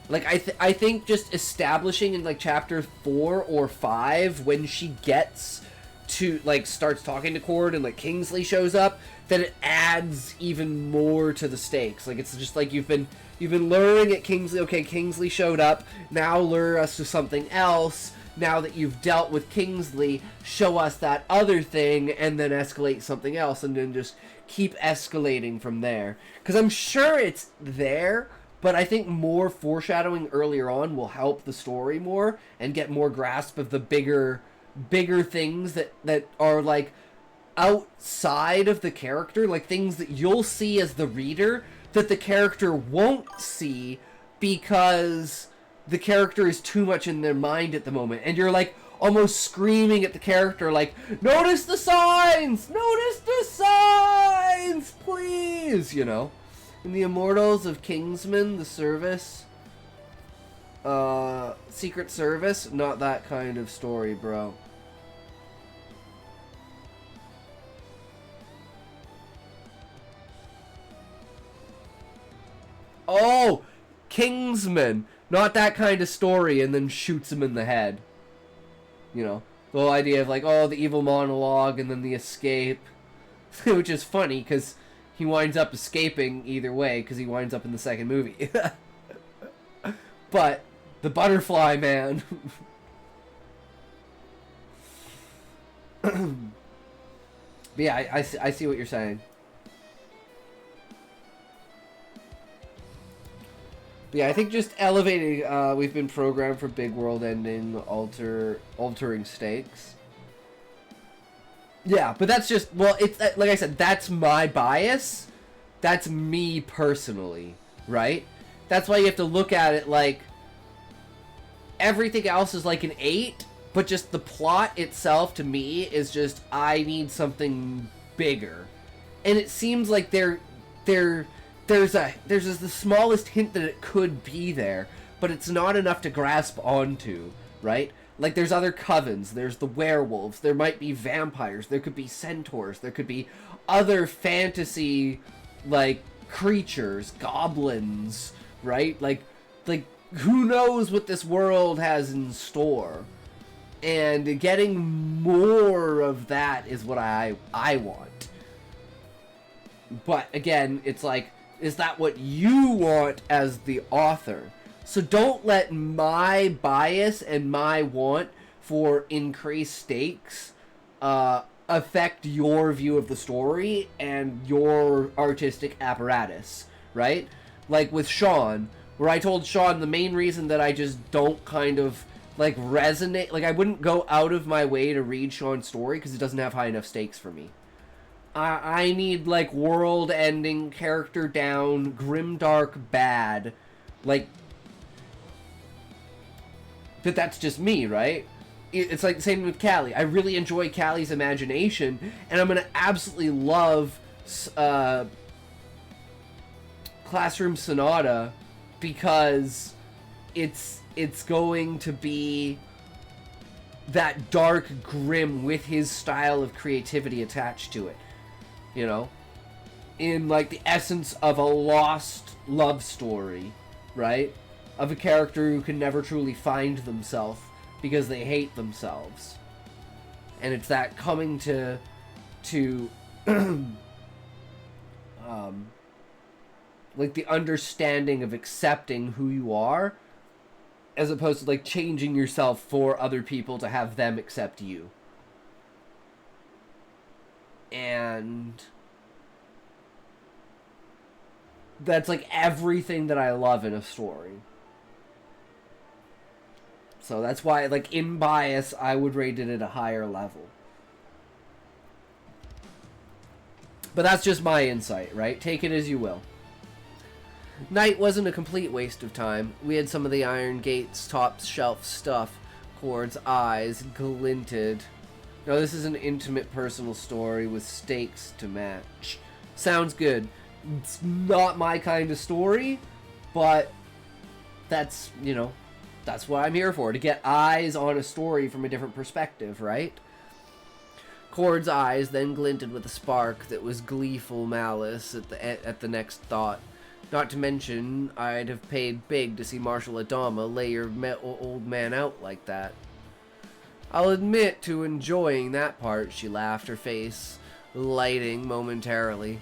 Like, I think just establishing in, like, chapter 4 or 5, when she gets to, like, starts talking to Cord and, like, Kingsley shows up, that it adds even more to the stakes. Like, it's just like you've been luring at Kingsley. Okay, Kingsley showed up. Now lure us to something else. Now that you've dealt with Kingsley, show us that other thing, and then escalate something else, and then just keep escalating from there. Because I'm sure it's there, but I think more foreshadowing earlier on will help the story more, and get more grasp of the bigger things that are, like, outside of the character, like things that you'll see as the reader that the character won't see because the character is too much in their mind at the moment, and you're, like, almost screaming at the character, like, notice the signs! Notice the signs! Please! You know? In the Immortals of Kingsman, the service, Secret Service, not that kind of story, bro. Oh! Kingsman! Not that kind of story, and then shoots him in the head. You know, the whole idea of, like, oh, the evil monologue, and then the escape. Which is funny, because he winds up escaping either way, because he winds up in the second movie. But, the butterfly man. But yeah, I see what you're saying. But yeah, I think just elevating, we've been programmed for big world ending, altering stakes. Yeah, but that's just, well, it's, like I said, that's my bias. That's me personally, right? That's why you have to look at it like, everything else is like an 8, but just the plot itself, to me, is just, I need something bigger. And it seems like there's the smallest hint that it could be there, but it's not enough to grasp onto, right? Like, there's other covens, there's the werewolves, there might be vampires, there could be centaurs, there could be other fantasy, like, creatures, goblins, right? Like, who knows what this world has in store? And getting more of that is what I want. But, again, it's like, is that what you want as the author? So don't let my bias and my want for increased stakes affect your view of the story and your artistic apparatus, right? Like with Sean, where I told Sean the main reason that I just don't kind of like resonate, like I wouldn't go out of my way to read Sean's story because it doesn't have high enough stakes for me. I need like world-ending, character down, grimdark bad, like. But that's just me, right? It's like the same with Callie. I really enjoy Callie's imagination, and I'm gonna absolutely love Classroom Sonata because it's going to be that dark grim with his style of creativity attached to it, you know, in like the essence of a lost love story, right? Of a character who can never truly find themselves because they hate themselves. And it's that coming to like the understanding of accepting who you are as opposed to like changing yourself for other people to have them accept you. And that's like everything that I love in a story. So that's why, like, in bias, I would rate it at a higher level. But that's just my insight, right? Take it as you will. Night wasn't a complete waste of time. We had some of the Iron Gate's top shelf stuff. Cord's eyes glinted. Now, this is an intimate personal story with stakes to match. Sounds good. It's not my kind of story, but that's, you know, that's what I'm here for, to get eyes on a story from a different perspective, right? Cord's eyes then glinted with a spark that was gleeful malice at the next thought. Not to mention, I'd have paid big to see Marshal Adama lay your old man out like that. I'll admit to enjoying that part, she laughed, her face lighting momentarily.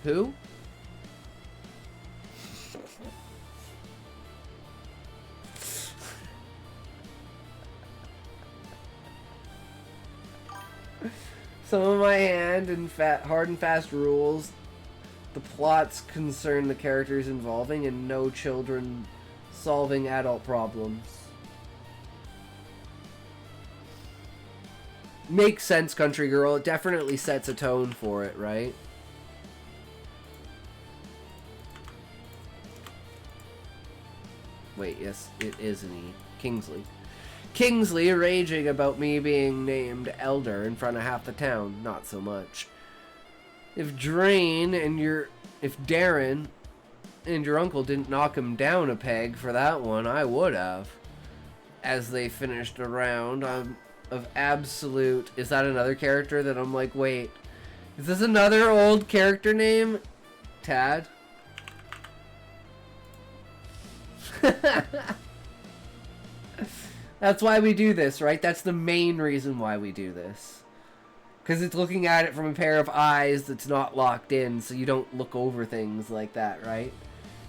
Who? Some of my hard and fast rules. The plots concern the characters involving and no children solving adult problems. Makes sense, country girl. It definitely sets a tone for it, right? Wait, yes, it is an E. Kingsley. Kingsley raging about me being named Elder in front of half the town. Not so much. If Darren and your uncle didn't knock him down a peg for that one, I would have. As they finished a round of absolute... Is that another character that I'm like, wait, is this another old character name? Tad? That's why we do this, right? That's the main reason why we do this. Because it's looking at it from a pair of eyes that's not locked in, so you don't look over things like that, right?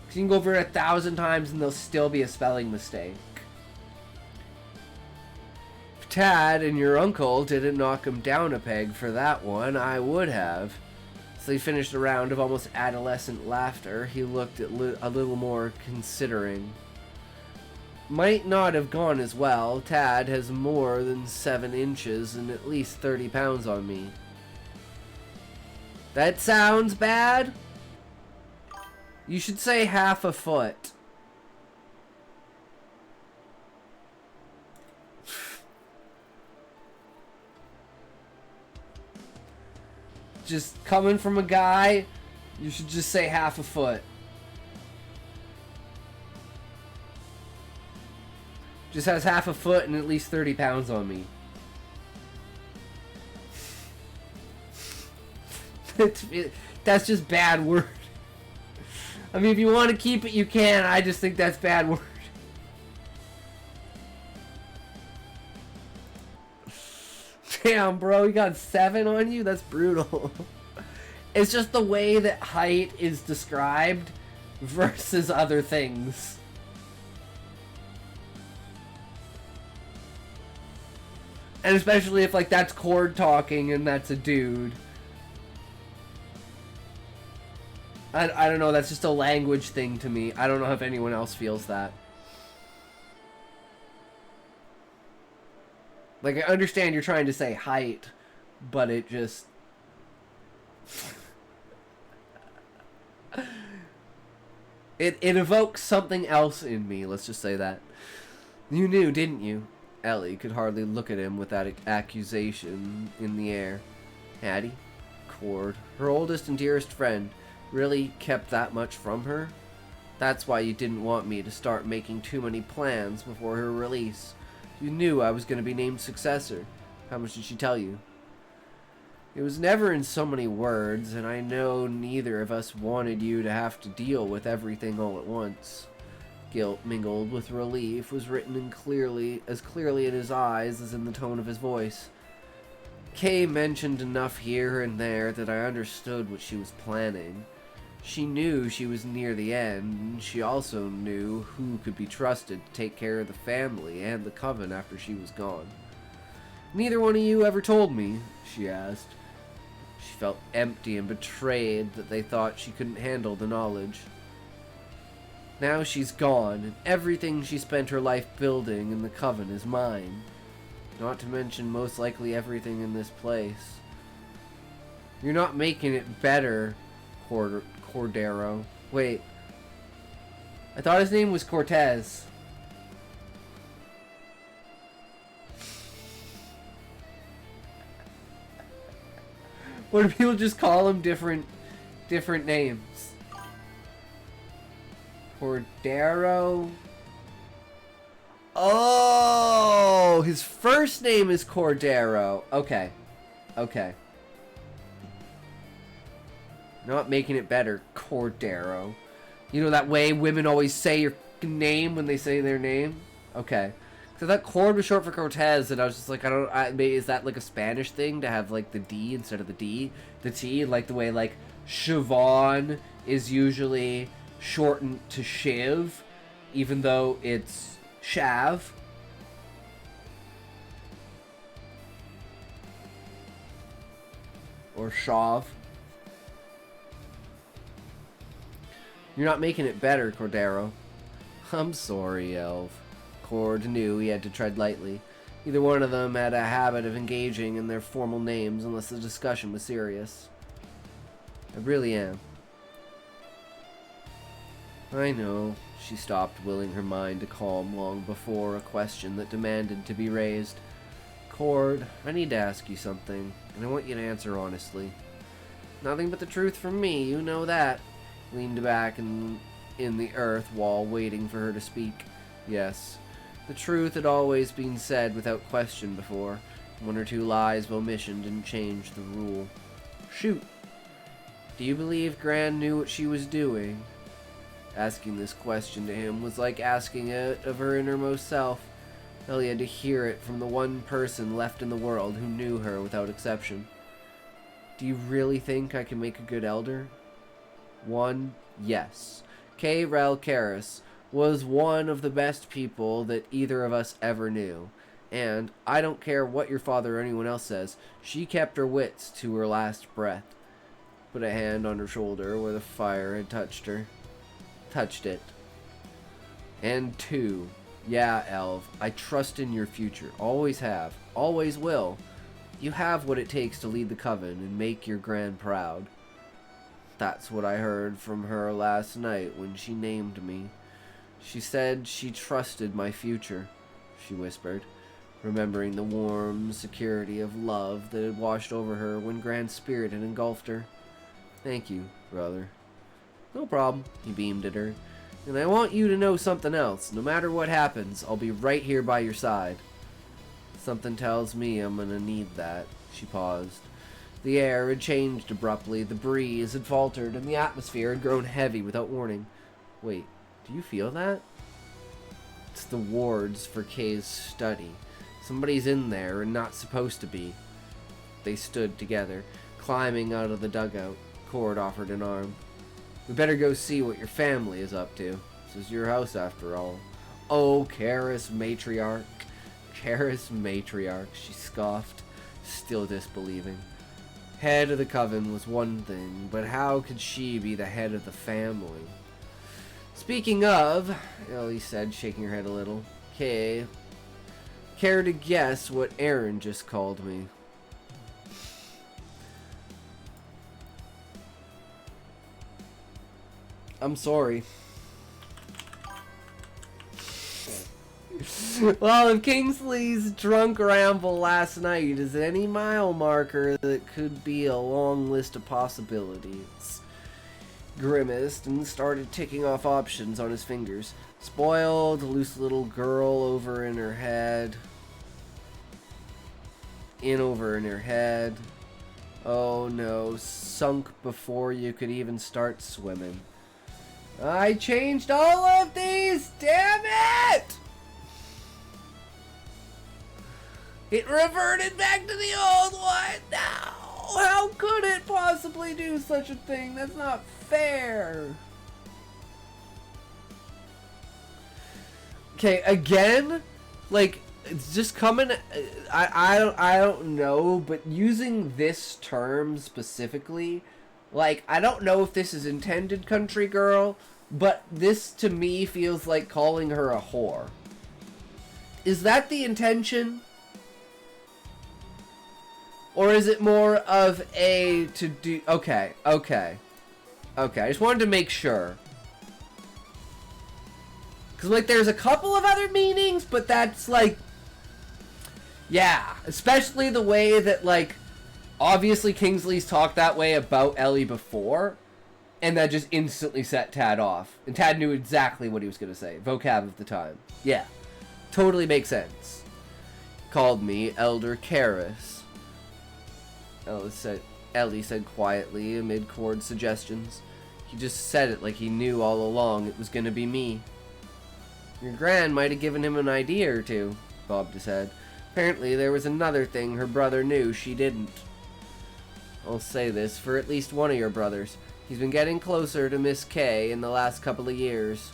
Because you can go over it 1,000 times and there'll still be a spelling mistake. If Tad and your uncle didn't knock him down a peg for that one, I would have. So he finished a round of almost adolescent laughter. He looked at a little more considering. Might not have gone as well. Tad has more than 7 inches and at least 30 pounds on me. That sounds bad? You should say half a foot. Just coming from a guy, you should just say half a foot. Just has half a foot and at least 30 pounds on me. That's just bad word. I mean, if you want to keep it, you can. I just think that's bad word. Damn, bro, you got 7 on you? That's brutal. It's just the way that height is described versus other things. And especially if, like, that's Cord talking and that's a dude. I don't know, that's just a language thing to me. I don't know if anyone else feels that. Like, I understand you're trying to say height, but it just... It evokes something else in me, let's just say that. You knew, didn't you? Ellie could hardly look at him with that accusation in the air. Hattie? Cord, her oldest and dearest friend, really kept that much from her? That's why you didn't want me to start making too many plans before her release. You knew I was going to be named successor. How much did she tell you? It was never in so many words, and I know neither of us wanted you to have to deal with everything all at once. Guilt mingled with relief was written in as clearly in his eyes as in the tone of his voice. Kay mentioned enough here and there that I understood what she was planning. She knew she was near the end, and she also knew who could be trusted to take care of the family and the coven after she was gone. Neither one of you ever told me, she asked. She felt empty and betrayed that they thought she couldn't handle the knowledge. Now she's gone, and everything she spent her life building in the coven is mine. Not to mention most likely everything in this place. You're not making it better, Cordero. Wait. I thought his name was Cortez. What do people just call him different names? Cordero. Oh, his first name is Cordero. Okay. Okay. Not making it better, Cordero. You know that way women always say your name when they say their name? Okay. So that Cord was short for Cortez, and I was just like, is that like a Spanish thing to have like the D instead of the D? The T, like the way like Siobhan is usually shortened to Shiv, even though it's Shav. Or Shav. You're not making it better, Cordero. I'm sorry, Elf. Cord knew he had to tread lightly. Neither one of them had a habit of engaging in their formal names unless the discussion was serious. I really am. I know. She stopped, willing her mind to calm long before a question that demanded to be raised. Cord, I need to ask you something, and I want you to answer honestly. Nothing but the truth from me, you know that. Leaned back in the earth wall, waiting for her to speak. Yes. The truth had always been said without question before. One or two lies of omission didn't change the rule. Shoot. Do you believe Gran knew what she was doing? Asking this question to him was like asking it of her innermost self. Ellie had to hear it from the one person left in the world who knew her without exception. Do you really think I can make a good elder? One, yes. Kay Ralcaris was one of the best people that either of us ever knew. And I don't care what your father or anyone else says, she kept her wits to her last breath. Put a hand on her shoulder where the fire had touched it. And two, yeah, Elv, I trust in your future. Always have. Always will. You have what it takes to lead the coven and make your Gran proud. That's what I heard from her last night when she named me. She said she trusted my future, she whispered, remembering the warm security of love that had washed over her when Gran's spirit had engulfed her. Thank you, brother. No problem, he beamed at her. And I want you to know something else. No matter what happens, I'll be right here by your side. Something tells me I'm gonna need that. She paused. The air had changed abruptly, the breeze had faltered, and the atmosphere had grown heavy without warning. Wait, do you feel that? It's the wards for Kay's study. Somebody's in there and not supposed to be. They stood together, climbing out of the dugout. Cord offered an arm. We better go see what your family is up to. This is your house after all. Oh, Karis matriarch. Karis matriarch, she scoffed, still disbelieving. Head of the coven was one thing, but how could she be the head of the family? Speaking of, Ellie said, shaking her head a little. Kay, care to guess what Aaron just called me? I'm sorry. Well, if Kingsley's drunk ramble last night is any mile marker, that could be a long list of possibilities. Grimaced and started ticking off options on his fingers. Spoiled, loose little girl over in her head. Over in her head. Oh no, sunk before you could even start swimming. I changed all of these! Damn it! It reverted back to the old one! No! How could it possibly do such a thing? That's not fair! Okay, again, like, it's just coming... I don't know, but using this term specifically... Like, I don't know if this is intended, country girl, but this to me feels like calling her a whore. Is that the intention? Or is it more of a to do... Okay. I just wanted to make sure. Because, like, there's a couple of other meanings, but that's, like... Yeah. Especially the way that, like... Obviously, Kingsley's talked that way about Ellie before, and that just instantly set Tad off. And Tad knew exactly what he was going to say. Vocab of the time. Yeah. Totally makes sense. Called me Elder Karis. Ellie said quietly amid Cord's suggestions. He just said it like he knew all along it was going to be me. Your gran might have given him an idea or two, Bob said. Apparently, there was another thing her brother knew she didn't. I'll say this for at least one of your brothers. He's been getting closer to Miss Kay in the last couple of years.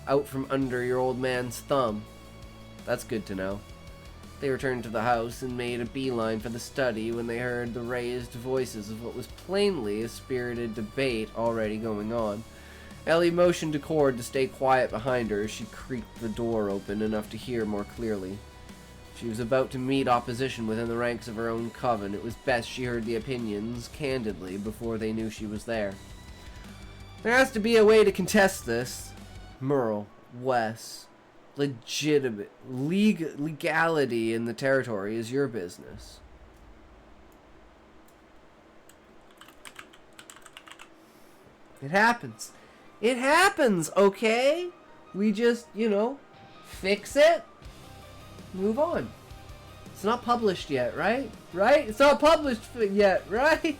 Out from under your old man's thumb. That's good to know. They returned to the house and made a beeline for the study when they heard the raised voices of what was plainly a spirited debate already going on. Ellie motioned to Cord to stay quiet behind her as she creaked the door open enough to hear more clearly. She was about to meet opposition within the ranks of her own coven. It was best she heard the opinions candidly before they knew she was there. There has to be a way to contest this. Merle, Wes, legitimate legality in the territory is your business. It happens. It happens, okay? We just, fix it. Move on. It's not published yet, right? Right? It's not published yet, right?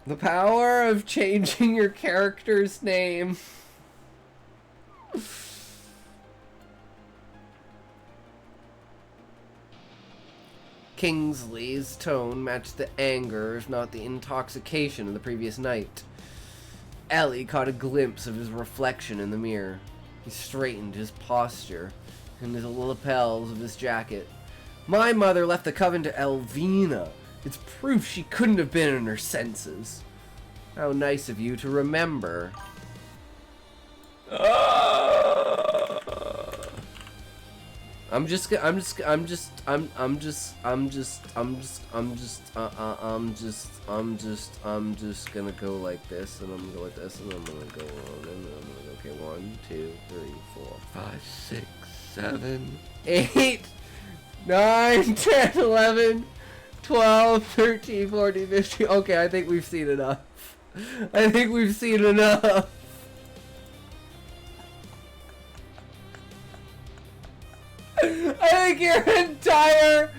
The power of changing your character's name. Kingsley's tone matched the anger, if not the intoxication of the previous night. Ellie caught a glimpse of his reflection in the mirror. He straightened his posture and the lapels of his jacket. My mother left the coven to Elvina. It's proof she couldn't have been in her senses. How nice of you to remember. I'm just gonna go like this, and I'm gonna go like this, and I'm gonna go on, and I'm gonna go, okay, 1, 2, 3, 4, 5, 6, 7, 8, 9, 10, 11, 12, 13, 14, 15. Okay, I think we've seen enough. I think we've seen enough. I think your entire,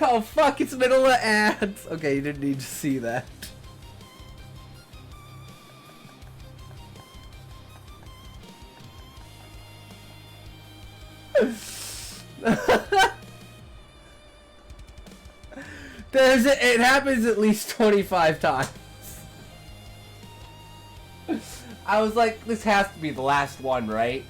oh fuck, it's middle of ads. Okay, you didn't need to see that. It happens at least 25 times. I was like, this has to be the last one, right?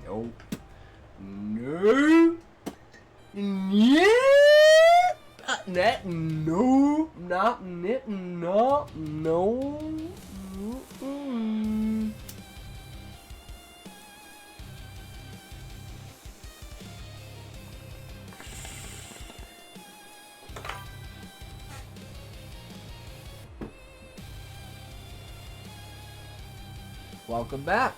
Nope. Nope. Yeah. Net. No. Not net. No. No. Mm-mm. Welcome back.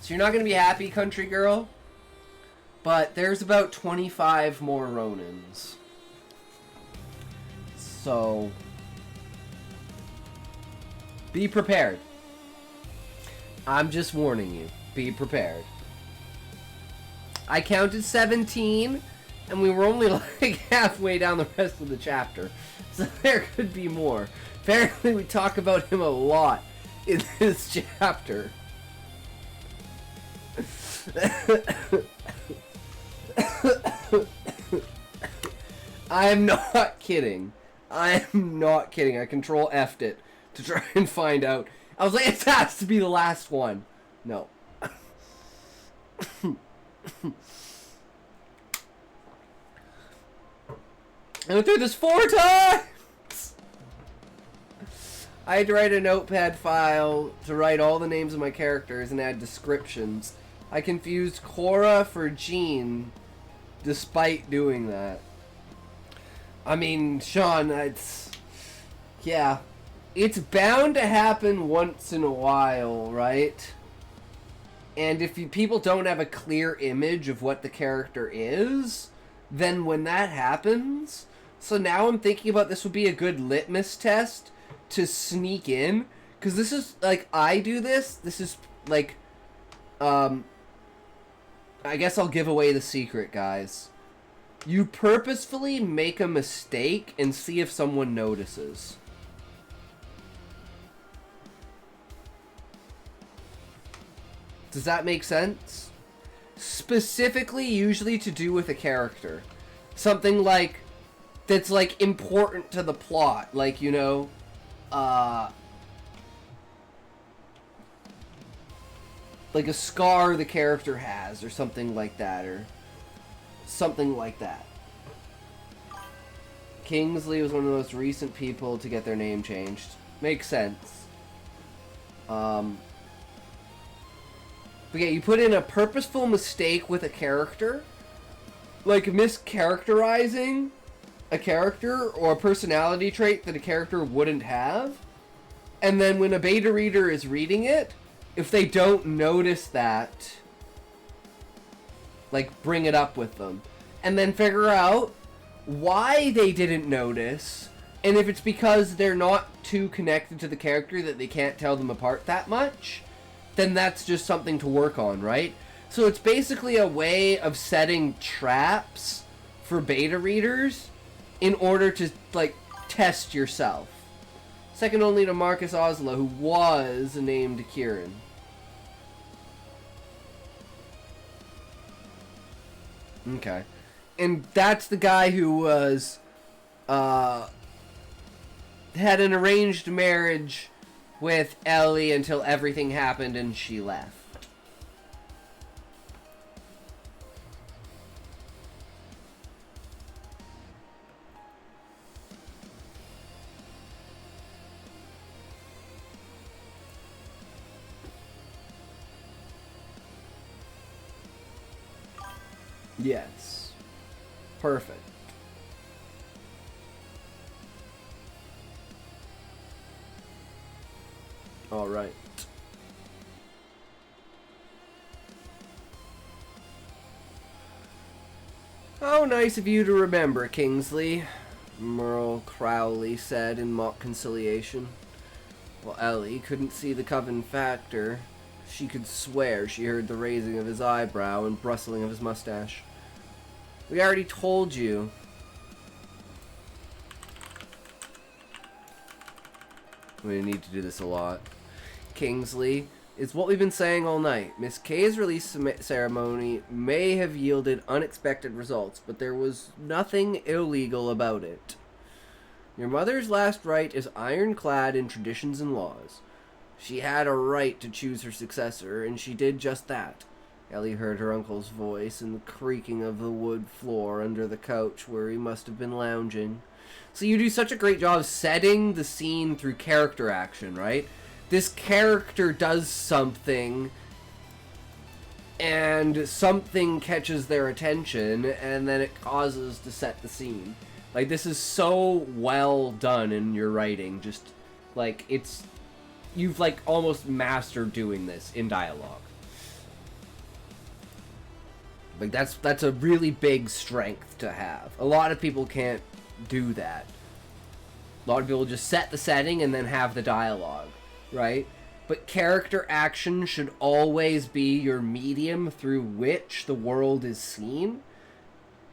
So you're not going to be happy, country girl, but there's about 25 more Ronins. So be prepared. I'm just warning you. Be prepared. I counted 17, and we were only like halfway down the rest of the chapter. So there could be more. Apparently we talk about him a lot in this chapter. I'm not kidding. I am not kidding. I control F'd it to try and find out. I was like, it has to be the last one. No. I went through this 4 times! I had to write a notepad file to write all the names of my characters and add descriptions. I confused Cora for Jean despite doing that. I mean, Sean, it's... yeah. It's bound to happen once in a while, right? And if people don't have a clear image of what the character is, then when that happens... So now I'm thinking about this would be a good litmus test to sneak in. Because this is, like, I do this. This is, like, I guess I'll give away the secret, guys. You purposefully make a mistake and see if someone notices. Does that make sense? Specifically, usually to do with a character. Something like... that's, like, important to the plot. Like, you know, like a scar the character has, or something like that, or something like that. Kingsley was one of the most recent people to get their name changed. Makes sense. But yeah, you put in a purposeful mistake with a character, like mischaracterizing a character or a personality trait that a character wouldn't have, and then when a beta reader is reading it, if they don't notice that, like, bring it up with them, and then figure out why they didn't notice, and if it's because they're not too connected to the character that they can't tell them apart that much, then that's just something to work on, right? So it's basically a way of setting traps for beta readers in order to, like, test yourself. Second only to Marcus Oslo, who was named Kieran. Okay. And that's the guy who was, had an arranged marriage with Ellie until everything happened and she left. Yes. Perfect. All right. How nice of you to remember, Kingsley, Merle Crowley said in mock conciliation. While Ellie couldn't see the Coven factor, she could swear she heard the raising of his eyebrow and bristling of his mustache. We already told you. We need to do this a lot. Kingsley, it's what we've been saying all night. Miss K's release ceremony may have yielded unexpected results, but there was nothing illegal about it. Your mother's last rite is ironclad in traditions and laws. She had a right to choose her successor, and she did just that. Ellie heard her uncle's voice and the creaking of the wood floor under the couch where he must have been lounging. So you do such a great job setting the scene through character action, right? This character does something, and something catches their attention, and then it causes to set the scene. Like, this is so well done in your writing. Just, like, it's... You've, like, almost mastered doing this in dialogue. Like, that's a really big strength to have. A lot of people can't do that. A lot of people just set the setting and then have the dialogue, right? But character action should always be your medium through which the world is seen.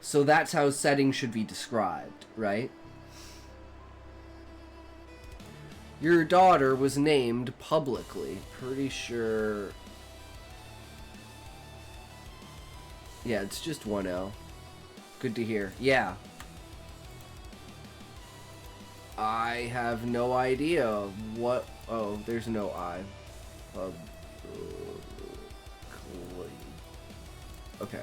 So that's how setting should be described, right? Your daughter was named publicly. Pretty sure... Yeah, it's just 1L. Good to hear. Yeah. I have no idea what... Oh, there's no I. Okay.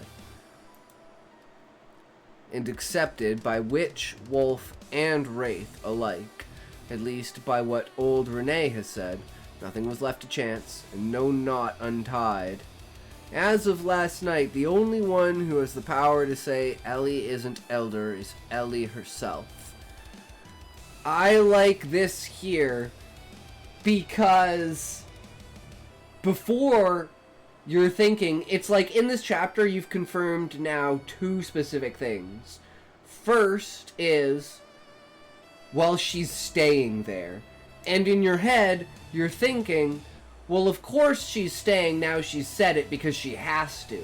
And accepted by witch, wolf, and wraith alike. At least by what old Renee has said. Nothing was left to chance, and no knot untied. As of last night, the only one who has the power to say Ellie isn't elder is Ellie herself. I like this here because before you're thinking, it's like in this chapter you've confirmed now two specific things. First is, well, she's staying there. And in your head, you're thinking, well, of course she's staying now she's said it because she has to.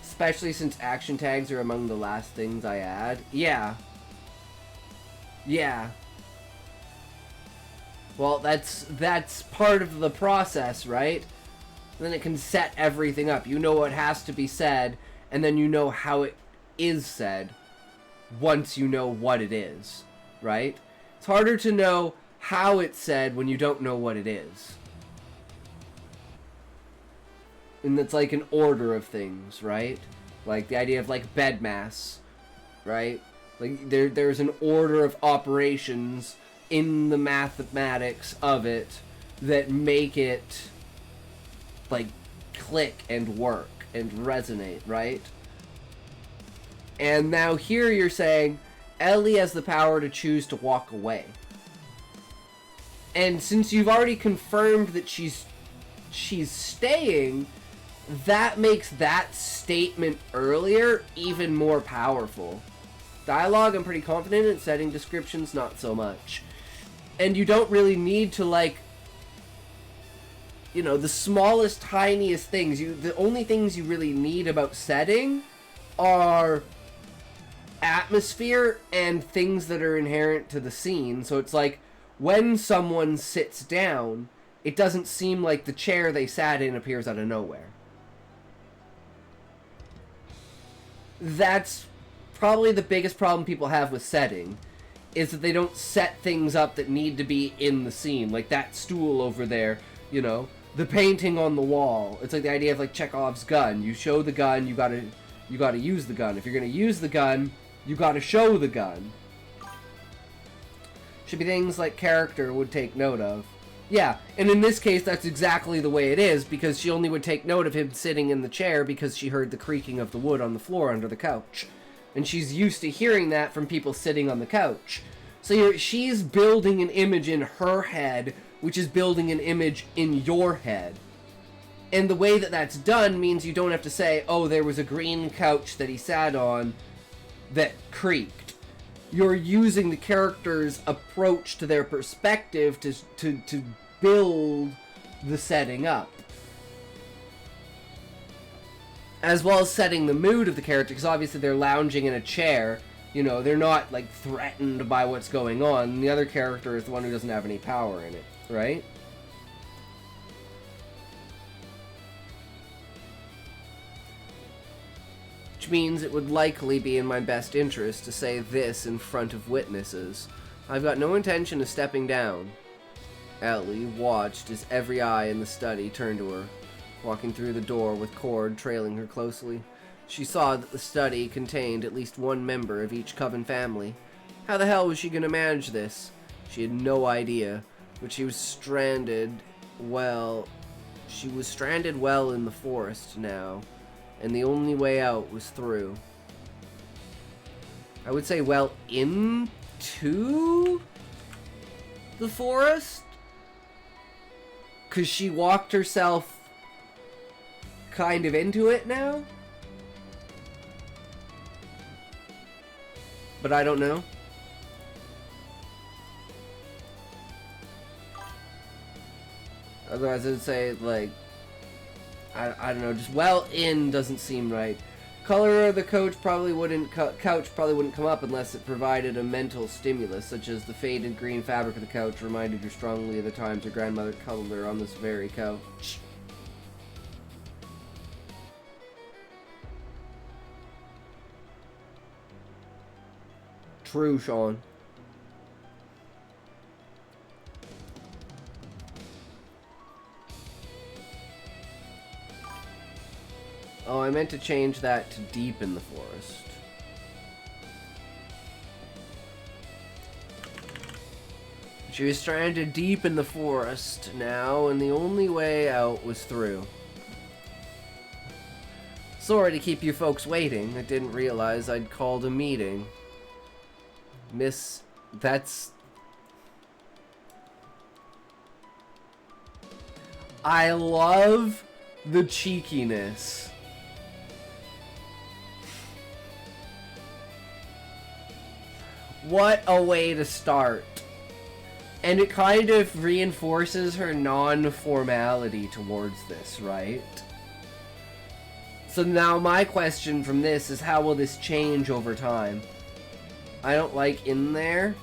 Especially since action tags are among the last things I add. Yeah. Yeah. Well, that's part of the process, right? Then it can set everything up. You know what has to be said, and then you know how it is said once you know what it is, right? It's harder to know how it's said when you don't know what it is. And it's like an order of things, right? Like the idea of like bed mass, right? Like there's an order of operations in the mathematics of it that make it like click and work and resonate, right? And now here you're saying Ellie has the power to choose to walk away. And since you've already confirmed that she's staying, that makes that statement earlier even more powerful. Dialogue, I'm pretty confident in. Setting descriptions, not so much. And you don't really need to, like, you know, the smallest, tiniest things. The only things you really need about setting are atmosphere and things that are inherent to the scene. So it's like, when someone sits down, it doesn't seem like the chair they sat in appears out of nowhere. That's probably the biggest problem people have with setting, is that they don't set things up that need to be in the scene. Like that stool over there, you know, the painting on the wall. It's like the idea of like Chekhov's gun. You show the gun, you gotta use the gun. If you're gonna use the gun, you gotta show the gun. Should be things like character would take note of. Yeah, and in this case, that's exactly the way it is, because she only would take note of him sitting in the chair because she heard the creaking of the wood on the floor under the couch. And she's used to hearing that from people sitting on the couch. So she's building an image in her head, which is building an image in your head. And the way that that's done means you don't have to say, oh, there was a green couch that he sat on that creaked. You're using the character's approach to their perspective to build the setting up. As well as setting the mood of the character, because obviously they're lounging in a chair. You know, they're not, like, threatened by what's going on. And the other character is the one who doesn't have any power in it, right? Which means it would likely be in my best interest to say this in front of witnesses. I've got no intention of stepping down. Ellie watched as every eye in the study turned to her, walking through the door with Cord trailing her closely. She saw that the study contained at least one member of each Coven family. How the hell was she going to manage this? She had no idea, but she was stranded well in the forest now, and the only way out was through. I would say well into the forest? 'Cause she walked herself kind of into it now? But I don't know. Otherwise, I'd say, like, I don't know, just well in doesn't seem right. Color of the couch probably wouldn't come up unless it provided a mental stimulus, such as the faded green fabric of the couch reminded her strongly of the times her grandmother cuddled her on this very couch. True, Sean. Oh, I meant to change that to deep in the forest. She was stranded deep in the forest now, and the only way out was through. Sorry to keep you folks waiting. I didn't realize I'd called a meeting. Miss, that's... I love the cheekiness. What a way to start. And it kind of reinforces her non-formality towards this, right? So now my question from this is, how will this change over time? I don't like in there.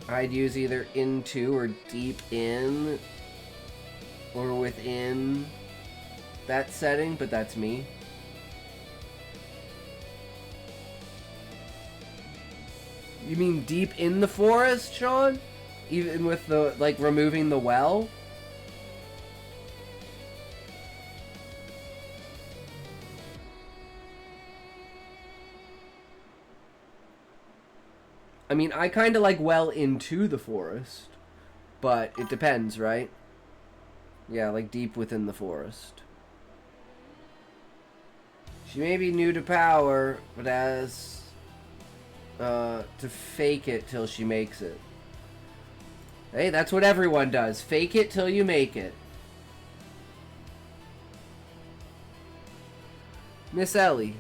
I'd use either into or deep in or within that setting, but that's me. You mean deep in the forest, Sean? Even with the, like, removing the well? I mean, I kind of like well into the forest, but it depends, right? Yeah, like deep within the forest. She may be new to power, but has to fake it till she makes it. Hey, that's what everyone does. Fake it till you make it. Miss Ellie,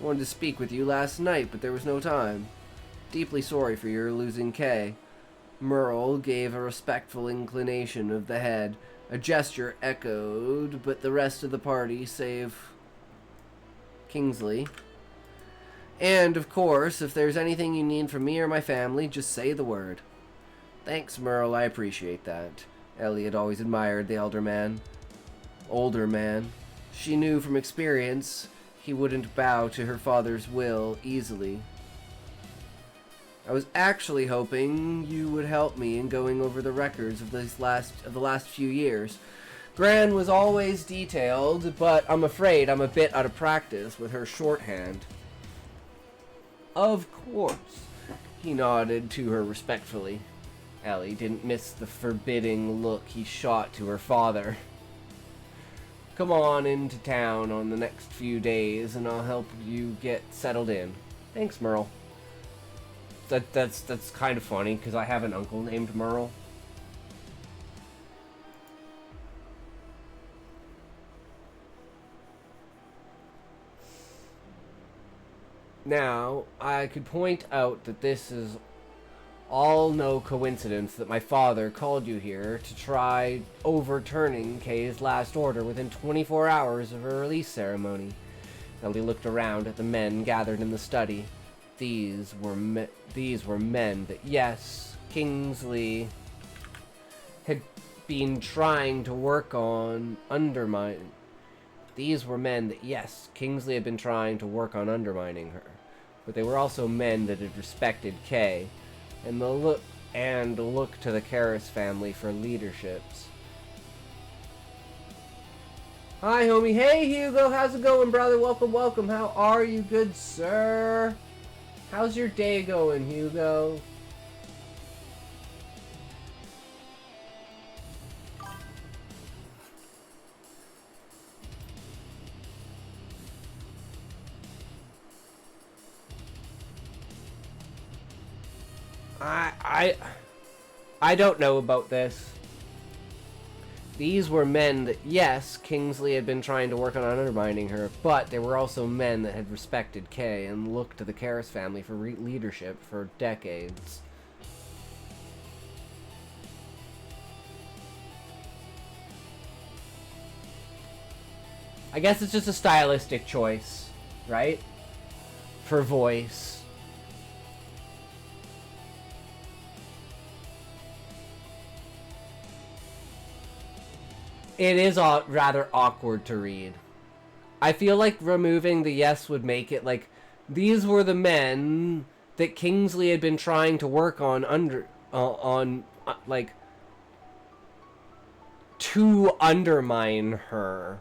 I wanted to speak with you last night, but there was no time. Deeply sorry for your losing Kay. Merle gave a respectful inclination of the head. A gesture echoed, but the rest of the party, save Kingsley. And, of course, if there's anything you need from me or my family, just say the word. Thanks, Merle, I appreciate that. Ellie had always admired the older man. She knew from experience he wouldn't bow to her father's will easily. I was actually hoping you would help me in going over the records of the last few years. Gran was always detailed, but I'm afraid I'm a bit out of practice with her shorthand. Of course, he nodded to her respectfully. Ellie didn't miss the forbidding look he shot to her father. Come on into town on the next few days and I'll help you get settled in. Thanks, Merle. That's kind of funny because I have an uncle named Merle. Now, I could point out that this is all no coincidence that my father called you here to try overturning Kay's last order within 24 hours of her release ceremony. Ellie looked around at the men gathered in the study. These were men that, yes, Kingsley had been trying to work on undermining. These were men that, yes, Kingsley had been trying to work on undermining her. But they were also men that had respected Kay and look to the Karras family for leaderships. Hi, homie. Hey, Hugo. How's it going, brother? Welcome, welcome. How are you, good sir? How's your day going, Hugo? I don't know about this. These were men that, yes, Kingsley had been trying to work on undermining her, but they were also men that had respected Kay and looked to the Karras family for leadership for decades. I guess it's just a stylistic choice, right? For voice. It is rather awkward to read. I feel like removing the yes would make it like, these were the men that Kingsley had been trying to work on like, to undermine her.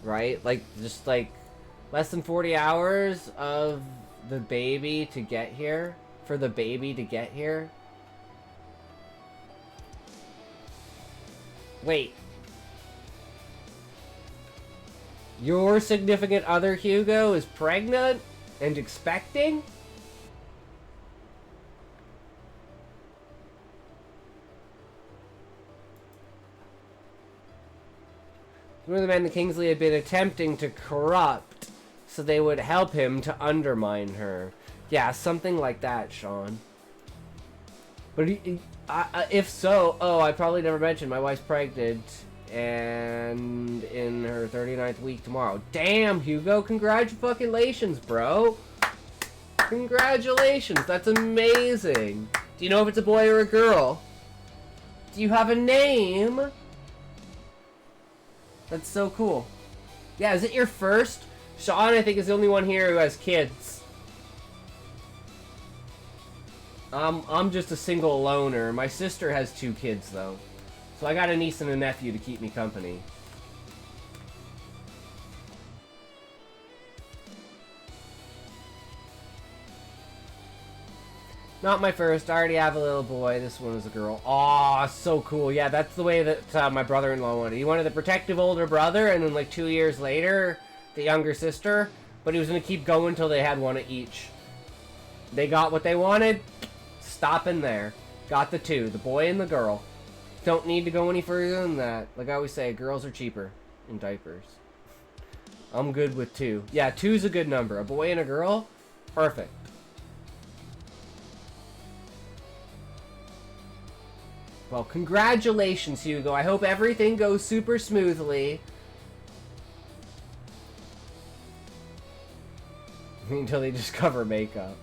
Right? Like, just like, less than 40 hours of the baby to get here? For the baby to get here? Wait. Your significant other, Hugo, is pregnant and expecting? One of the men that Kingsley had been attempting to corrupt so they would help him to undermine her. Yeah, something like that, Sean. But if so, oh, I probably never mentioned my wife's pregnant and in her 39th week tomorrow. Damn, Hugo, congratulations, bro. Congratulations, that's amazing. Do you know if it's a boy or a girl? Do you have a name? That's so cool. Yeah, is it your first? Sean, I think, is the only one here who has kids. I'm just a single loner. My sister has 2 kids, though. So I got a niece and a nephew to keep me company. Not my first. I already have a little boy. This one is a girl. Aw, so cool. Yeah, that's the way that my brother-in-law wanted. He wanted the protective older brother, and then like 2 years later, the younger sister. But he was going to keep going until they had one of each. They got what they wanted. Stopping there. Got the 2, the boy and the girl. Don't need to go any further than that. Like I always say, girls are cheaper in diapers. I'm good with 2. Yeah, 2's a good number. A boy and a girl? Perfect. Well, congratulations, Hugo. I hope everything goes super smoothly. Until they discover makeup.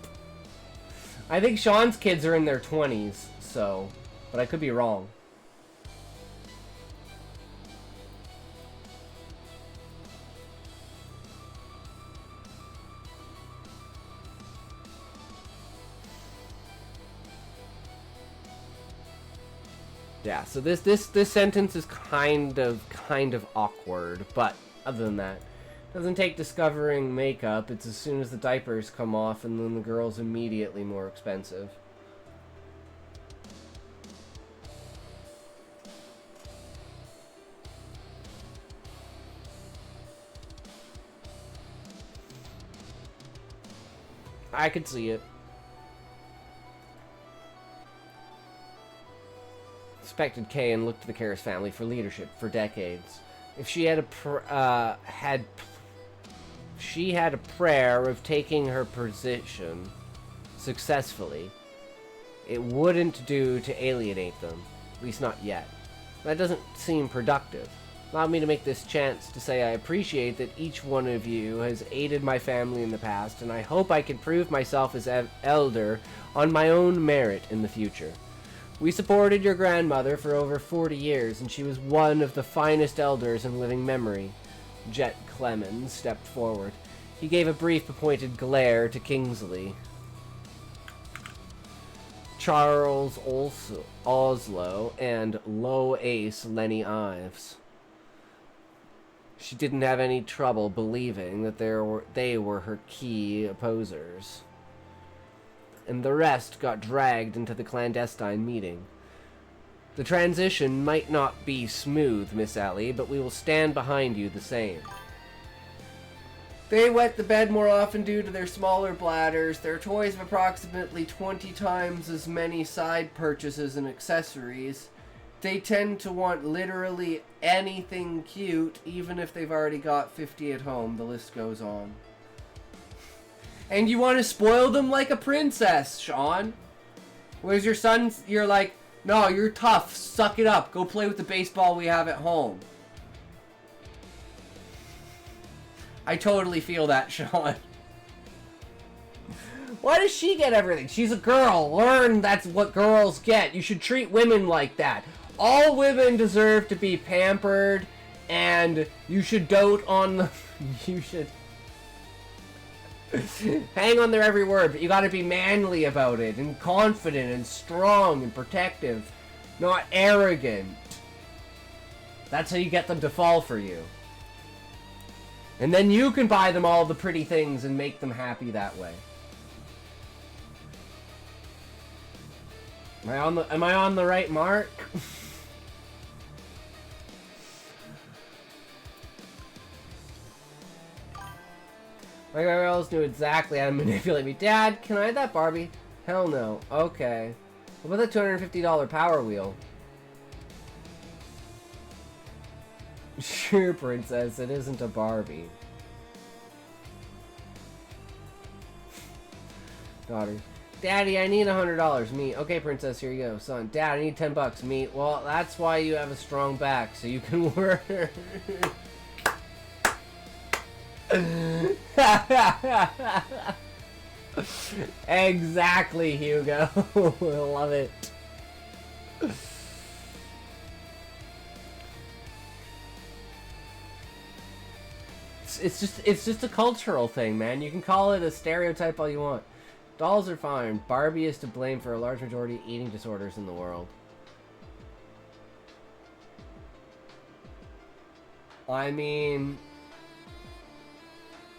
I think Sean's kids are in their 20s, so... But I could be wrong. Yeah, so this sentence is kind of awkward, but other than that, doesn't take discovering makeup. It's as soon as the diapers come off, and then the girl's immediately more expensive. I could see it. Respected Kay and looked to the Karras family for leadership for decades. If she had she had a prayer of taking her position successfully, it wouldn't do to alienate them, at least not yet. That doesn't seem productive. Allow me to make this chance to say I appreciate that each one of you has aided my family in the past, and I hope I can prove myself as elder on my own merit in the future. We supported your grandmother for over 40 years, and she was one of the finest elders in living memory. Jet Clemens stepped forward. He gave a brief pointed glare to Kingsley. Charles Oslo and Low Ace Lenny Ives. She didn't have any trouble believing that they were her key opposers. And the rest got dragged into the clandestine meeting. The transition might not be smooth, Miss Ellie, but we will stand behind you the same. They wet the bed more often due to their smaller bladders. Their toys have approximately 20 times as many side purchases and accessories. They tend to want literally anything cute, even if they've already got 50 at home. The list goes on. And you want to spoil them like a princess, Sean. Whereas your son, you're like, no, you're tough. Suck it up. Go play with the baseball we have at home. I totally feel that, Sean. Why does she get everything? She's a girl. Learn that's what girls get. You should treat women like that. All women deserve to be pampered, and you should dote on them. You should hang on their every word, but you gotta be manly about it, and confident, and strong, and protective. Not arrogant. That's how you get them to fall for you. And then you can buy them all the pretty things and make them happy that way. Am I on the right mark? My girls knew exactly how to manipulate me. Dad, can I have that Barbie? Hell no. Okay. What about the $250 Power Wheel? Sure, princess, it isn't a Barbie. Daughter. Daddy, I need $100. Me. Okay, princess, here you go. Son. Dad, I need $10. Me. Well, that's why you have a strong back, so you can work. Exactly, Hugo. I love it. It's just a cultural thing, man. You can call it a stereotype all you want. Dolls are fine. Barbie is to blame for a large majority of eating disorders in the world. I mean,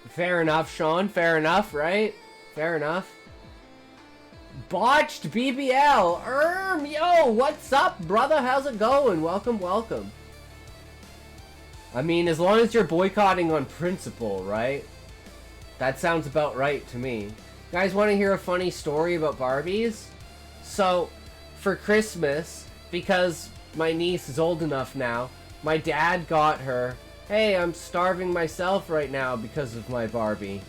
fair enough, Sean. Fair enough, right? Fair enough. Botched BBL. Yo, what's up, brother? How's it going? Welcome, welcome. I mean, as long as you're boycotting on principle, right? That sounds about right to me. You guys want to hear a funny story about Barbies? So, for Christmas, because my niece is old enough now, my dad got her, hey, I'm starving myself right now because of my Barbie.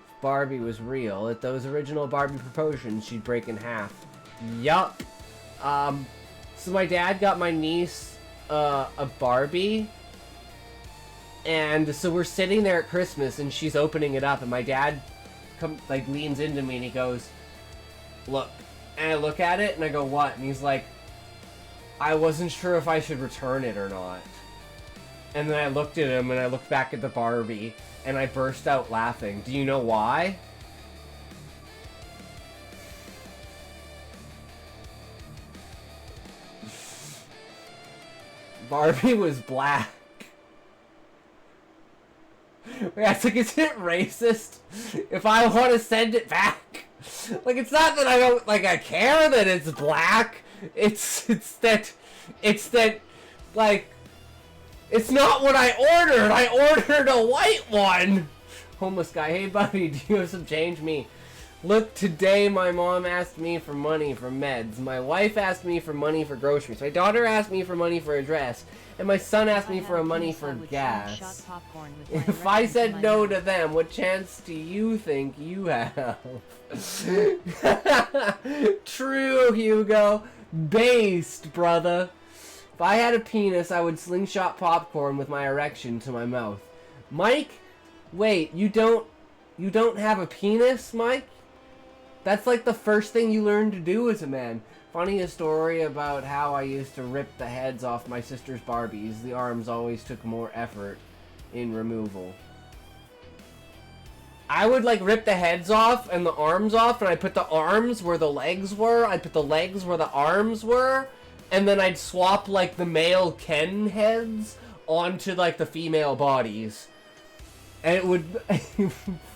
If Barbie was real, at those original Barbie proportions, she'd break in half. Yup. So my dad got my niece a Barbie, and so we're sitting there at Christmas, and she's opening it up, and my dad leans into me, and he goes, look. And I look at it, and I go, what? And he's like, I wasn't sure if I should return it or not. And then I looked at him, and I looked back at the Barbie, and I burst out laughing. Do you know why? Barbie was black. Yeah, it's like, is it racist if I want to send it back? Like, it's not that I don't, like, I care that it's black. It's that, like, it's not what I ordered. I ordered a white one. homeless guy, hey buddy, do you have some change? Me, look, today my mom asked me for money for meds. My wife asked me for money for groceries. My daughter asked me for money for a dress. And my son asked me for money for gas. If I said no to them, what chance do you think you have? True, Hugo. Based, brother. If I had a penis, I would slingshot popcorn with my erection to my mouth. Mike? Wait, you don't have a penis, Mike? That's like the first thing you learn to do as a man. Funny a story about how I used to rip the heads off my sister's Barbies. The arms always took more effort in removal. I would like rip the heads off and the arms off, and I put the arms where the legs were. I'd put the legs where the arms were, and then I'd swap like the male Ken heads onto like the female bodies. And it would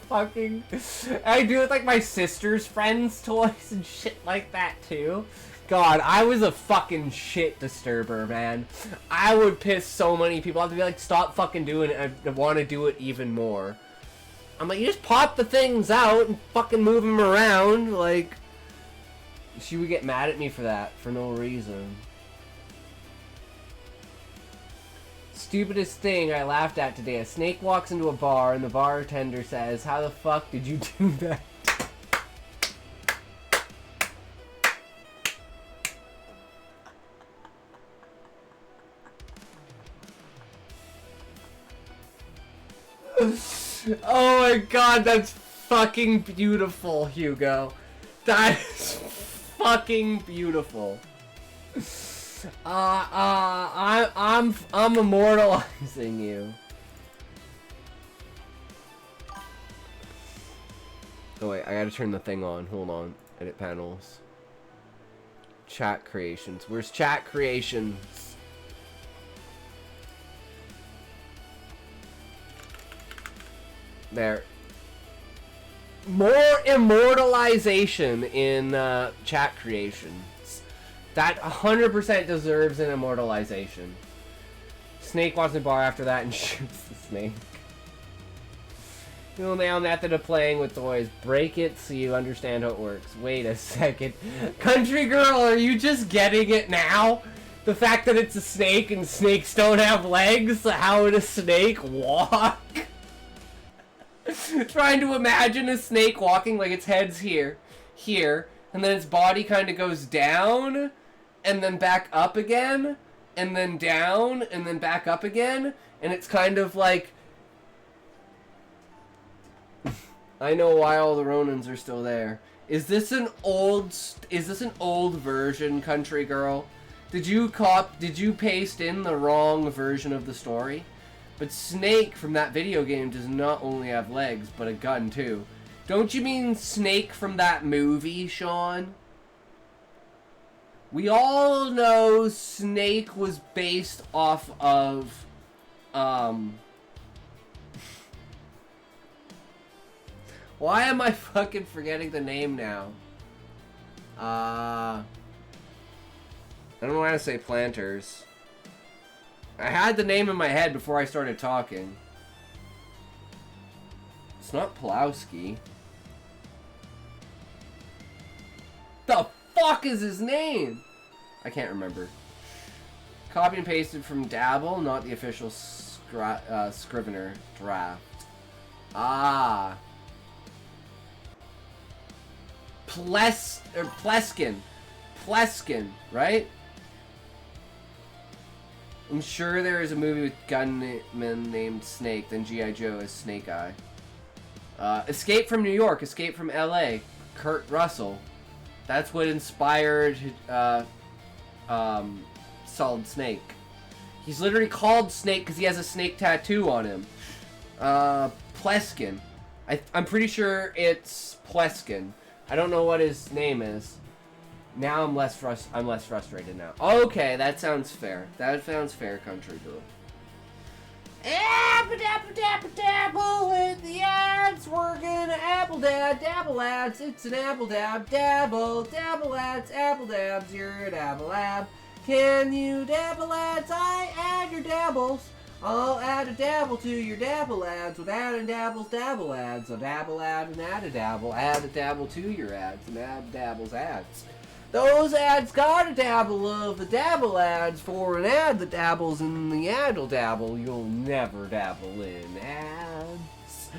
fucking... I do it with like my sister's friends' toys and shit like that too. God, I was a fucking shit disturber, man. I would piss so many people off. They'd be like, stop fucking doing it. I want to do it even more. I'm like, you just pop the things out and fucking move them around. Like, she would get mad at me for that, for no reason. Stupidest thing I laughed at today. A snake walks into a bar and the bartender says, how the fuck did you do that? Oh my god, that's fucking beautiful, Hugo. That is fucking beautiful. I'm immortalizing you. Oh wait, I gotta turn the thing on. Hold on. Edit panels. Chat creations. Where's chat creations? There. More immortalization in chat creations. That 100% deserves an immortalization. Snake walks in the bar after that and shoots the snake. The only method of playing with toys. Break it so you understand how it works. Wait a second. Country girl, are you just getting it now? The fact that it's a snake and snakes don't have legs? How would a snake walk? Trying to imagine a snake walking like its head's here, and then its body kind of goes down, and then back up again, and then down, and then back up again, and it's kind of like... I know why all the Ronins are still there. Is this an old version, Country Girl? Did you paste in the wrong version of the story? But Snake from that video game does not only have legs, but a gun too. Don't you mean Snake from that movie, Sean? We all know Snake was based off of, why am I fucking forgetting the name now? I don't know how to say Planters. I had the name in my head before I started talking. It's not Pulowski. The fuck is his name? I can't remember. Copy and pasted from Dabble, not the official Scrivener draft. Ah. Pleskin, right? I'm sure there is a movie with gunman named Snake, then G.I. Joe is Snake Eye. Escape from New York, Escape from L.A., Kurt Russell. That's what inspired Solid Snake. He's literally called Snake because he has a snake tattoo on him. Pleskin. I'm pretty sure it's Pleskin. I don't know what his name is. Now I'm less frustrated now. Okay, that sounds fair. That sounds fair, Country Girl. Apple with the ads. We're gonna apple dab, dabble ads. It's an apple dab, dabble ads, apple dabs. You're a dabble lab. Can you dabble ads? I add your dabbles. I'll add a dabble to your dabble ads with Add and Dabble's dabble ads. A dabble ad and add a dabble to your ads and add dabble's ads. Those ads got a dabble of the dabble ads for an ad that dabbles in the ad'll dabble. You'll never dabble in ads.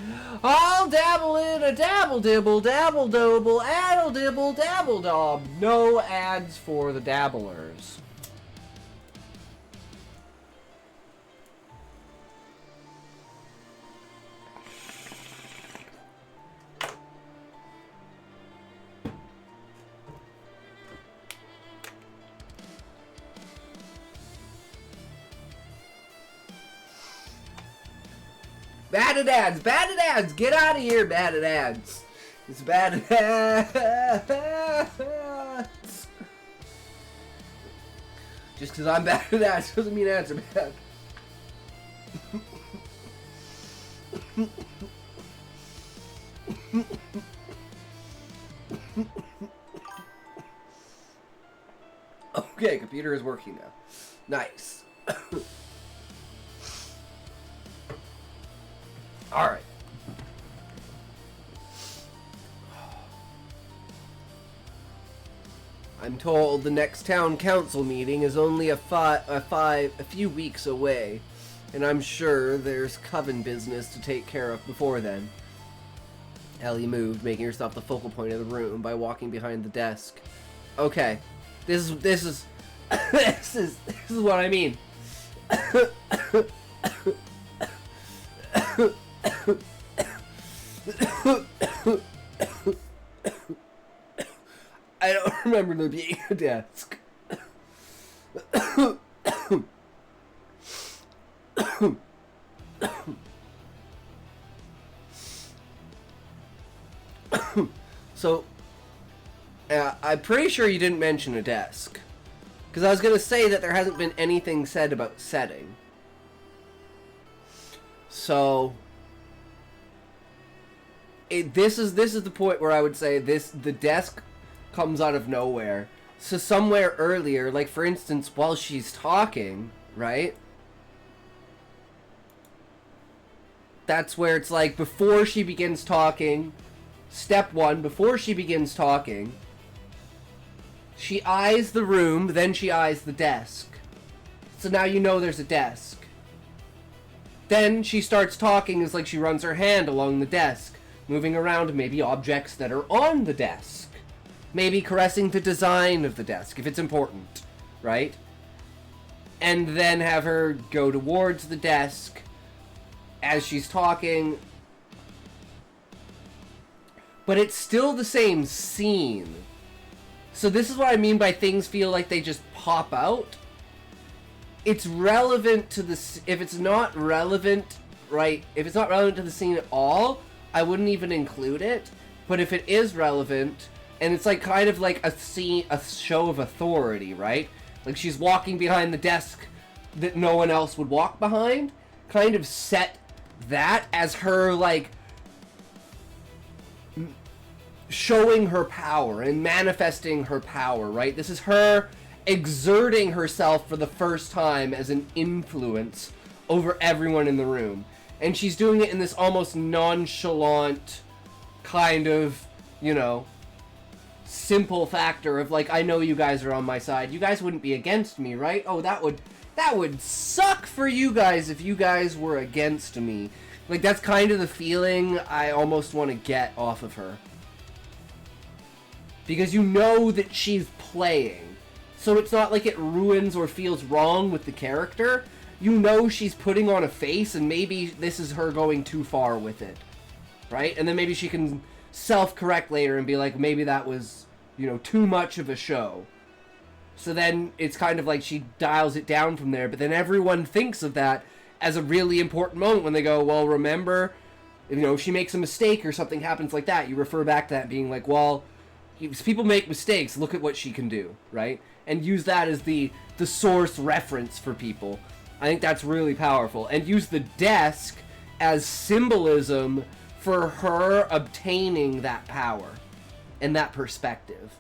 I'll dabble in a dabble dibble, dabble dobble, addle dibble, dabble dob. No ads for the dabblers. Batted ads, get out of here, batted ads. It's batted ads. Just because I'm batted ads doesn't mean ads are bad. Okay, computer is working now. Nice. Alright. I'm told the next town council meeting is only a few weeks away, and I'm sure there's coven business to take care of before then. Ellie moved, making herself the focal point of the room by walking behind the desk. Okay, this is this is what I mean. I don't remember there being a desk. So, I'm pretty sure you didn't mention a desk. Because I was going to say that there hasn't been anything said about setting. So, this is the point where I would say the desk comes out of nowhere. So somewhere earlier, like for instance, while she's talking, right? That's where it's like before she begins talking, step one, before she begins talking, she eyes the room, then she eyes the desk. So now you know there's a desk. Then she starts talking as like she runs her hand along the desk, moving around maybe objects that are on the desk. Maybe caressing the design of the desk, if it's important, right? And then have her go towards the desk as she's talking. But it's still the same scene. So this is what I mean by things feel like they just pop out. It's relevant to the... If it's not relevant, right? If it's not relevant to the scene at all, I wouldn't even include it. But if it is relevant... And it's like kind of like a show of authority, right? Like she's walking behind the desk that no one else would walk behind. Kind of set that as her like showing her power and manifesting her power, right? This is her exerting herself for the first time as an influence over everyone in the room. And she's doing it in this almost nonchalant kind of, you know, simple factor of like, I know you guys are on my side. You guys wouldn't be against me, right? Oh, that would suck for you guys if you guys were against me. Like, that's kind of the feeling I almost want to get off of her. Because you know that she's playing. So it's not like it ruins or feels wrong with the character. You know she's putting on a face and maybe this is her going too far with it. Right? And then maybe she can self-correct later and be like, maybe that was, you know, too much of a show. So then it's kind of like she dials it down from there, but then everyone thinks of that as a really important moment when they go, well, remember, you know, if she makes a mistake or something happens like that, you refer back to that being like, well, if people make mistakes, look at what she can do, right? And use that as the source reference for people. I think that's really powerful. And use the desk as symbolism for her obtaining that power and that perspective.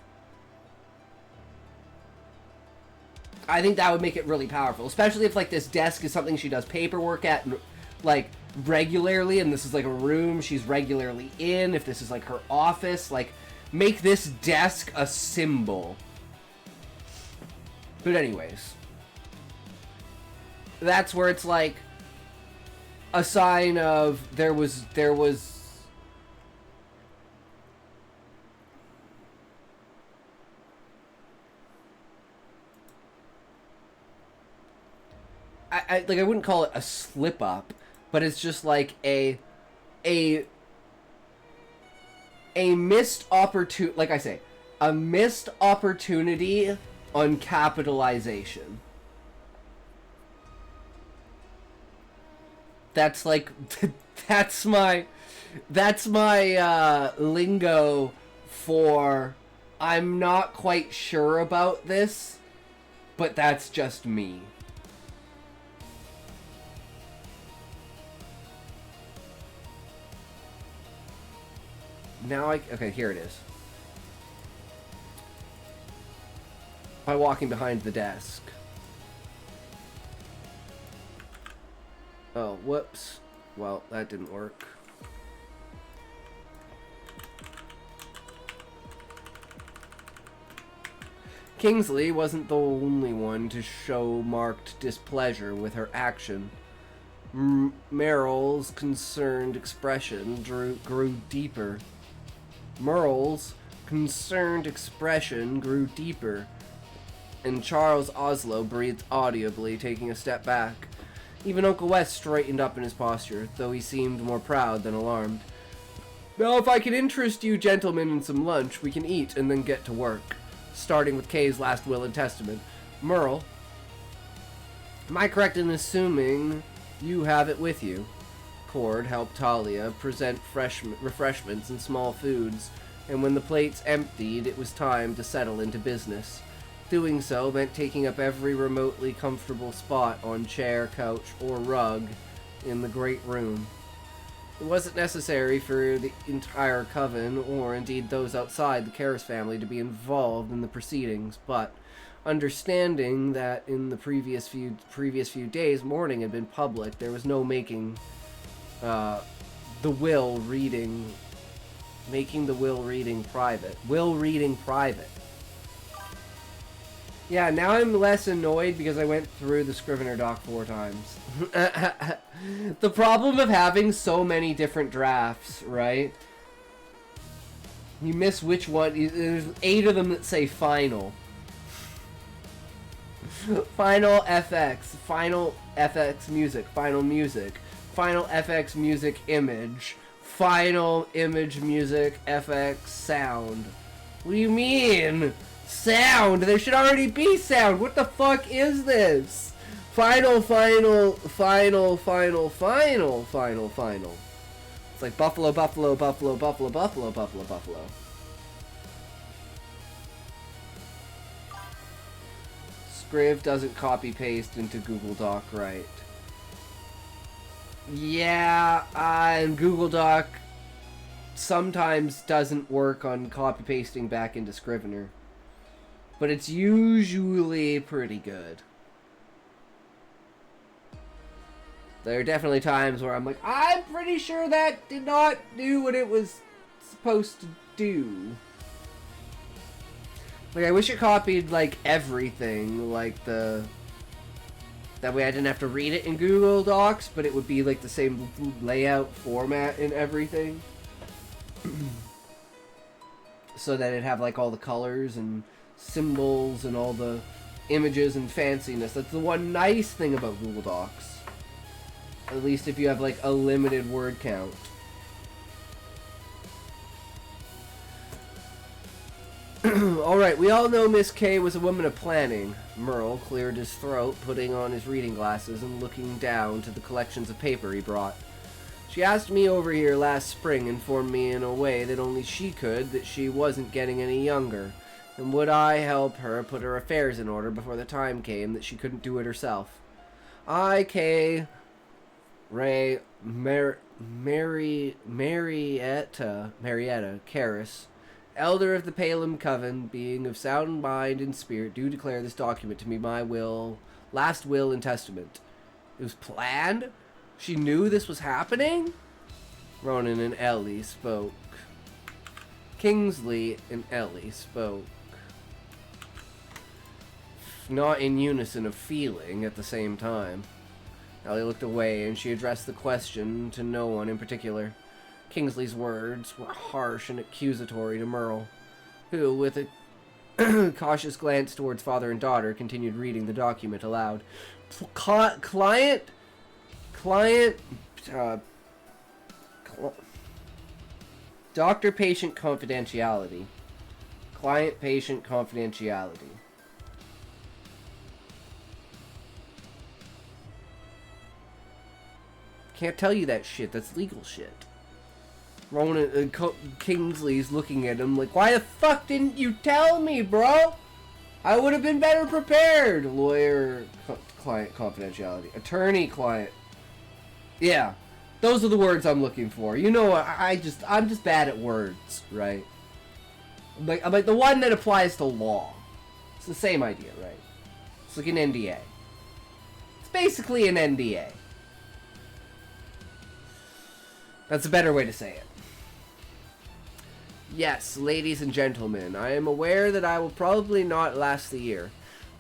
I think that would make it really powerful, especially if like this desk is something she does paperwork at, like regularly, and this is like a room she's regularly in. If this is like her office, like make this desk a symbol. But anyways, that's where it's like a sign of there was I like I wouldn't call it a slip up, but it's just like a missed opportunity, like I say, a missed opportunity on capitalization. That's like that's my lingo for I'm not quite sure about this, but that's just me. Now okay, here it is. By walking behind the desk. Oh, whoops. Well, that didn't work. Kingsley wasn't the only one to show marked displeasure with her action. Merrill's concerned expression grew deeper. Merle's concerned expression grew deeper, and Charles Oslo breathed audibly, taking a step back. Even Uncle Wes straightened up in his posture, though he seemed more proud than alarmed. Now, if I can interest you gentlemen in some lunch, we can eat and then get to work. Starting with Kay's last will and testament. Merle, am I correct in assuming you have it with you? Cord helped Talia present refreshments and small foods, and when the plates emptied, it was time to settle into business. Doing so meant taking up every remotely comfortable spot on chair, couch, or rug in the great room. It wasn't necessary for the entire coven, or indeed those outside the Karras family, to be involved in the proceedings, but understanding that in the previous few days, mourning had been public, there was no making the will reading private. Will reading private. Yeah, now I'm less annoyed because I went through the Scrivener doc 4 times. The problem of having so many different drafts, right? You miss which one. There's 8 of them that say final. Final FX. Final FX music. Final music. Final FX music image. Final image music FX sound. What do you mean? Sound! There should already be sound! What the fuck is this? Final. It's like buffalo. Scriv doesn't copy paste into Google Doc right. Yeah, and Google Doc sometimes doesn't work on copy pasting back into Scrivener. But it's usually pretty good. There are definitely times where I'm like, I'm pretty sure that did not do what it was supposed to do. Like, I wish it copied, like, everything, like the... That way I didn't have to read it in Google Docs, but it would be, like, the same layout format and everything. So that it'd have, like, all the colors and symbols and all the images and fanciness. That's the one nice thing about Google Docs. At least if you have, like, a limited word count. Alright, we all know Miss K was a woman of planning. Merle cleared his throat, putting on his reading glasses and looking down to the collections of paper he brought. She asked me over here last spring, informed me in a way that only she could that she wasn't getting any younger, and would I help her put her affairs in order before the time came that she couldn't do it herself. I, Kay, Marietta Karras, Elder of the Palem Coven, being of sound mind and spirit, do declare this document to be my last will and testament. It was planned? She knew this was happening? Ronan and Ellie spoke. Kingsley and Ellie spoke. Not in unison of feeling at the same time. Ellie looked away and she addressed the question to no one in particular. Kingsley's words were harsh and accusatory to Merle, who, with a cautious glance towards father and daughter, continued reading the document aloud. Doctor-patient confidentiality. Client-patient confidentiality. Can't tell you that shit. That's legal shit. Ronan Kingsley's looking at him like, why the fuck didn't you tell me, bro? I would have been better prepared. Lawyer, client confidentiality. Attorney, client. Yeah, those are the words I'm looking for. You know, I'm just bad at words, right? I'm like the one that applies to law. It's the same idea, right? It's like an NDA. It's basically an NDA. That's a better way to say it. Yes, ladies and gentlemen, I am aware that I will probably not last the year.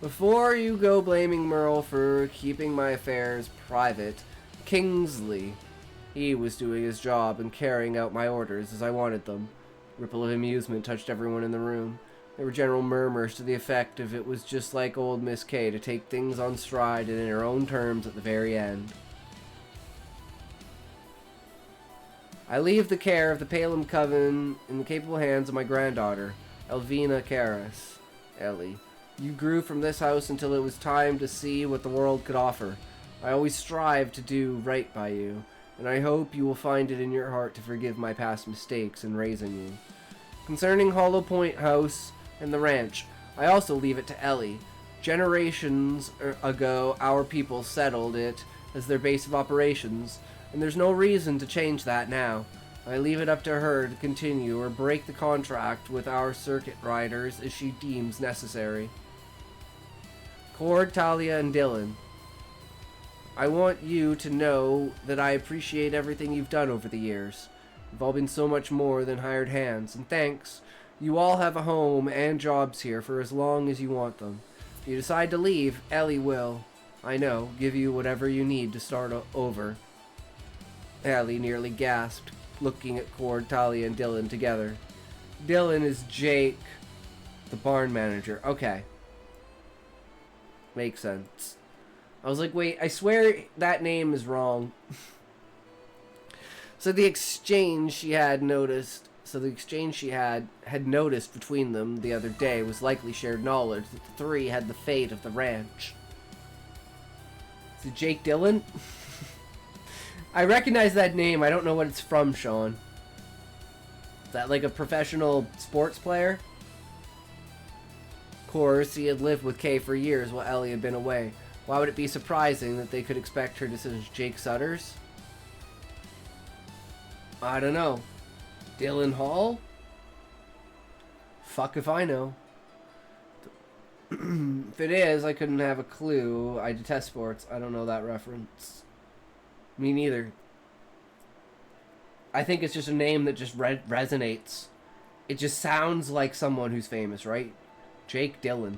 Before you go blaming Merle for keeping my affairs private, Kingsley, he was doing his job and carrying out my orders as I wanted them. A ripple of amusement touched everyone in the room. There were general murmurs to the effect of it was just like old Miss K to take things on stride and in her own terms at the very end. I leave the care of the Palem Coven in the capable hands of my granddaughter, Elvina Karras. Ellie, you grew from this house until it was time to see what the world could offer. I always strive to do right by you, and I hope you will find it in your heart to forgive my past mistakes in raising you. Concerning Hollow Point House and the ranch, I also leave it to Ellie. Generations ago, our people settled it as their base of operations, and there's no reason to change that now. I leave it up to her to continue or break the contract with our circuit riders as she deems necessary. Cord, Talia, and Dylan, I want you to know that I appreciate everything you've done over the years. You've all been so much more than hired hands, and thanks. You all have a home and jobs here for as long as you want them. If you decide to leave, Ellie will, I know, give you whatever you need to start over. Ellie nearly gasped, looking at Cord, Talia, and Dylan together. Dylan is Jake, the barn manager. Okay. Makes sense. I was like, wait, I swear that name is wrong. So the exchange she had noticed between them the other day was likely shared knowledge that the three had the fate of the ranch. Is it Jake Dylan? I recognize that name. I don't know what it's from, Sean. Is that like a professional sports player? Of course, he had lived with Kay for years while Ellie had been away. Why would it be surprising that they could expect her to say Jake Sutters? I don't know. Dylan Hall? Fuck if I know. If it is, I couldn't have a clue. I detest sports. I don't know that reference. Me neither. I think it's just a name that just resonates. It just sounds like someone who's famous, right? Jake Dylan.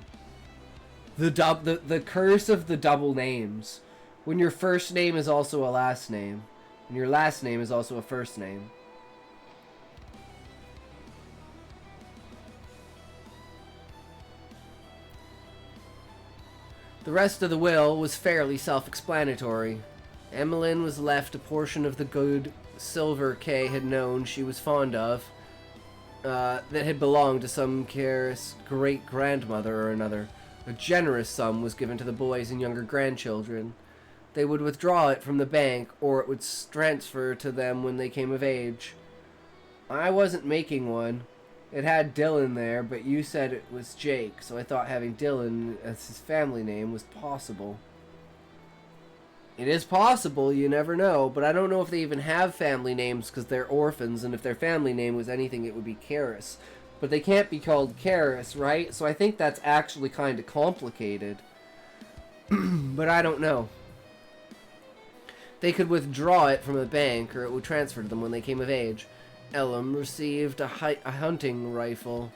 The curse of the double names. When your first name is also a last name. And your last name is also a first name. The rest of the will was fairly self-explanatory. Emmeline was left a portion of the good silver Kay had known she was fond of, that had belonged to some careless great-grandmother or another. A generous sum was given to the boys and younger grandchildren. They would withdraw it from the bank, or it would transfer to them when they came of age. I wasn't making one. It had Dylan there, but you said it was Jake, so I thought having Dylan as his family name was possible. It is possible, you never know, but I don't know if they even have family names because they're orphans, and if their family name was anything, it would be Karis. but they can't be called Karis, right? So I think that's actually kind of complicated. But I don't know. They could withdraw it from a bank, or it would transfer to them when they came of age. Elam received a hunting rifle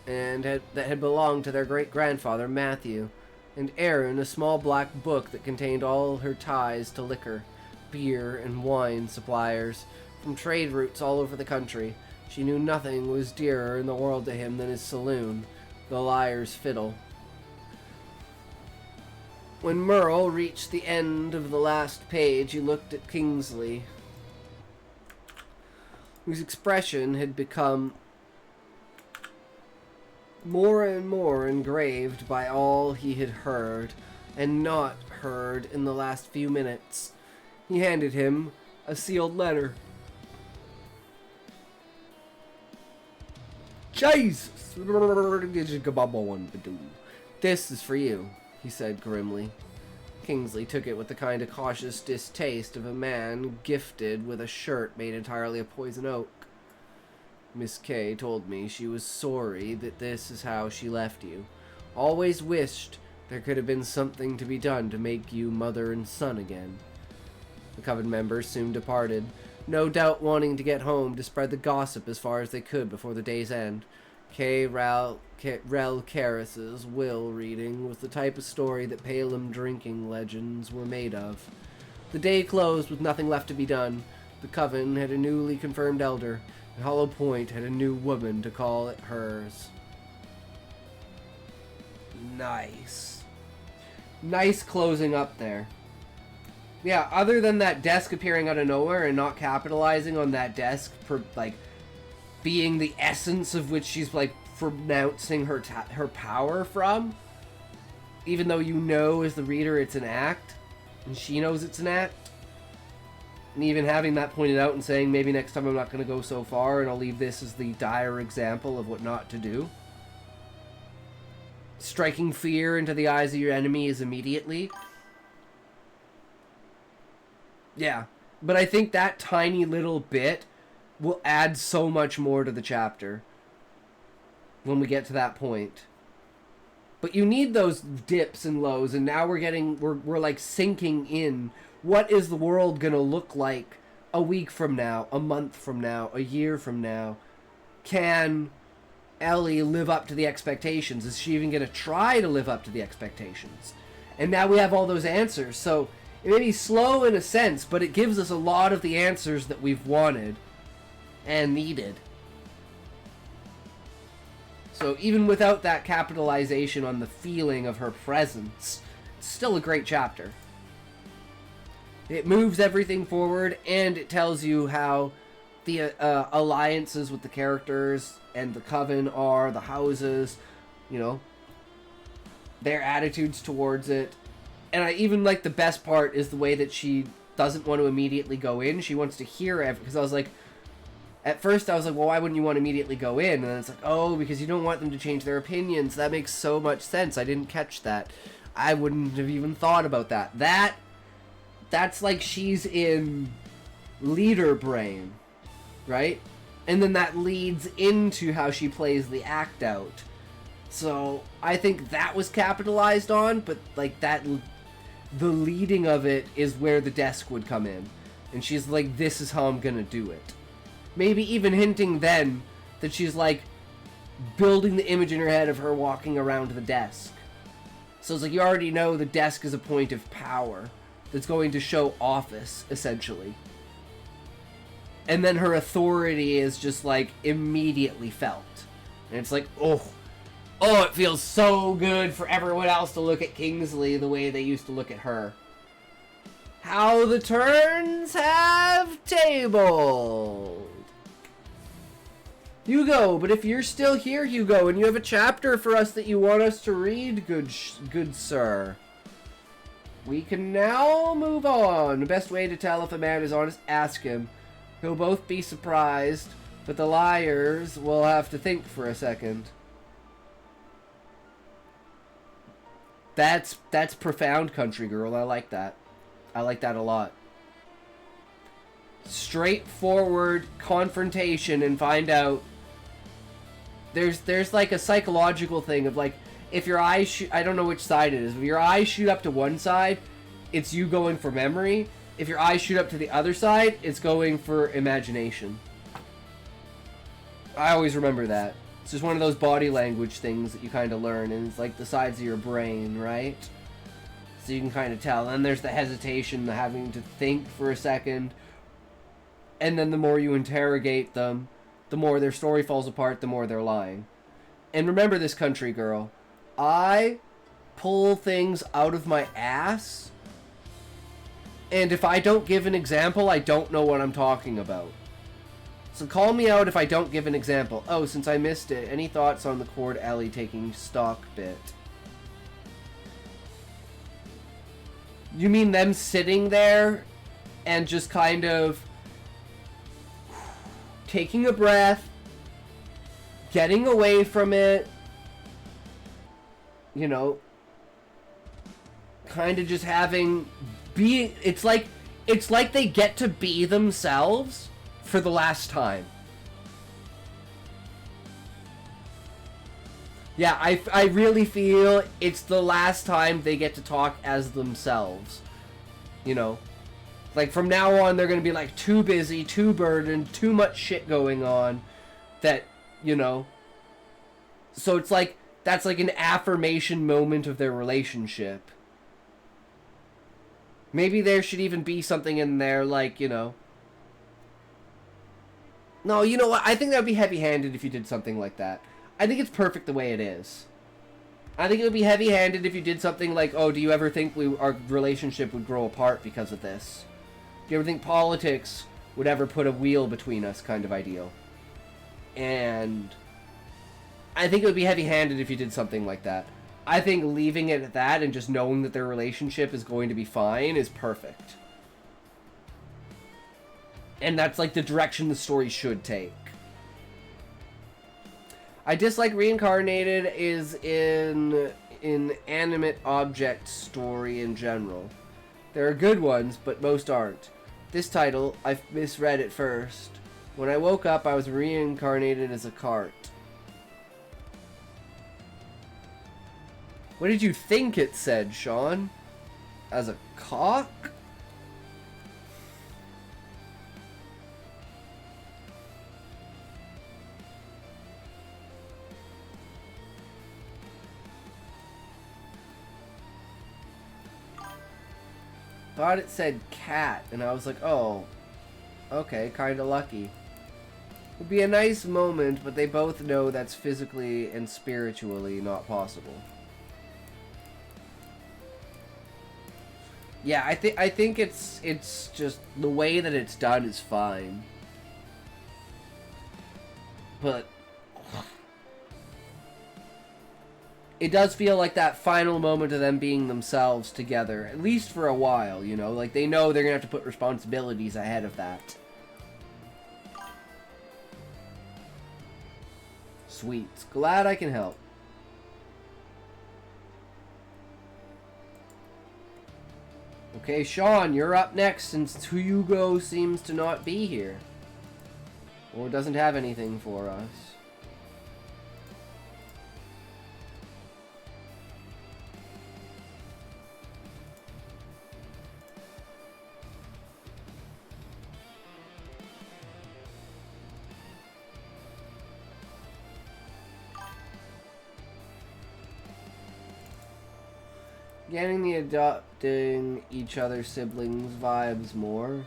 that had belonged to their great-grandfather, Matthew, and Aaron a small black book that contained all her ties to liquor, beer, and wine suppliers from trade routes all over the country. She knew nothing was dearer in the world to him than his saloon, the Liar's Fiddle. When Merle reached the end of the last page, he looked at Kingsley, whose expression had become more and more engraved by all he had heard and not heard in the last few minutes. He handed him a sealed letter. Jesus! This is for you, he said grimly. Kingsley took it with the kind of cautious distaste of a man gifted with a shirt made entirely of poison oak. Miss Kay told me she was sorry that this is how she left you. Always wished there could have been something to be done to make you mother and son again. The Coven members soon departed, no doubt wanting to get home to spread the gossip as far as they could before the day's end. Rel Karis's will reading was the type of story that Palem drinking legends were made of. The day closed with nothing left to be done. The Coven had a newly confirmed elder, and Hollow Point had a new woman to call it hers. Nice. Nice closing up there. Yeah, other than that desk appearing out of nowhere and not capitalizing on that desk for, like, being the essence of which she's, like, pronouncing her power from, even though you know as the reader it's an act, and she knows it's an act, and even having that pointed out and saying maybe next time I'm not going to go so far and I'll leave this as the dire example of what not to do. Striking fear into the eyes of your enemies immediately. Yeah, but I think that tiny little bit will add so much more to the chapter when we get to that point. But you need those dips and lows, and now we're like sinking in. What is the world gonna look like a week from now, a month from now, a year from now? Can Ellie live up to the expectations? Is she even gonna try to live up to the expectations? And now we have all those answers, so it may be slow in a sense, but it gives us a lot of the answers that we've wanted and needed. So even without that capitalization on the feeling of her presence, it's still a great chapter. It moves everything forward, and it tells you how the alliances with the characters and the Coven are, the houses, you know, their attitudes towards it. And I even like the best part is the way that she doesn't want to immediately go in. She wants to hear everything. Because I was like, at first I was like, well, why wouldn't you want to immediately go in? And then it's like, oh, because you don't want them to change their opinions. That makes so much sense. I didn't catch that. I wouldn't have even thought about that. That's like she's in leader brain, right? And then that leads into how she plays the act out. So I think that was capitalized on, but like that, the leading of it is where the desk would come in. And she's like, this is how I'm gonna do it. Maybe even hinting then that she's like building the image in her head of her walking around the desk. So it's like you already know the desk is a point of power that's going to show office, essentially. And then her authority is just like immediately felt. And it's like, oh, it feels so good for everyone else to look at Kingsley the way they used to look at her. How the turns have tabled. Hugo, but if you're still here, Hugo, and you have a chapter for us that you want us to read, good sir, we can now move on. The best way to tell if a man is honest, ask him. He'll both be surprised, but the liars will have to think for a second. That's profound, country girl. I like that. I like that a lot. Straightforward confrontation and find out there's like a psychological thing of like, if your eyes shoot, I don't know which side it is, if your eyes shoot up to one side, it's you going for memory. If your eyes shoot up to the other side, it's going for imagination. I always remember that. It's just one of those body language things that you kind of learn, and it's like the sides of your brain, right? So you can kind of tell. And then there's the hesitation, the having to think for a second. And then the more you interrogate them, the more their story falls apart, the more they're lying. And remember this, country girl. I pull things out of my ass. And if I don't give an example, I don't know what I'm talking about. So call me out if I don't give an example. Oh, since I missed it, any thoughts on the Cord Ellie taking stock bit? You mean them sitting there and just kind of taking a breath, getting away from it, you know, kind of just having it's like they get to be themselves for the last time. Yeah, I really feel it's the last time they get to talk as themselves. You know? Like, from now on, they're going to be, like, too busy, too burdened, too much shit going on that, you know... So it's like, that's like an affirmation moment of their relationship. Maybe there should even be something in there, like, you know... No, you know what? I think that would be heavy-handed if you did something like that. I think it's perfect the way it is. I think it would be heavy-handed if you did something like, oh, do you ever think our relationship would grow apart because of this? Do you ever think politics would ever put a wheel between us kind of ideal? And I think it would be heavy-handed if you did something like that. I think leaving it at that and just knowing that their relationship is going to be fine is perfect. And that's like the direction the story should take. I dislike Reincarnated is in inanimate object story in general. There are good ones, but most aren't. This title, I misread at first. When I woke up, I was reincarnated as a cart. What did you think it said, Sean? As a cock? Thought it said cat, and I was like, oh, okay, kinda lucky. Would be a nice moment, but they both know that's physically and spiritually not possible. Yeah, I think it's just the way that it's done is fine. But it does feel like that final moment of them being themselves together, at least for a while, you know? Like, they know they're gonna have to put responsibilities ahead of that. Sweet. Glad I can help. Okay, Sean, you're up next since Hugo seems to not be here. Or doesn't have anything for us. Getting the adopting each other's siblings vibes more.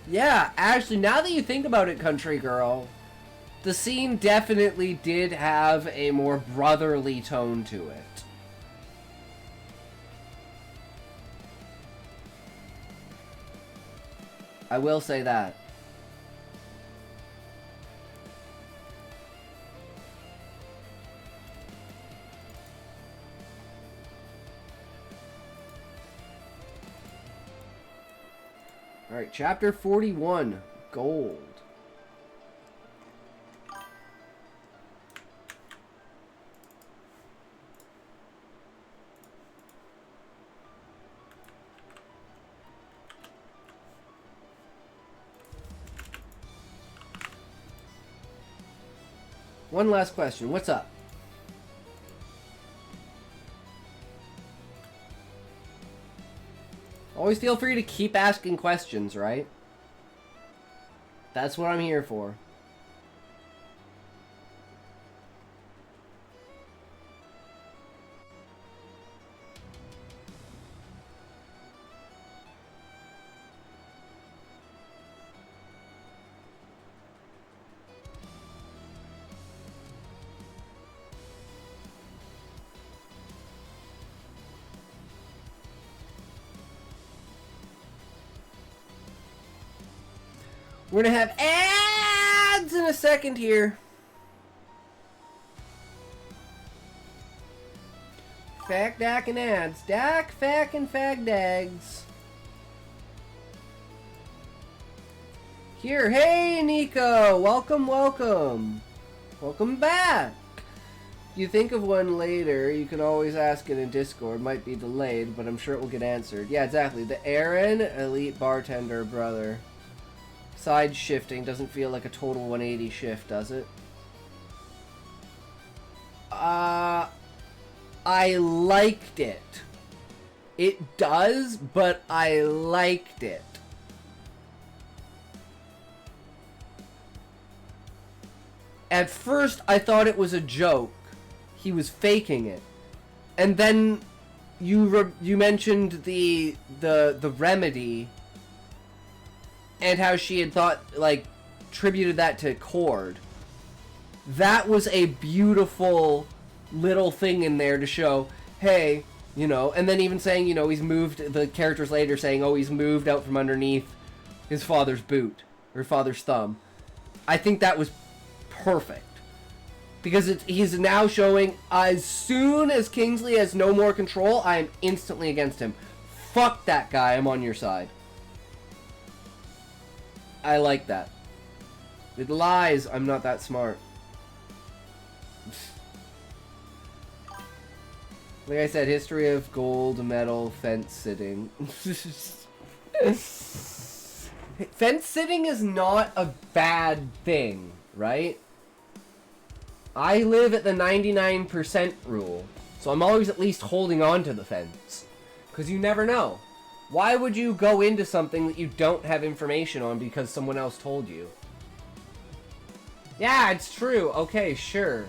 Yeah, actually, now that you think about it, country girl, the scene definitely did have a more brotherly tone to it. I will say that. Alright, chapter 41, Gold. One last question. What's up? Always feel free to keep asking questions, right? That's what I'm here for. We're gonna have ads in a second here. Fact, Dak, and ads. Dak, Fack, and Fagdags. Here, hey Nico! Welcome, welcome! Welcome back! If you think of one later, you can always ask it in Discord. Might be delayed, but I'm sure it will get answered. Yeah, exactly. The Aaron, elite bartender brother. Side shifting doesn't feel like a total 180 shift, does it? I liked it. It does, but I liked it. At first, I thought it was a joke. He was faking it. And then you mentioned the remedy and how she had thought, like, tributed that to Cord. That was a beautiful little thing in there to show, hey, you know, and then even saying, you know, he's moved, the characters later saying, oh, he's moved out from underneath his father's boot, or father's thumb. I think that was perfect. Because he's now showing, as soon as Kingsley has no more control, I am instantly against him. Fuck that guy, I'm on your side. I like that. It lies, I'm not that smart. Like I said, history of gold medal fence sitting. Fence sitting is not a bad thing, right? I live at the 99% rule, so I'm always at least holding on to the fence. Because you never know. Why would you go into something that you don't have information on because someone else told you? Yeah, it's true. Okay, sure.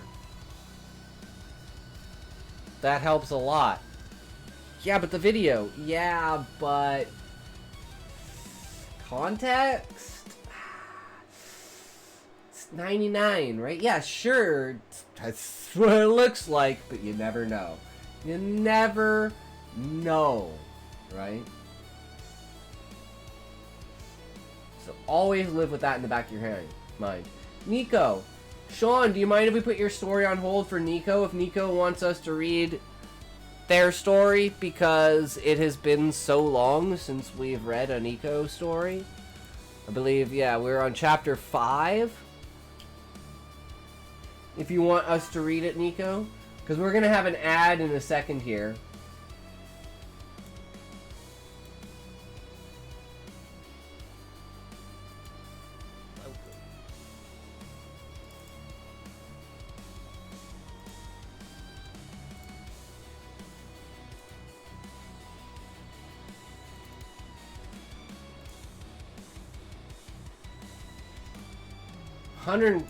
That helps a lot. Yeah, but the video. Yeah, but... context? It's 99, right? Yeah, sure. That's what it looks like, but you never know. You never know, right? So always live with that in the back of your mind. Nico. Sean, do you mind if we put your story on hold for Nico? If Nico wants us to read their story, because it has been so long since we've read a Nico story. I believe, yeah, we're on chapter 5. If you want us to read it, Nico. Because we're going to have an ad in a second here.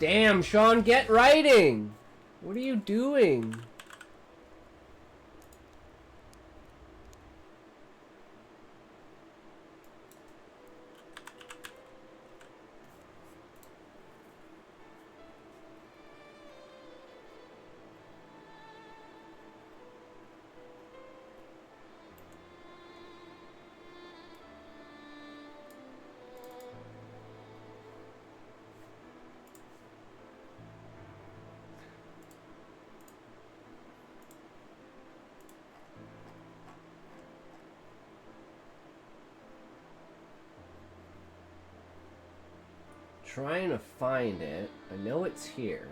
Damn, Sean, get writing! What are you doing? Trying to find it. I know it's here.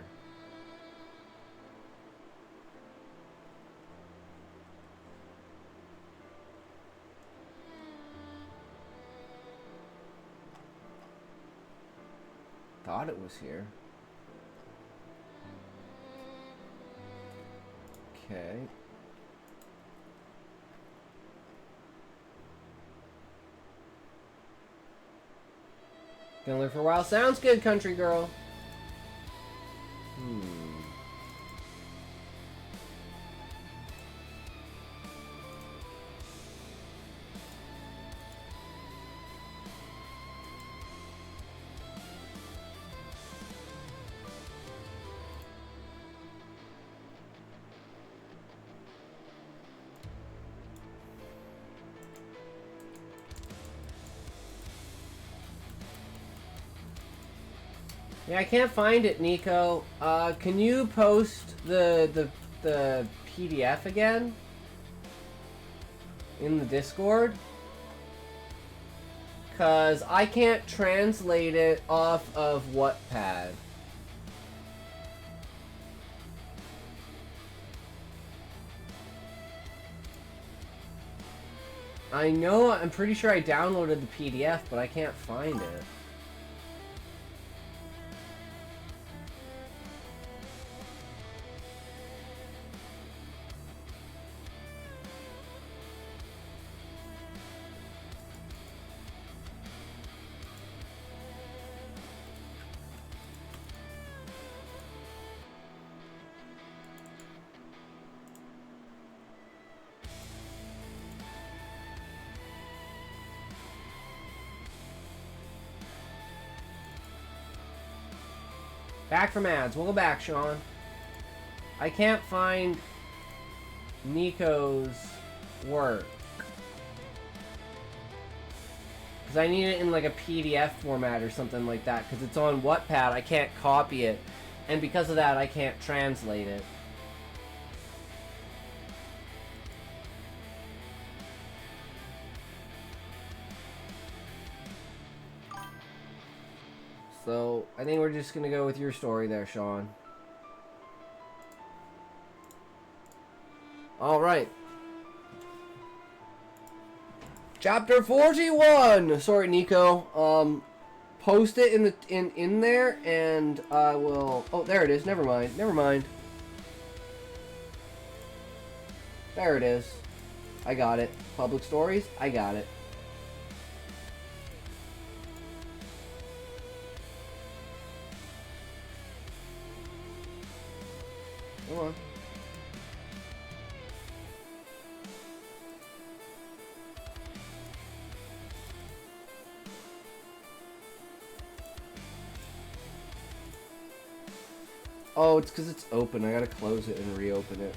Thought it was here. Okay. Gonna live for a while. Sounds good, country girl. Yeah, I can't find it, Nico. Can you post the PDF again? In the Discord? Cause I can't translate it off of Wattpad. I know, I'm pretty sure I downloaded the PDF, but I can't find it. Back from ads. We'll go back, Sean. I can't find Nico's work. Because I need it in like a PDF format or something like that. Because it's on Wattpad. I can't copy it. And because of that, I can't translate it. So, I think we're just gonna go with your story there, Sean. Alright. Chapter 41! Sorry, Nico. Post it in there, and I will... Oh, there it is. Never mind. Never mind. There it is. I got it. Public stories? I got it. Come on. Oh, it's because it's open. I gotta close it and reopen it.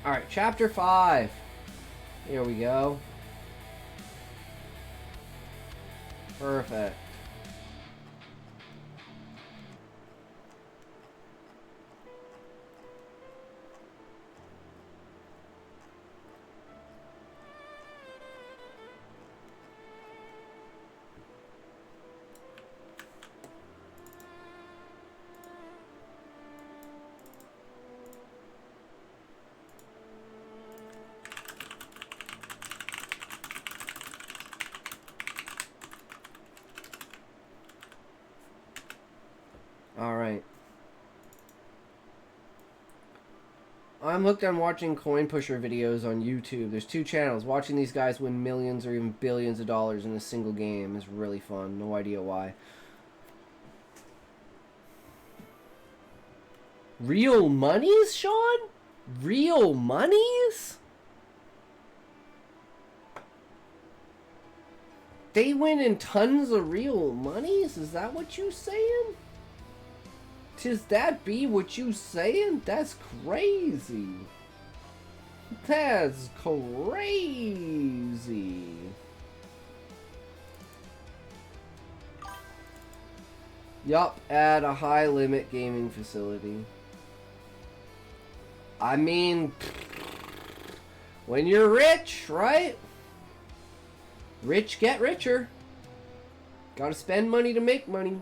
Alright, chapter 5. Here we go. Perfect. Alright. I'm hooked on watching coin pusher videos on YouTube. There's 2 channels. Watching these guys win millions or even billions of dollars in a single game is really fun. No idea why. Real monies, Sean? Real monies? They win in tons of real monies? Is that what you saying? Tis that be what you saying? That's crazy. That's crazy. Yup, at a high limit gaming facility. I mean, when you're rich, right? Rich get richer. Gotta spend money to make money.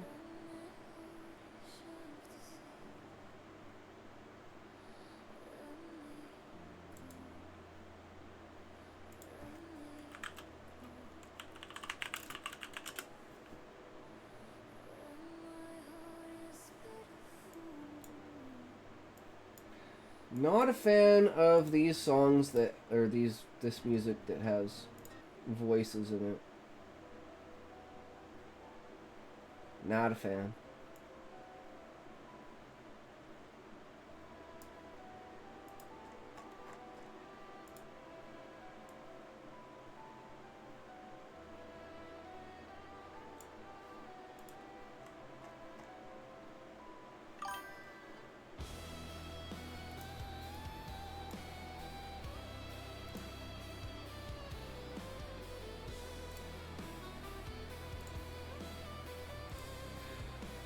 Not a fan of these songs that, or this music that has voices in it. Not a fan.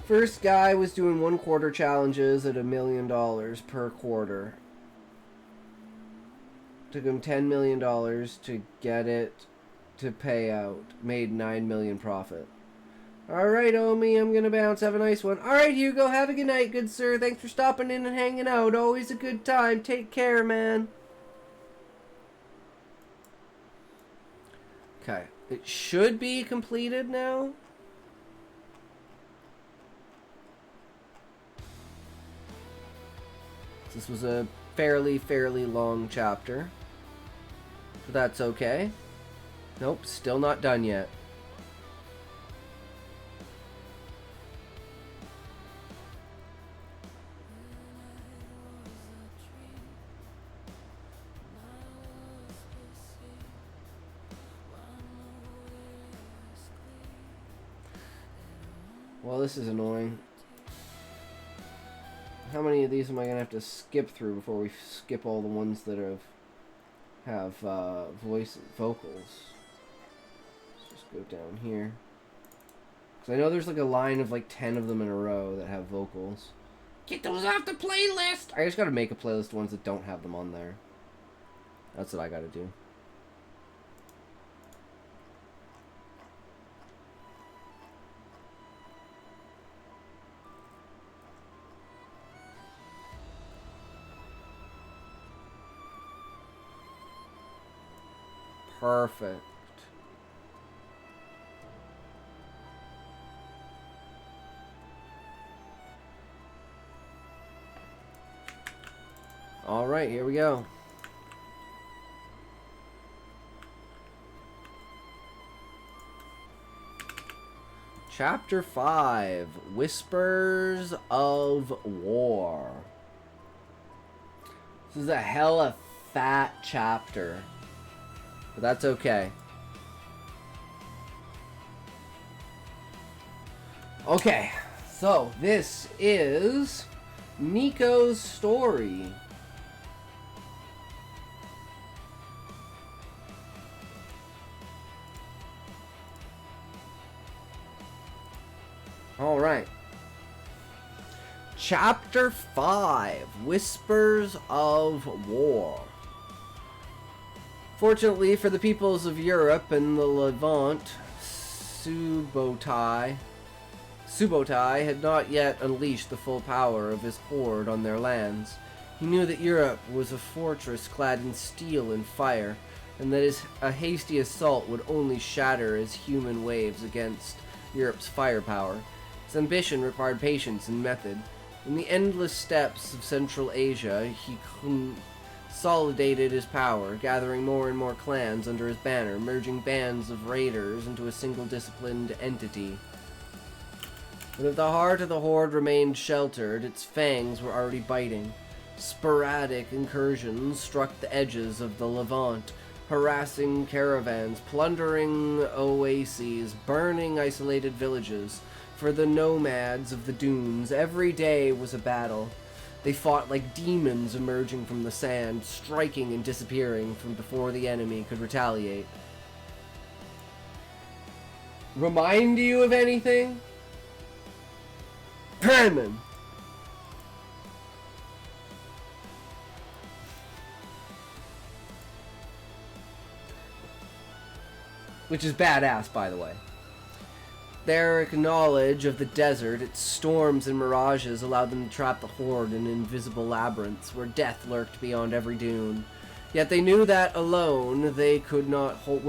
First guy was doing 1 quarter challenges at $1 million per quarter. Took him $10 million to get it to pay out. Made $9 million profit. Alright, Omi, I'm gonna bounce. Have a nice one. Alright, Hugo, have a good night, good sir. Thanks for stopping in and hanging out. Always a good time. Take care, man. Okay. It should be completed now. This was a fairly long chapter. But that's okay. Nope, still not done yet. Well, this is annoying. How many of these am I gonna have to skip through before we skip all the ones that have vocals? Let's just go down here. Because I know there's like a line of like 10 of them in a row that have vocals. Get those off the playlist! I just gotta make a playlist of ones that don't have them on there. That's what I gotta do. Perfect. All right, here we go. Chapter 5, Whispers of War. This is a hella fat chapter. But that's okay. Okay, so this is Nico's story. All right. Chapter 5, Whispers of War. Fortunately for the peoples of Europe and the Levant, Subotai had not yet unleashed the full power of his horde on their lands. He knew that Europe was a fortress clad in steel and fire, and that a hasty assault would only shatter his human waves against Europe's firepower. His ambition required patience and method. In the endless steppes of Central Asia, he consolidated his power, gathering more and more clans under his banner, merging bands of raiders into a single disciplined entity. But if the heart of the horde remained sheltered, its fangs were already biting. Sporadic incursions struck the edges of the Levant, harassing caravans, plundering oases, burning isolated villages. For the nomads of the dunes, every day was a battle. They fought like demons emerging from the sand, striking and disappearing from before the enemy could retaliate. Remind you of anything? Penman! which is badass, by the way. Their knowledge of the desert, its storms and mirages, allowed them to trap the Horde in invisible labyrinths where death lurked beyond every dune. Yet they knew that alone they would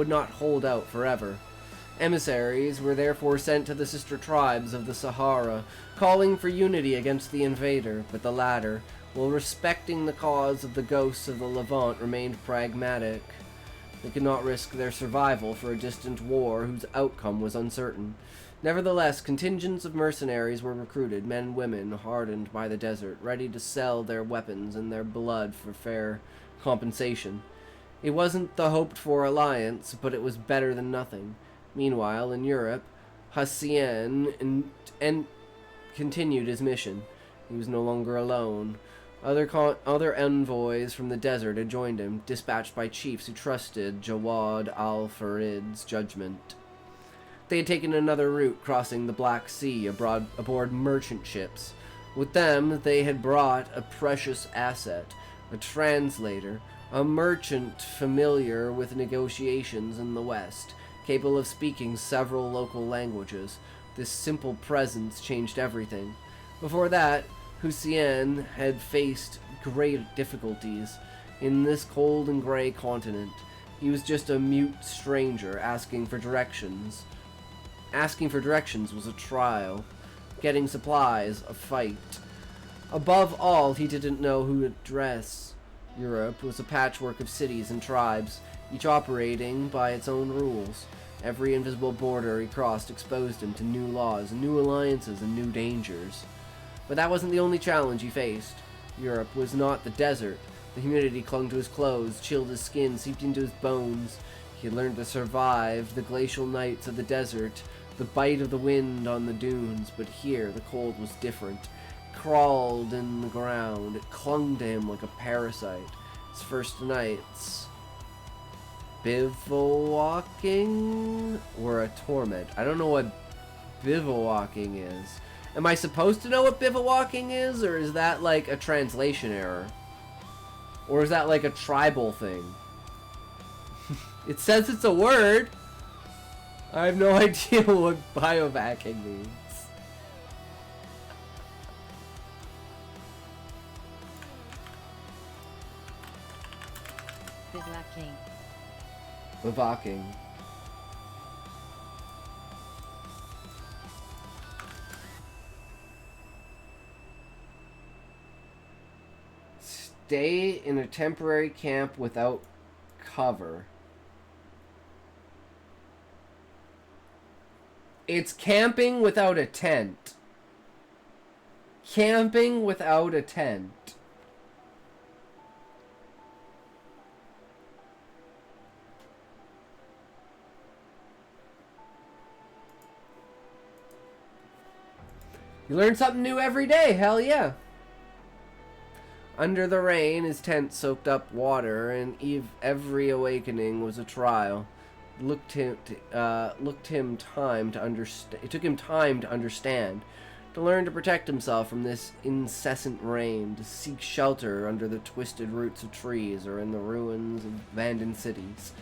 not hold out forever. Emissaries were therefore sent to the sister tribes of the Sahara, calling for unity against the invader, but the latter, while respecting the cause of the ghosts of the Levant, remained pragmatic. They could not risk their survival for a distant war whose outcome was uncertain. Nevertheless, contingents of mercenaries were recruited, men and women hardened by the desert, ready to sell their weapons and their blood for fair compensation. It wasn't the hoped-for alliance, but it was better than nothing. Meanwhile, in Europe, Hassien continued his mission. He was no longer alone. Other envoys from the desert had joined him, dispatched by chiefs who trusted Jawad al-Farid's judgment. They had taken another route, crossing the Black Sea aboard merchant ships. With them, they had brought a precious asset, a translator, a merchant familiar with negotiations in the West, capable of speaking several local languages. This simple presence changed everything. Before that, Hussein had faced great difficulties. In this cold and gray continent, he was just a mute stranger asking for directions. Asking for directions was a trial. Getting supplies, a fight. Above all, he didn't know who to address. Europe was a patchwork of cities and tribes, each operating by its own rules. Every invisible border he crossed exposed him to new laws, new alliances, and new dangers. But that wasn't the only challenge he faced. Europe was not the desert. The humidity clung to his clothes, chilled his skin, seeped into his bones. He had learned to survive the glacial nights of the desert, the bite of the wind on the dunes, but here the cold was different. It crawled in the ground. It clung to him like a parasite. His first nights bivouacking were a torment. I don't know what bivouacking is. Am I supposed to know what bivouacking is, or is that like a translation error? Or is that like a tribal thing? It says it's a word. I have no idea what biovacking means. Bivouacking. Bivouacking. Stay in a temporary camp without cover. It's camping without a tent. Camping without a tent. You learn something new every day, hell yeah. Under the rain, his tent soaked up water, and every awakening was a trial. It took him time to understand, to learn to protect himself from this incessant rain, to seek shelter under the twisted roots of trees or in the ruins of abandoned cities,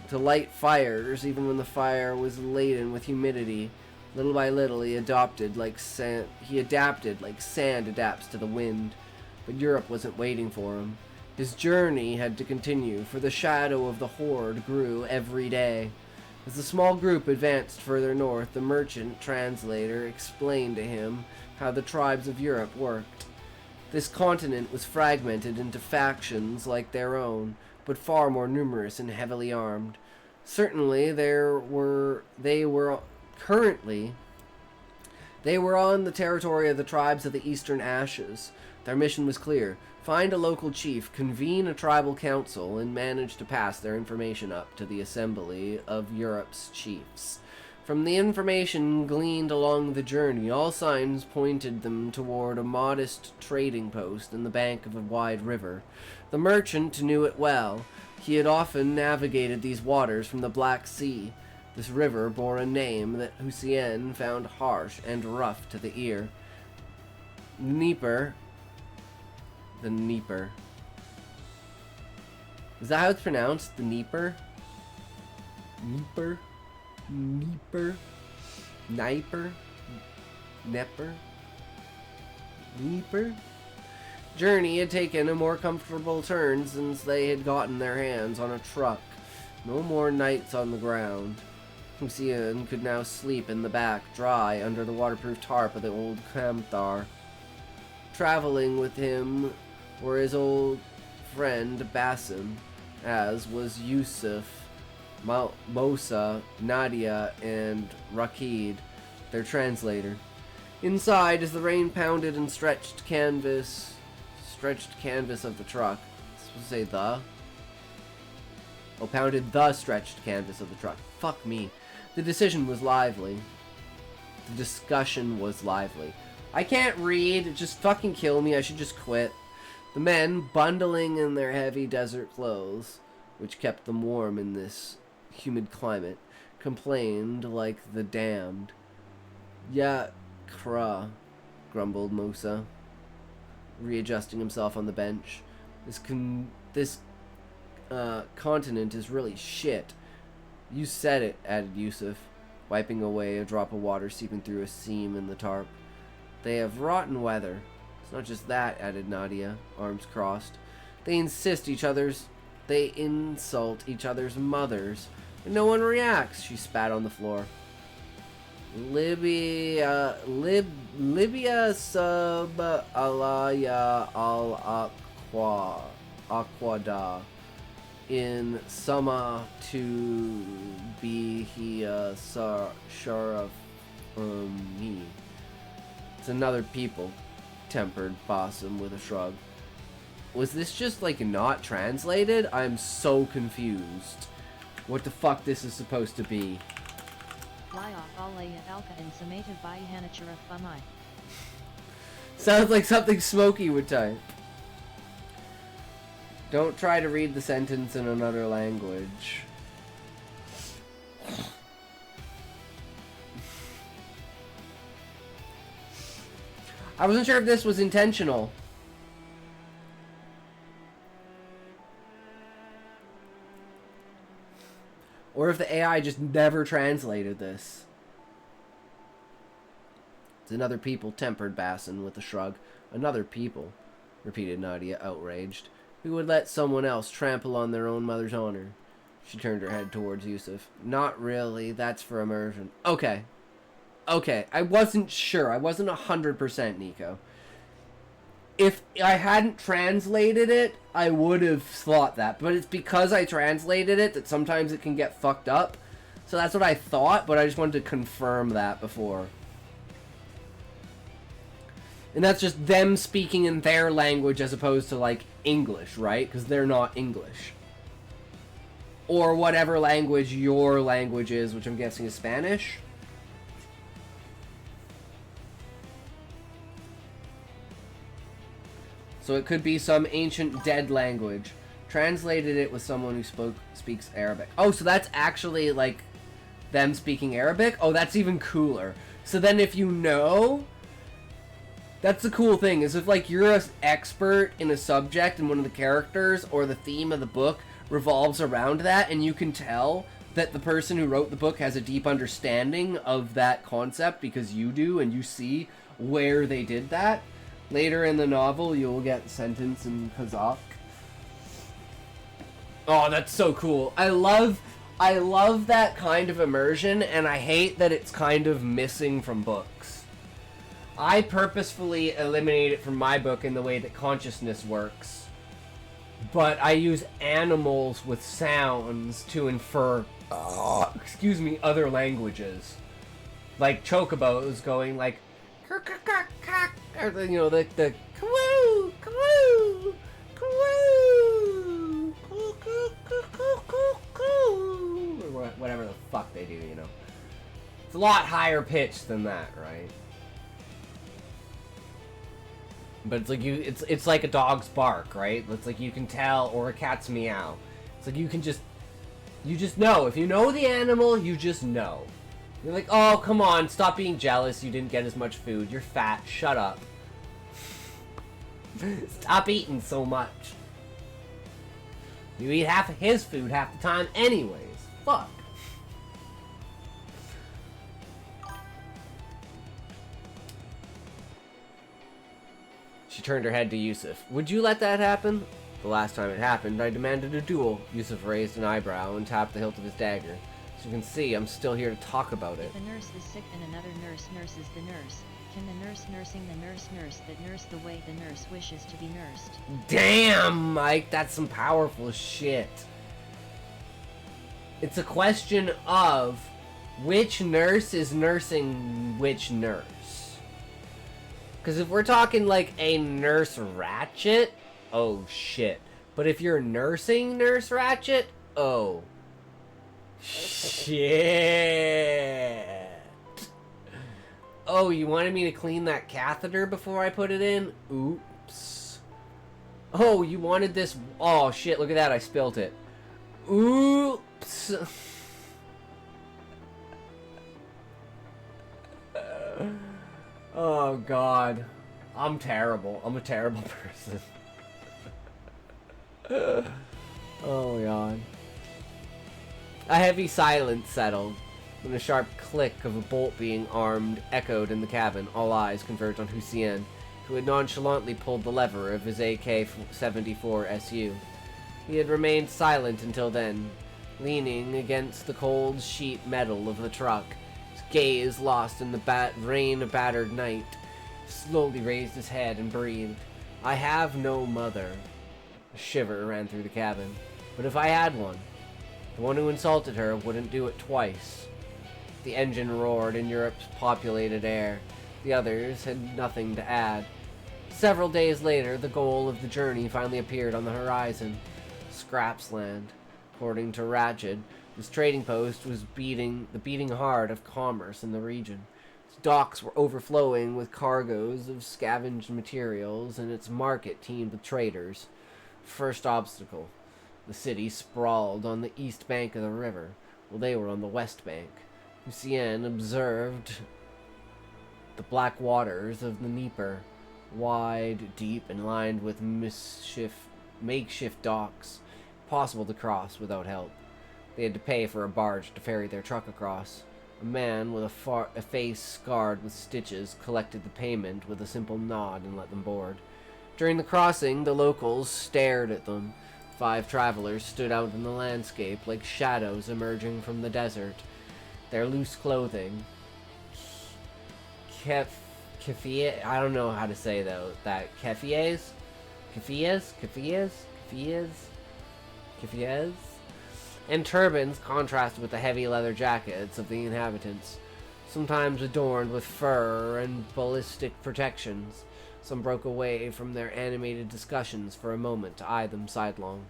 to light fires even when the fire was laden with humidity. Little by little, he adapted like sand adapts to the wind. But Europe wasn't waiting for him. His journey had to continue, for the shadow of the Horde grew every day. As the small group advanced further north, the merchant translator explained to him how the tribes of Europe worked. This continent was fragmented into factions like their own, but far more numerous and heavily armed. Certainly, they were on the territory of the tribes of the Eastern Ashes. Their mission was clear: find a local chief, convene a tribal council, and manage to pass their information up to the assembly of Europe's chiefs. From the information gleaned along the journey, all signs pointed them toward a modest trading post in the bank of a wide river. The merchant knew it well. He had often navigated these waters from the Black Sea. This river bore a name that Hussein found harsh and rough to the ear. Dnieper. The Dnieper. Is that how it's pronounced? The Dnieper? Neeper? Neeper? Niper? Nepper? Neeper? Journey had taken a more comfortable turn since they had gotten their hands on a truck. No more nights on the ground. Lucian could now sleep in the back, dry under the waterproof tarp of the old Kamthar. Traveling with him were his old friend Basim, as was Yusuf, Mosa, Nadia, and Rakid, their translator. Inside, as the rain pounded and stretched canvas of the truck. Supposed to say the? Oh, pounded the stretched canvas of the truck. Fuck me. The decision was lively. The discussion was lively. I can't read. Just fucking kill me. I should just quit. The men, bundling in their heavy desert clothes, which kept them warm in this humid climate, complained like the damned. Ya kra, grumbled Musa, readjusting himself on the bench. This continent is really shit. You said it, added Yusuf, wiping away a drop of water seeping through a seam in the tarp. They have rotten weather. It's not just that, added Nadia, arms crossed. They insult each other's mothers, and no one reacts, she spat on the floor. Libya sub alaya al aquada in Sama to be here sharaf me. It's another people, tempered Basim with a shrug. Was this just like not translated? I'm so confused. What the fuck this is supposed to be? Sounds like something Smokey would type. Don't try to read the sentence in another language. I wasn't sure if this was intentional. Or if the AI just never translated this. It's another people, tempered Bassin with a shrug. Another people, repeated Nadia, outraged. Who would let someone else trample on their own mother's honor? She turned her head towards Yusuf. Not really, that's for immersion. Okay. Okay, I wasn't sure. I wasn't 100%, Nico. If I hadn't translated it, I would have thought that. But it's because I translated it that sometimes it can get fucked up. So that's what I thought, but I just wanted to confirm that before. And that's just them speaking in their language as opposed to, like, English, right? Because they're not English. Or whatever language your language is, which I'm guessing is Spanish. So it could be some ancient dead language. Translated it with someone who speaks Arabic. Oh, so that's actually, like, them speaking Arabic? Oh, that's even cooler. So then if you know... That's the cool thing, is if, like, you're an expert in a subject and one of the characters or the theme of the book revolves around that, and you can tell that the person who wrote the book has a deep understanding of that concept because you do, and you see where they did that. Later in the novel, you'll get sentence in Kazakh. Oh, that's so cool. I love that kind of immersion, and I hate that it's kind of missing from books. I purposefully eliminate it from my book in the way that consciousness works. But I use animals with sounds to infer, other languages. Like Chocobos going like, or you know, the kawoo, kawoo, kawoo, or whatever the fuck they do, you know. It's a lot higher pitched than that, right? But it's like it's like a dog's bark, right? It's like you can tell, or a cat's meow. It's like you just know. If you know the animal, you just know. You're like, oh, come on, stop being jealous. You didn't get as much food. You're fat. Shut up. Stop eating so much. You eat half of his food half the time anyways. Fuck. She turned her head to Yusuf. Would you let that happen? The last time it happened, I demanded a duel. Yusuf raised an eyebrow and tapped the hilt of his dagger. As you can see, I'm still here to talk about it. If a nurse is sick and another nurse nurses the nurse, can the nurse nursing the nurse nurse that nurse the way the nurse wishes to be nursed? Damn, Mike, that's some powerful shit. It's a question of which nurse is nursing which nurse. Because if we're talking like a Nurse Ratchet, oh shit. But if you're nursing Nurse Ratchet, oh shit. Oh, you wanted me to clean that catheter before I put it in? Oops. Oh, you wanted this. Oh shit, look at that, I spilt it. Oops. Oh god. I'm terrible. I'm a terrible person. Oh my god. A heavy silence settled when a sharp click of a bolt being armed echoed in the cabin. All eyes converged on Hussein, who had nonchalantly pulled the lever of his AK-74 SU. He had remained silent until then, leaning against the cold sheet metal of the truck, his gaze lost in the rain-battered night. He slowly raised his head and breathed. I have no mother. A shiver ran through the cabin. But if I had one, the one who insulted her wouldn't do it twice. The engine roared in Europe's populated air. The others had nothing to add. Several days later, the goal of the journey finally appeared on the horizon. Scrapsland. According to Ratchet, this trading post was the beating heart of commerce in the region. Its docks were overflowing with cargoes of scavenged materials, and its market teemed with traders. First obstacle. The city sprawled on the east bank of the river, while they were on the west bank. Hussein observed the black waters of the Dnieper, wide, deep, and lined with makeshift docks, possible to cross without help. They had to pay for a barge to ferry their truck across. A man with a face scarred with stitches collected the payment with a simple nod and let them board. During the crossing, the locals stared at them. 5 travelers stood out in the landscape like shadows emerging from the desert. Their loose clothing, kefiyes, I don't know how to say that. Kefiyes, and turbans contrasted with the heavy leather jackets of the inhabitants, sometimes adorned with fur and ballistic protections. Some broke away from their animated discussions for a moment to eye them sidelong.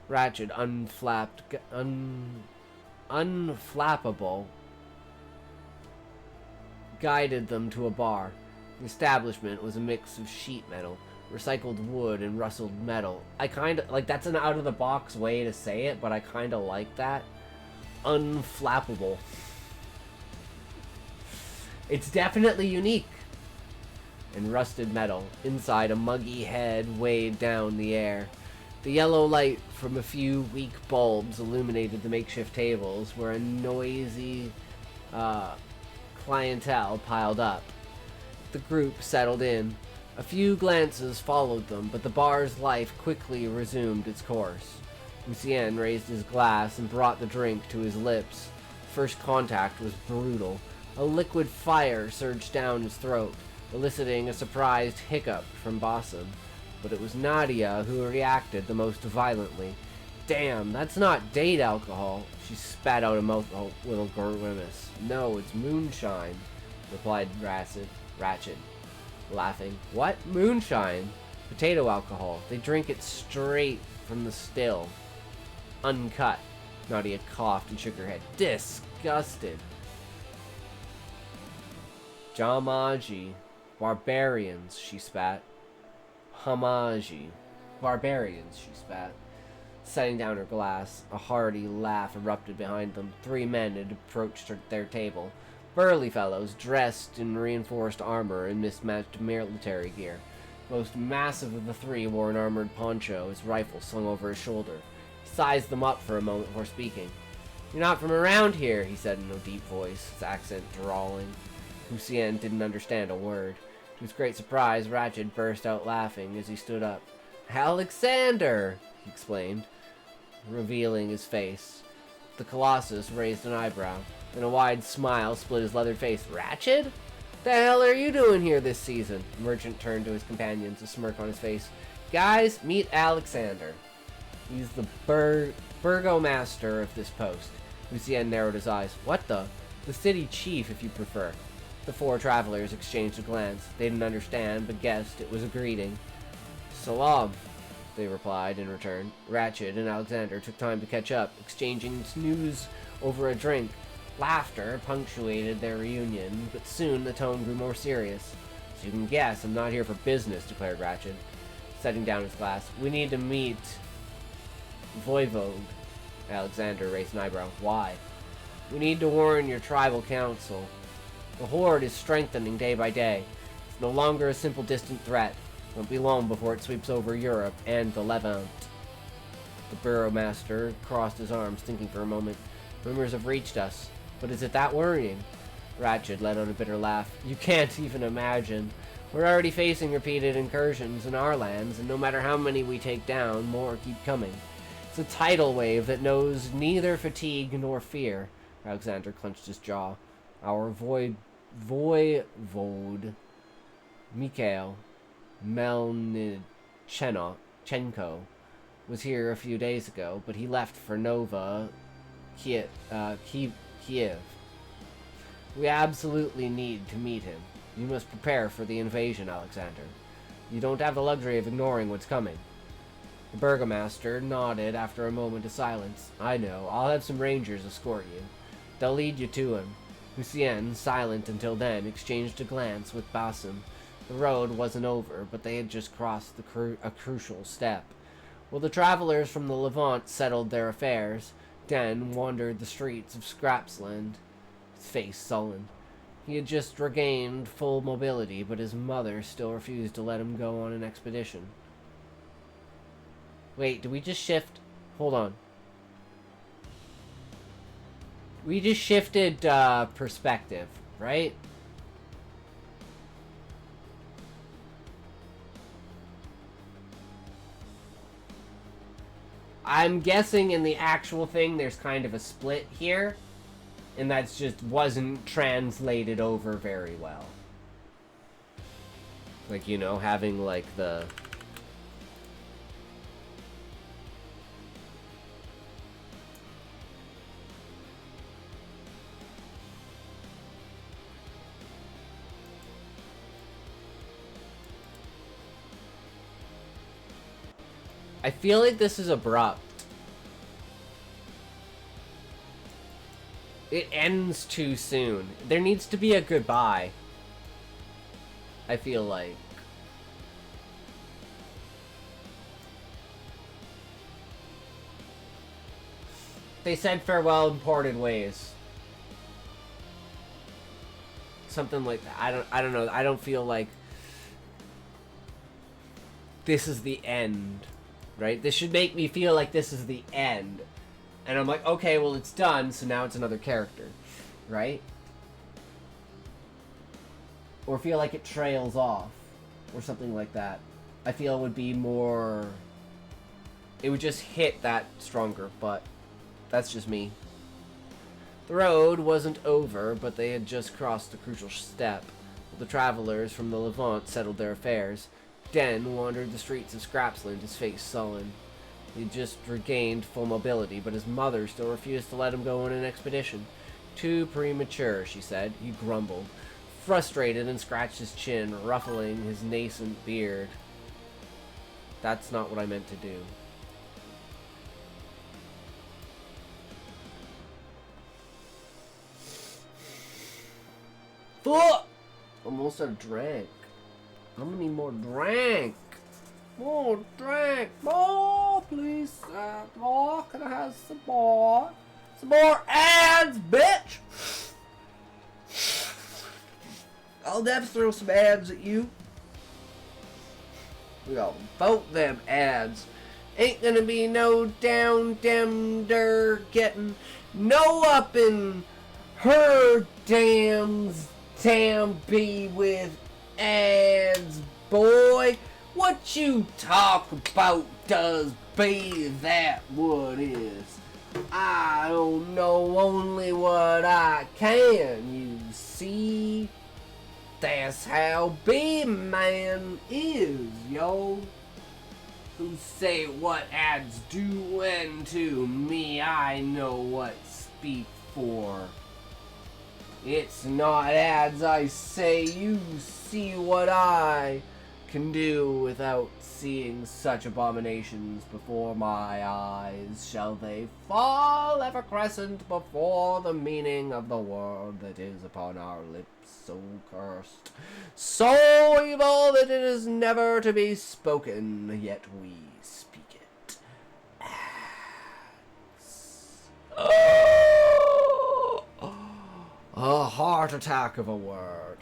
Ratchet unflappable guided them to a bar. The establishment was a mix of sheet metal, recycled wood, and rustled metal. I kind of like that's an out-of-the-box way to say it, but I kind of like that. Unflappable. It's definitely unique. And rusted metal. Inside, a muggy head weighed down the air. The yellow light from a few weak bulbs illuminated the makeshift tables where a noisy clientele piled up. The group settled in. A few glances followed them, but the bar's life quickly resumed its course. Lucien raised his glass and brought the drink to his lips. First contact was brutal. A liquid fire surged down his throat, eliciting a surprised hiccup from Bassem. But it was Nadia who reacted the most violently. Damn, that's not date alcohol. She spat out a little grimace. No, it's moonshine, replied Ratchet, laughing. What? Moonshine? Potato alcohol. They drink it straight from the still. Uncut. Nadia coughed and shook her head. Disgusted. Jamaji. Barbarians, she spat. Hamaji. Barbarians, she spat. Setting down her glass, a hearty laugh erupted behind them. 3 men had approached their table. Burly fellows, dressed in reinforced armor and mismatched military gear. Most massive of the 3 wore an armored poncho, his rifle slung over his shoulder. He sized them up for a moment before speaking. You're not from around here, he said in a deep voice, his accent drawling. Lucien didn't understand a word. To his great surprise, Ratchet burst out laughing as he stood up. Alexander, he exclaimed, revealing his face. The Colossus raised an eyebrow, and a wide smile split his leathered face. Ratchet? The hell are you doing here this season? The merchant turned to his companions, a smirk on his face. Guys, meet Alexander. He's the burgomaster of this post. Lucien narrowed his eyes. What the? The city chief, if you prefer. The four travelers exchanged a glance. They didn't understand, but guessed it was a greeting. Salam, they replied in return. Ratchet and Alexander took time to catch up, exchanging news over a drink. Laughter punctuated their reunion, but soon the tone grew more serious. So you can guess I'm not here for business, declared Ratchet, setting down his glass. We need to meet Voivode. Alexander raised an eyebrow. Why? We need to warn your tribal council. The Horde is strengthening day by day. It's no longer a simple distant threat. It won't be long before it sweeps over Europe and the Levant. The Burgomaster crossed his arms, thinking for a moment. Rumors have reached us, but is it that worrying? Ratchet let out a bitter laugh. You can't even imagine. We're already facing repeated incursions in our lands, and no matter how many we take down, more keep coming. It's a tidal wave that knows neither fatigue nor fear. Alexander clenched his jaw. Our voivode, Mikhail Melnichenko, was here a few days ago, but he left for Nova Kiev. We absolutely need to meet him. You must prepare for the invasion, Alexander. You don't have the luxury of ignoring what's coming. The Burgomaster nodded after a moment of silence. I know. I'll have some rangers escort you. They'll lead you to him. Lucien, silent until then, exchanged a glance with Basim. The road wasn't over, but they had just crossed a crucial step. While the travelers from the Levant settled their affairs, Den wandered the streets of Scrapsland, his face sullen. He had just regained full mobility, but his mother still refused to let him go on an expedition. Wait, did we just shift? Hold on. We just shifted perspective, right? I'm guessing in the actual thing there's kind of a split here, and that's just wasn't translated over very well. Like, you know, having like the... I feel like this is abrupt. It ends too soon. There needs to be a goodbye. I feel like. They said farewell in parted ways. Something like that. I don't know. I don't feel like this is the end. Right? This should make me feel like this is the end. And I'm like, okay, well, it's done, so now it's another character. Right? Or feel like it trails off. Or something like that. I feel it would be more... It would just hit that stronger, but that's just me. The road wasn't over, but they had just crossed a crucial step. The travelers from the Levant settled their affairs. Den wandered the streets of Scrapsland, his face sullen. He had just regained full mobility, but his mother still refused to let him go on an expedition. Too premature, she said. He grumbled, frustrated, and scratched his chin, ruffling his nascent beard. That's not what I meant to do. Fuck! Almost a drink. I'm gonna need more drink. More drink. More, please. More. Can I have some more? Some more ads, bitch! I'll never throw some ads at you. We all vote them ads. Ain't gonna be no down demder getting no up in her damn be with ads, boy. What you talk about does be that what is. I don't know only what I can, you see. That's how big man is, yo. Who say what ads do and to me, I know what speak for. It's not ads, I say, you see what I can do without seeing such abominations before my eyes. Shall they fall ever crescent before the meaning of the word that is upon our lips, so cursed, so evil that it is never to be spoken, yet we speak it. A heart attack of a word.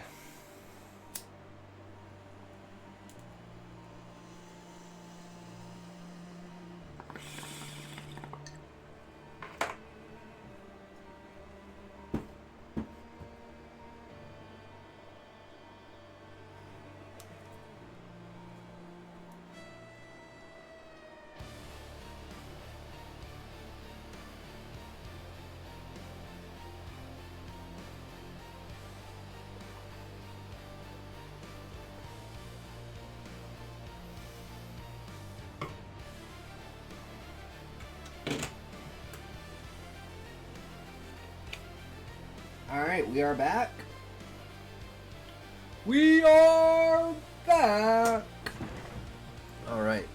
Alright, we are back. We are back. Alright.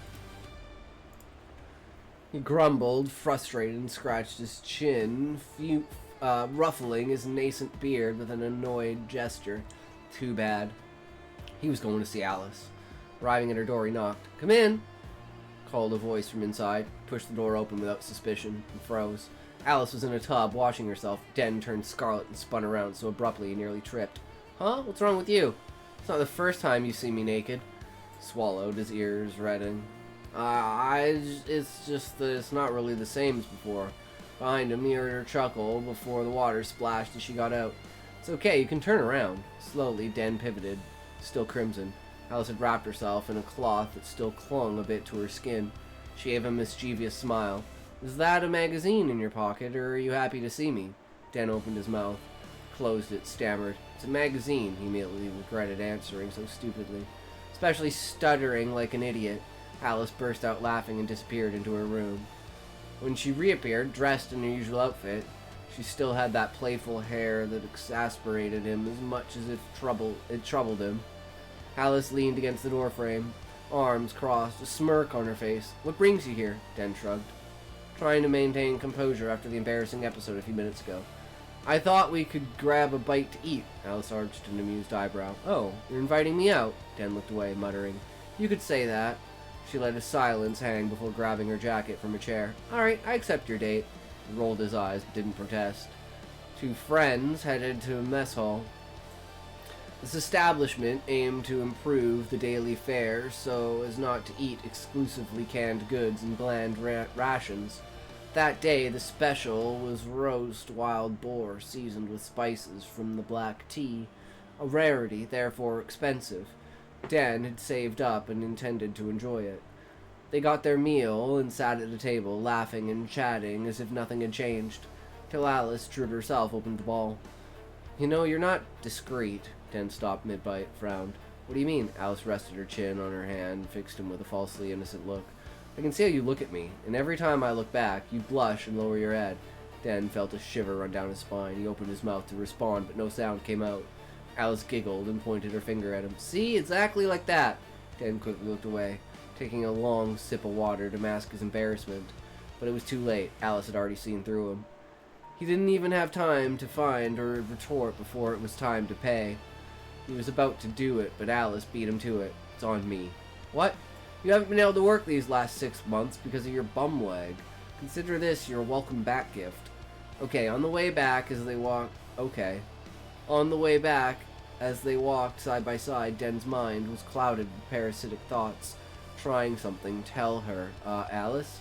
He grumbled, frustrated, and scratched his chin, ruffling his nascent beard with an annoyed gesture. Too bad. He was going to see Alice. Arriving at her door, he knocked. "Come in," called a voice from inside. Pushed the door open without suspicion and froze. Alice was in a tub, washing herself. Den turned scarlet and spun around so abruptly he nearly tripped. "Huh? What's wrong with you? It's not the first time you see me naked." Swallowed, his ears reddened. It's just that it's not really the same as before." Behind him, he heard her chuckle before the water splashed as she got out. "It's okay, you can turn around." Slowly, Den pivoted, still crimson. Alice had wrapped herself in a cloth that still clung a bit to her skin. She gave a mischievous smile. "Is that a magazine in your pocket, or are you happy to see me?" Den opened his mouth, closed it, stammered. "It's a magazine," he immediately regretted answering so stupidly. Especially stuttering like an idiot. Alice burst out laughing and disappeared into her room. When she reappeared, dressed in her usual outfit, she still had that playful hair that exasperated him as much as it troubled him. Alice leaned against the doorframe, arms crossed, a smirk on her face. "What brings you here?" Den shrugged, trying to maintain composure after the embarrassing episode a few minutes ago. "I thought we could grab a bite to eat." Alice arched an amused eyebrow. "Oh, you're inviting me out?" Den looked away, muttering. "You could say that." She let his silence hang before grabbing her jacket from a chair. "Alright, I accept your date." He rolled his eyes but didn't protest. Two friends headed to a mess hall. This establishment aimed to improve the daily fare so as not to eat exclusively canned goods and bland rations. That day, the special was roast wild boar seasoned with spices from the black tea, a rarity, therefore expensive. Den had saved up and intended to enjoy it. They got their meal and sat at a table, laughing and chatting as if nothing had changed, till Alice, true to herself, opened the ball. "You know, you're not discreet." Den stopped mid-bite, frowned. "What do you mean?" Alice rested her chin on her hand and fixed him with a falsely innocent look. "I can see how you look at me, and every time I look back, you blush and lower your head." Den felt a shiver run down his spine. He opened his mouth to respond, but no sound came out. Alice giggled and pointed her finger at him. "See? Exactly like that." Den quickly looked away, taking a long sip of water to mask his embarrassment. But it was too late. Alice had already seen through him. He didn't even have time to find or retort before it was time to pay. He was about to do it, but Alice beat him to it. "It's on me." "What? You haven't been able to work these last 6 months because of your bum leg. Consider this your welcome back gift." Okay, on the way back as they walked... Okay. On the way back, as they walked side by side, Den's mind was clouded with parasitic thoughts. Trying something, tell her. Alice?"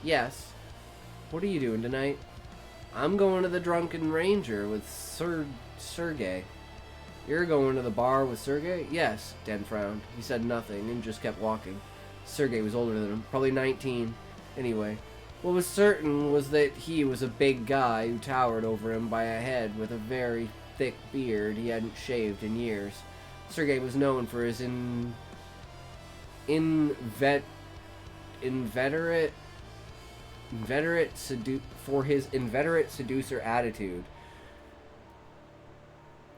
"Yes." "What are you doing tonight?" "I'm going to the Drunken Ranger with Sergey." You're going to the bar with Sergey? Yes, Den frowned. He said nothing and just kept walking. Sergey was older than him, probably 19. Anyway, what was certain was that he was a big guy who towered over him by a head with a very thick beard he hadn't shaved in years. Sergey was known for his inveterate seducer attitude.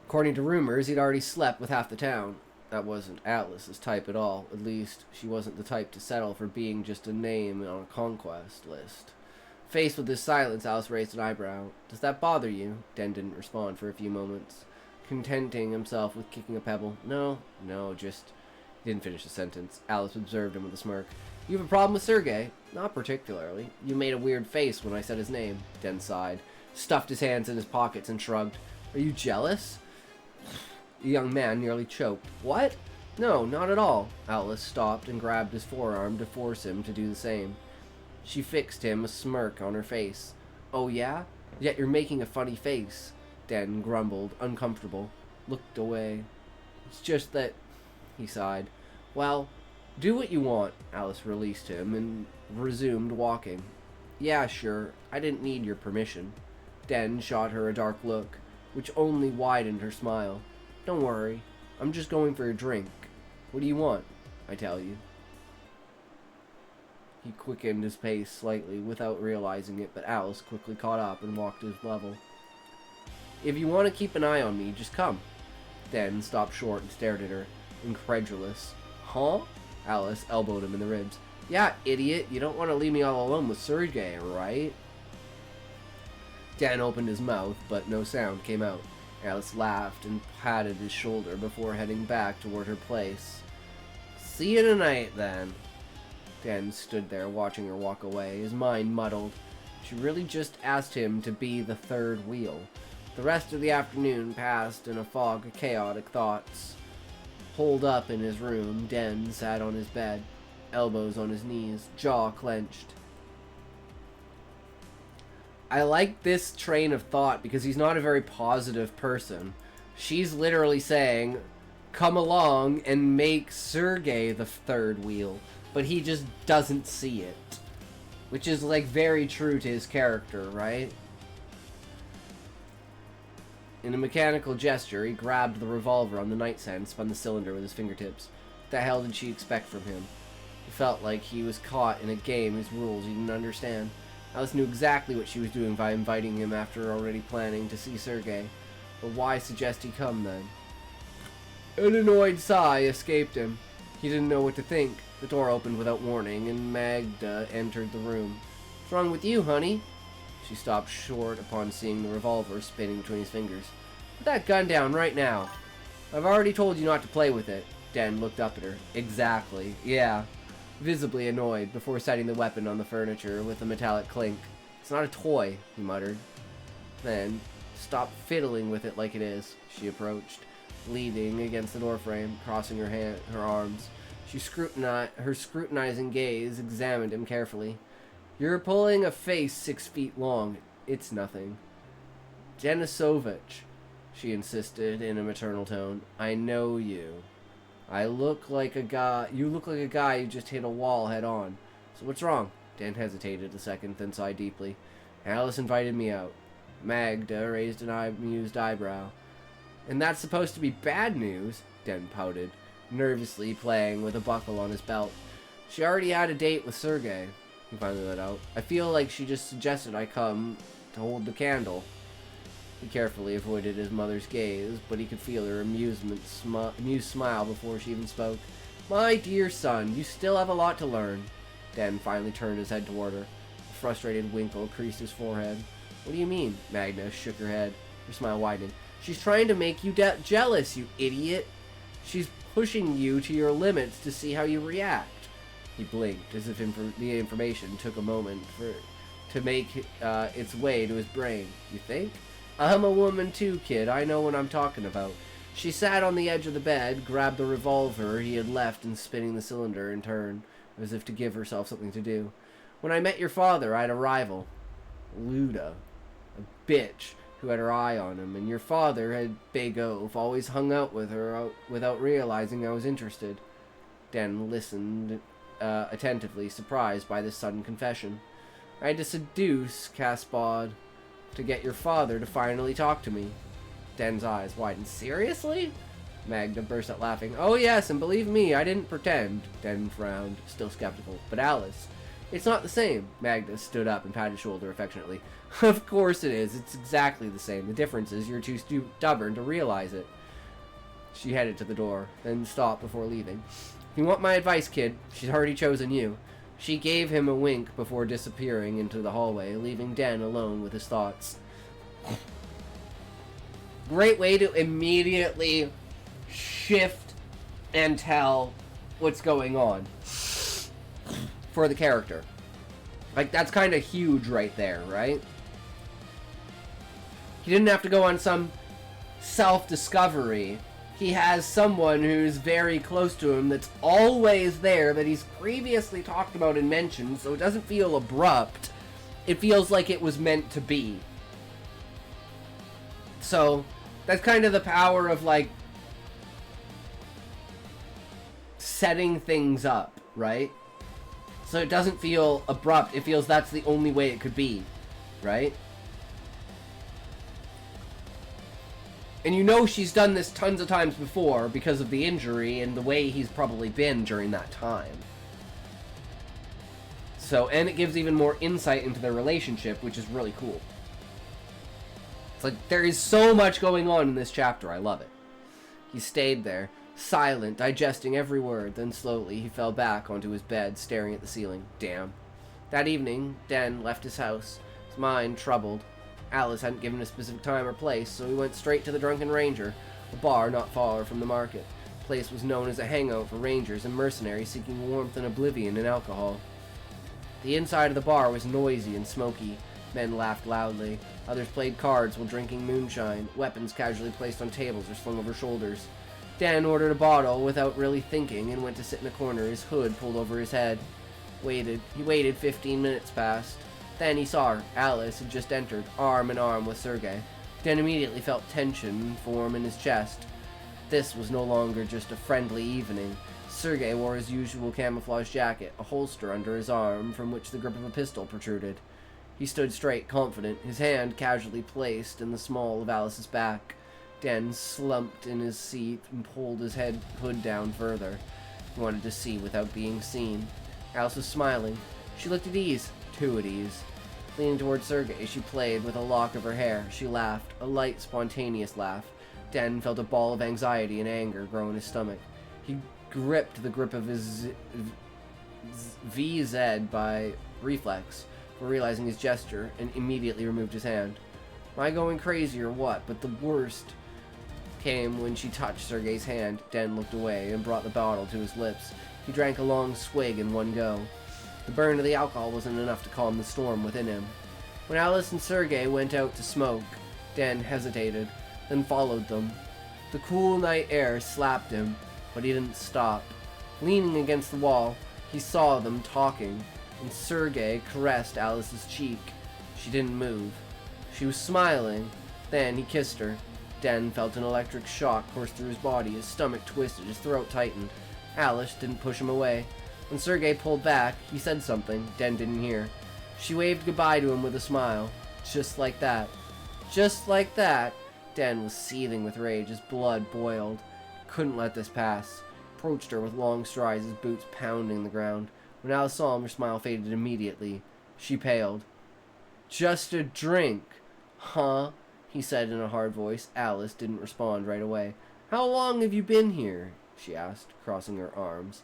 According to rumors, he'd already slept with half the town. That wasn't Atlas's type at all. At least, she wasn't the type to settle for being just a name on a conquest list. Faced with this silence, Alice raised an eyebrow. Does that bother you? Den didn't respond for a few moments, contenting himself with kicking a pebble. No, just... He didn't finish the sentence. Alice observed him with a smirk. You have a problem with Sergey? Not particularly. You made a weird face when I said his name. Den sighed, stuffed his hands in his pockets, and shrugged. Are you jealous? The young man nearly choked. What? No, not at all. Alice stopped and grabbed his forearm to force him to do the same. She fixed him, a smirk on her face. Oh yeah? Yet you're making a funny face. Den grumbled, uncomfortable, looked away. It's just that... He sighed. Well, do what you want. Alice released him and resumed walking. Yeah, sure. I didn't need your permission. Den shot her a dark look, which only widened her smile. Don't worry. I'm just going for a drink. What do you want? I tell you. He quickened his pace slightly without realizing it, but Alice quickly caught up and walked his level. If you want to keep an eye on me, just come. Den stopped short and stared at her, incredulous. Huh? Alice elbowed him in the ribs. Yeah, idiot. You don't want to leave me all alone with Sergey, right? Dan opened his mouth, but no sound came out. Alice laughed and patted his shoulder before heading back toward her place. See you tonight, then. Dan stood there watching her walk away, his mind muddled. She really just asked him to be the third wheel. The rest of the afternoon passed in a fog of chaotic thoughts. Holed up in his room, Den sat on his bed, elbows on his knees, jaw clenched. I like this train of thought because he's not a very positive person. She's literally saying, come along and make Sergey the third wheel, but he just doesn't see it. Which is, like, very true to his character, right? In a mechanical gesture, he grabbed the revolver on the nightstand and spun the cylinder with his fingertips. What the hell did she expect from him? He felt like he was caught in a game whose rules he didn't understand. Alice knew exactly what she was doing by inviting him after already planning to see Sergey. But why suggest he come, then? An annoyed sigh escaped him. He didn't know what to think. The door opened without warning, and Magda entered the room. What's wrong with you, honey? She stopped short upon seeing the revolver spinning between his fingers. Put that gun down right now. I've already told you not to play with it. Dan looked up at her. Exactly. Yeah. Visibly annoyed before setting the weapon on the furniture with a metallic clink. It's not a toy, he muttered. Then, stop fiddling with it like it is. She approached, leaning against the doorframe, crossing her arms. Her scrutinizing gaze examined him carefully. You're pulling a face 6 feet long. It's nothing. Denisovich, she insisted in a maternal tone. I know you. You look like a guy who just hit a wall head on. So what's wrong? Dan hesitated a second, then sighed deeply. Alice invited me out. Magda raised an amused eyebrow. And that's supposed to be bad news? Dan pouted, nervously playing with a buckle on his belt. She already had a date with Sergey. He finally let out. I feel like she just suggested I come to hold the candle. He carefully avoided his mother's gaze, but he could feel her amused smile before she even spoke. My dear son, you still have a lot to learn. Dan finally turned his head toward her. A frustrated winkle creased his forehead. What do you mean? Magda shook her head, her smile widening. She's trying to make you jealous, you idiot. She's pushing you to your limits to see how you react. He blinked, as if the information took a moment to make its way to his brain. You think? I'm a woman too, kid. I know what I'm talking about. She sat on the edge of the bed, grabbed the revolver he had left and spinning the cylinder in turn, as if to give herself something to do. When I met your father, I had a rival. Luda. A bitch who had her eye on him, and your father had Big Oaf always hung out with her without realizing I was interested. Den listened attentively, surprised by this sudden confession. I had to seduce Caspod to get your father to finally talk to me. Den's eyes widened. Seriously? Magda burst out laughing. Oh yes, and believe me, I didn't pretend. Den frowned, still skeptical. But Alice, it's not the same. Magda stood up and patted his shoulder affectionately. Of course it is. It's exactly the same. The difference is you're too stubborn to realize it. She headed to the door, then stopped before leaving. If you want my advice, kid, she's already chosen you. She gave him a wink before disappearing into the hallway, leaving Den alone with his thoughts. Great way to immediately shift and tell what's going on for the character. Like, that's kind of huge right there, right? He didn't have to go on some self-discovery. He has someone who's very close to him that's always there, that he's previously talked about and mentioned, so it doesn't feel abrupt. It feels like it was meant to be. So, that's kind of the power of, like, setting things up, right? So it doesn't feel abrupt. It feels that's the only way it could be, right? And you know she's done this tons of times before because of the injury and the way he's probably been during that time. So, and it gives even more insight into their relationship, which is really cool. It's like, there is so much going on in this chapter. I love it. He stayed there, silent, digesting every word. Then slowly he fell back onto his bed, staring at the ceiling. Damn. That evening, Den left his house, his mind troubled. Alice hadn't given a specific time or place, so he went straight to the Drunken Ranger, a bar not far from the market. The place was known as a hangout for rangers and mercenaries seeking warmth and oblivion in alcohol. The inside of the bar was noisy and smoky. Men laughed loudly. Others played cards while drinking moonshine, weapons casually placed on tables or slung over shoulders. Dan ordered a bottle without really thinking and went to sit in a corner, his hood pulled over his head. He waited 15 minutes past. Then he saw her. Alice had just entered, arm in arm with Sergei. Dan immediately felt tension form in his chest. This was no longer just a friendly evening. Sergei wore his usual camouflage jacket, a holster under his arm from which the grip of a pistol protruded. He stood straight, confident, his hand casually placed in the small of Alice's back. Dan slumped in his seat and pulled his hood down further. He wanted to see without being seen. Alice was smiling. She looked at ease, too at ease. Leaning towards Sergei, she played with a lock of her hair. She laughed, a light, spontaneous laugh. Den felt a ball of anxiety and anger grow in his stomach. He gripped the grip of his VZ by reflex, for realizing his gesture, and immediately removed his hand. Am I going crazy or what? But the worst came when she touched Sergei's hand. Den looked away and brought the bottle to his lips. He drank a long swig in one go. The burn of the alcohol wasn't enough to calm the storm within him. When Alice and Sergei went out to smoke, Den hesitated, then followed them. The cool night air slapped him, but he didn't stop. Leaning against the wall, he saw them talking, and Sergei caressed Alice's cheek. She didn't move. She was smiling. Then he kissed her. Den felt an electric shock course through his body. His stomach twisted, his throat tightened. Alice didn't push him away. When Sergei pulled back, he said something Den didn't hear. She waved goodbye to him with a smile. Just like that. Just like that. Den was seething with rage. His blood boiled. Couldn't let this pass. Approached her with long strides, his boots pounding the ground. When Alice saw him, her smile faded immediately. She paled. Just a drink. Huh? He said in a hard voice. Alice didn't respond right away. How long have you been here? She asked, crossing her arms.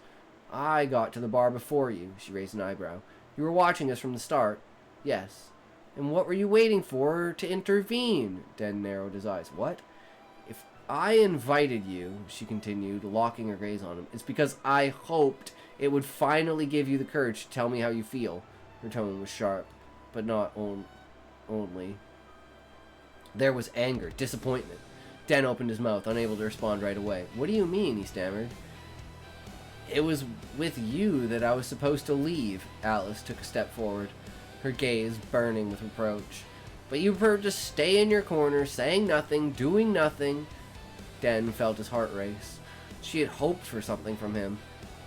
I got to the bar before you. She raised an eyebrow. You were watching us from the start. Yes. And what were you waiting for to intervene? Den narrowed his eyes. What? If I invited you, she continued, locking her gaze on him, it's because I hoped it would finally give you the courage to tell me how you feel. Her tone was sharp, but not only. There was anger, disappointment. Den opened his mouth, unable to respond right away. What do you mean? He stammered. It was with you that I was supposed to leave. Alice took a step forward, her gaze burning with reproach. But you prefer to stay in your corner, saying nothing, doing nothing. Den felt his heart race. She had hoped for something from him.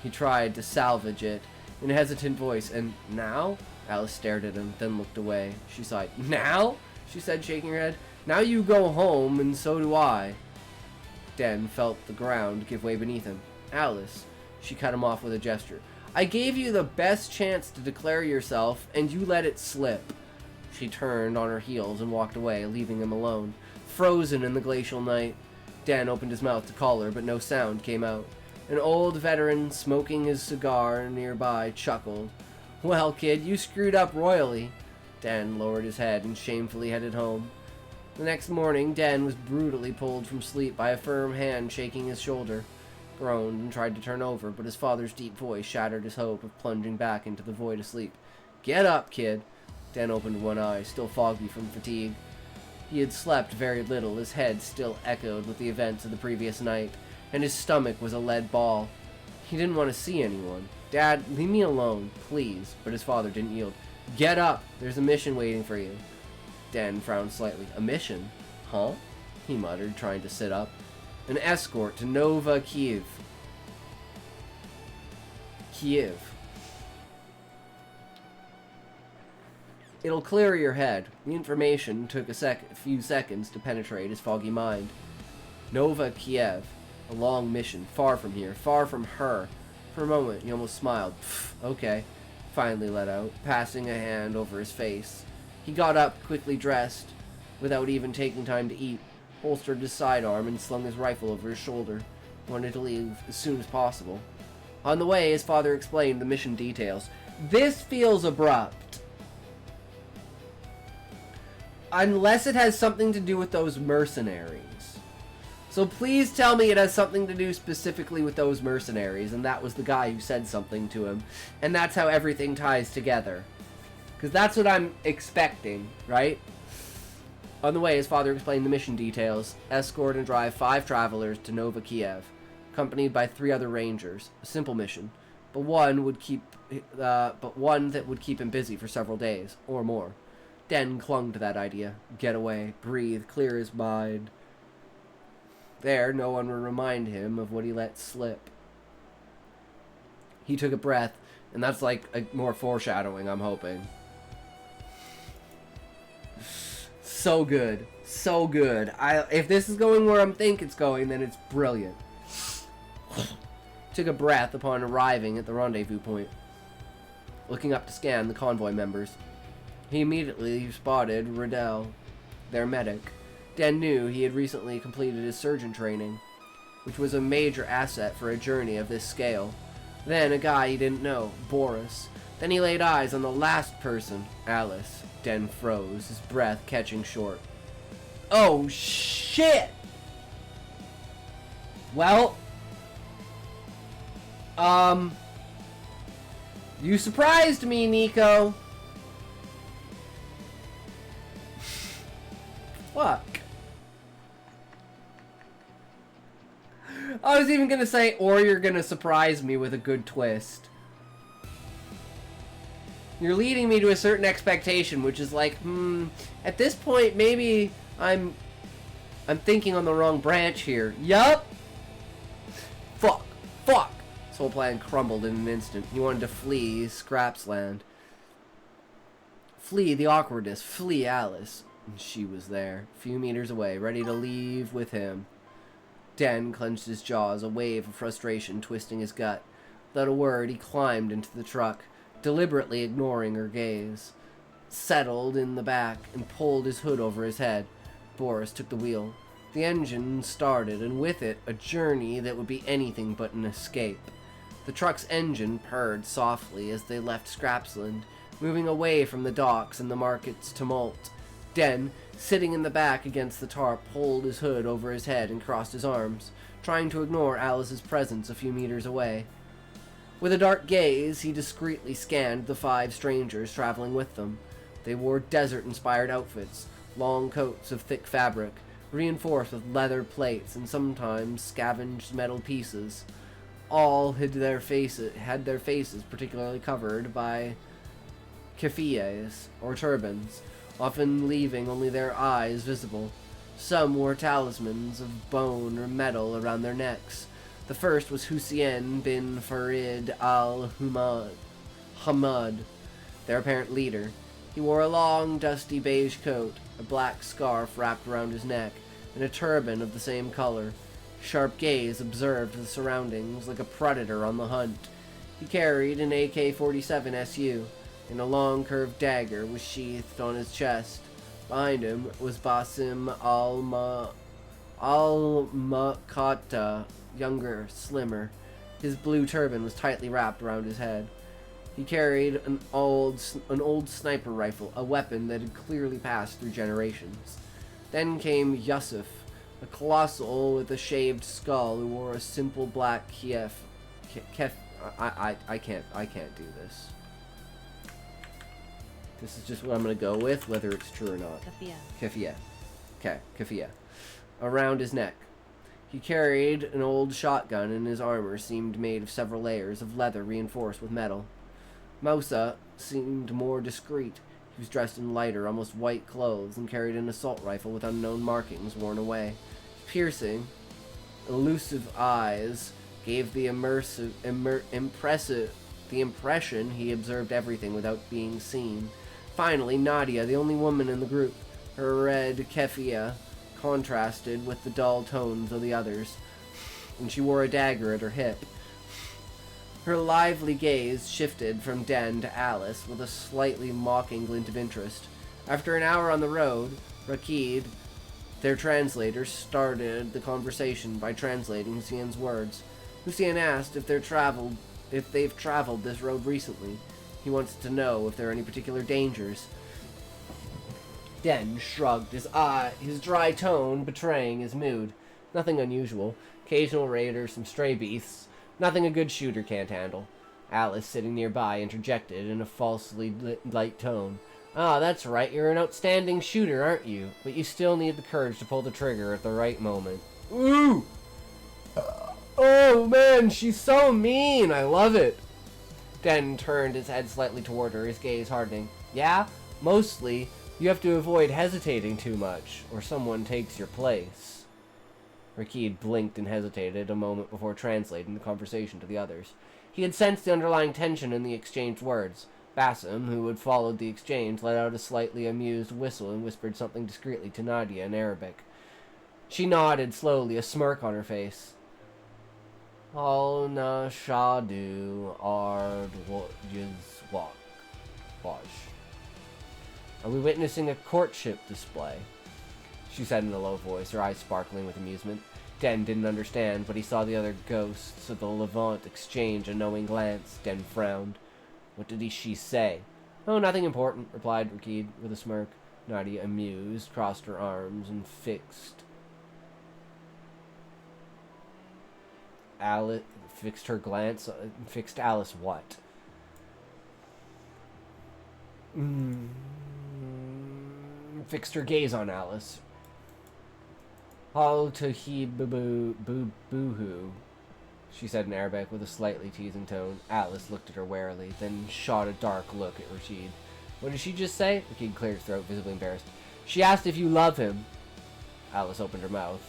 He tried to salvage it in a hesitant voice, and now? Alice stared at him, then looked away. She sighed. Now? She said, shaking her head. Now you go home, and so do I. Den felt the ground give way beneath him. Alice, she cut him off with a gesture. I gave you the best chance to declare yourself, and you let it slip. She turned on her heels and walked away, leaving him alone, frozen in the glacial night. Den opened his mouth to call her, but no sound came out. An old veteran, smoking his cigar nearby, chuckled. Well, kid, you screwed up royally. Den lowered his head and shamefully headed home. The next morning, Den was brutally pulled from sleep by a firm hand shaking his shoulder. Groaned and tried to turn over, but his father's deep voice shattered his hope of plunging back into the void of sleep. Get up, kid. Den opened one eye, still foggy from fatigue. He had slept very little, his head still echoed with the events of the previous night, and his stomach was a lead ball. He didn't want to see anyone. Dad, leave me alone, please. But his father didn't yield. Get up! There's a mission waiting for you. Den frowned slightly. A mission? Huh? He muttered, trying to sit up. An escort to Nova Kiev. Kiev. It'll clear your head. The information took a few seconds to penetrate his foggy mind. Nova Kiev. A long mission, far from here, far from her. For a moment, he almost smiled. Pfft, okay. Finally let out, passing a hand over his face. He got up, quickly dressed, without even taking time to eat, holstered his sidearm, and slung his rifle over his shoulder. Wanted to leave as soon as possible. On the way, his father explained the mission details. This feels abrupt. Unless it has something to do with those mercenaries. So please tell me it has something to do specifically with those mercenaries, and that was the guy who said something to him, and that's how everything ties together. Because that's what I'm expecting, right? On the way, his father explained the mission details. Escort and drive 5 travelers to Nova Kiev, accompanied by 3 other rangers. A simple mission, but one that would keep him busy for several days, or more. Den clung to that idea. Get away, breathe, clear his mind. There, no one would remind him of what he let slip. He took a breath, and that's like a more foreshadowing, I'm hoping. So good. So good. If this is going where I think it's going, then it's brilliant. Took a breath upon arriving at the rendezvous point. Looking up to scan the convoy members. He immediately spotted Riddell, their medic. Den knew he had recently completed his surgeon training, which was a major asset for a journey of this scale. Then a guy he didn't know, Boris. Then he laid eyes on the last person, Alice. Den froze, his breath catching short. Oh, shit! Well, you surprised me, Nico. Fuck. I was even gonna say, or you're gonna surprise me with a good twist. You're leading me to a certain expectation, which is like, at this point, maybe I'm thinking on the wrong branch here. Yup! Fuck! Fuck! His whole plan crumbled in an instant. He wanted to flee Scrapsland. Flee the awkwardness. Flee Alice. And she was there, a few meters away, ready to leave with him. Den clenched his jaws, a wave of frustration twisting his gut. Without a word, he climbed into the truck, deliberately ignoring her gaze. Settled in the back and pulled his hood over his head. Boris took the wheel. The engine started, and with it, a journey that would be anything but an escape. The truck's engine purred softly as they left Scrapsland, moving away from the docks and the market's tumult. Den, sitting in the back against the tarp, pulled his hood over his head and crossed his arms, trying to ignore Alice's presence a few meters away. With a dark gaze, he discreetly scanned the 5 strangers traveling with them. They wore desert-inspired outfits, long coats of thick fabric, reinforced with leather plates and sometimes scavenged metal pieces. All had their faces particularly covered by keffiyehs, or turbans. often leaving only their eyes visible. Some wore talismans of bone or metal around their necks. The first was Hussein bin Farid al-Hamad, their apparent leader. He wore a long, dusty beige coat, a black scarf wrapped around his neck, and a turban of the same color. Sharp gaze observed the surroundings like a predator on the hunt. He carried an AK-47 SU, and a long curved dagger was sheathed on his chest. Behind him was Basim al-Makata, younger, slimmer. His blue turban was tightly wrapped around his head. He carried an old sniper rifle, a weapon that had clearly passed through generations. Then came Yusuf, a colossal with a shaved skull who wore a simple black I can't do this. This is just what I'm gonna go with, whether it's true or not. Kafia. Okay, Kafia. Around his neck. He carried an old shotgun, and his armor seemed made of several layers of leather reinforced with metal. Moussa seemed more discreet. He was dressed in lighter, almost white clothes, and carried an assault rifle with unknown markings worn away. Piercing, elusive eyes gave the impression he observed everything without being seen. Finally, Nadia, the only woman in the group. Her red keffiyeh contrasted with the dull tones of the others, and she wore a dagger at her hip. Her lively gaze shifted from Den to Alice with a slightly mocking glint of interest. After an hour on the road, Rakid, their translator, started the conversation by translating Hussein's words. Hussein asked if they've traveled this road recently. He wants to know if there are any particular dangers. Den shrugged, his dry tone betraying his mood. Nothing unusual. Occasional raiders, some stray beasts. Nothing a good shooter can't handle. Alice, sitting nearby, interjected in a falsely light tone. Ah, that's right, you're an outstanding shooter, aren't you? But you still need the courage to pull the trigger at the right moment. Ooh! Oh man, she's so mean! I love it! Den turned his head slightly toward her, his gaze hardening. Yeah? Mostly, you have to avoid hesitating too much, or someone takes your place. Rakid blinked and hesitated a moment before translating the conversation to the others. He had sensed the underlying tension in the exchanged words. Basim, who had followed the exchange, let out a slightly amused whistle and whispered something discreetly to Nadia in Arabic. She nodded slowly, a smirk on her face. Al-na shadu ard jizwak. Are we witnessing a courtship display? She said in a low voice, her eyes sparkling with amusement. Den didn't understand, but he saw the other ghosts of the Levant exchange a knowing glance. Den frowned. What did she say? Oh, nothing important, replied Rakid with a smirk. Nadia, amused, crossed her arms and fixed her glance. Fixed Alice what? Fixed her gaze on Alice. Hal tahib boo-hoo, she said in Arabic with a slightly teasing tone. Alice looked at her warily, then shot a dark look at Rashid. What did she just say? Rashid cleared his throat, visibly embarrassed. She asked if you love him. Alice opened her mouth,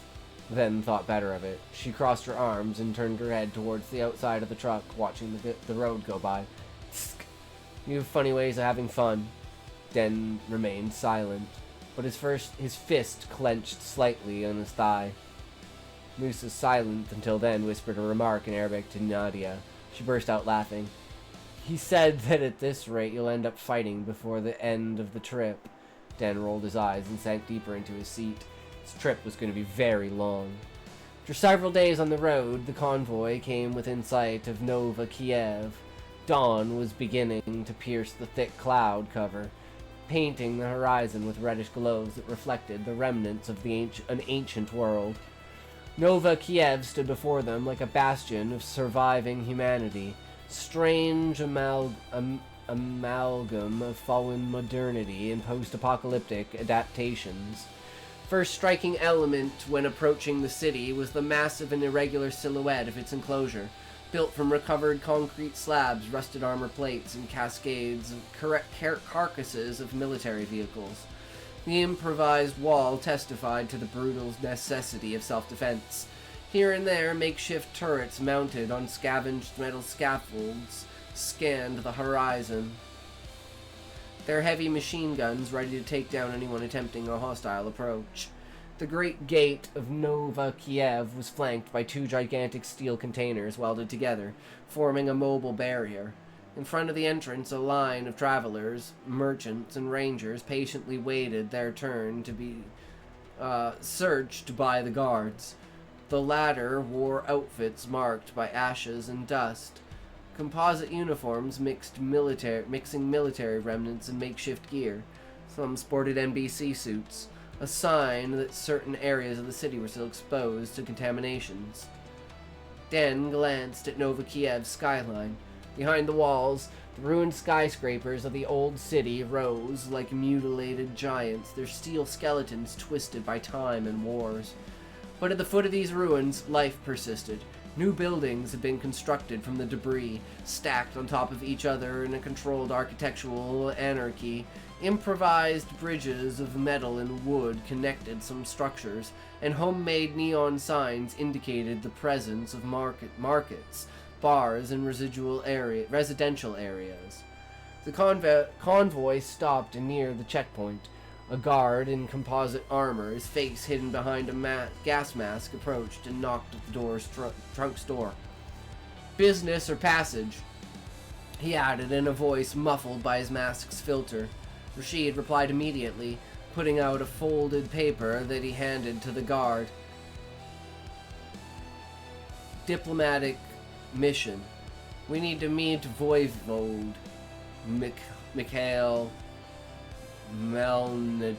then thought better of it. She crossed her arms and turned her head towards the outside of the truck, watching the road go by. Tsk. You have funny ways of having fun. Den remained silent, but his fist clenched slightly on his thigh. Musa, silent until then, whispered a remark in Arabic to Nadia. She burst out laughing. He said that at this rate you'll end up fighting before the end of the trip. Den rolled his eyes and sank deeper into his seat. His trip was going to be very long. After several days on the road, the convoy came within sight of Nova Kiev. Dawn was beginning to pierce the thick cloud cover, painting the horizon with reddish glows that reflected the remnants of an ancient world. Nova Kiev stood before them like a bastion of surviving humanity, strange amalgam of fallen modernity and post-apocalyptic adaptations. First striking element when approaching the city was the massive and irregular silhouette of its enclosure, built from recovered concrete slabs, rusted armor plates, and cascades of carcasses of military vehicles. The improvised wall testified to the brutal necessity of self-defense. Here and there, makeshift turrets mounted on scavenged metal scaffolds scanned the horizon, their heavy machine guns ready to take down anyone attempting a hostile approach. The great gate of Nova Kiev was flanked by 2 gigantic steel containers welded together, forming a mobile barrier. In front of the entrance, a line of travelers, merchants, and rangers patiently waited their turn to be searched by the guards. The latter wore outfits marked by ashes and dust. Composite uniforms mixing military remnants and makeshift gear. Some sported NBC suits, a sign that certain areas of the city were still exposed to contaminations. Den glanced at Nova Kiev's skyline. Behind the walls, the ruined skyscrapers of the old city rose like mutilated giants, their steel skeletons twisted by time and wars. But at the foot of these ruins, life persisted. New buildings had been constructed from the debris, stacked on top of each other in a controlled architectural anarchy. Improvised bridges of metal and wood connected some structures, and homemade neon signs indicated the presence of markets, bars, and residential areas. The convoy stopped near the checkpoint. A guard in composite armor, his face hidden behind a gas mask, approached and knocked at the door's trunk's door. "Business or passage?" he added in a voice muffled by his mask's filter. Rashid replied immediately, putting out a folded paper that he handed to the guard. "Diplomatic mission. We need to meet Voivode Mikhail Melnichekov.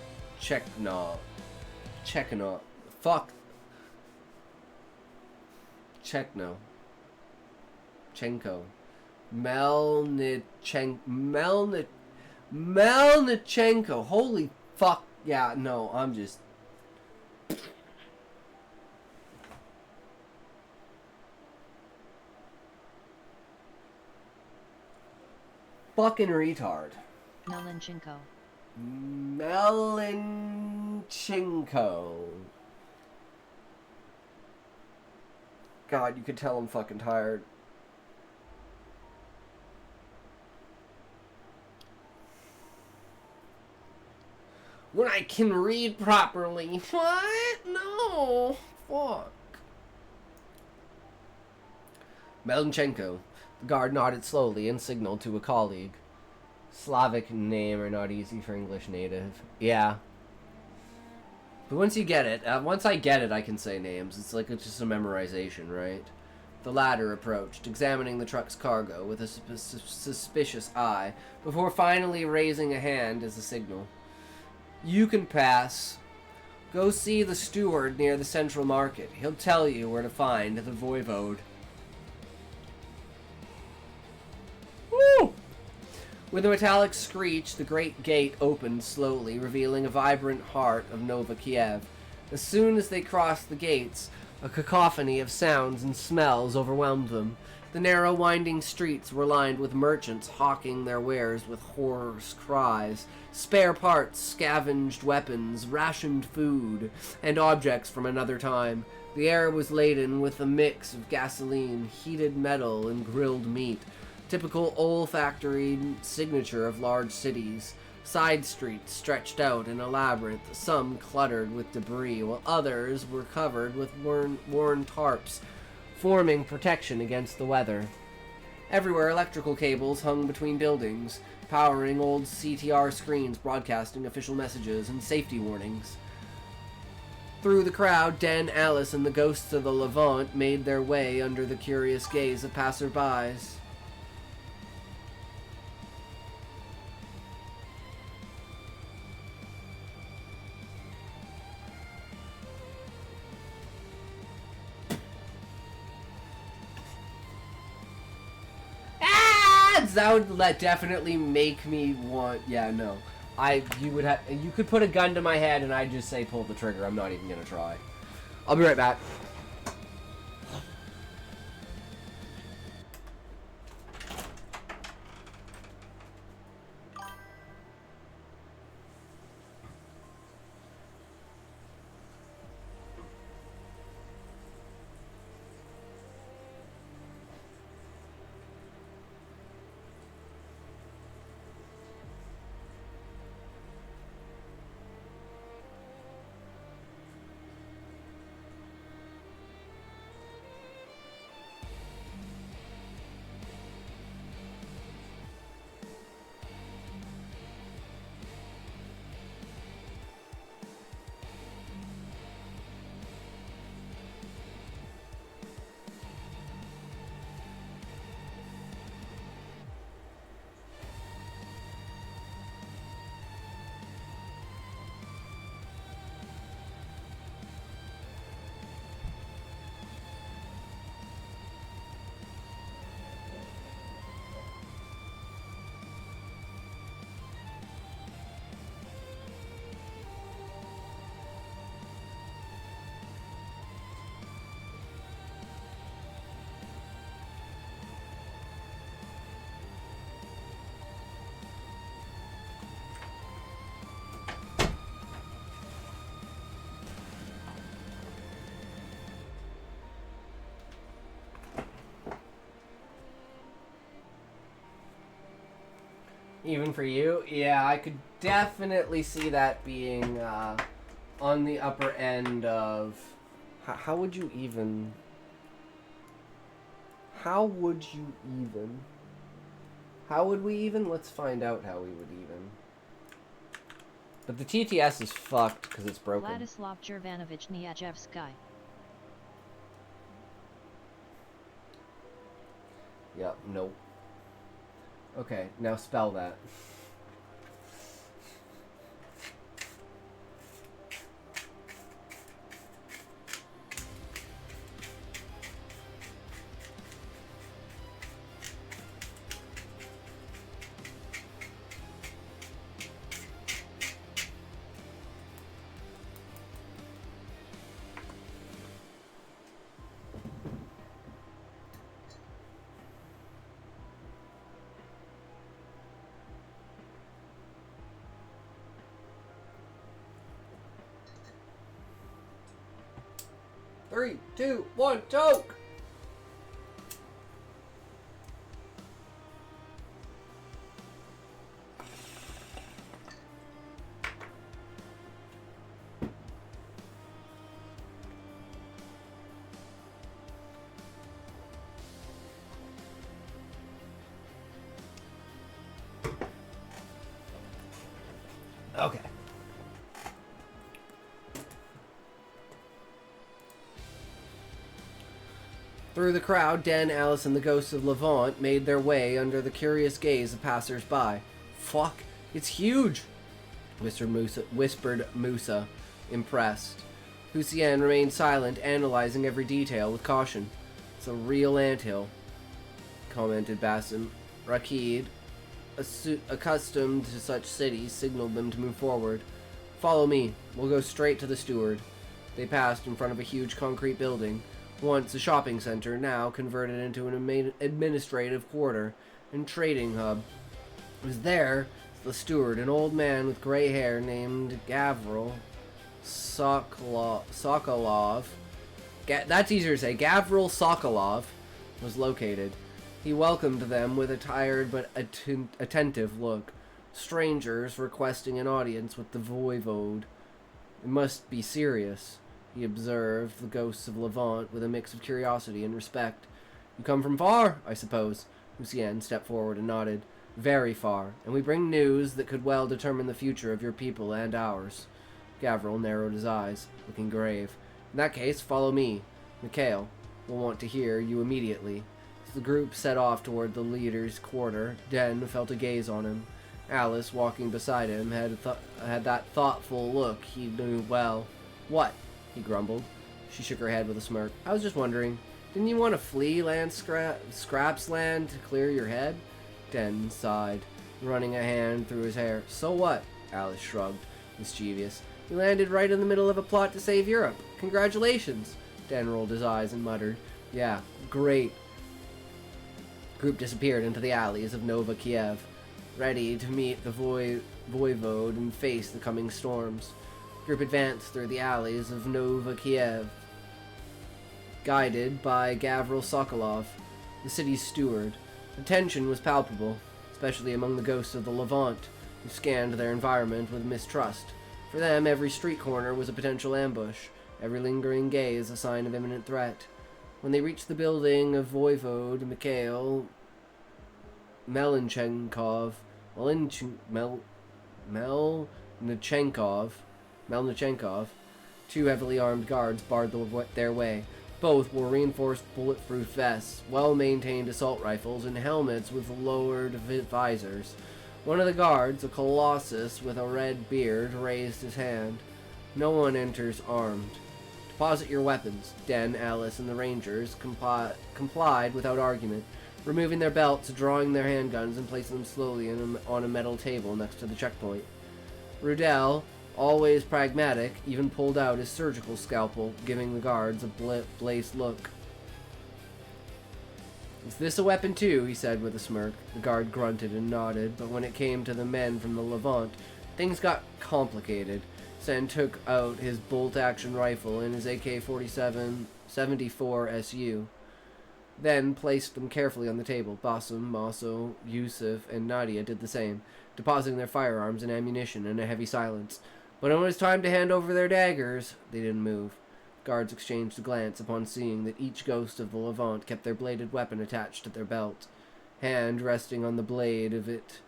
Fuck. Chekno. Chenko. Melnichenko. Holy fuck. Yeah, no, I'm just... fucking retard. Melenchenko. Melenchenko. God, you could tell I'm fucking tired. When I can read properly. What? No. Fuck. Melenchenko. The guard nodded slowly and signaled to a colleague. Slavic name are not easy for English native. Yeah. But once you get it, once I get it, I can say names. It's like it's just a memorization, right? The latter approached, examining the truck's cargo with a suspicious eye, before finally raising a hand as a signal. "You can pass. Go see the steward near the central market. He'll tell you where to find the Voivode." Woo! With a metallic screech, the great gate opened slowly, revealing a vibrant heart of Nova Kiev. As soon as they crossed the gates, a cacophony of sounds and smells overwhelmed them. The narrow, winding streets were lined with merchants hawking their wares with hoarse cries. Spare parts, scavenged weapons, rationed food, and objects from another time. The air was laden with a mix of gasoline, heated metal, and grilled meat. Typical olfactory signature of large cities. Side streets stretched out in a labyrinth, some cluttered with debris, while others were covered with worn tarps, forming protection against the weather. Everywhere electrical cables hung between buildings, powering old CTR screens broadcasting official messages and safety warnings. Through the crowd, Den, Alice, and the ghosts of the Levant made their way under the curious gaze of passerbys. That would definitely make me want... Yeah, no. You could put a gun to my head and I'd just say pull the trigger. I'm not even gonna try. I'll be right back. Even for you? Yeah, I could definitely see that being on the upper end of... How would you even... How would you even? How would we even? Let's find out how we would even. But the TTS is fucked because it's broken. Vladislav Jervanovich Niajevsky. Yep, nope. Okay, now spell that. Three, two, one, choke! Okay. Through the crowd, Den, Alice, and the ghosts of Levant made their way under the curious gaze of passers-by. Fuck, it's huge! Whispered Musa, impressed. Hussein remained silent, analyzing every detail with caution. It's a real anthill, commented Basim. Rakid, accustomed to such cities, signaled them to move forward. Follow me. We'll go straight to the steward. They passed in front of a huge concrete building, once a shopping center, now converted into an administrative quarter and trading hub. It was there the steward, an old man with gray hair named Gavril Sokolov. That's easier to say. Gavril Sokolov was located. He welcomed them with a tired but attentive look. Strangers requesting an audience with the voivode. It must be serious, he observed the ghosts of Levant with a mix of curiosity and respect. You come from far, I suppose? Lucien stepped forward and nodded. Very far, and we bring news that could well determine the future of your people and ours. Gavril narrowed his eyes, looking grave. In that case, follow me. Mikhail will want to hear you immediately. As the group set off toward the leader's quarter, Den felt a gaze on him. Alice, walking beside him, had that thoughtful look he knew well. What? He grumbled. She shook her head with a smirk. I was just wondering, didn't you want to flee Scraps Land to clear your head? Den sighed, running a hand through his hair. So what? Alice shrugged, mischievous. You landed right in the middle of a plot to save Europe. Congratulations. Den rolled his eyes and muttered. Yeah, great. Group disappeared into the alleys of Nova Kiev, ready to meet the voivode and face the coming storms. Group advanced through the alleys of Nova Kiev, guided by Gavril Sokolov, the city's steward. The tension was palpable, especially among the ghosts of the Levant, who scanned their environment with mistrust. For them, every street corner was a potential ambush, every lingering gaze a sign of imminent threat. When they reached the building of Voivode Mikhail Melnichenkov, two heavily armed guards barred their way. Both wore reinforced bulletproof vests, well-maintained assault rifles, and helmets with lowered visors. One of the guards, a colossus with a red beard, raised his hand. No one enters armed. Deposit your weapons. Den, Alice, and the Rangers complied without argument, removing their belts, drawing their handguns, and placing them slowly on a metal table next to the checkpoint. Rudel, always pragmatic, even pulled out his surgical scalpel, giving the guards a blaze look. Is this a weapon too? He said with a smirk. The guard grunted and nodded, but when it came to the men from the Levant, things got complicated. Sen took out his bolt-action rifle and his AK-47 74 SU. then placed them carefully on the table. Basim, Maso, Yusuf, and Nadia did the same, depositing their firearms and ammunition in a heavy silence. But when it was time to hand over their daggers, they didn't move. Guards exchanged a glance upon seeing that each ghost of the Levant kept their bladed weapon attached to their belt, hand resting on the blade of it,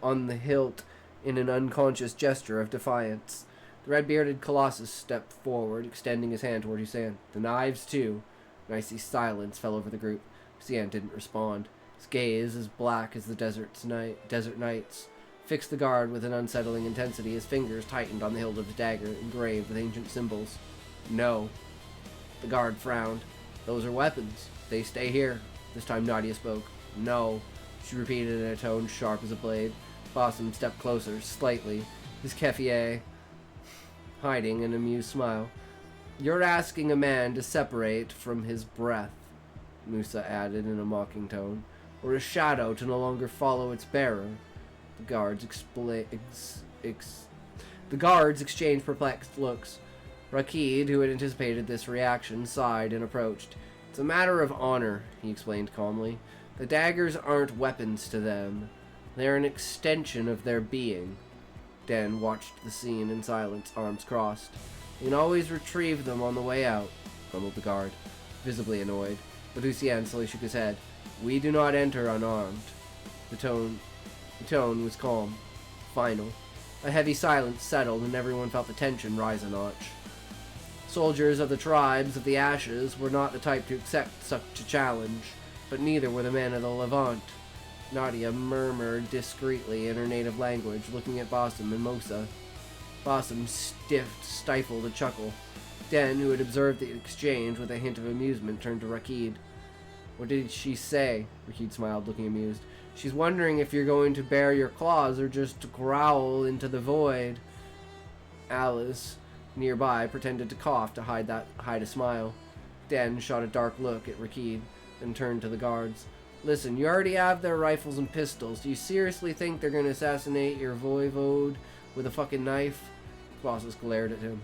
on the hilt, in an unconscious gesture of defiance. The red-bearded Colossus stepped forward, extending his hand toward Hussein. The knives, too. An icy silence fell over the group. Hussein didn't respond. His gaze, as black as the desert night's, fixed the guard with an unsettling intensity. His fingers tightened on the hilt of his dagger, engraved with ancient symbols. No. The guard frowned. Those are weapons. They stay here. This time Nadia spoke. No. She repeated in a tone sharp as a blade. Basim stepped closer, slightly, his keffieh hiding an amused smile. You're asking a man to separate from his breath, Musa added in a mocking tone, or a shadow to no longer follow its bearer. The guards exchanged perplexed looks. Rakid, who had anticipated this reaction, sighed and approached. It's a matter of honor, he explained calmly. The daggers aren't weapons to them. They're an extension of their being. Den watched the scene in silence, arms crossed. You can always retrieve them on the way out, grumbled the guard, visibly annoyed. But Lucien slowly shook his head. We do not enter unarmed. The tone was calm, final. A heavy silence settled, and everyone felt the tension rise a notch. Soldiers of the tribes of the Ashes were not the type to accept such a challenge, but neither were the men of the Levant. Nadia murmured discreetly in her native language, looking at Basim and Mosa. Basim stifled a chuckle. Den, who had observed the exchange with a hint of amusement, turned to Rakid. What did she say? Rakid smiled, looking amused. She's wondering if you're going to bare your claws or just growl into the void. Alice, nearby, pretended to cough to hide a smile. Den shot a dark look at Rakid, then turned to the guards. Listen, you already have their rifles and pistols. Do you seriously think they're going to assassinate your voivode with a fucking knife? Colossus glared at him.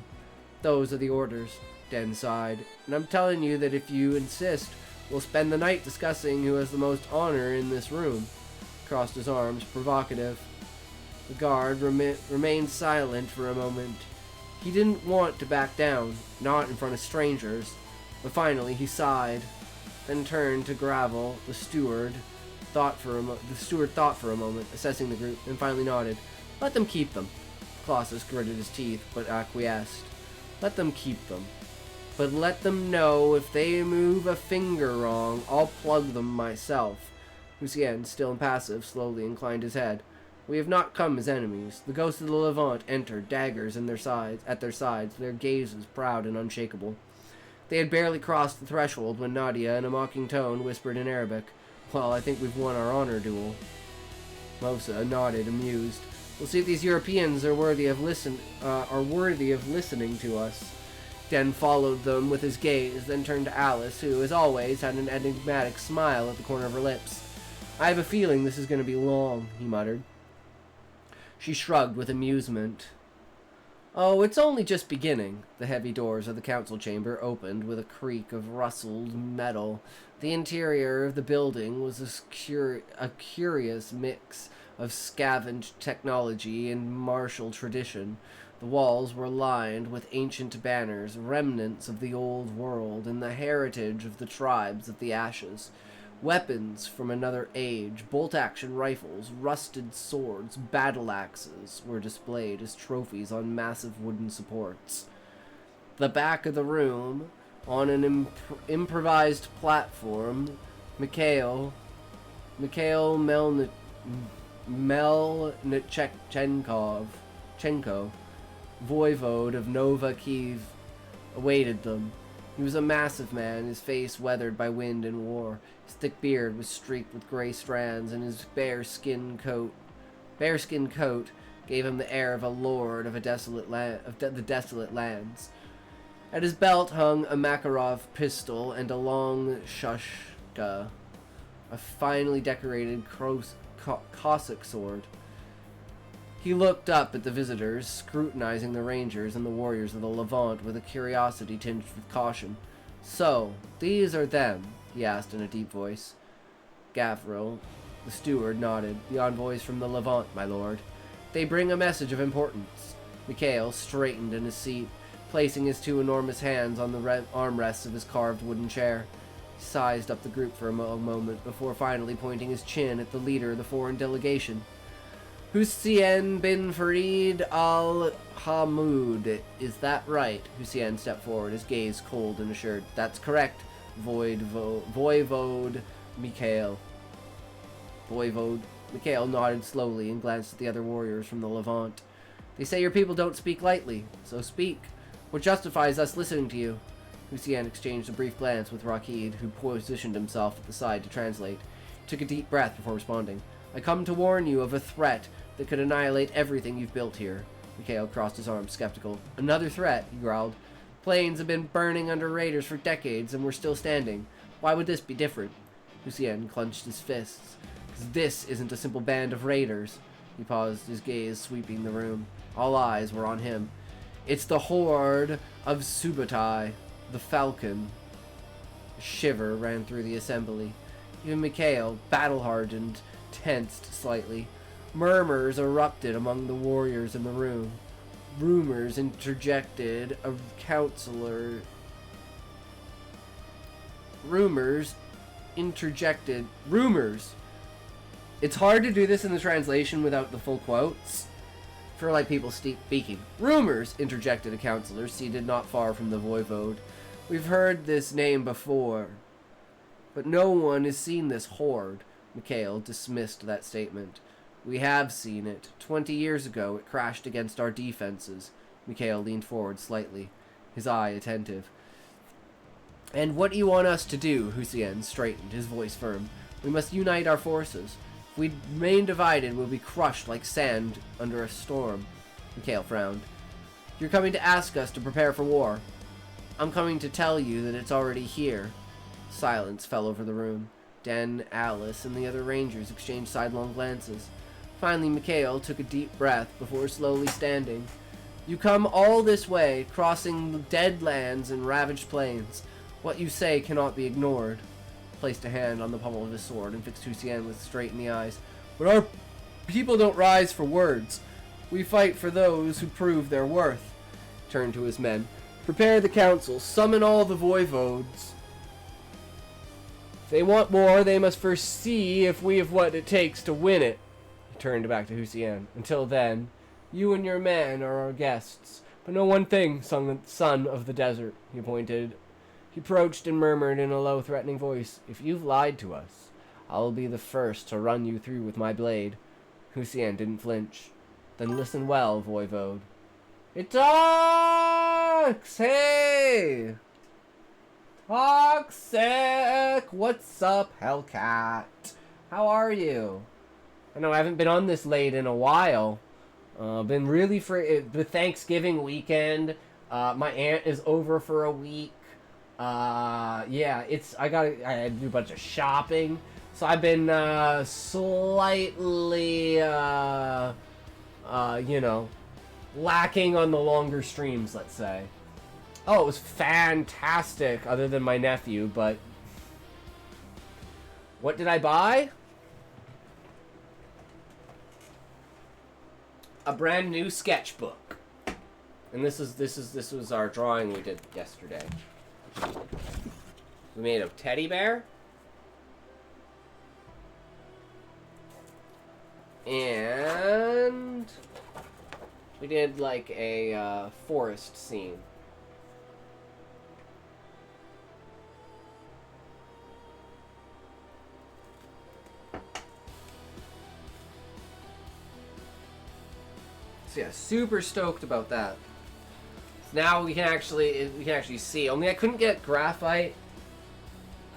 Those are the orders, Den sighed. And I'm telling you that if you insist, we'll spend the night discussing who has the most honor in this room. Crossed his arms, provocative. The guard remained silent for a moment. He didn't want to back down, not in front of strangers. But finally he sighed, then turned to Gravel. The steward thought for a moment, assessing the group, and finally nodded. Let them keep them. Colossus gritted his teeth, but acquiesced. Let them keep them. But let them know if they move a finger wrong, I'll plug them myself. Lucien, still impassive, slowly inclined his head. We have not come as enemies. The ghosts of the Levant entered, daggers at their sides, their gazes proud and unshakable. They had barely crossed the threshold when Nadia, in a mocking tone, whispered in Arabic, Well, I think we've won our honor duel. Mosa nodded, amused. We'll see if these Europeans are worthy of listening to us. Den followed them with his gaze, then turned to Alice, who, as always, had an enigmatic smile at the corner of her lips. I have a feeling this is going to be long, he muttered. She shrugged with amusement. Oh, it's only just beginning. The heavy doors of the council chamber opened with a creak of rustled metal. The interior of the building was a curious mix of scavenged technology and martial tradition. The walls were lined with ancient banners, remnants of the old world and the heritage of the tribes of the Ashes. Weapons from another age, bolt-action rifles, rusted swords, battle axes were displayed as trophies on massive wooden supports. The back of the room, on an improvised platform, Mikhail Melnichenkov, voivode of Nova Kiev, awaited them. He was a massive man, his face weathered by wind and war. His thick beard was streaked with gray strands, and his bearskin coat gave him the air of a lord of the desolate lands. At his belt hung a Makarov pistol and a long shushka, a finely decorated Cossack sword. He looked up at the visitors, scrutinizing the rangers and the warriors of the Levant with a curiosity tinged with caution. So, these are them, he asked in a deep voice. Gavril, the steward, nodded. The envoys from the Levant, my lord. They bring a message of importance. Mikhail straightened in his seat, placing his two enormous hands on the armrests of his carved wooden chair. He sized up the group for a moment before finally pointing his chin at the leader of the foreign delegation. Hussein bin Farid al-Hamoud. Is that right? Hussein stepped forward, his gaze cold and assured. That's correct, Voivode Mikhail. Voivode. Mikhail nodded slowly and glanced at the other warriors from the Levant. They say your people don't speak lightly, so speak. What justifies us listening to you? Hussein exchanged a brief glance with Rakid, who positioned himself at the side to translate. He took a deep breath before responding. I come to warn you of a threat that could annihilate everything you've built here. Mikhail crossed his arms, skeptical. Another threat, he growled. Planes have been burning under raiders for decades, and we're still standing. Why would this be different? Hussein clenched his fists. This isn't a simple band of raiders. He paused, his gaze sweeping the room. All eyes were on him. It's the horde of Subutai, the Falcon. A shiver ran through the assembly. Even Mikhail, battle-hardened, tensed slightly. Murmurs erupted among the warriors in the room. Rumors interjected of counselor... Rumors. It's hard to do this in the translation without the full quotes. For like people speaking. Rumors, interjected a counselor seated not far from the voivode. We've heard this name before. But no one has seen this horde. Mikhail dismissed that statement. We have seen it. 20 years ago, it crashed against our defenses. Mikhail leaned forward slightly, his eye attentive. And what do you want us to do? Hussein straightened, his voice firm. We must unite our forces. If we remain divided, we'll be crushed like sand under a storm. Mikhail frowned. You're coming to ask us to prepare for war. I'm coming to tell you that it's already here. Silence fell over the room. Den, Alice, and the other rangers exchanged sidelong glances. Finally, Mikhail took a deep breath before slowly standing. You come all this way, crossing dead lands and ravaged plains. What you say cannot be ignored. Placed a hand on the pommel of his sword and fixed Hussein with straight in the eyes. But our people don't rise for words. We fight for those who prove their worth. Turned to his men. Prepare the council. Summon all the voivodes. If they want war, they must first see if we have what it takes to win it. He turned back to Hussein. Until then, you and your men are our guests. But know one thing, son of the desert, he pointed. He approached and murmured in a low, threatening voice, If you've lied to us, I'll be the first to run you through with my blade. Hussein didn't flinch. Then listen well, voivode. It talks! Hey! Toxic! What's up, Hellcat? How are you? I know I haven't been on this late in a while. Been really the Thanksgiving weekend. My aunt is over for a week. Yeah, I had to do a bunch of shopping, so I've been slightly lacking on the longer streams, let's say. Oh, it was fantastic, other than my nephew, but what did I buy? A brand new sketchbook. And this was our drawing we did yesterday. We made a teddy bear. And we did like a forest scene. So yeah, super stoked about that. Now we can actually see. Only I couldn't get graphite.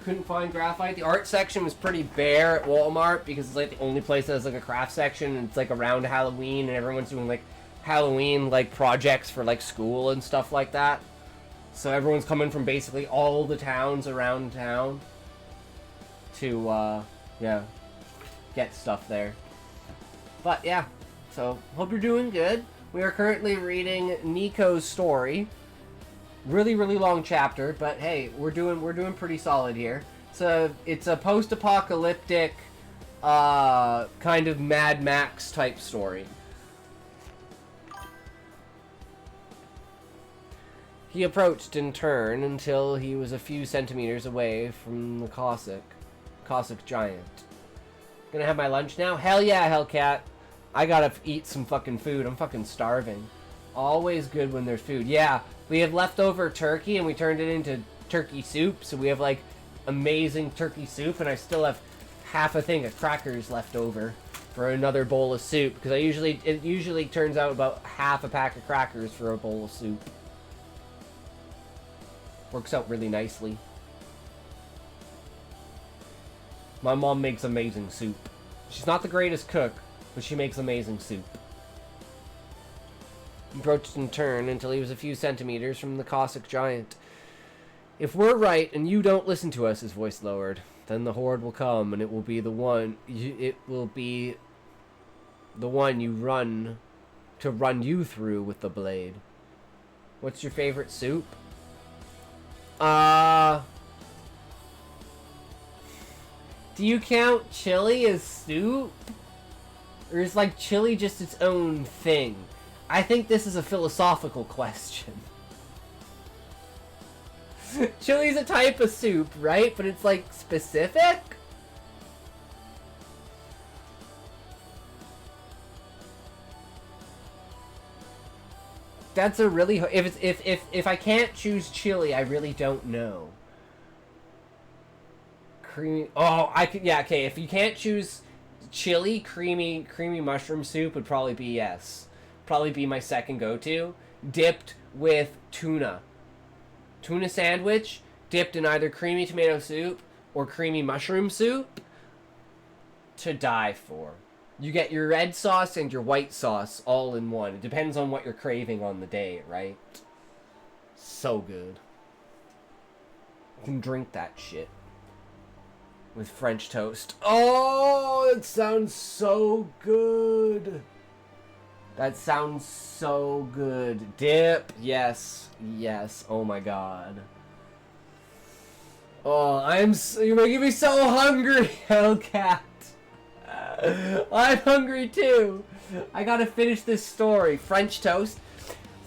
Couldn't find graphite. The art section was pretty bare at Walmart because it's like the only place that has like a craft section, and it's like around Halloween and everyone's doing like Halloween like projects for like school and stuff like that. So everyone's coming from basically all the towns around town to get stuff there. But yeah, so hope you're doing good. We are currently reading Nico's story. Really, really long chapter, but hey, we're doing pretty solid here. It's a post-apocalyptic, kind of Mad Max type story. He approached in turn until he was a few centimeters away from the Cossack giant. Gonna have my lunch now? Hell yeah, Hellcat. I gotta eat some fucking food. I'm fucking starving. Always good when there's food. Yeah, we have leftover turkey and we turned it into turkey soup, so we have like amazing turkey soup, and I still have half a thing of crackers left over for another bowl of soup, because it usually turns out about half a pack of crackers for a bowl of soup. Works out really nicely. My mom makes amazing soup. She's not the greatest cook, but she makes amazing soup. He approached in turn until he was a few centimeters from the Cossack giant. If we're right and you don't listen to us, his voice lowered, then the horde will come, and it will be the one you run you through with the blade. What's your favorite soup? Do you count chili as soup? Or is like chili just its own thing? I think this is a philosophical question. Chili's a type of soup, right? But it's like specific? That's a really if I can't choose chili, I really don't know. Creamy. Oh, I could. Yeah, okay. If you can't choose chili, creamy mushroom soup would probably be yes. Probably be my second go-to, dipped with tuna. Tuna sandwich dipped in either creamy tomato soup or creamy mushroom soup. To die for. You get your red sauce and your white sauce all in one. It depends on what you're craving on the day, right? So good. You can drink that shit with French toast. Oh, it sounds so good. That sounds so good. Dip. Yes. Yes. Oh my god. Oh, you're making me so hungry, Hellcat. I'm hungry too. I gotta finish this story. French toast.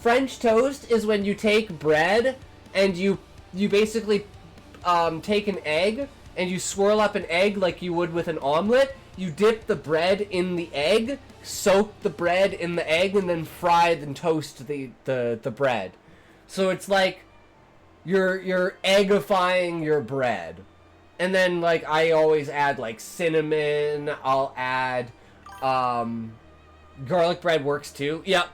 French toast is when you take bread and you basically take an egg and you swirl up an egg like you would with an omelet. You dip the bread in the egg, soak the bread in the egg, and then fry and toast the bread. So it's like you're eggifying your bread. And then, like, I always add, like, cinnamon. I'll add, garlic bread works, too. Yep.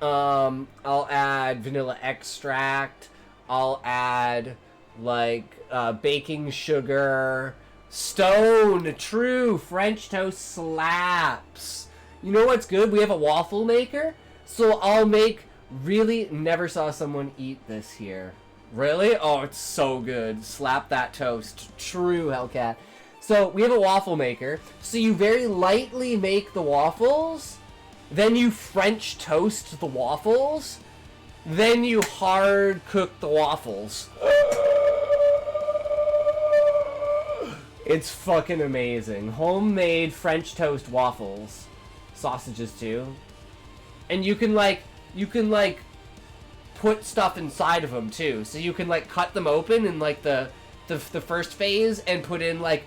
I'll add vanilla extract. I'll add, like, baking sugar. Stone, true. French toast slaps. You know what's good? We have a waffle maker. So I'll make, really, never saw someone eat this here. Really? Oh, it's so good. Slap that toast. True, Hellcat. So, we have a waffle maker. So, you very lightly make the waffles. Then you French toast the waffles. Then you hard cook the waffles. It's fucking amazing. Homemade French toast waffles. Sausages, too. And you can, like... put stuff inside of them too, so you can like cut them open in like the first phase and put in like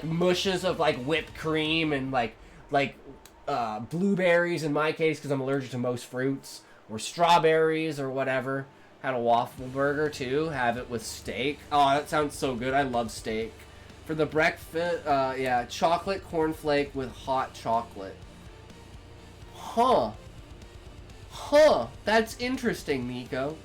mushes of like whipped cream and like blueberries in my case because I'm allergic to most fruits, or strawberries or whatever. Had a waffle burger too. Have it with steak. Oh, that sounds so good. I love steak. For the breakfast, yeah, chocolate cornflake with hot chocolate. Huh, that's interesting, Nico.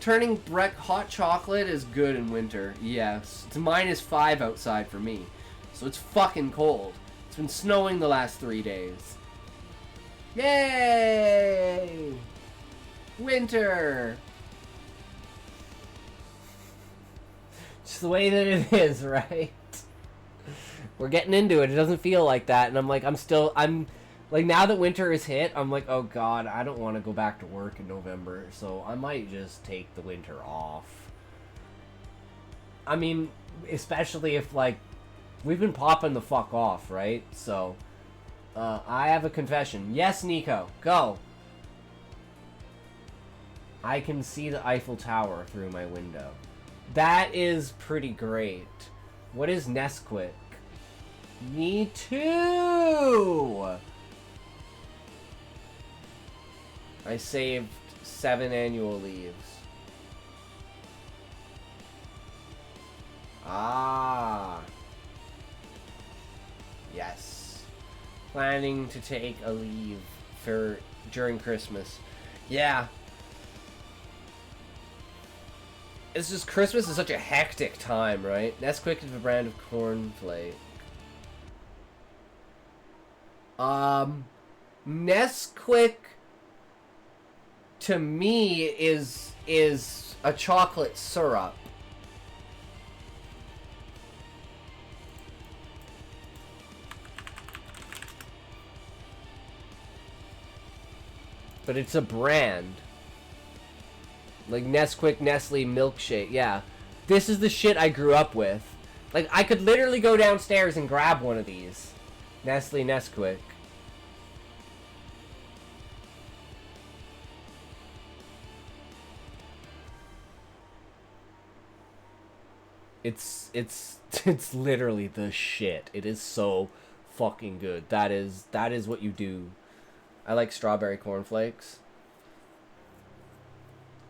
Turning hot chocolate is good in winter, yes. It's -5 outside for me, so it's fucking cold. It's been snowing the last 3 days. Yay! Winter! Just the way that it is, right? We're getting into it. It doesn't feel like that, and I'm like, now that winter is hit, I'm like, oh god, I don't want to go back to work in November, so I might just take the winter off. I mean, especially if, like, we've been popping the fuck off, right? So, I have a confession. Yes, Nico, go. I can see the Eiffel Tower through my window. That is pretty great. What is Nesquik? Me too! I saved 7 annual leaves. Ah. Yes. Planning to take a leave for during Christmas. Yeah. It's just Christmas is such a hectic time, right? Nesquik is a brand of cornflake. Nesquik to me is a chocolate syrup. But it's a brand. Like Nesquik, Nestle, milkshake. Yeah. This is the shit I grew up with. Like, I could literally go downstairs and grab one of these. Nestle, Nesquik. It's it's literally the shit. It is so fucking good. That is what you do. I like strawberry cornflakes.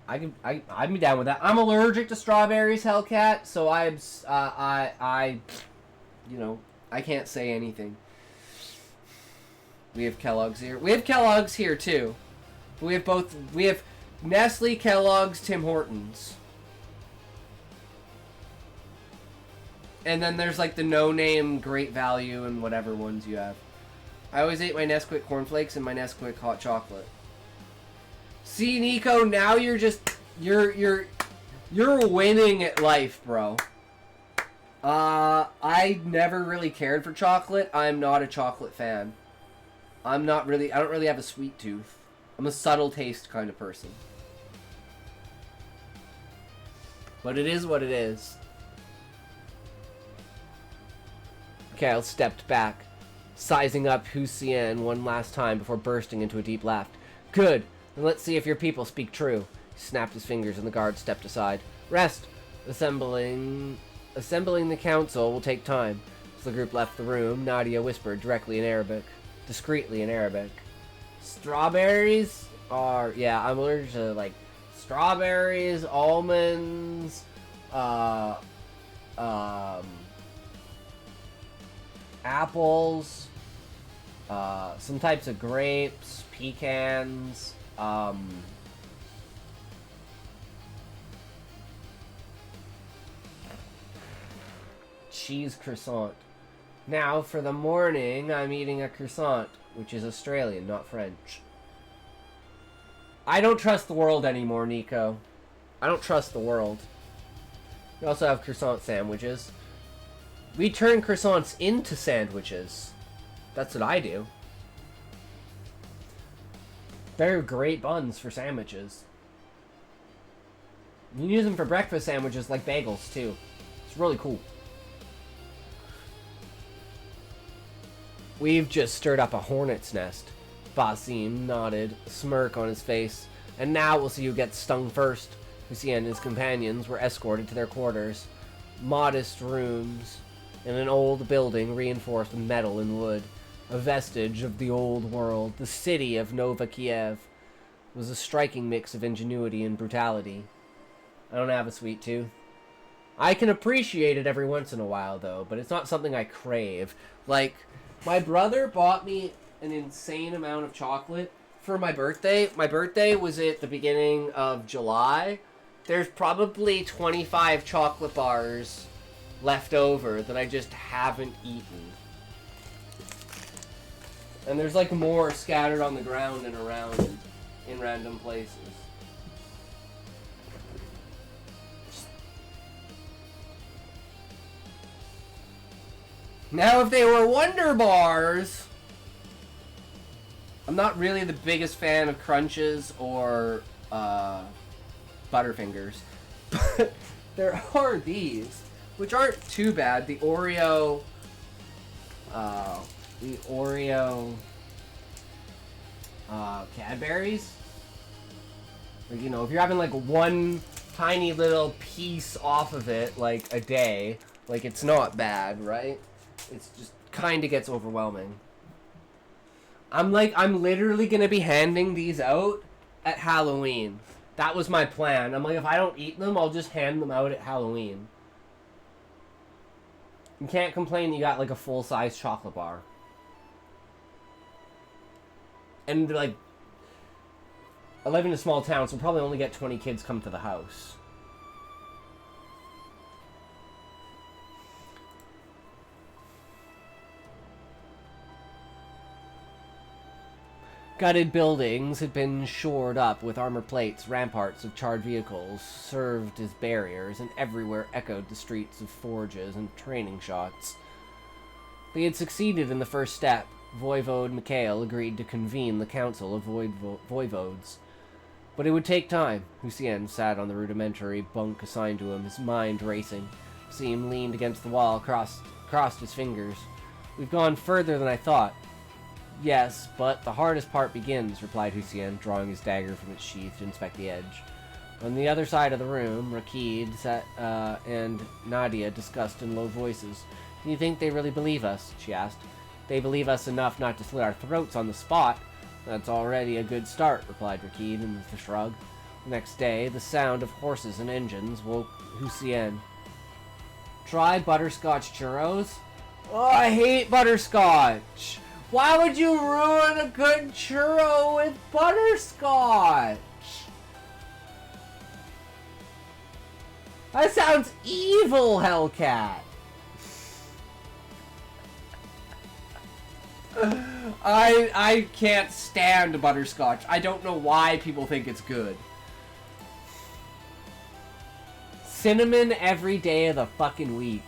I'm down with that. I'm allergic to strawberries, Hellcat, so I you know, I can't say anything. We have Kellogg's here. We have Kellogg's here too. We have Nestle, Kellogg's, Tim Hortons. And then there's like the no-name Great Value and whatever ones you have. I always ate my Nesquik cornflakes and my Nesquik hot chocolate. See, Nico, now you're winning at life, bro. I never really cared for chocolate. I'm not a chocolate fan. I don't really have a sweet tooth. I'm a subtle taste kind of person. But it is what it is. Kale stepped back, sizing up Hussein one last time before bursting into a deep laugh. Good. Then let's see if your people speak true. He snapped his fingers and the guard stepped aside. Rest. Assembling the council will take time. As the group left the room, Nadia whispered discreetly in Arabic. Strawberries are, yeah, I'm allergic to, like, strawberries, almonds, apples, some types of grapes, pecans, cheese croissant. Now, for the morning, I'm eating a croissant, which is Australian, not French. I don't trust the world anymore, Nico. I don't trust the world. We also have croissant sandwiches. We turn croissants into sandwiches. That's what I do. They're great buns for sandwiches. You can use them for breakfast sandwiches like bagels, too. It's really cool. We've just stirred up a hornet's nest. Basim nodded, a smirk on his face. And now we'll see who gets stung first. Hussein and his companions were escorted to their quarters. Modest rooms in an old building reinforced with metal and wood. A vestige of the old world, the city of Nova Kiev. It was a striking mix of ingenuity and brutality. I don't have a sweet tooth. I can appreciate it every once in a while, though, but it's not something I crave. Like, my brother bought me an insane amount of chocolate for my birthday. My birthday was at the beginning of July. There's probably 25 chocolate bars left over that I just haven't eaten. And there's like more scattered on the ground and around in random places. Now, if they were Wonder Bars, I'm not really the biggest fan of Crunches or Butterfingers, but there are these. which aren't too bad. The Oreo Cadbury's. Like, you know, if you're having like one tiny little piece off of it, like a day, like it's not bad, right? It's just kind of gets overwhelming. I'm literally gonna be handing these out at Halloween. That was my plan. I'm like, if I don't eat them, I'll just hand them out at Halloween. You can't complain you got like a full-size chocolate bar. And like, I live in a small town, so we'll probably only get 20 kids come to the house. Gutted buildings had been shored up with armor plates, ramparts of charred vehicles served as barriers, and everywhere echoed the streets of forges and training shots. They had succeeded in the first step. Voivode Mikhail agreed to convene the Council of Voivodes. But it would take time. Hussein sat on the rudimentary bunk assigned to him, his mind racing. Seam leaned against the wall, crossed his fingers. We've gone further than I thought. Yes, but the hardest part begins, replied Hussein, drawing his dagger from its sheath to inspect the edge. On the other side of the room, Rakid and Nadia discussed in low voices. Do you think they really believe us? She asked. They believe us enough not to slit our throats on the spot. That's already a good start, replied Rakid with a shrug. The next day, the sound of horses and engines woke Hussein. Try butterscotch churros? Oh, I hate butterscotch! Why would you ruin a good churro with butterscotch? That sounds evil, Hellcat! I can't stand butterscotch. I don't know why people think it's good. Cinnamon every day of the fucking week.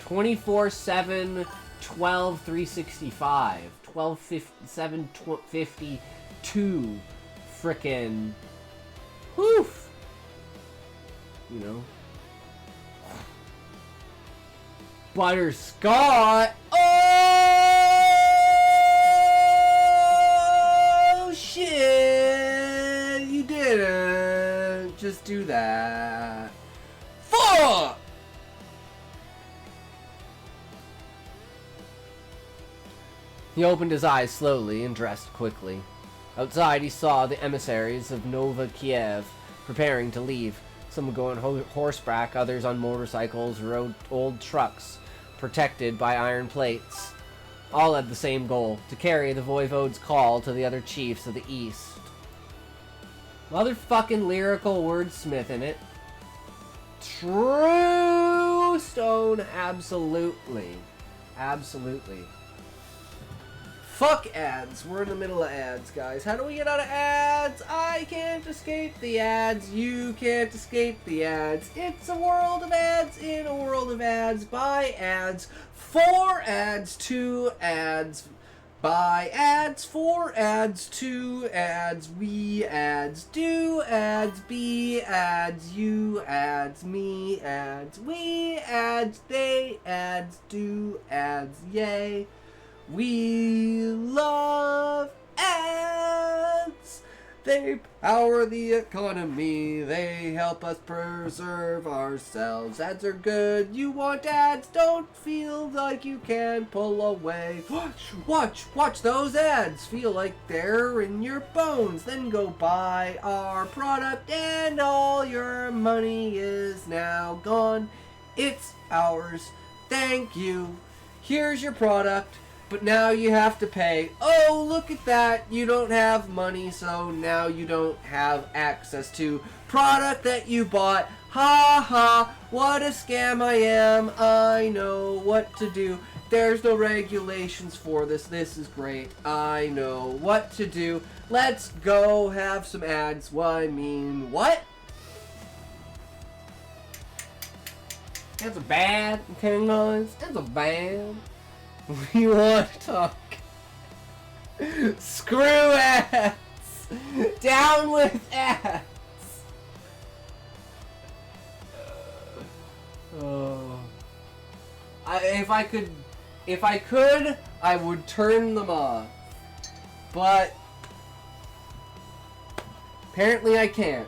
24/7, 12/365, 12/7/52, frickin' woof. You know. Butterscotch. Oh shit! You didn't just do that. Fuck! He opened his eyes slowly and dressed quickly. Outside, he saw the emissaries of Nova Kiev preparing to leave. Some would go on horseback, others on motorcycles or old trucks, protected by iron plates. All had the same goal, to carry the voivode's call to the other chiefs of the east. Motherfucking lyrical wordsmith in it. True Stone, absolutely. Absolutely. Fuck ads. We're in the middle of ads, guys. How do we get out of ads? I can't escape the ads. You can't escape the ads. It's a world of ads in a world of ads. Buy ads. For ads. To ads. Buy ads. For ads. To ads. We ads. Do ads. Be ads. You ads. Me ads. We ads. They ads. Do ads. Yay. We love ads. They power the economy. They help us preserve ourselves. Ads are good. You want ads? Don't feel like you can pull away. Watch those ads. Feel like they're in your bones. Then go buy our product and all your money is now gone. It's ours. Thank you. Here's your product. But now you have to pay. Oh, look at that. You don't have money, so now you don't have access to product that you bought. Ha ha, what a scam I am. I know what to do. There's no regulations for this. This is great. I know what to do. Let's go have some ads. Well, I mean, what? That's a bad, okay, guys? That's a bad. We want to talk. Screw ads! Down with ads! If I could, I would turn them off. But apparently I can't.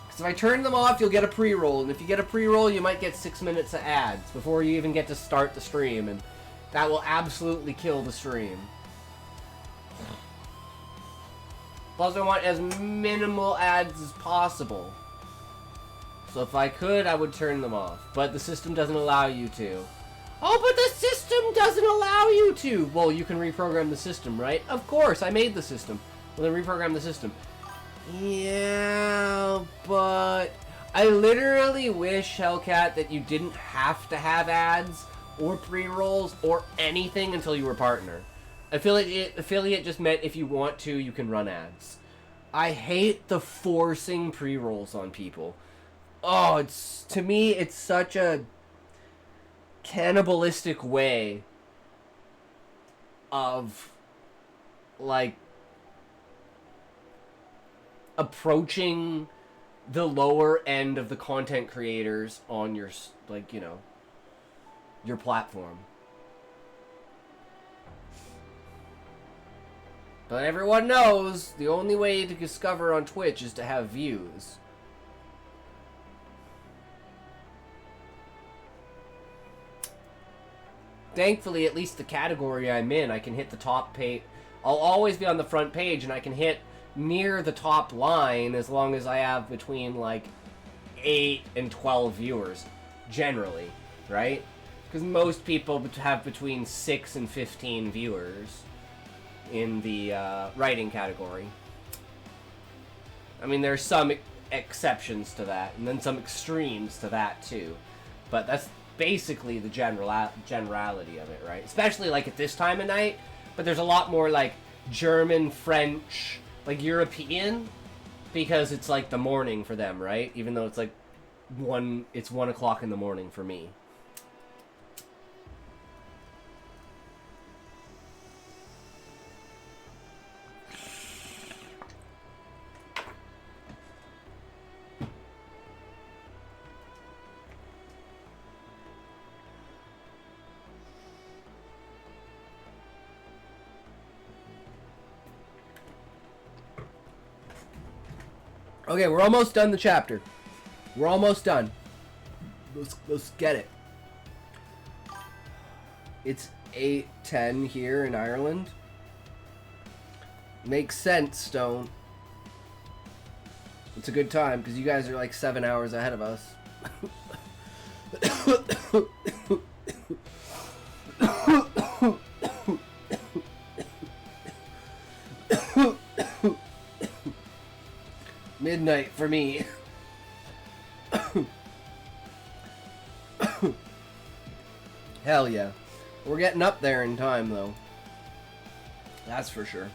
Because if I turn them off, you'll get a pre-roll. And if you get a pre-roll, you might get 6 minutes of ads before you even get to start the stream. And that will absolutely kill the stream. Plus, I want as minimal ads as possible. So if I could, I would turn them off. But the system doesn't allow you to. Oh, but the system doesn't allow you to! Well, you can reprogram the system, right? Of course, I made the system. Well, then reprogram the system. Yeah, but I literally wish, Hellcat, that you didn't have to have ads or pre-rolls or anything until you were partner. Affiliate just meant if you want to, you can run ads. I hate the forcing pre-rolls on people. Oh, to me, it's such a cannibalistic way of, like, approaching the lower end of the content creators on your, like, you know, your platform. But everyone knows the only way to discover on Twitch is to have views. Thankfully, at least the category I'm in, I can hit the top page. I'll always be on the front page, and I can hit near the top line as long as I have between, like, 8 and 12 viewers, generally, right? Because most people have between 6 and 15 viewers in the writing category. I mean, there's some exceptions to that, and then some extremes to that, too. But that's basically the generality of it, right? Especially, like, at this time of night, but there's a lot more, like, German, French, like, European, because it's, like, the morning for them, right? Even though it's, like, 1 o'clock in the morning for me. Okay, we're almost done the chapter. We're almost done. Let's get it. It's 8:10 here in Ireland. Makes sense, Stone. It's a good time because you guys are like 7 hours ahead of us. Midnight for me. Hell yeah. We're getting up there in time, though. That's for sure.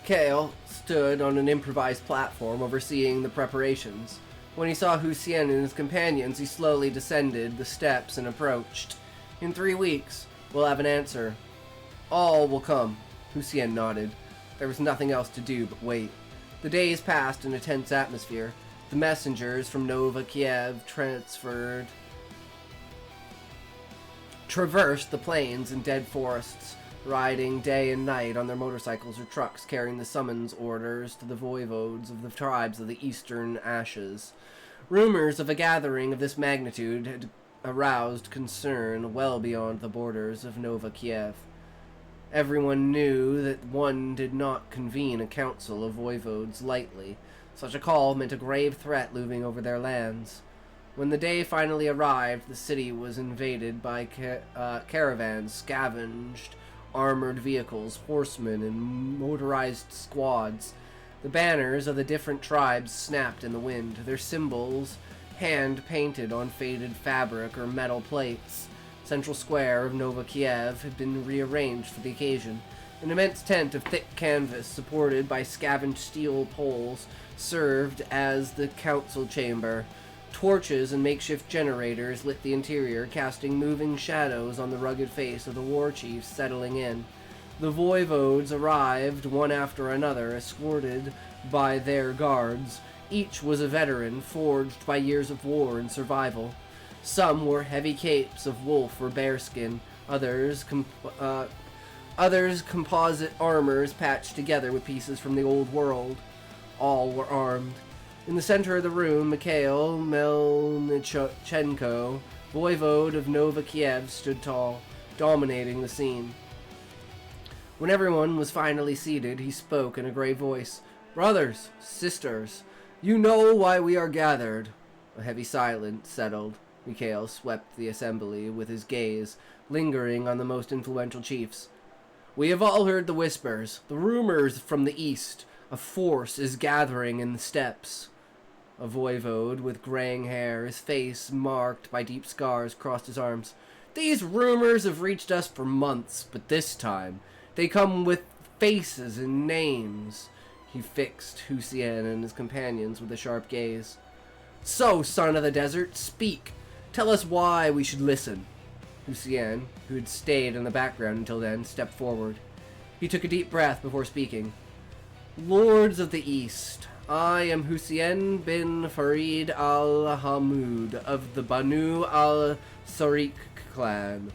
Kale stood on an improvised platform overseeing the preparations. When he saw Hussein and his companions, he slowly descended the steps and approached. In 3 weeks, we'll have an answer. All will come. Hussein nodded. There was nothing else to do but wait. The days passed in a tense atmosphere. The messengers from Nova Kiev traversed the plains and dead forests, riding day and night on their motorcycles or trucks, carrying the summons orders to the voivodes of the tribes of the Eastern Ashes. Rumors of a gathering of this magnitude had aroused concern well beyond the borders of Nova Kiev. Everyone knew that one did not convene a council of voivodes lightly. Such a call meant a grave threat looming over their lands. When the day finally arrived, the city was invaded by caravans, scavenged, armored vehicles, horsemen, and motorized squads. The banners of the different tribes snapped in the wind, their symbols hand-painted on faded fabric or metal plates. Central Square of Nova Kiev had been rearranged for the occasion. An immense tent of thick canvas, supported by scavenged steel poles, served as the council chamber. Torches and makeshift generators lit the interior, casting moving shadows on the rugged face of the war chiefs settling in. The voivodes arrived one after another, escorted by their guards. Each was a veteran, forged by years of war and survival. Some wore heavy capes of wolf or bearskin, others composite armors patched together with pieces from the old world. All were armed. In the center of the room, Mikhail Melnichenko, voivode of Nova Kiev, stood tall, dominating the scene. When everyone was finally seated, he spoke in a grave voice. "Brothers, sisters, you know why we are gathered." A heavy silence settled. Mikhail swept the assembly with his gaze, lingering on the most influential chiefs. "We have all heard the whispers, the rumors from the east. A force is gathering in the steppes." A voivode with graying hair, his face marked by deep scars, crossed his arms. "These rumors have reached us for months, but this time they come with faces and names." He fixed Hussein and his companions with a sharp gaze. "So, son of the desert, speak. Tell us why we should listen." Hussein, who had stayed in the background until then, stepped forward. He took a deep breath before speaking. "Lords of the East, I am Hussein bin Farid al-Hamoud of the Banu al-Sariq clan.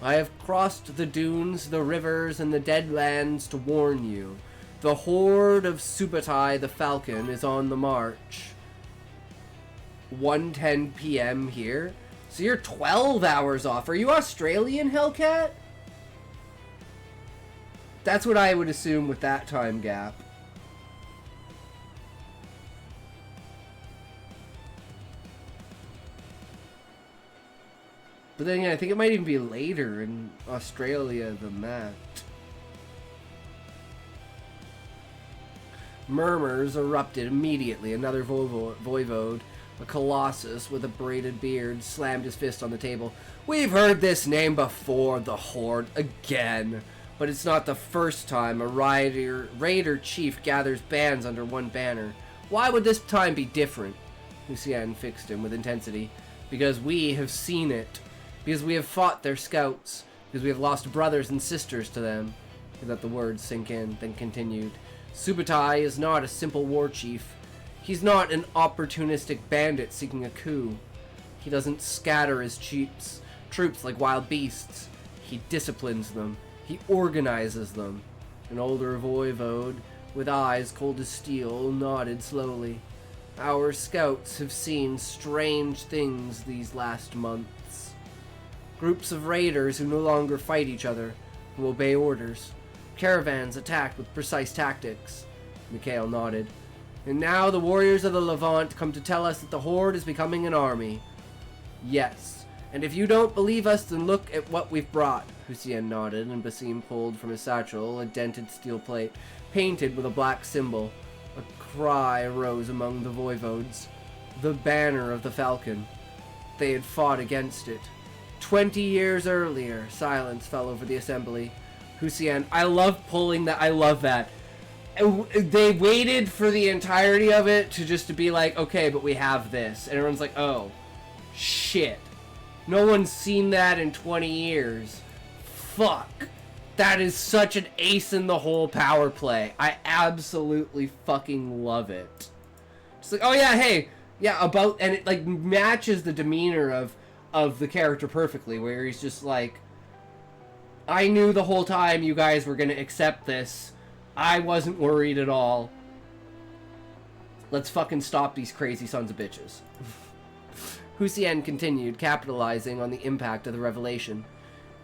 I have crossed the dunes, the rivers, and the dead lands to warn you. The horde of Subutai the Falcon is on the march." 1:10 p.m. here? So you're 12 hours off. Are you Australian, Hellcat? That's what I would assume with that time gap. But then again, I think it might even be later in Australia than that. Murmurs erupted immediately. Another voivode, a colossus with a braided beard, slammed his fist on the table. "We've heard this name before, the Horde, again. But it's not the first time a raider chief gathers bands under one banner. Why would this time be different?" Hussein fixed him with intensity. "Because we have seen it. Because we have fought their scouts. Because we have lost brothers and sisters to them." He let the words sink in, then continued. "Subutai is not a simple war chief. He's not an opportunistic bandit seeking a coup. He doesn't scatter his troops like wild beasts. He disciplines them. He organizes them." An older voivode, with eyes cold as steel, nodded slowly. "Our scouts have seen strange things these last months. Groups of raiders who no longer fight each other, who obey orders. Caravans attacked with precise tactics." Mikhail nodded. "And now the warriors of the Levant come to tell us that the Horde is becoming an army." "Yes. And if you don't believe us, then look at what we've brought." Hussein nodded, and Basim pulled from his satchel a dented steel plate, painted with a black symbol. A cry arose among the voivodes. The banner of the Falcon. They had fought against it. 20 years earlier. Silence fell over the assembly. Hussein, I love pulling that. I love that. They waited for the entirety of it to be like, okay, but we have this. And everyone's like, oh, shit. No one's seen that in 20 years. Fuck. That is such an ace in the hole power play. I absolutely fucking love it. Just like, oh yeah, hey, yeah, and it like matches the demeanor of the character perfectly, where he's just like, I knew the whole time you guys were gonna accept this. I wasn't worried at all. Let's fucking stop these crazy sons of bitches. Hussein continued, capitalizing on the impact of the revelation.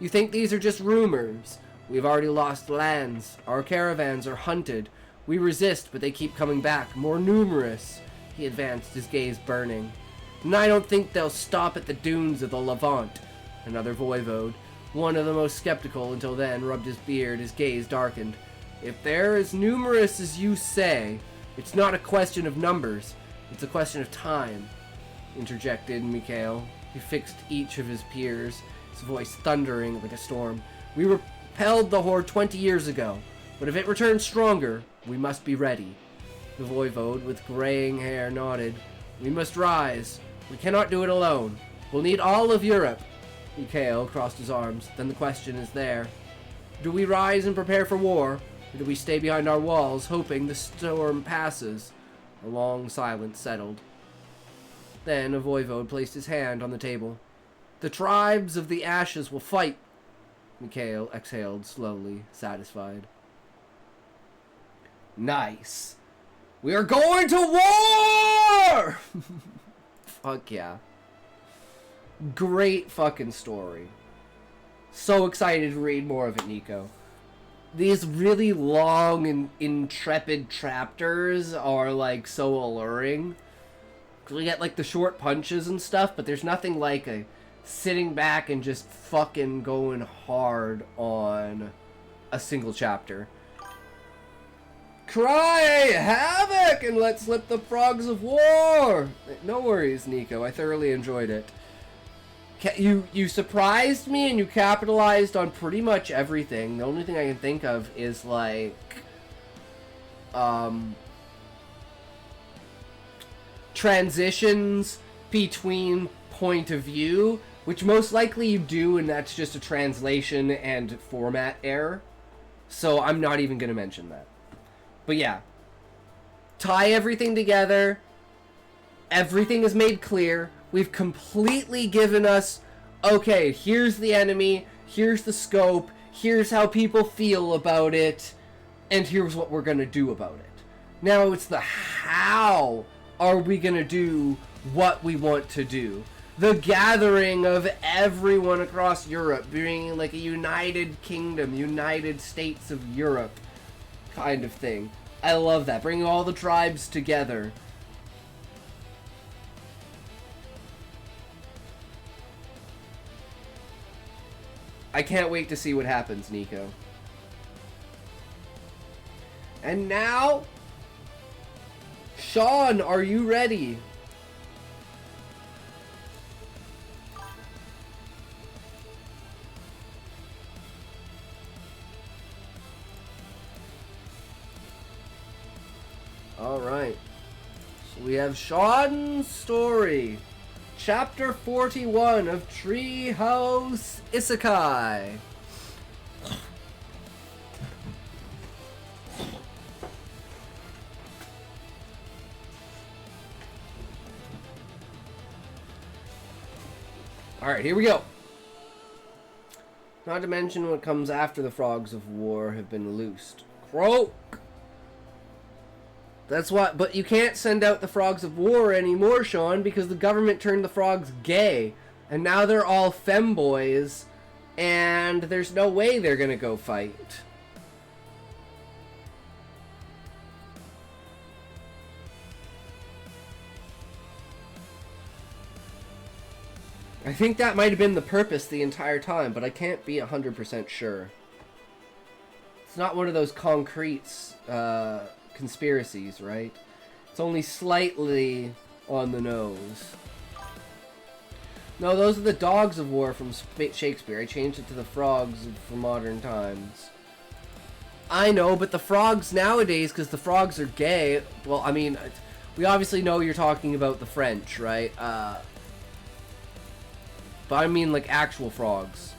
You think these are just rumors? We've already lost lands. Our caravans are hunted. We resist, but they keep coming back, more numerous. He advanced, his gaze burning. And I don't think they'll stop at the dunes of the Levant. Another voivode, one of the most skeptical until then, rubbed his beard, his gaze darkened. If they're as numerous as you say, it's not a question of numbers, it's a question of time, interjected Mikhail. He fixed each of his peers, his voice thundering like a storm. We repelled the horde 20 years ago, but if it returns stronger, we must be ready. The voivode with graying hair nodded. We must rise. We cannot do it alone. We'll need all of Europe. Mikhail crossed his arms. Then the question is there. Do we rise and prepare for war, or do we stay behind our walls, hoping the storm passes? A long silence settled. Then a voivode placed his hand on the table. "The tribes of the ashes will fight." Mikhail exhaled slowly, satisfied. "Nice. We are going to war!" Fuck yeah. Great fucking story. So excited to read more of it, Nico. These really long and intrepid chapters are like so alluring. We get like the short punches and stuff, but there's nothing like a sitting back and just fucking going hard on a single chapter. Cry havoc and let's slip the frogs of war. No worries, Nico. I thoroughly enjoyed it. You surprised me and you capitalized on pretty much everything. The only thing I can think of is like transitions between point of view, which most likely you do, and that's just a translation and format error. So I'm not even going to mention that. But yeah, tie everything together. Everything is made clear. We've completely given us, okay, here's the enemy, here's the scope, here's how people feel about it, and here's what we're going to do about it. Now it's the how are we going to do what we want to do. The gathering of everyone across Europe, being like a United Kingdom, United States of Europe kind of thing. I love that. Bringing all the tribes together. I can't wait to see what happens, Nico. And now, Sean, are you ready? Alright. So we have Sean's story. Chapter 41 of Treehouse Isekai. Alright, here we go. Not to mention what comes after the frogs of war have been loosed. Croak! That's what, but you can't send out the frogs of war anymore, Sean, because the government turned the frogs gay. And now they're all femboys, and there's no way they're gonna go fight. I think that might have been the purpose the entire time, but I can't be 100% sure. It's not one of those concrete, conspiracies, right? It's only slightly on the nose. No, those are the dogs of war from Shakespeare. I changed it to the frogs for modern times. I know, but the frogs nowadays, because the frogs are gay, well, I mean, we obviously know you're talking about the French, right? But I mean, like, actual frogs.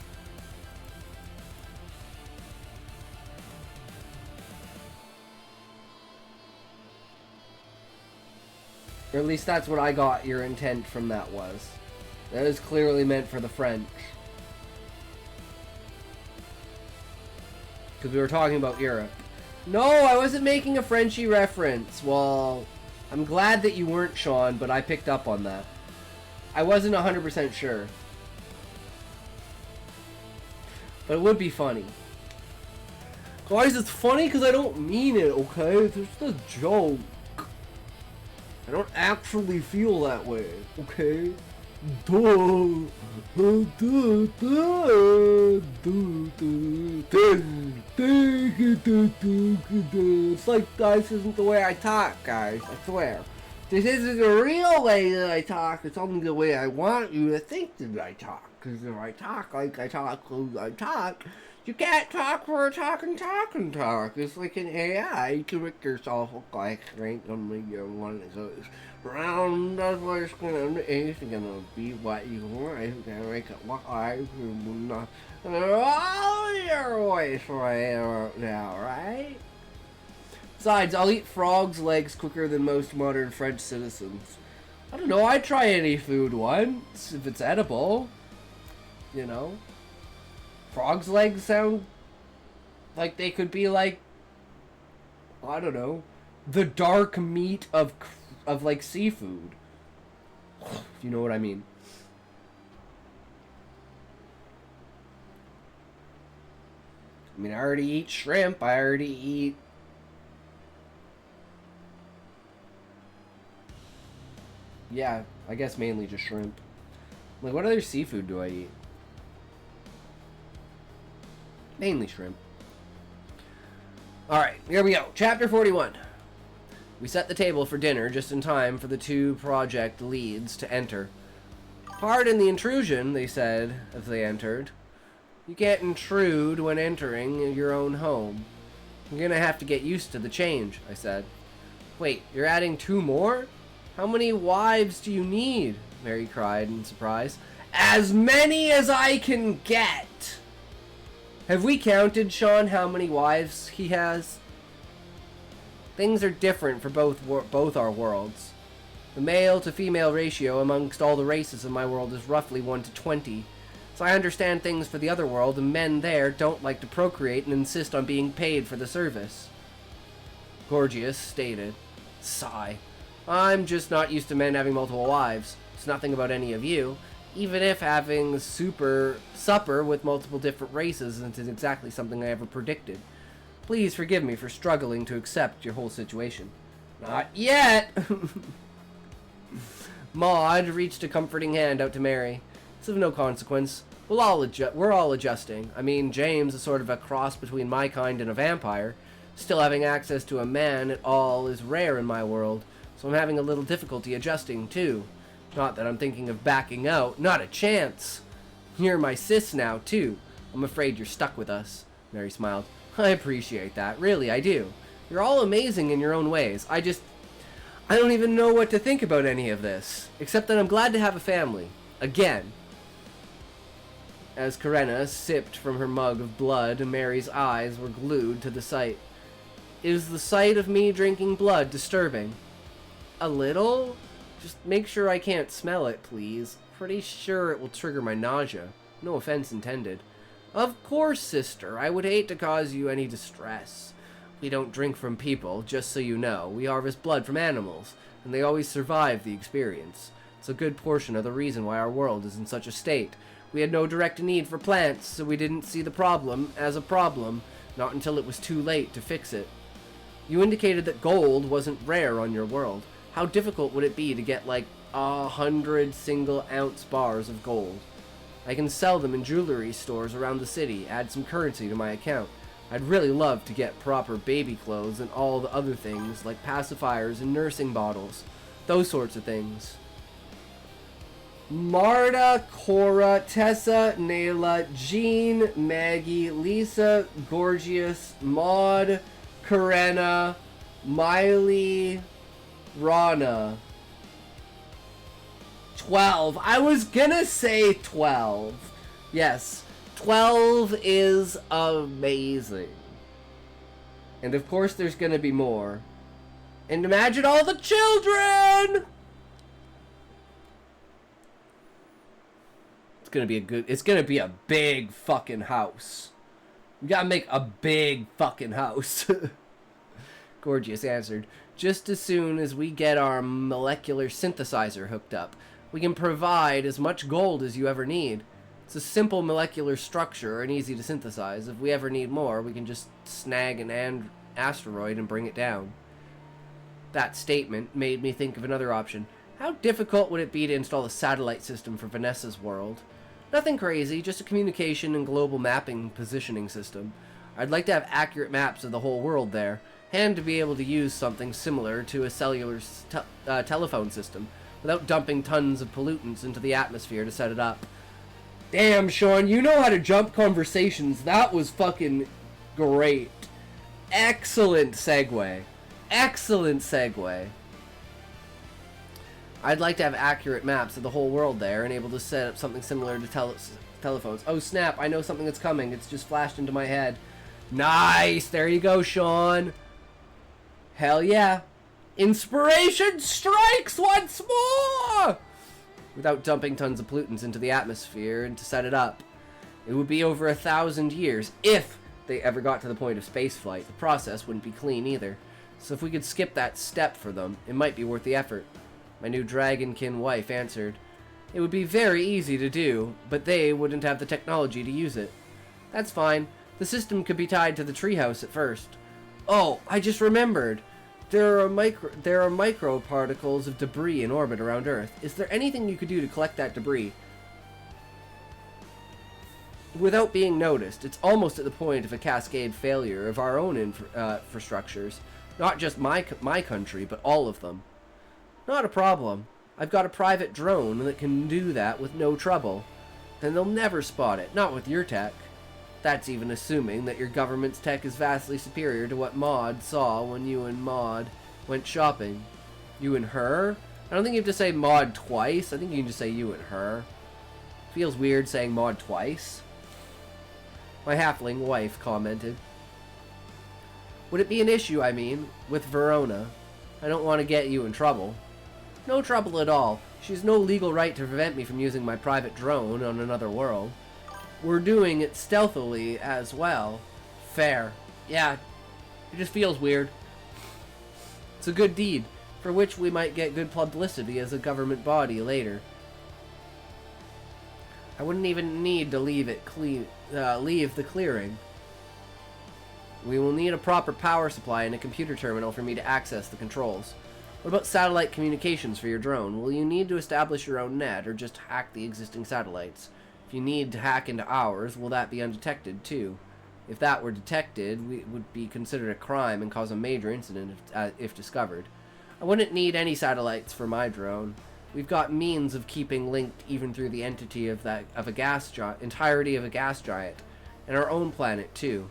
Or at least that's what I got your intent from that was. That is clearly meant for the French. Because we were talking about Europe. No, I wasn't making a Frenchy reference. Well, I'm glad that you weren't, Sean, but I picked up on that. I wasn't 100% sure. But it would be funny. Guys, it's funny because I don't mean it, okay? It's just a joke. I don't actually feel that way, okay? It's like this isn't the way I talk, guys, I swear. This isn't the real way that I talk, it's only the way I want you to think that I talk. Because if I talk like I talk, you can't talk for a talk. It's like an AI. You can make yourself look like randomly you're one that goes round. That's what it's gonna be what you want. It's gonna make it look like you're not all your voice right now, right? Besides, I'll eat frog's legs quicker than most modern French citizens. I don't know, I'd try any food once, if it's edible. You know? Frog's legs sound like they could be like, I don't know, the dark meat of like seafood. You know what I mean? I mean, I already eat shrimp, I already eat... Yeah, I guess mainly just shrimp. Like, what other seafood do I eat? Mainly shrimp. Alright, here we go. Chapter 41. We set the table for dinner just in time for the two project leads to enter. Pardon the intrusion, they said as they entered. You can't intrude when entering your own home. You're gonna have to get used to the change, I said. Wait, you're adding 2 more? How many wives do you need? Mary cried in surprise. As many as I can get! Have we counted, Sean, how many wives he has? Things are different for both our worlds. The male to female ratio amongst all the races in my world is roughly 1 to 20. So I understand things for the other world, and men there don't like to procreate and insist on being paid for the service. Gorgias stated. Sigh. I'm just not used to men having multiple wives. It's nothing about any of you. Even if having supper with multiple different races isn't exactly something I ever predicted. Please forgive me for struggling to accept your whole situation. Not yet! Maud reached a comforting hand out to Mary. It's of no consequence. We're all adjusting. I mean, James is sort of a cross between my kind and a vampire. Still, having access to a man at all is rare in my world, so I'm having a little difficulty adjusting, too. Not that I'm thinking of backing out. Not a chance. You're my sis now, too. I'm afraid you're stuck with us. Mary smiled. I appreciate that. Really, I do. You're all amazing in your own ways. I don't even know what to think about any of this. Except that I'm glad to have a family. Again. As Karenna sipped from her mug of blood, Mary's eyes were glued to the sight. Is the sight of me drinking blood disturbing? A little? Just make sure I can't smell it, please. Pretty sure it will trigger my nausea. No offense intended. Of course, sister. I would hate to cause you any distress. We don't drink from people, just so you know. We harvest blood from animals, and they always survive the experience. It's a good portion of the reason why our world is in such a state. We had no direct need for plants, so we didn't see the problem as a problem, not until it was too late to fix it. You indicated that gold wasn't rare on your world. How difficult would it be to get like 100 single-ounce bars of gold? I can sell them in jewelry stores around the city, add some currency to my account. I'd really love to get proper baby clothes and all the other things, like pacifiers and nursing bottles. Those sorts of things. Marta, Cora, Tessa, Nayla, Jean, Maggie, Lisa, Gorgias, Maud, Karenna, Miley, Rana. 12. I was gonna say 12. Yes, 12 is amazing. And of course there's gonna be more. And imagine all the children! It's gonna be a big fucking house. We gotta make a big fucking house. Gorgias answered. Just as soon as we get our molecular synthesizer hooked up, we can provide as much gold as you ever need. It's a simple molecular structure and easy to synthesize. If we ever need more, we can just snag an asteroid and bring it down. That statement made me think of another option. How difficult would it be to install a satellite system for Vanessa's world? Nothing crazy, just a communication and global mapping positioning system. I'd like to have accurate maps of the whole world there, and to be able to use something similar to a cellular telephone system, without dumping tons of pollutants into the atmosphere to set it up. Damn, Sean, you know how to jump conversations. That was fucking great. Excellent segue. Excellent segue. I'd like to have accurate maps of the whole world there and able to set up something similar to telephones. Oh snap, I know something that's coming. It's just flashed into my head. Nice! There you go, Sean. Hell yeah. Inspiration strikes once more! Without dumping tons of pollutants into the atmosphere and to set it up. It would be over 1,000 years if they ever got to the point of spaceflight. The process wouldn't be clean either. So if we could skip that step for them, it might be worth the effort. My new dragonkin wife answered. It would be very easy to do, but they wouldn't have the technology to use it. That's fine. The system could be tied to the treehouse at first. Oh, I just remembered. There are microparticles of debris in orbit around Earth. Is there anything you could do to collect that debris without being noticed? It's almost at the point of a cascade failure of our own infrastructures. Not just my country, but all of them. Not a problem. I've got a private drone that can do that with no trouble. And they'll never spot it, not with your tech. That's even assuming that your government's tech is vastly superior to what Maud saw when you and Maud went shopping. You and her? I don't think you have to say Maud twice. I think you can just say you and her. Feels weird saying Maud twice. My halfling wife commented. Would it be an issue, I mean, with Verona? I don't want to get you in trouble. No trouble at all. She has no legal right to prevent me from using my private drone on another world. We're doing it stealthily as well. Fair. Yeah, it just feels weird. It's a good deed, for which we might get good publicity as a government body later. I wouldn't even need to leave the clearing. We will need a proper power supply and a computer terminal for me to access the controls. What about satellite communications for your drone? Will you need to establish your own net or just hack the existing satellites? If you need to hack into ours, will that be undetected too? If that were detected, it would be considered a crime and cause a major incident if discovered. I wouldn't need any satellites for my drone. We've got means of keeping linked even through the entirety of a gas giant, and our own planet too.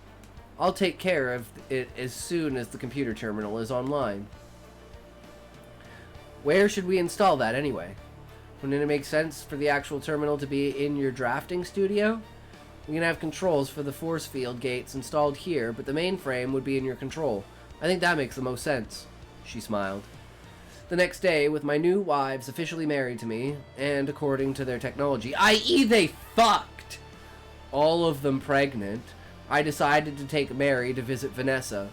I'll take care of it as soon as the computer terminal is online. Where should we install that anyway? Wouldn't it make sense for the actual terminal to be in your drafting studio? We can have controls for the force field gates installed here, but the mainframe would be in your control. I think that makes the most sense. She smiled. The next day, with my new wives officially married to me, and according to their technology, i.e. they fucked, all of them pregnant, I decided to take Mary to visit Vanessa.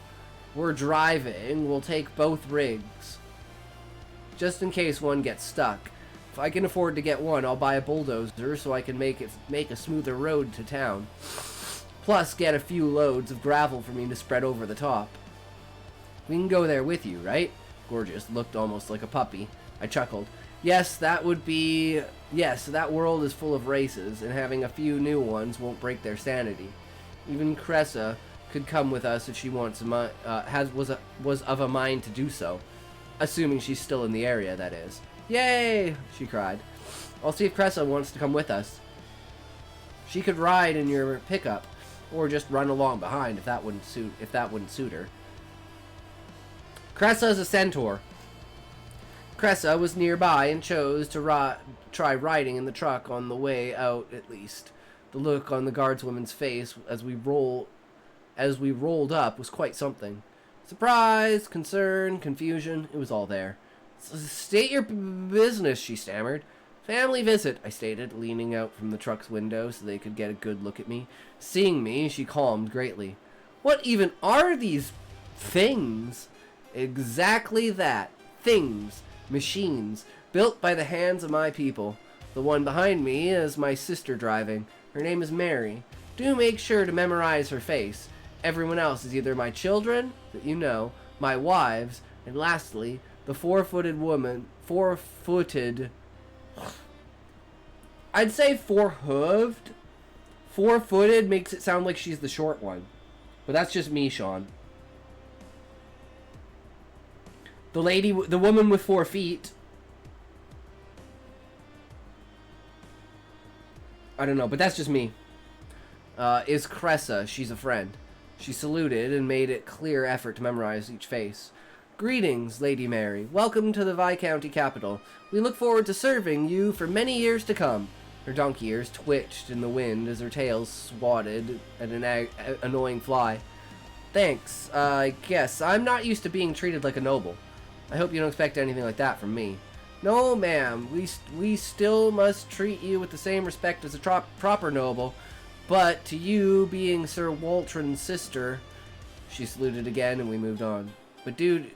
We're driving, we'll take both rigs. Just in case one gets stuck. If I can afford to get one, I'll buy a bulldozer so I can make a smoother road to town. Plus, get a few loads of gravel for me to spread over the top. We can go there with you, right? Gorgeous looked almost like a puppy. I chuckled. Yes, that world is full of races, and having a few new ones won't break their sanity. Even Cressa could come with us if she wants was of a mind to do so. Assuming she's still in the area, that is. Yay! She cried. I'll see if Cressa wants to come with us. She could ride in your pickup, or just run along behind if that wouldn't suit her. Cressa's a centaur. Cressa was nearby and chose to try riding in the truck on the way out at least. The look on the guardswoman's face as we rolled up was quite something. Surprise, concern, confusion, it was all there. State your business, she stammered. Family visit, I stated, leaning out from the truck's window so they could get a good look at me. Seeing me, she calmed greatly. What even are these things? Exactly that. Things. Machines. Built by the hands of my people. The one behind me is my sister driving. Her name is Mary. Do make sure to memorize her face. Everyone else is either my children, that you know, my wives, and lastly, the four-footed woman. I'd say four-hooved. Four-footed makes it sound like she's the short one. But that's just me, Sean. The woman with 4 feet. I don't know, but that's just me. Is Cressa. She's a friend. She saluted and made a clear effort to memorize each face. Greetings, Lady Mary. Welcome to the Viscounty capital. We look forward to serving you for many years to come. Her donkey ears twitched in the wind as her tail swatted at an annoying fly. Thanks. I guess. I'm not used to being treated like a noble. I hope you don't expect anything like that from me. No, ma'am. We still must treat you with the same respect as a proper noble. But to you, being Sir Waltron's sister... She saluted again, and we moved on. But dude...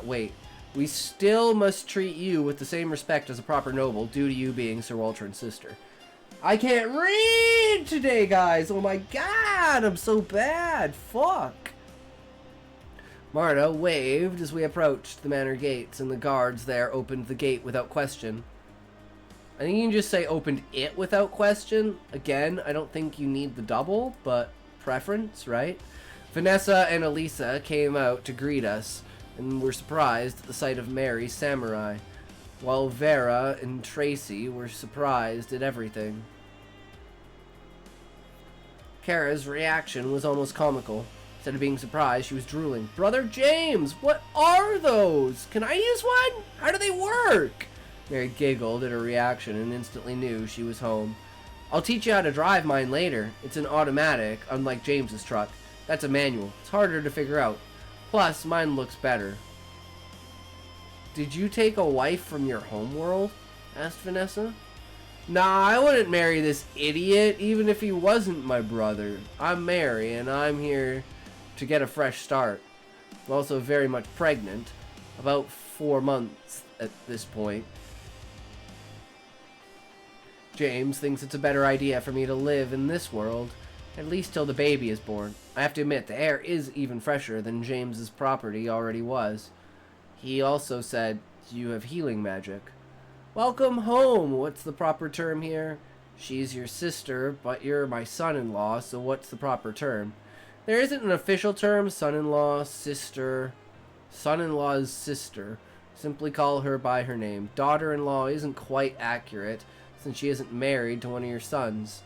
wait. We still must treat you with the same respect as a proper noble, due to you being Sir Waltron's sister. I can't read today, guys! Oh my god! I'm so bad! Fuck! Marta waved as we approached the manor gates, and the guards there opened the gate without question. I think you can just say opened it without question. Again, I don't think you need the double, but preference, right? Vanessa and Elisa came out to greet us, and were surprised at the sight of Mary's samurai, while Vera and Tracy were surprised at everything. Kara's reaction was almost comical. Instead of being surprised, she was drooling. Brother James, what are those? Can I use one? How do they work? Mary giggled at her reaction and instantly knew she was home. I'll teach you how to drive mine later. It's an automatic, unlike James's truck. That's a manual. It's harder to figure out. Plus, mine looks better. Did you take a wife from your homeworld? Asked Vanessa. Nah, I wouldn't marry this idiot, even if he wasn't my brother. I'm Mary, and I'm here to get a fresh start. I'm also very much pregnant. About 4 months at this point. James thinks it's a better idea for me to live in this world, at least till the baby is born. I have to admit, the air is even fresher than James's property already was. He also said, you have healing magic. Welcome home! What's the proper term here? She's your sister, but you're my son-in-law, so what's the proper term? There isn't an official term, son-in-law, sister, son-in-law's sister. Simply call her by her name. Daughter-in-law isn't quite accurate, since she isn't married to one of your sons.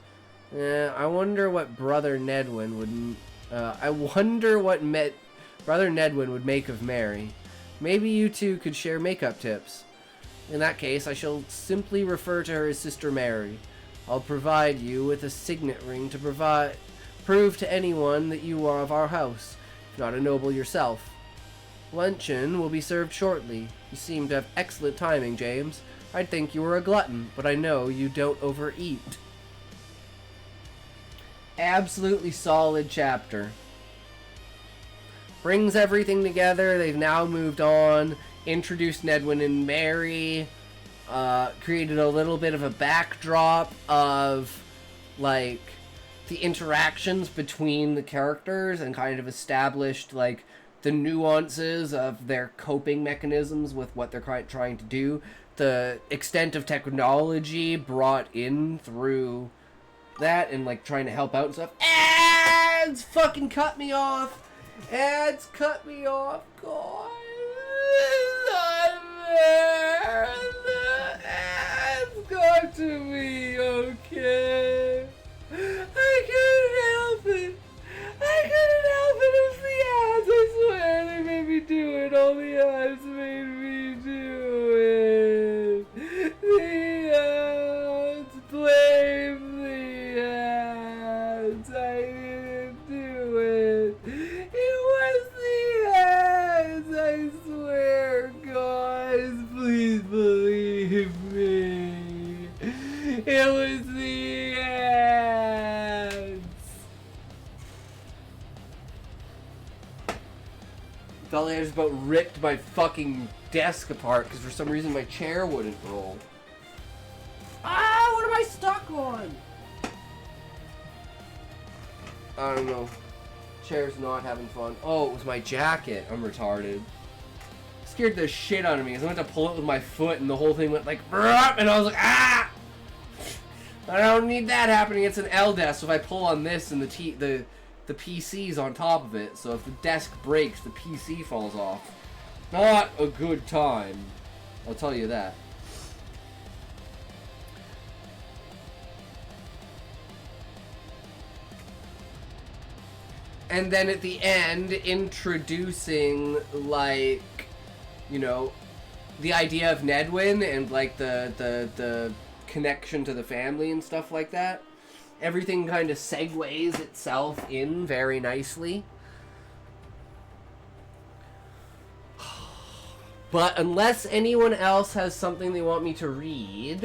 I wonder what Brother Nedwin would... Brother Nedwin would make of Mary. Maybe you two could share makeup tips. In that case, I shall simply refer to her as Sister Mary. I'll provide you with a signet ring to prove to anyone that you are of our house, if not a noble yourself. Luncheon will be served shortly. You seem to have excellent timing, James. I'd think you were a glutton, but I know you don't overeat. Absolutely solid chapter. Brings everything together. They've now moved on. Introduced Nedwin and Mary, created a little bit of a backdrop of, like, the interactions between the characters and kind of established, like, the nuances of their coping mechanisms with what they're trying to do. The extent of technology brought in through that and, like, trying to help out and stuff. Ads fucking cut me off! Ads cut me off, God. The ads got to me, okay? I couldn't help it. It was the ads, I swear. They made me do it. All the ads made me do it. The ads. Blame the ads. I didn't do it. It was the ads, I swear, guys. Please believe me. It was the ads. Dolly, I just about ripped my fucking desk apart because for some reason my chair wouldn't roll. Ah, what am I stuck on? I don't know. Chair's not having fun. Oh, it was my jacket. I'm retarded. Scared the shit out of me because I went to pull it with my foot and the whole thing went like, and I was like, ah! I don't need that happening. It's an L desk, so if I pull on this and the PC's on top of it, so if the desk breaks, the PC falls off. Not a good time. I'll tell you that. And then at the end, introducing, like, you know, the idea of Nedwin and, like, the connection to the family and stuff like that. Everything kind of segues itself in very nicely. But unless anyone else has something they want me to read,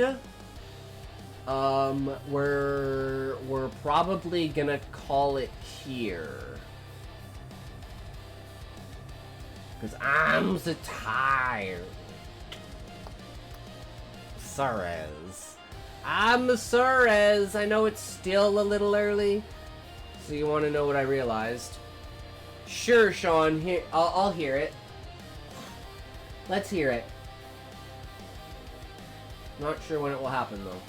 we're probably gonna call it here. Because I'm so tired. Suarez. I'm Suarez. I know it's still a little early. So you want to know what I realized? Sure, Sean. Here, I'll hear it. Let's hear it. Not sure when it will happen, though.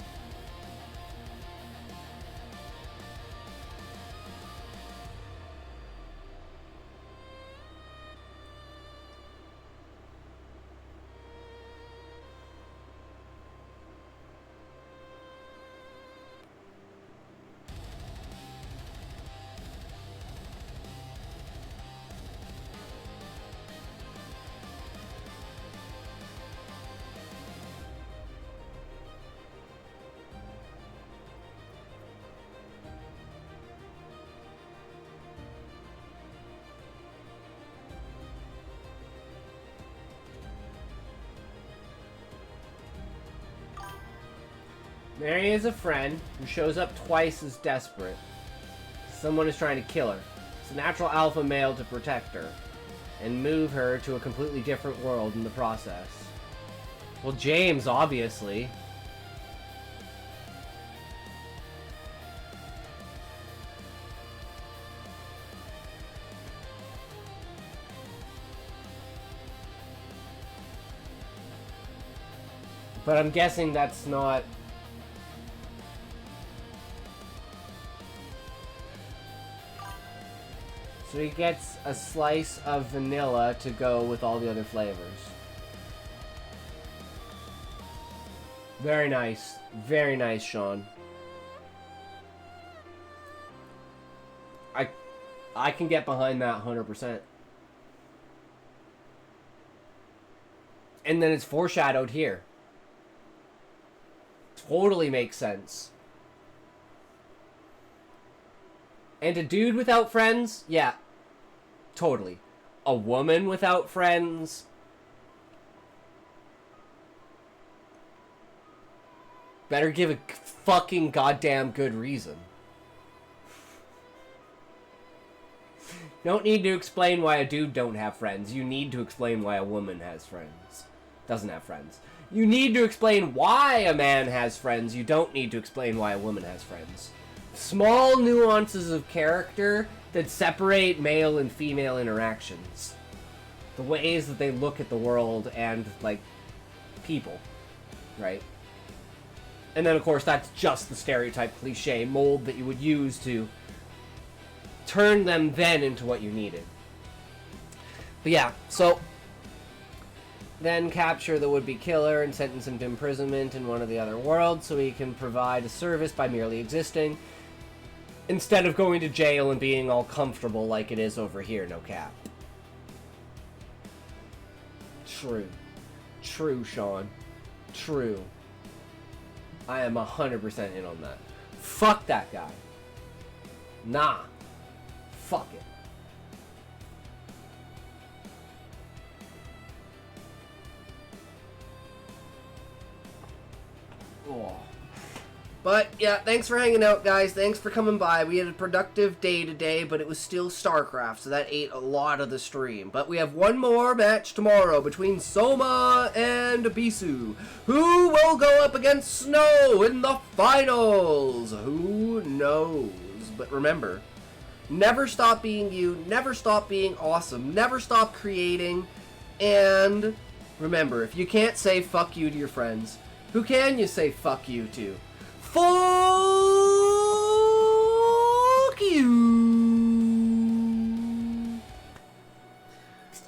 Mary is a friend who shows up twice as desperate. Someone is trying to kill her. It's a natural alpha male to protect her and move her to a completely different world in the process. Well, James, obviously. But I'm guessing that's not... So he gets a slice of vanilla to go with all the other flavors. Very nice. Very nice, Sean. I can get behind that 100%. And then it's foreshadowed here. Totally makes sense. And a dude without friends? Yeah. Totally. A woman without friends? Better give a fucking goddamn good reason. Don't need to explain why a dude don't have friends. You need to explain why a woman has friends. Doesn't have friends. You need to explain why a man has friends. You don't need to explain why a woman has friends. Small nuances of character that separate male and female interactions. The ways that they look at the world and, like, people. Right? And then, of course, that's just the stereotype cliche mold that you would use to turn them then into what you needed. But yeah, so... Then capture the would-be killer and sentence him to imprisonment in one of the other worlds so he can provide a service by merely existing, instead of going to jail and being all comfortable like it is over here, no cap. True. True, Sean. True. I am 100% in on that. Fuck that guy. Nah. Fuck it. Oh. But, yeah, thanks for hanging out, guys. Thanks for coming by. We had a productive day today, but it was still StarCraft, so that ate a lot of the stream. But we have one more match tomorrow between Soma and Bisu. Who will go up against Snow in the finals? Who knows? But remember, never stop being you, never stop being awesome, never stop creating, and remember, if you can't say fuck you to your friends, who can you say fuck you to? Fuck you!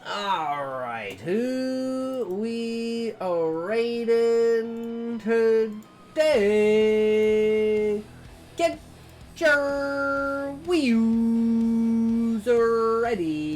Alright, who we are rating today? Get your wheels ready.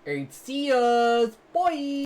And see us. Bye.